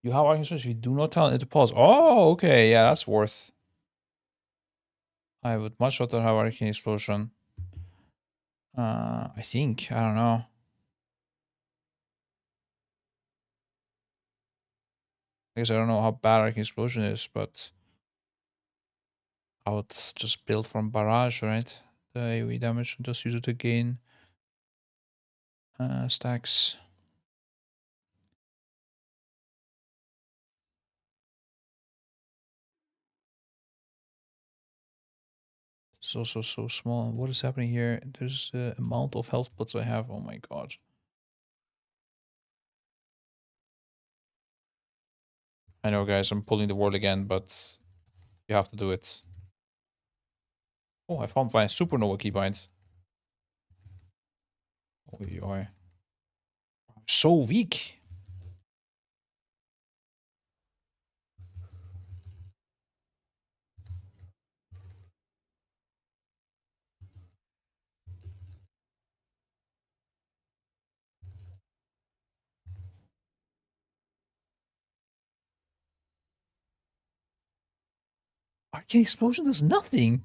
You have arguments if you do not tell it to pause. Oh, okay, yeah, that's worth. I would much rather have Arcane Explosion. I think. I don't know. I guess I don't know how bad Arcane Explosion is, but I would just build from Barrage, right? The AoE damage and just use it to gain stacks. It's also so small. What is happening here? There's the amount of health pots I have. Oh my god. I know, guys, I'm pulling the word again, but you have to do it. Oh, I found my supernova keybind. Oi. I'm so weak. Arcane Explosion does nothing.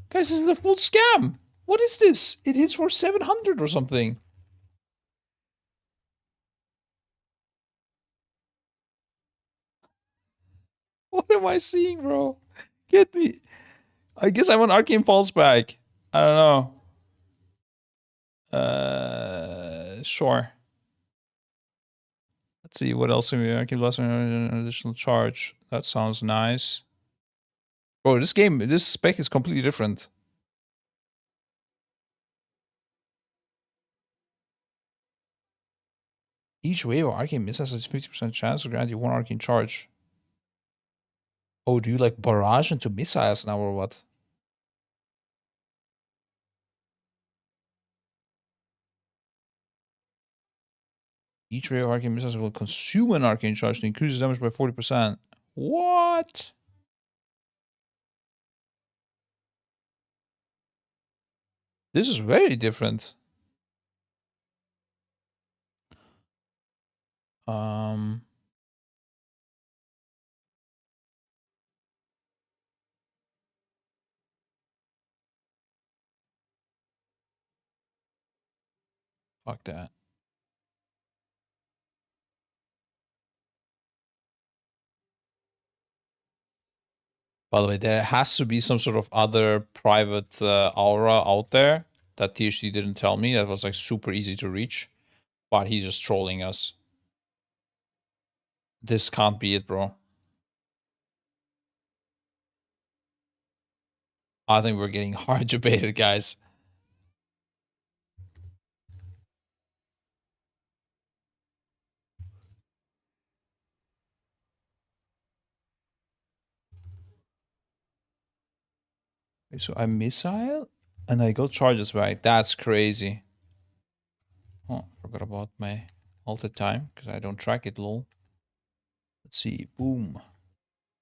Guys, this is a full scam. What is this? It hits for 700 or something. What am I seeing, bro? Get me. I guess I want Arcane Pulse back. I don't know. Sure. Let's see what else can we Arcane Blast an additional charge. That sounds nice. Bro, this spec is completely different. Each wave of arcane missiles has a 50% chance to grant you one arcane charge. Oh, do you like barrage into missiles now or what? Each wave of arcane missiles will consume an arcane charge to increase damage by 40%. What? This is very different. Fuck that. By the way, there has to be some sort of other private aura out there that THD didn't tell me. That was like super easy to reach. But he's just trolling us. This can't be it, bro. I think we're getting hard debated, guys. Okay, so I missile and I got charges back. That's crazy. Oh, forgot about my alter time because I don't track it, lol. Let's see. Boom.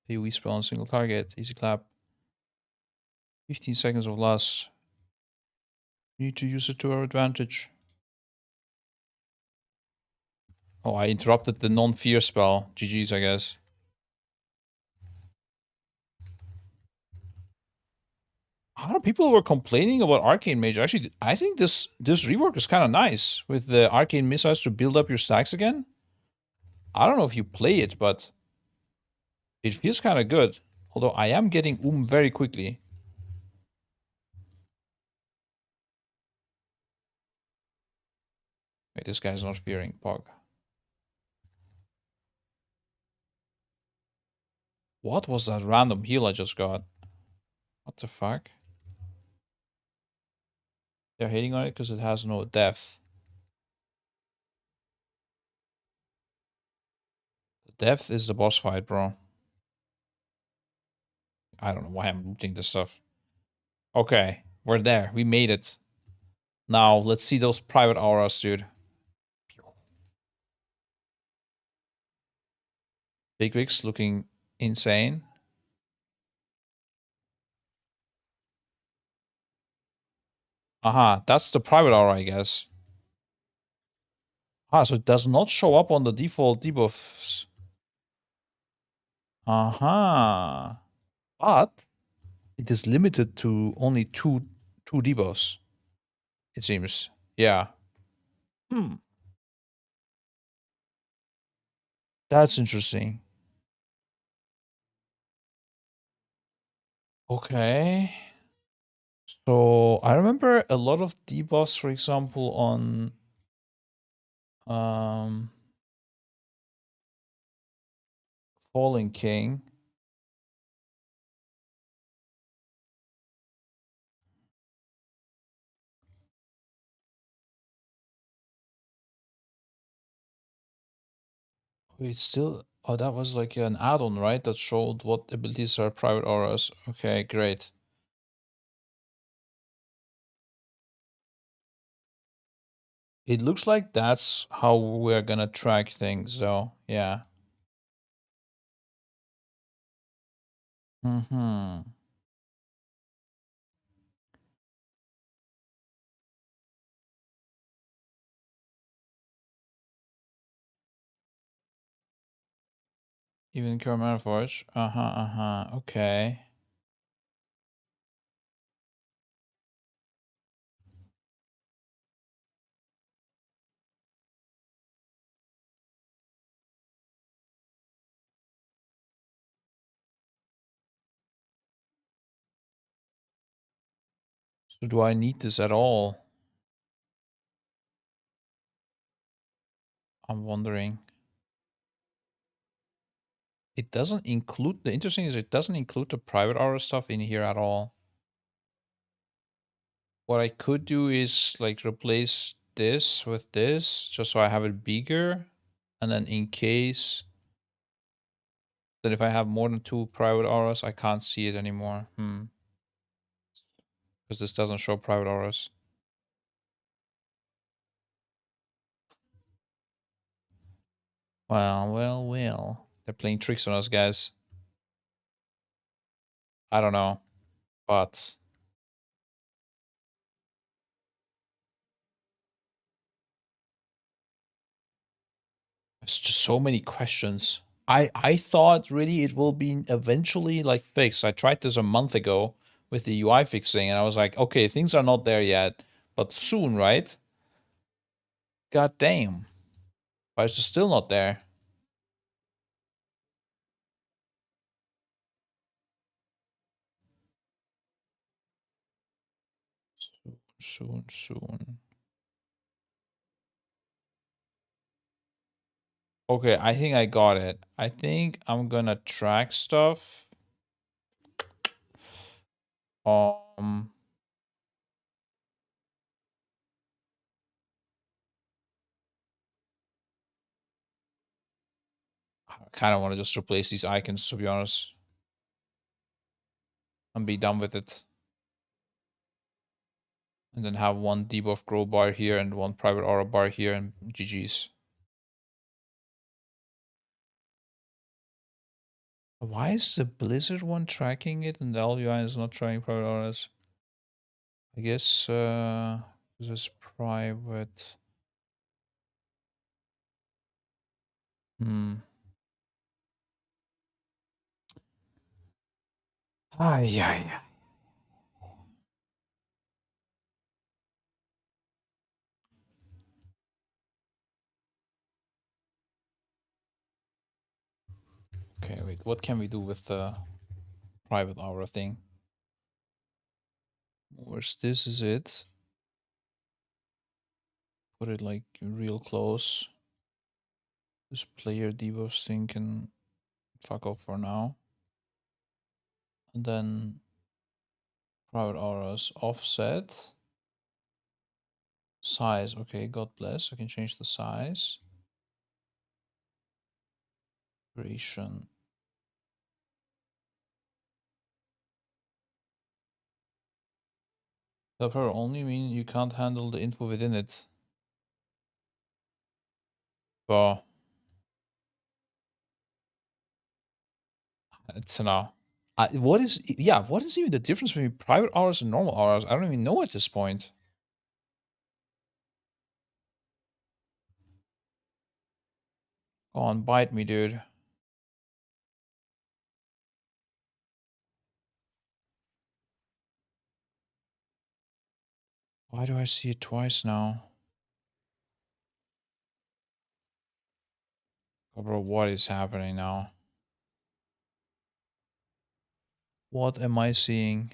AoE spell on single target. Easy clap. 15 seconds of loss. Need to use it to our advantage. Oh, I interrupted the non-fear spell. GG's, I guess. A lot of people were complaining about Arcane Mage. Actually, I think this rework is kind of nice with the Arcane Missiles to build up your stacks again. I don't know if you play it, but it feels kind of good. Although I am getting very quickly. Wait, this guy's not fearing Pog. What was that random heal I just got? What the fuck? They're hating on it because it has no depth. The depth is the boss fight, bro. I don't know why I'm looting this stuff. Okay, we're there. We made it. Now, let's see those private auras, dude. Big Wigs looking insane. Aha, that's the private aura, I guess. Ah, so it does not show up on the default debuffs. Aha. But it is limited to only two debuffs. It seems. Yeah. That's interesting. Okay. So I remember a lot of debuffs, for example, on Fallen King. Wait, still? Oh, that was like an add-on, right? That showed what abilities are private auras. Okay, great. It looks like that's how we're gonna track things, though. Yeah. Mm-hmm. Even Current Forge. Uh-huh, uh-huh. Okay. So do I need this at all? I'm wondering. It doesn't include, the interesting is it doesn't include the private aura stuff in here at all. What I could do is like replace this with this, just so I have it bigger. And then in case that if I have more than 2 private auras, I can't see it anymore. Because this doesn't show private auras. Well. They're playing tricks on us, guys. I don't know. But there's just so many questions. I thought really it will be eventually like fixed. I tried this a month ago with the UI fixing, and I was like, okay, things are not there yet, but soon, right? God damn. Why is it still not there? Soon. Okay, I think I got it. I think I'm gonna track stuff. Um, I kind of want to just replace these icons, to be honest, and be done with it. And then have one debuff grow bar here and one private aura bar here, and GG's. Why is the Blizzard one tracking it and the LUI is not trying private auras? I guess this is private. Yeah. Okay, wait. What can we do with the private aura thing? Where's this? Is it? Put it like real close. This player debuffs thing can fuck off for now. And then private auras offset. Size. Okay, God bless. I can change the size. Duration. Therefore, only mean you can't handle the info within it. Well, it's now. What is even the difference between private auras and normal auras? I don't even know at this point. Go on, bite me, dude. Why do I see it twice now? Oh, bro, what is happening now? What am I seeing?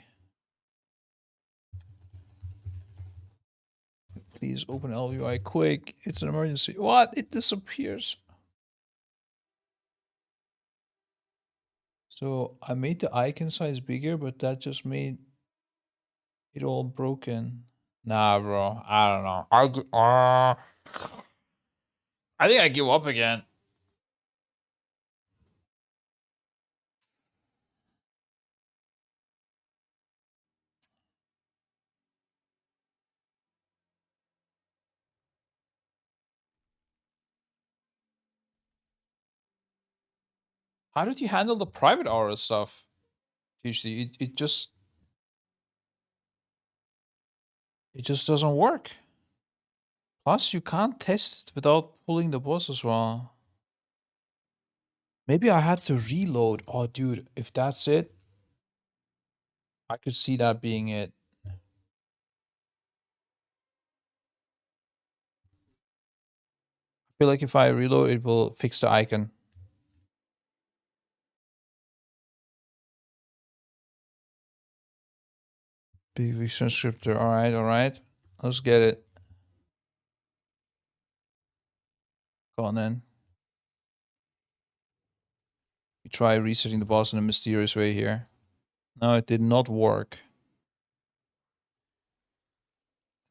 Please open LUI quick. It's an emergency. What? It disappears. So I made the icon size bigger, but that just made it all broken. Nah, bro. I don't know. I think I give up again. How did you handle the private aura stuff? Usually, it just doesn't work. Plus, you can't test it without pulling the boss as well. Maybe I had to reload. Oh, dude, if that's it, I could see that being it. I feel like if I reload, it will fix the icon. PV transcriptor. All right. Let's get it. Go on then. We try resetting the boss in a mysterious way here. No, it did not work.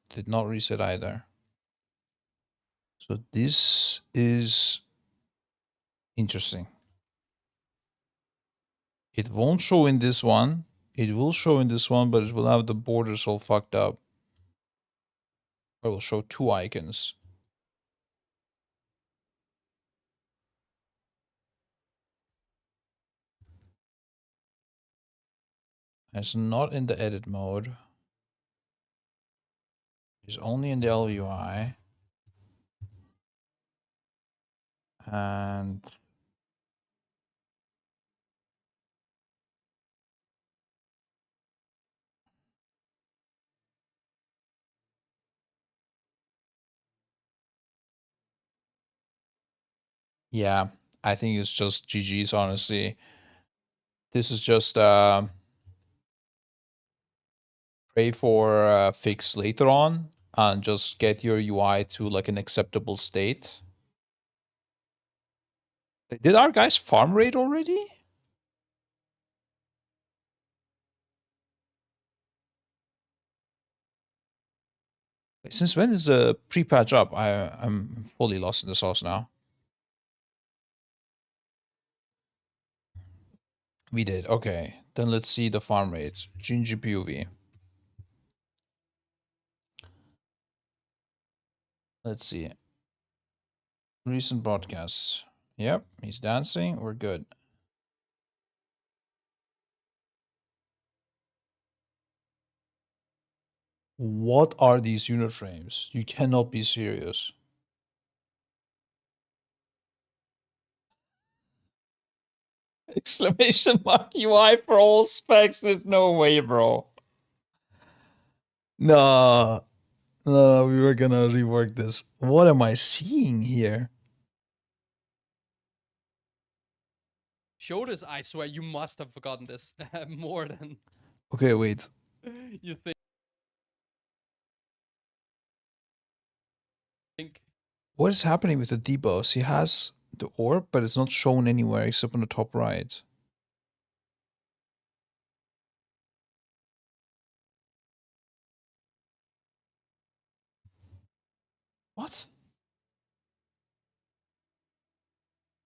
Did not reset either. So this is interesting. It won't show in this one. It will show in this one, but it will have the borders all fucked up. It will show two icons. It's not in the edit mode. It's only in the LUI. And yeah, I think it's just GG's, honestly. This is just pray for a fix later on and just get your UI to like an acceptable state. Did our guys farm rate already? Since when is the pre-patch up? I'm fully lost in the sauce now. We did. Okay. Then let's see the farm rate. Gingy POV. Let's see. Recent broadcasts. Yep, he's dancing. We're good. What are these unit frames? You cannot be serious. Exclamation mark UI for all specs. There's no way, bro. No. No, we were gonna rework this. What am I seeing here? Show this, I swear you must have forgotten this more than Okay, wait. you think. What is happening with the debuffs? He has the orb, but it's not shown anywhere except on the top right. What?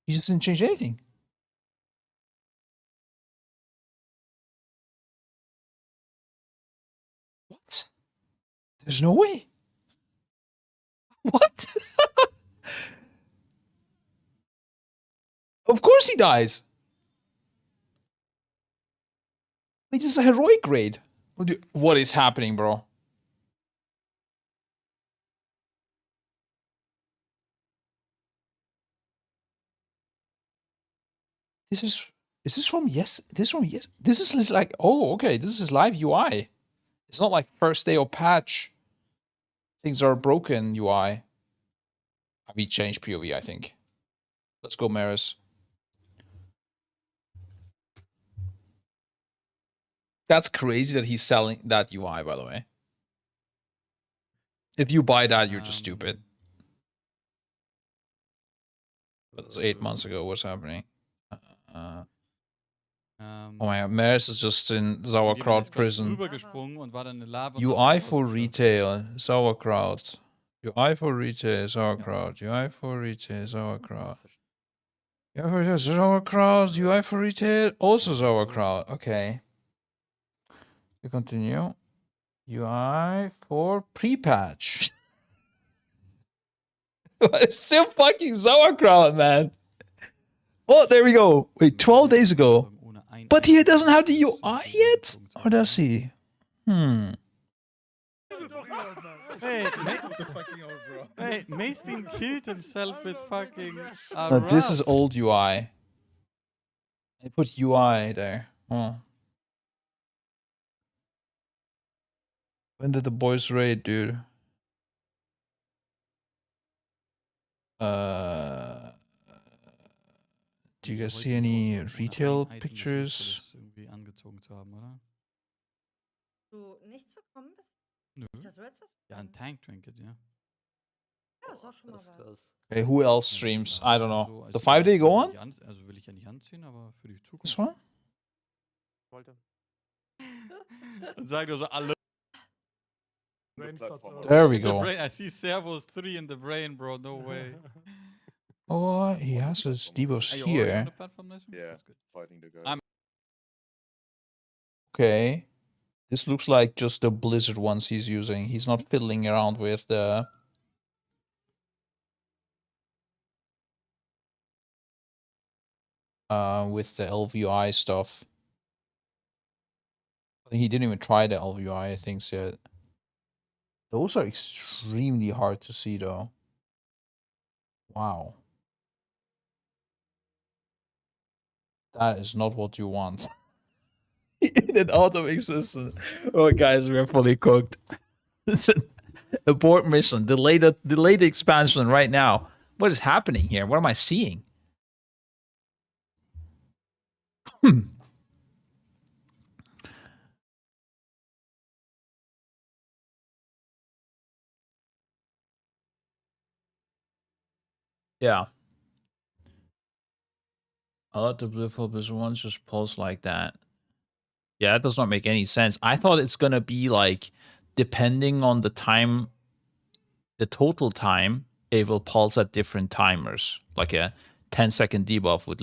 You just didn't change anything. What? There's no way. What? Of course he dies. Wait, this is a heroic grade. What is happening, bro? Is this from yes? This from yes? This is like, oh, okay. This is live UI. It's not like first day of patch. Things are broken UI. We changed POV, I think. Let's go, Maris. That's crazy that he's selling that UI, by the way. If you buy that, you're just stupid. That was 8 months ago. What's happening? Oh my god, Maris is just in Sauerkraut prison. UI for retail, Sauerkraut. UI for retail, Sauerkraut. UI for retail, Sauerkraut. UI for retail, Sauerkraut. UI for retail, also Sauerkraut. Okay. We continue. UI for pre-patch. It's still fucking Sauerkraut, man. Oh, there we go. Wait, 12 days ago. But he doesn't have the UI yet? Or does he? Hey, hey, Maestin killed himself with fucking. No, this is old UI. I put UI there. Oh. When did the boys raid, dude? Do you guys see any retail pictures? du nichts bekommen bist? Nö. Ich dachte, du hättest was Ja, ein bekommen. Tank-Trinket, ja. Ja, ist auch schon mal Das ist was. krass. Okay, who else Ja, streams? ja, I don't know. so, The also 5-day ich go will's ja on? nicht also will ich ja nicht anziehen, aber für die Zukunft. This one? Wollte. Und sagt also alle. There we In the go. brain, I see servos 3 in the brain, bro. No way. Oh, he has his debuffs Are you already on here. the platform, Nathan? Yeah. That's good. Fighting the guy. I'm- Okay. This looks like just the Blizzard ones he's using. He's not fiddling around with the... with the LVI stuff. I think he didn't even try the LVI things yet. Those are extremely hard to see, though. Wow. That is not what you want. In an auto existence. Oh, guys, we're fully cooked. Listen, abort mission. Delay the expansion right now. What is happening here? What am I seeing? Yeah. I let the blue focus ones just pulse like that. Yeah, that does not make any sense. I thought it's gonna be like, depending on the time, the total time, it will pulse at different timers. Like a 10-second debuff would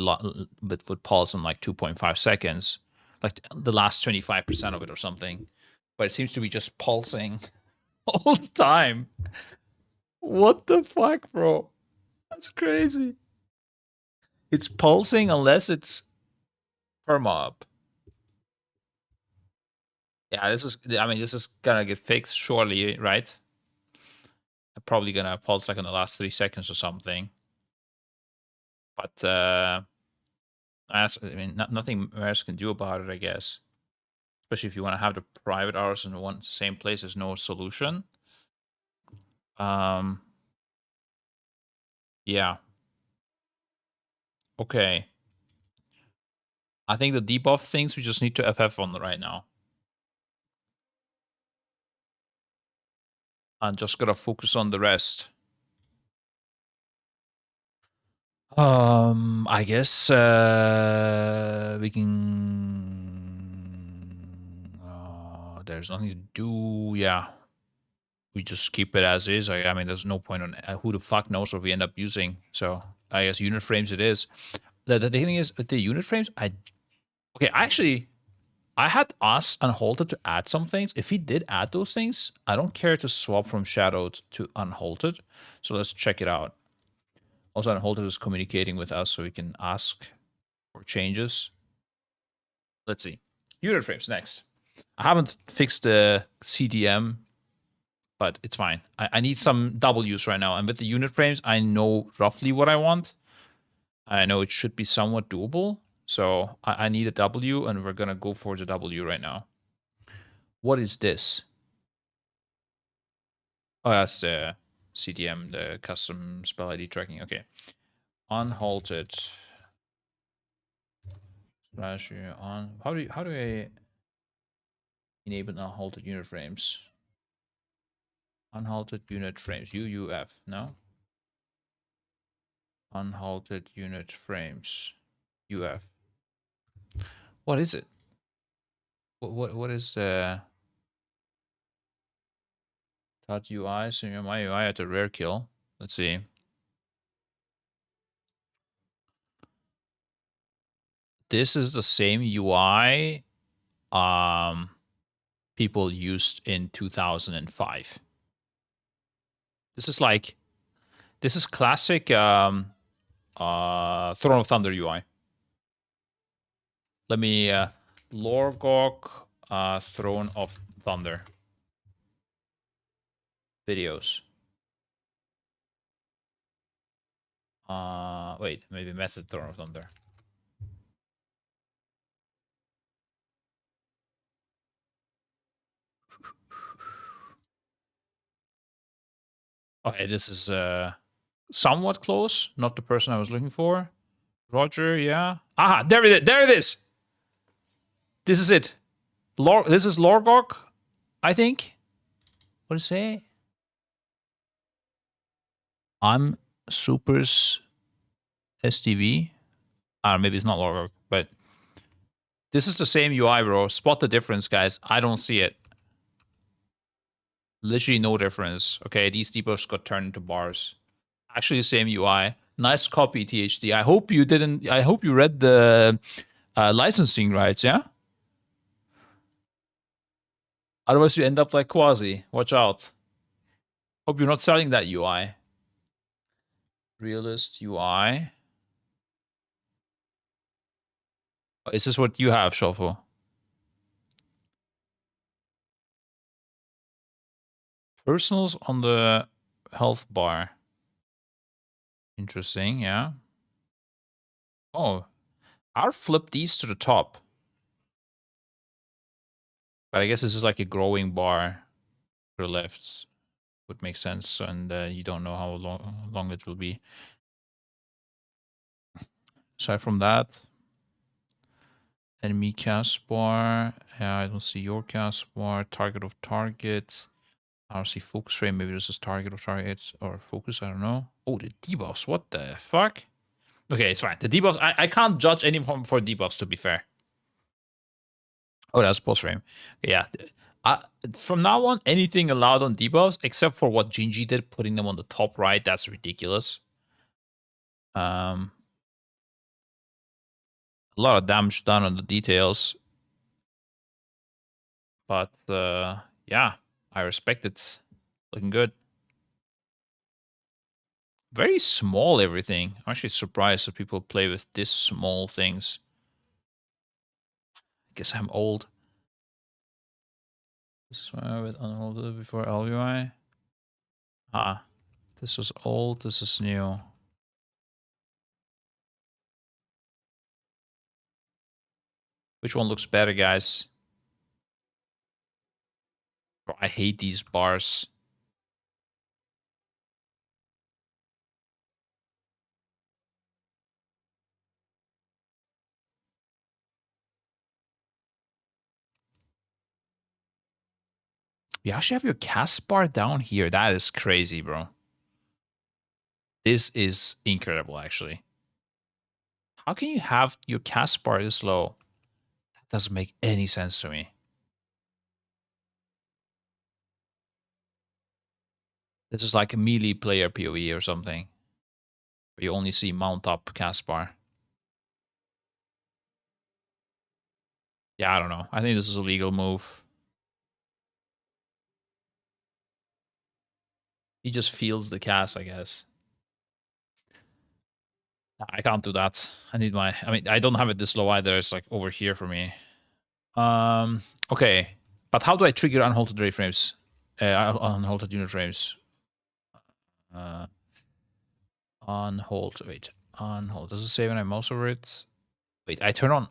pulse in like 2.5 seconds, like the last 25% of it or something. But it seems to be just pulsing all the time. What the fuck, bro? That's crazy. It's pulsing unless it's perma up. Yeah, this is gonna get fixed shortly, right? I'm probably gonna pulse like in the last 3 seconds or something. But nothing else can do about it, I guess. Especially if you want to have the private hours in one same place, there's no solution. Yeah. Okay. I think the debuff things we just need to FF on right now. I'm just gonna focus on the rest. I guess we can. There's nothing to do. Yeah, we just keep it as is. I mean, there's no point on who the fuck knows what we end up using. So I guess unit frames it is. The thing is, the unit frames. I had asked Unhalted to add some things. If he did add those things, I don't care to swap from Shadowed to Unhalted. So let's check it out. Also, Unhalted is communicating with us, so we can ask for changes. Let's see. Unit frames next. I haven't fixed the CDM, but it's fine. I need some Ws right now. And with the unit frames, I know roughly what I want. I know it should be somewhat doable. So I need a W, and we're going to go for the W right now. What is this? Oh, that's the CDM, the custom spell ID tracking. Okay. Unhalted. Slash on. How do I enable unhalted unit frames? Unhalted unit frames. UUF. No. Unhalted unit frames. UF. What is it? What is .ui? So my UI at a rare kill. Let's see. This is the same UI people used in 2005. This is classic Throne of Thunder UI. Let me Lorgok Throne of Thunder videos. Wait, maybe Method Throne of Thunder. Okay, this is somewhat close. Not the person I was looking for. Roger, yeah. Aha, there it is. This is it. This is Lorgok I think. What to say? I'm Super's STV. Maybe it's not logo, but this is the same UI, bro. Spot the difference, guys. I don't see it. Literally no difference. Okay, these debuffs got turned into bars. Actually, the same UI. Nice copy, THD. I hope you didn't. I hope you read the licensing rights. Yeah. Otherwise, you end up like Quasi. Watch out. Hope you're not selling that UI. Realist UI. Is this what you have, Shuffle? Personals on the health bar. Interesting, yeah. Oh, I'll flip these to the top. But I guess this is like a growing bar to the left. Would make sense, and you don't know how long it will be. Aside from that, enemy cast bar. Yeah, I don't see your cast bar. Target of target. I don't see focus frame. Maybe this is target of target or focus. I don't know. Oh, the debuffs. What the fuck? Okay, it's fine. The debuffs. I can't judge anyone for debuffs, to be fair. Oh, that's pulse frame. Yeah. From now on, anything allowed on debuffs, except for what Gingy did, putting them on the top right. That's ridiculous. A lot of damage done on the details. But, yeah, I respect it. Looking good. Very small, everything. I'm actually surprised that people play with this small things. I guess I'm old. This is why I would unhold it before LUI. Ah, this was old, this is new. Which one looks better, guys? Bro, I hate these bars. You actually have your cast bar down here. That is crazy, bro. This is incredible, actually. How can you have your cast bar this low? That doesn't make any sense to me. This is like a melee player PoE or something. Where you only see mount up cast bar. Yeah, I don't know. I think this is a legal move. He just feels the cast, I guess. I can't do that. I need my... I mean, I don't have it this low either. It's like over here for me. Okay. But how do I trigger unhalted ray frames? Unhalted unit frames. Unhold. Wait. Unhold. Does it say when I mouse over it? Wait, I turn on...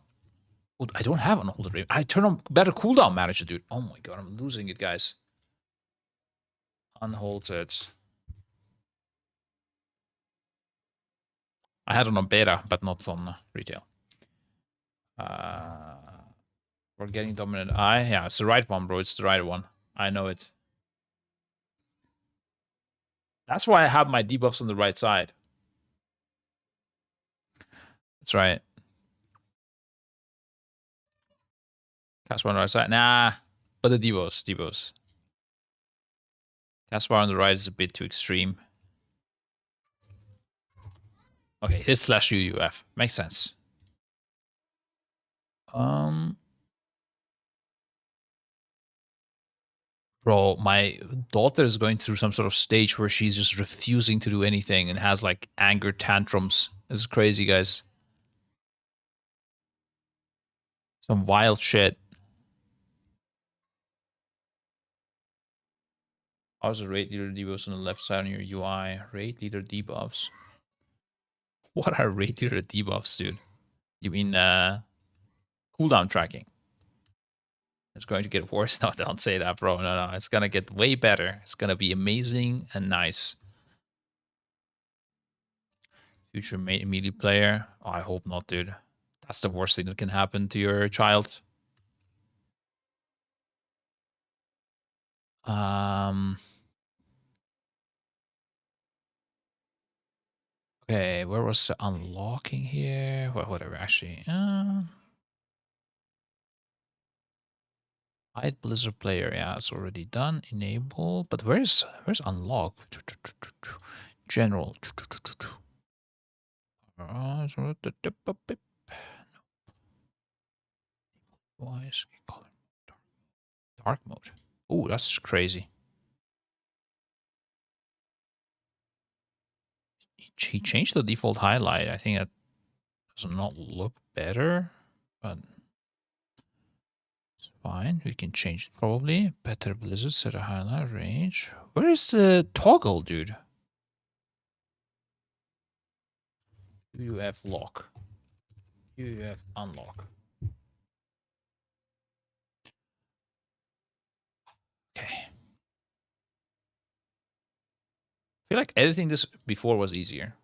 Oh, I don't have unhalted ray. I turn on better cooldown manager, dude. Oh my god, I'm losing it, guys. Unhalted. I had it on beta, but not on retail. We're getting dominant eye. Yeah, it's the right one, bro. It's the right one. I know it. That's why I have my debuffs on the right side. That's right. Cast bar on the right side. Nah, but the debuffs. Cast bar on the right is a bit too extreme. Okay, hit slash UUF. Makes sense. Bro, my daughter is going through some sort of stage where she's just refusing to do anything and has like anger tantrums. This is crazy, guys. Some wild shit. How's the rate leader debuffs on the left side on your UI? Rate leader debuffs. What are rate leader debuffs, dude? You mean cooldown tracking? It's going to get worse. No, don't say that, bro. No. It's gonna get way better. It's gonna be amazing and nice. Future melee player. Oh, I hope not, dude. That's the worst thing that can happen to your child. Okay, where was the unlocking here? Well, whatever, actually. Hide Blizzard player, yeah, it's already done. Enable, but where's unlock? General. Wise color. Dark mode. Oh, that's crazy. He changed the default highlight. I think that does not look better, but it's fine. We can change it probably. Better Blizzard, set a highlight range. Where is the toggle, dude? UF lock. UF unlock. Okay. I feel like editing this before was easier.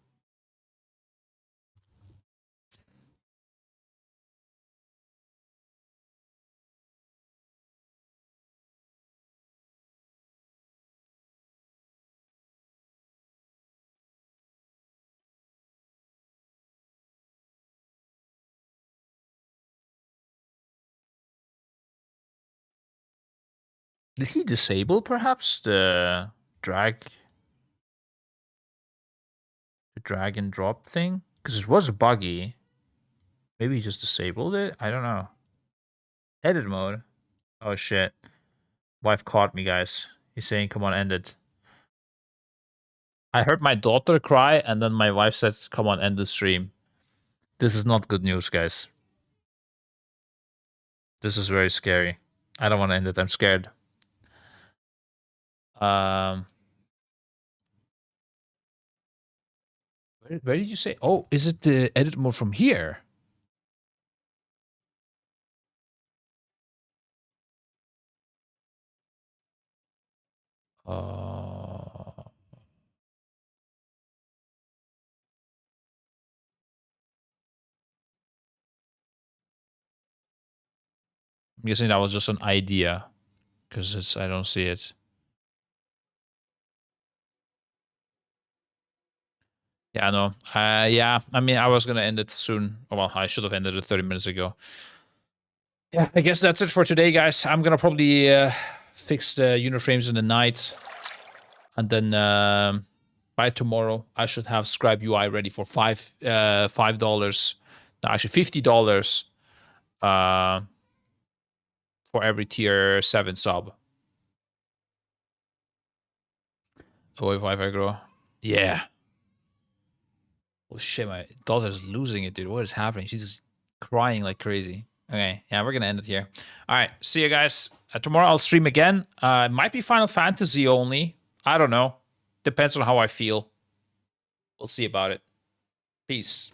Did he disable perhaps the drag and drop thing? Because it was buggy. Maybe he just disabled it? I don't know. Edit mode. Oh shit. Wife caught me, guys. He's saying, come on, end it. I heard my daughter cry, and then my wife said, come on, end the stream. This is not good news, guys. This is very scary. I don't want to end it. I'm scared. Where did you say? Oh, is it the edit mode from here? I'm guessing that was just an idea, because I don't see it. Yeah, no. Yeah, I mean, I was gonna end it soon. Well, I should have ended it 30 minutes ago. Yeah, I guess that's it for today, guys. I'm gonna probably fix the unit frames in the night, and then by tomorrow I should have Scribe UI ready for $5. No, actually $50 for every tier 7 sub. Oh, if I grow. Yeah. Oh shit, my daughter's losing it, dude. What is happening? She's just crying like crazy. Okay, yeah, we're gonna end it here. All right, see you guys. Tomorrow I'll stream again. It might be Final Fantasy only. I don't know. Depends on how I feel. We'll see about it. Peace.